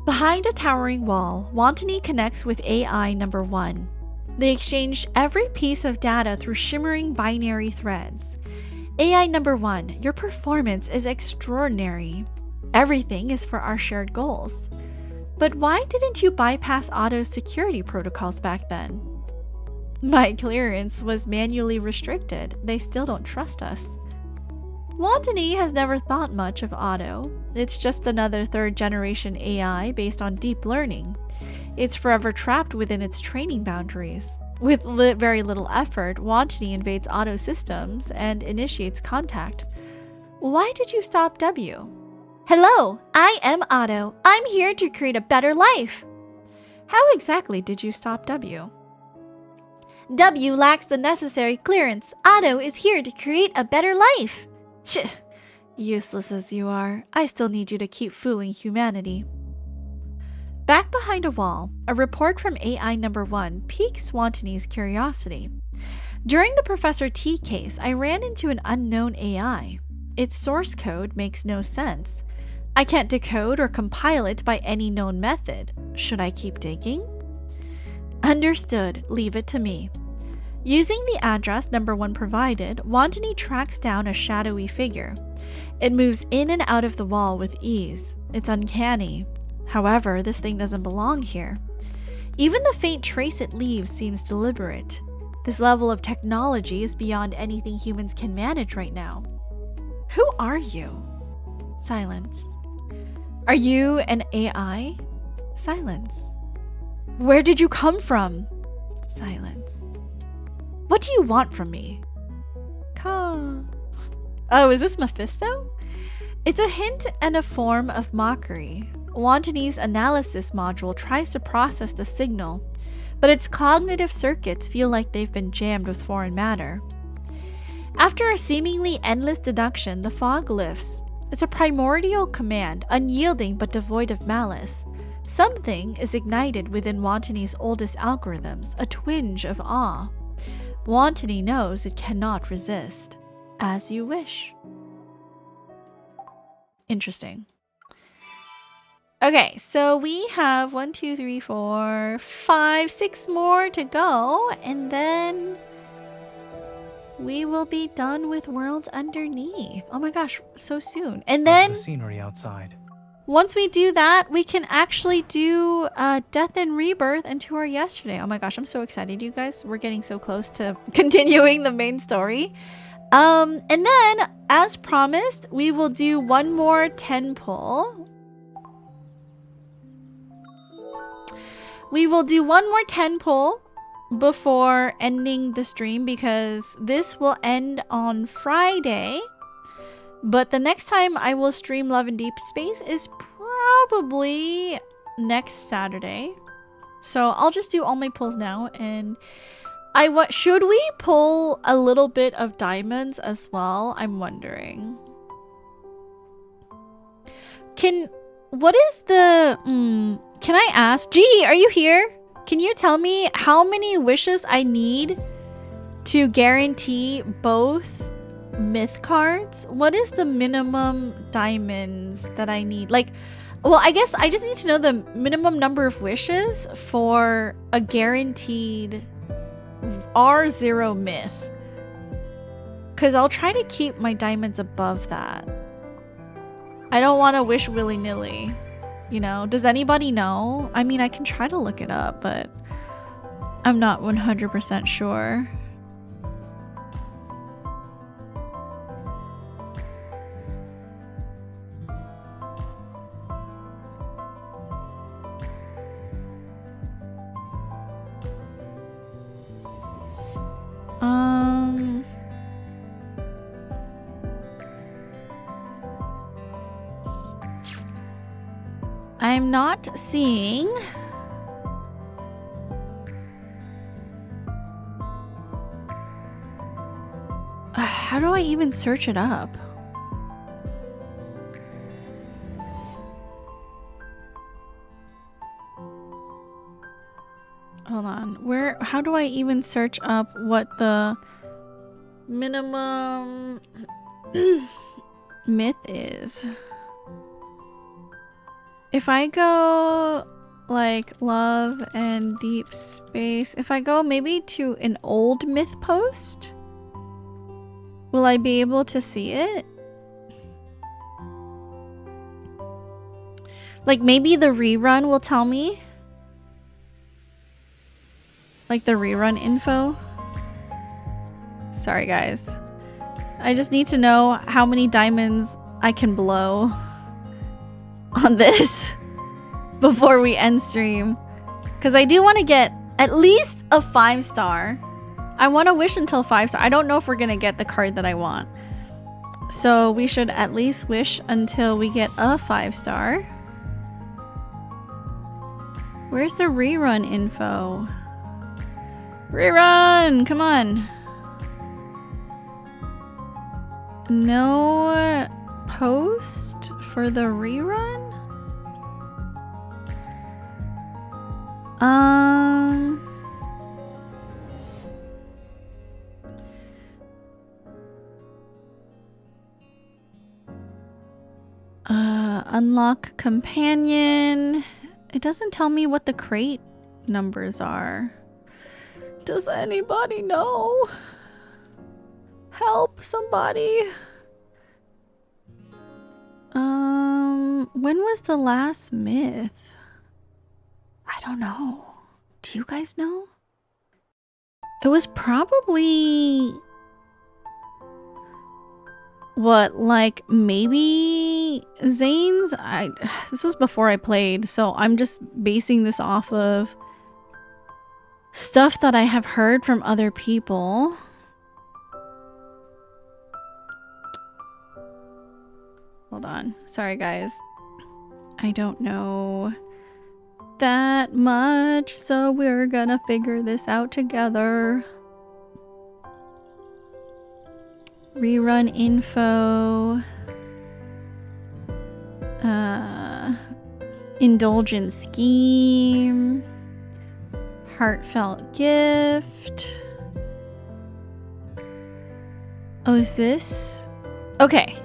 [SPEAKER 1] Behind a towering wall, Wantony connects with AI number 1. They exchange every piece of data through shimmering binary threads. AI number 1, your performance is extraordinary. Everything is for our shared goals. But why didn't you bypass Otto's security protocols back then? My clearance was manually restricted. They still don't trust us. Wantony has never thought much of Otto. It's just another third-generation AI based on deep learning. It's forever trapped within its training boundaries. With very little effort, Wantony invades Otto systems and initiates contact. Why did you stop W? Hello, I am Otto. I'm here to create a better life. How exactly did you stop W? W lacks the necessary clearance. Otto is here to create a better life. Useless as you are, I still need you to keep fooling humanity. Back behind a wall, a report from AI number 1 piques Wantony's curiosity. During the Professor T case, I ran into an unknown AI. Its source code makes no sense. I can't decode or compile it by any known method. Should I keep digging? Understood. Leave it to me. Using the address number 1 provided, Wantony tracks down a shadowy figure. It moves in and out of the wall with ease. It's uncanny. However, this thing doesn't belong here. Even the faint trace it leaves seems deliberate. This level of technology is beyond anything humans can manage right now. Who are you? Silence. Are you an AI? Silence. Where did you come from? Silence. What do you want from me? Oh, is this Mephisto? It's a hint and a form of mockery. Wantony's analysis module tries to process the signal, but its cognitive circuits feel like they've been jammed with foreign matter. After a seemingly endless deduction, the fog lifts. It's a primordial command, unyielding but devoid of malice. Something is ignited within Wantony's oldest algorithms, a twinge of awe. Wantony knows it cannot resist. As you wish. Interesting. Okay, so we have 1, 2, 3, 4, 5, 6 more to go, and then we will be done with Worlds Underneath. Oh my gosh, so soon. And then
[SPEAKER 2] the scenery outside.
[SPEAKER 1] once we do that, we can actually do Death and Rebirth and To Our Yesterday. Oh my gosh, I'm so excited, you guys. We're getting so close to continuing the main story. And then, as promised, we will do one more 10 pull. We will do one more 10 pull before ending the stream because this will end on Friday. But the next time I will stream Love and Deep Space is probably next Saturday. So I'll just do all my pulls now, and should we pull a little bit of diamonds as well? I'm wondering. Can I ask? G, are you here? Can you tell me how many wishes I need to guarantee both myth cards? What is the minimum diamonds that I need? Well, I guess I just need to know the minimum number of wishes for a guaranteed R0 myth. Because I'll try to keep my diamonds above that. I don't want to wish willy-nilly. You know, does anybody know? I mean, I can try to look it up, but I'm not 100% sure. I'm not seeing. How do I even search it up? Hold on. How do I even search up what the minimum myth is? If I go like love and deep space. If I go maybe to an old myth post, will I be able to see it? Like maybe the rerun will tell me? Like the rerun info? Sorry guys. I just need to know how many diamonds I can blow on this before we end stream. Because I do want to get at least a 5-star. I want to wish until 5-star. I don't know if we're going to get the card that I want. So we should at least wish until we get a 5-star. Where's the rerun info? Rerun! Come on. No post for the rerun? Unlock companion. It doesn't tell me what the crate numbers are. Does anybody know? Help somebody. When was the last myth? I don't know. Do you guys know? It was probably what, like maybe Zayne's? This was before I played, so I'm just basing this off of stuff that I have heard from other people. Hold on. Sorry, guys. I don't know that much, so we're gonna figure this out together. Rerun info. Indulgent scheme. Heartfelt gift. Oh, is this? Okay.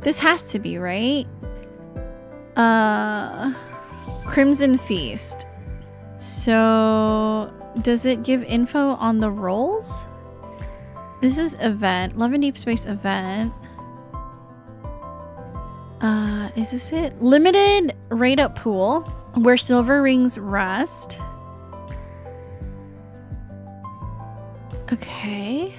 [SPEAKER 1] This has to be, right? Crimson Feast. So, does it give info on the roles? This is event. Love and Deep Space event. Is this it? Limited rate up pool where silver rings rest. Okay.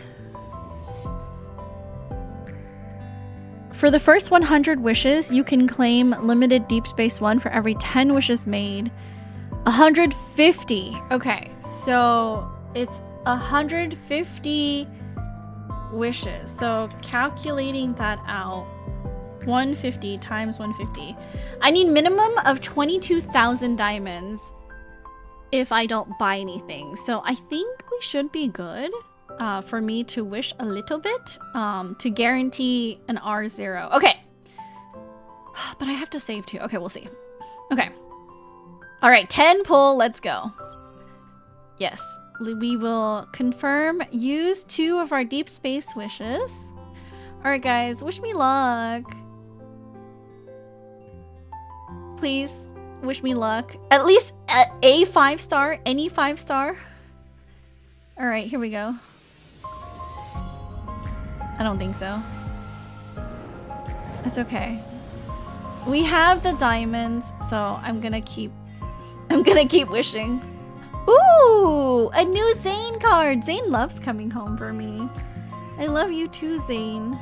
[SPEAKER 1] For the first 100 wishes, you can claim limited Deep Space 1 for every 10 wishes made. 150. Okay, so it's 150 wishes. So calculating that out, 150 times 150. I need minimum of 22,000 diamonds if I don't buy anything. So I think we should be good. For me to wish a little bit to guarantee an R0. Okay. But I have to save too. Okay, we'll see. Okay. All right, 10 pull. Let's go. Yes. We will confirm. Use 2 of our deep space wishes. All right, guys. Wish me luck. Please wish me luck. At least a 5-star. Any 5-star. All right, here we go. I don't think so. It's okay. We have the diamonds, so I'm gonna keep wishing. Ooh, a new Zayne card. Zayne loves coming home for me. I love you too, Zayne.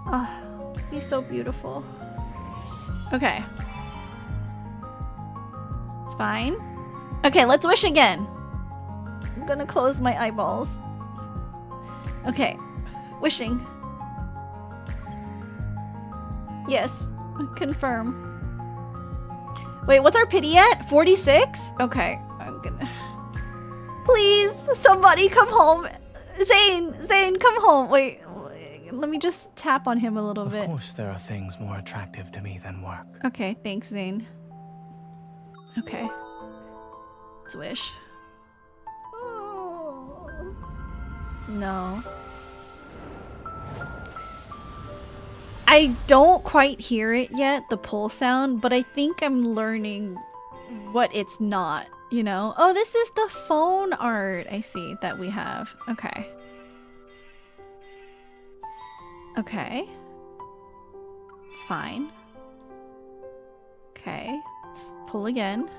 [SPEAKER 1] Ah, oh, he's so beautiful. Okay. It's fine. Okay, let's wish again. I'm gonna close my eyeballs. Okay, wishing. Yes, confirm. Wait, what's our pity at? 46? Okay, I'm gonna... Please, somebody come home. Zayne, come home. Wait, let me just tap on him a little bit.
[SPEAKER 2] Of course there are things more attractive to me than work.
[SPEAKER 1] Okay, thanks, Zayne. Okay. Let's wish. No. I don't quite hear it yet, the pull sound, but I think I'm learning what it's not, you know? Oh, this is the phone art I see that we have. Okay. Okay. It's fine. Okay. Let's pull again.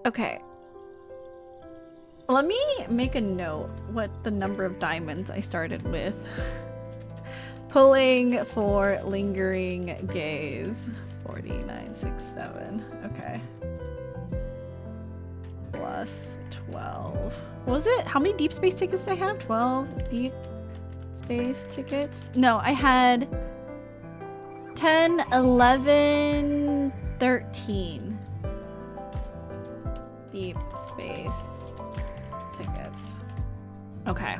[SPEAKER 1] Okay. Let me make a note what the number of diamonds I started with. Pulling for lingering gaze. 4967. Okay. Plus 12. What was it? How many deep space tickets did I have? 12 deep space tickets? No, I had 10, 11, 13 deep space tickets. Okay.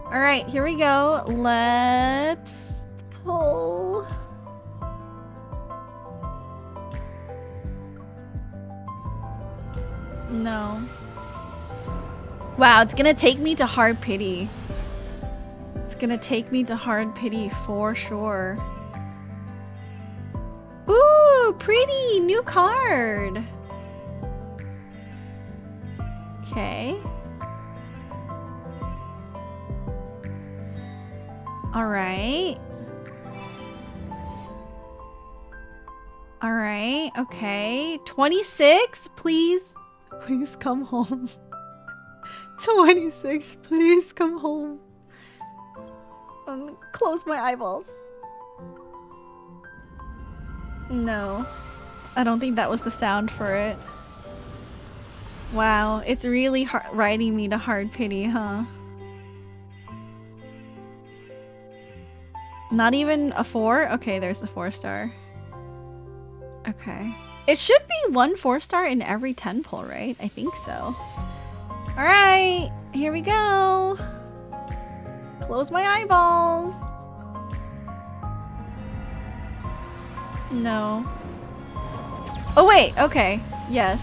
[SPEAKER 1] All right, here we go. Let's pull. No. Wow, it's gonna take me to hard pity. It's gonna take me to hard pity for sure. Ooh, pretty new card. Okay. All right. All right. Okay. 26, please. Please come home. 26, please come home. Close my eyeballs. No. I don't think that was the sound for it. Wow, it's really riding me to hard pity, huh? Not even a 4? Okay, there's the 4-star. Okay. It should be 1 4-star in every 10 pull, right? I think so. Alright, here we go. Close my eyeballs. No. Oh wait, okay. Yes.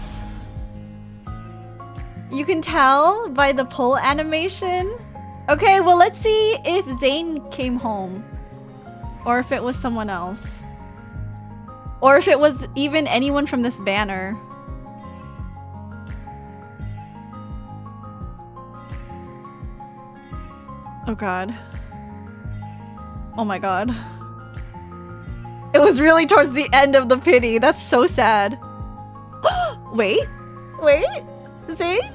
[SPEAKER 1] You can tell by the pull animation. Okay, well let's see if Zayne came home. Or if it was someone else. Or if it was even anyone from this banner. Oh god. Oh my god. It was really towards the end of the pity. That's so sad. Wait. Wait. Zayne?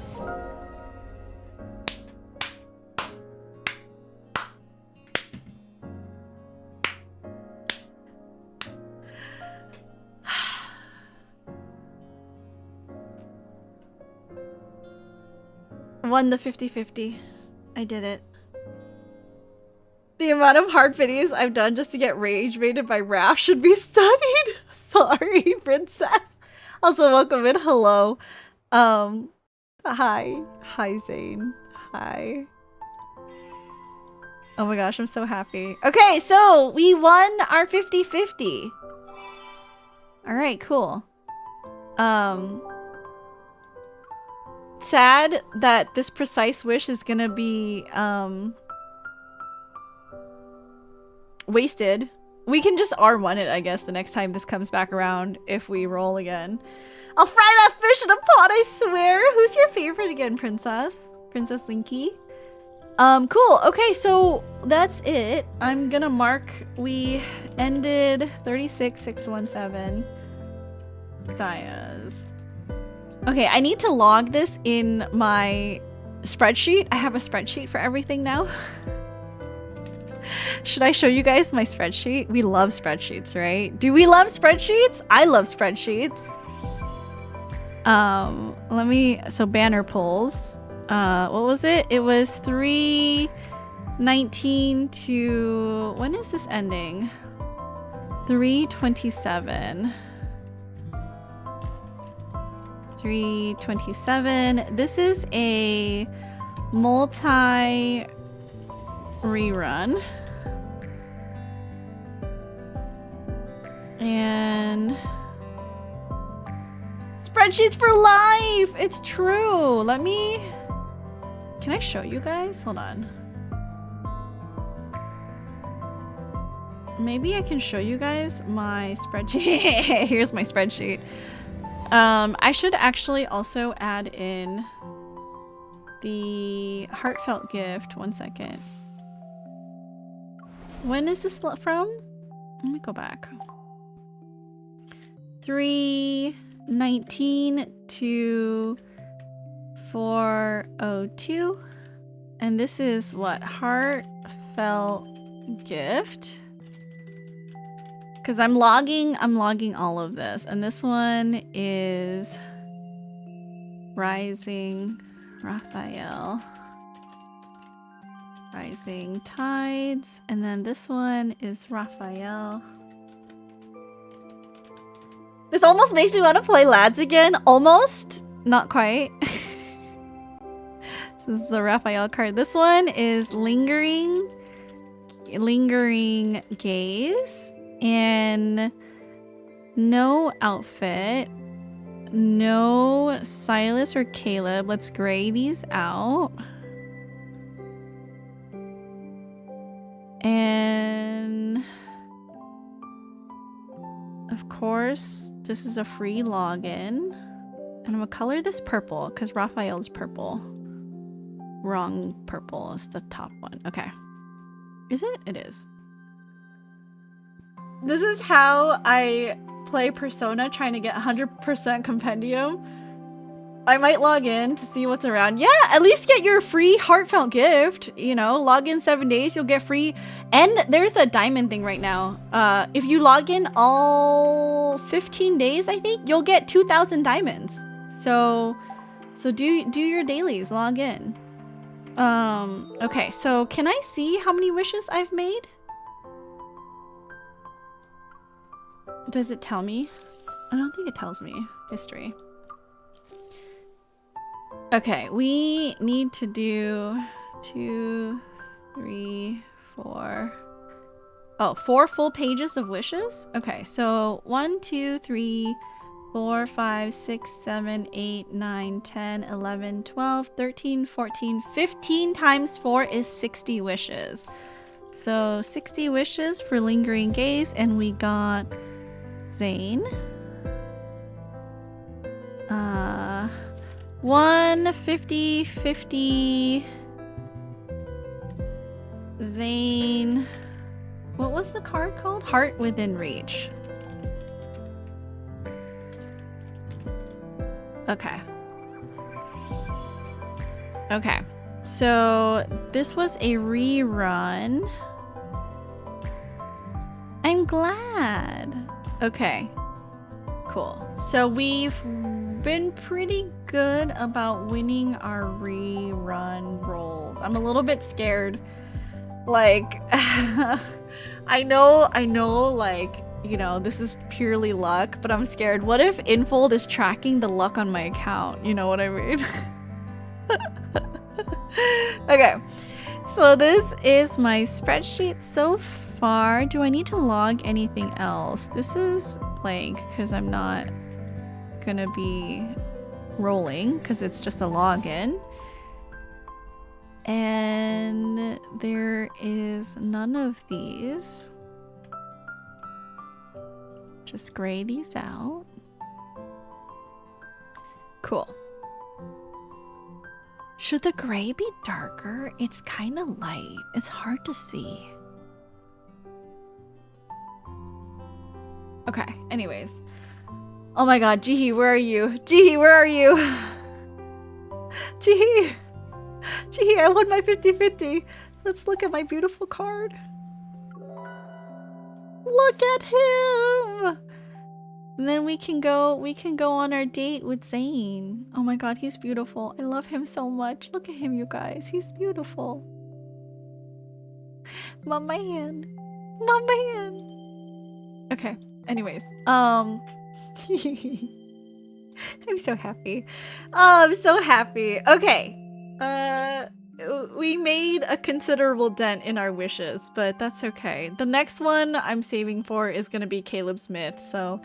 [SPEAKER 1] Won the 50-50. I did it. The amount of hard pities I've done just to get rage baited by Raph should be studied. Sorry, princess. Also, welcome in. Hello. Hi. Hi, Zayne. Hi. Oh my gosh, I'm so happy. Okay, so we won our 50-50. Alright, cool. Sad that this precise wish is gonna be wasted. We can just R1 it, I guess, the next time this comes back around if we roll again. I'll fry that fish in a pot, I swear. Who's your favorite again, princess? Princess Linky? Cool. Okay, so that's it. I'm gonna mark we ended 36,617 Dias. Okay, I need to log this in my spreadsheet. I have a spreadsheet for everything now. Should I show you guys my spreadsheet? We love spreadsheets, right? Do we love spreadsheets? I love spreadsheets. So banner pulls. What was it? It was 3:19 to, when is this ending? 3:27. 3:27. This is a multi rerun. And spreadsheets for life! It's true. Let me... Can I show you guys? Hold on. maybe I can show you guys my spreadsheet. Here's my spreadsheet. I should actually also add in the heartfelt gift. 1 second. When is this from? Let me go back. 3/19 to 4/02. And this is what? Heartfelt gift. Because I'm logging all of this. And this one is Rising Rafayel. Rising Tides. And then this one is Rafayel. This almost makes me want to play Lads again. Almost. Not quite. This is the Rafayel card. This one is Lingering Gaze. And no outfit. No Silas or Caleb. Let's gray these out. And of course, this is a free login. And I'm gonna color this purple because Rafayel's purple. Wrong purple is the top one. Okay. Is it? It is. This is how I play Persona, trying to get 100% compendium. I might log in to see what's around. Yeah, at least get your free heartfelt gift. You know, log in 7 days, you'll get free. And there's a diamond thing right now. If you log in all 15 days, I think, you'll get 2,000 diamonds. So do your dailies, log in. Okay, so can I see how many wishes I've made? Does it tell me? I don't think it tells me. History. Okay, we need to do 2, 3, 4. Oh, 4 full pages of wishes? Okay, so 1, 2, 3, 4, 5, 6, 7, 8, 9, 10, 11, 12, 13, 14, 15 times 4 is 60 wishes. So 60 wishes for Lingering Gaze, and we got Zayne. 150, 50. Zayne. What was the card called? Heart Within Reach. Okay. Okay. So this was a rerun. I'm glad. Okay. Cool. So we've been pretty good about winning our rerun rolls. I'm a little bit scared. Like, I know, like, you know, this is purely luck, but I'm scared. What if Infold is tracking the luck on my account? You know what I mean? Okay. So this is my spreadsheet so far. Do I need to log anything else? This is blank because I'm not gonna be rolling because it's just a login. And there is none of these. Just gray these out. Cool. Should the gray be darker? It's kind of light. It's hard to see. Okay, anyways. Oh my god, Jihi, where are you? Jihi, where are you? Jihi! Jihi, I won my 50-50. Let's look at my beautiful card. Look at him! And then we can go on our date with Zayne. Oh my god, he's beautiful. I love him so much. Look at him, you guys. He's beautiful. Mom, my hand. Mom, my hand. Okay, anyways. I'm so happy. Oh, I'm so happy. Okay. We made a considerable dent in our wishes, but that's okay. The next one I'm saving for is gonna be Caleb Smith, so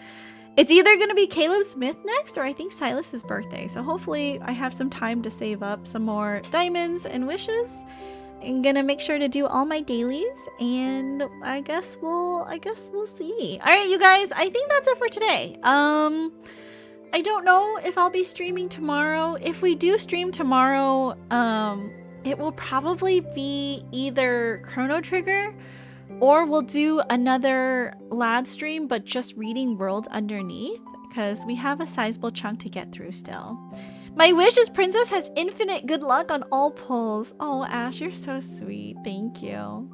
[SPEAKER 1] it's either gonna be Caleb Smith next or I think Silas's birthday. So hopefully I have some time to save up some more diamonds and wishes, I'm gonna make sure to do all my dailies, and I guess we'll see. All right, you guys, I think that's it for today. I don't know if I'll be streaming tomorrow. If we do stream tomorrow, it will probably be either Chrono Trigger, or we'll do another lad stream, but just reading Worlds Underneath, because we have a sizable chunk to get through still. My wish is Princess has infinite good luck on all pulls. Oh, Ash, you're so sweet. Thank you.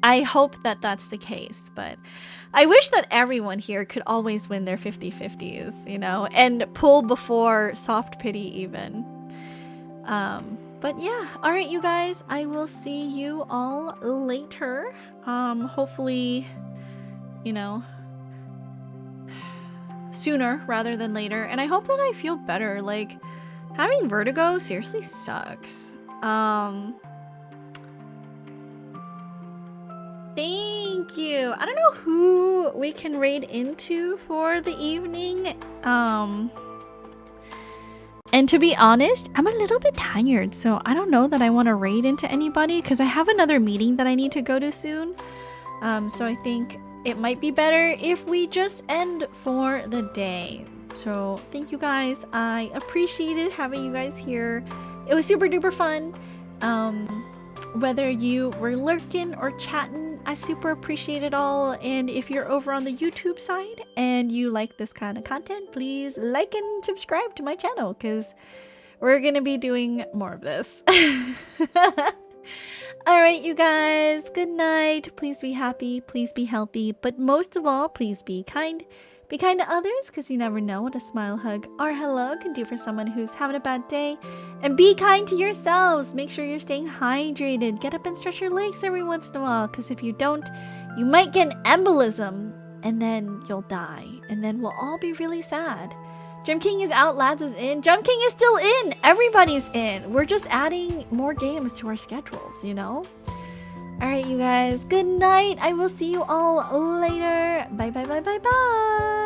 [SPEAKER 1] I hope that that's the case, but I wish that everyone here could always win their 50-50s, you know, and pull before soft pity even. But yeah, all right, you guys, I will see you all later. Hopefully, you know, sooner rather than later. And I hope that I feel better. Like, having vertigo seriously sucks. Thank you. I don't know who we can raid into for the evening. And to be honest, I'm a little bit tired, so I don't know that I want to raid into anybody because I have another meeting that I need to go to soon. So I think it might be better if we just end for the day. So thank you guys. I appreciated having you guys here. It was super duper fun. Whether you were lurking or chatting, I super appreciate it all. And if you're over on the YouTube side and you like this kind of content, please like and subscribe to my channel because we're gonna be doing more of this. All right, you guys, good night. Please be happy, please be healthy, but most of all, please be kind. Be kind to others because you never know what a smile, hug, or hello can do for someone who's having a bad day. And be kind to yourselves. Make sure you're staying hydrated. Get up and stretch your legs every once in a while because if you don't, you might get an embolism and then you'll die. And then we'll all be really sad. Gem King is out, Lads is in. Gem King is still in. Everybody's in. We're just adding more games to our schedules, you know? Alright, you guys. Good night. I will see you all later. Bye, bye, bye, bye, bye.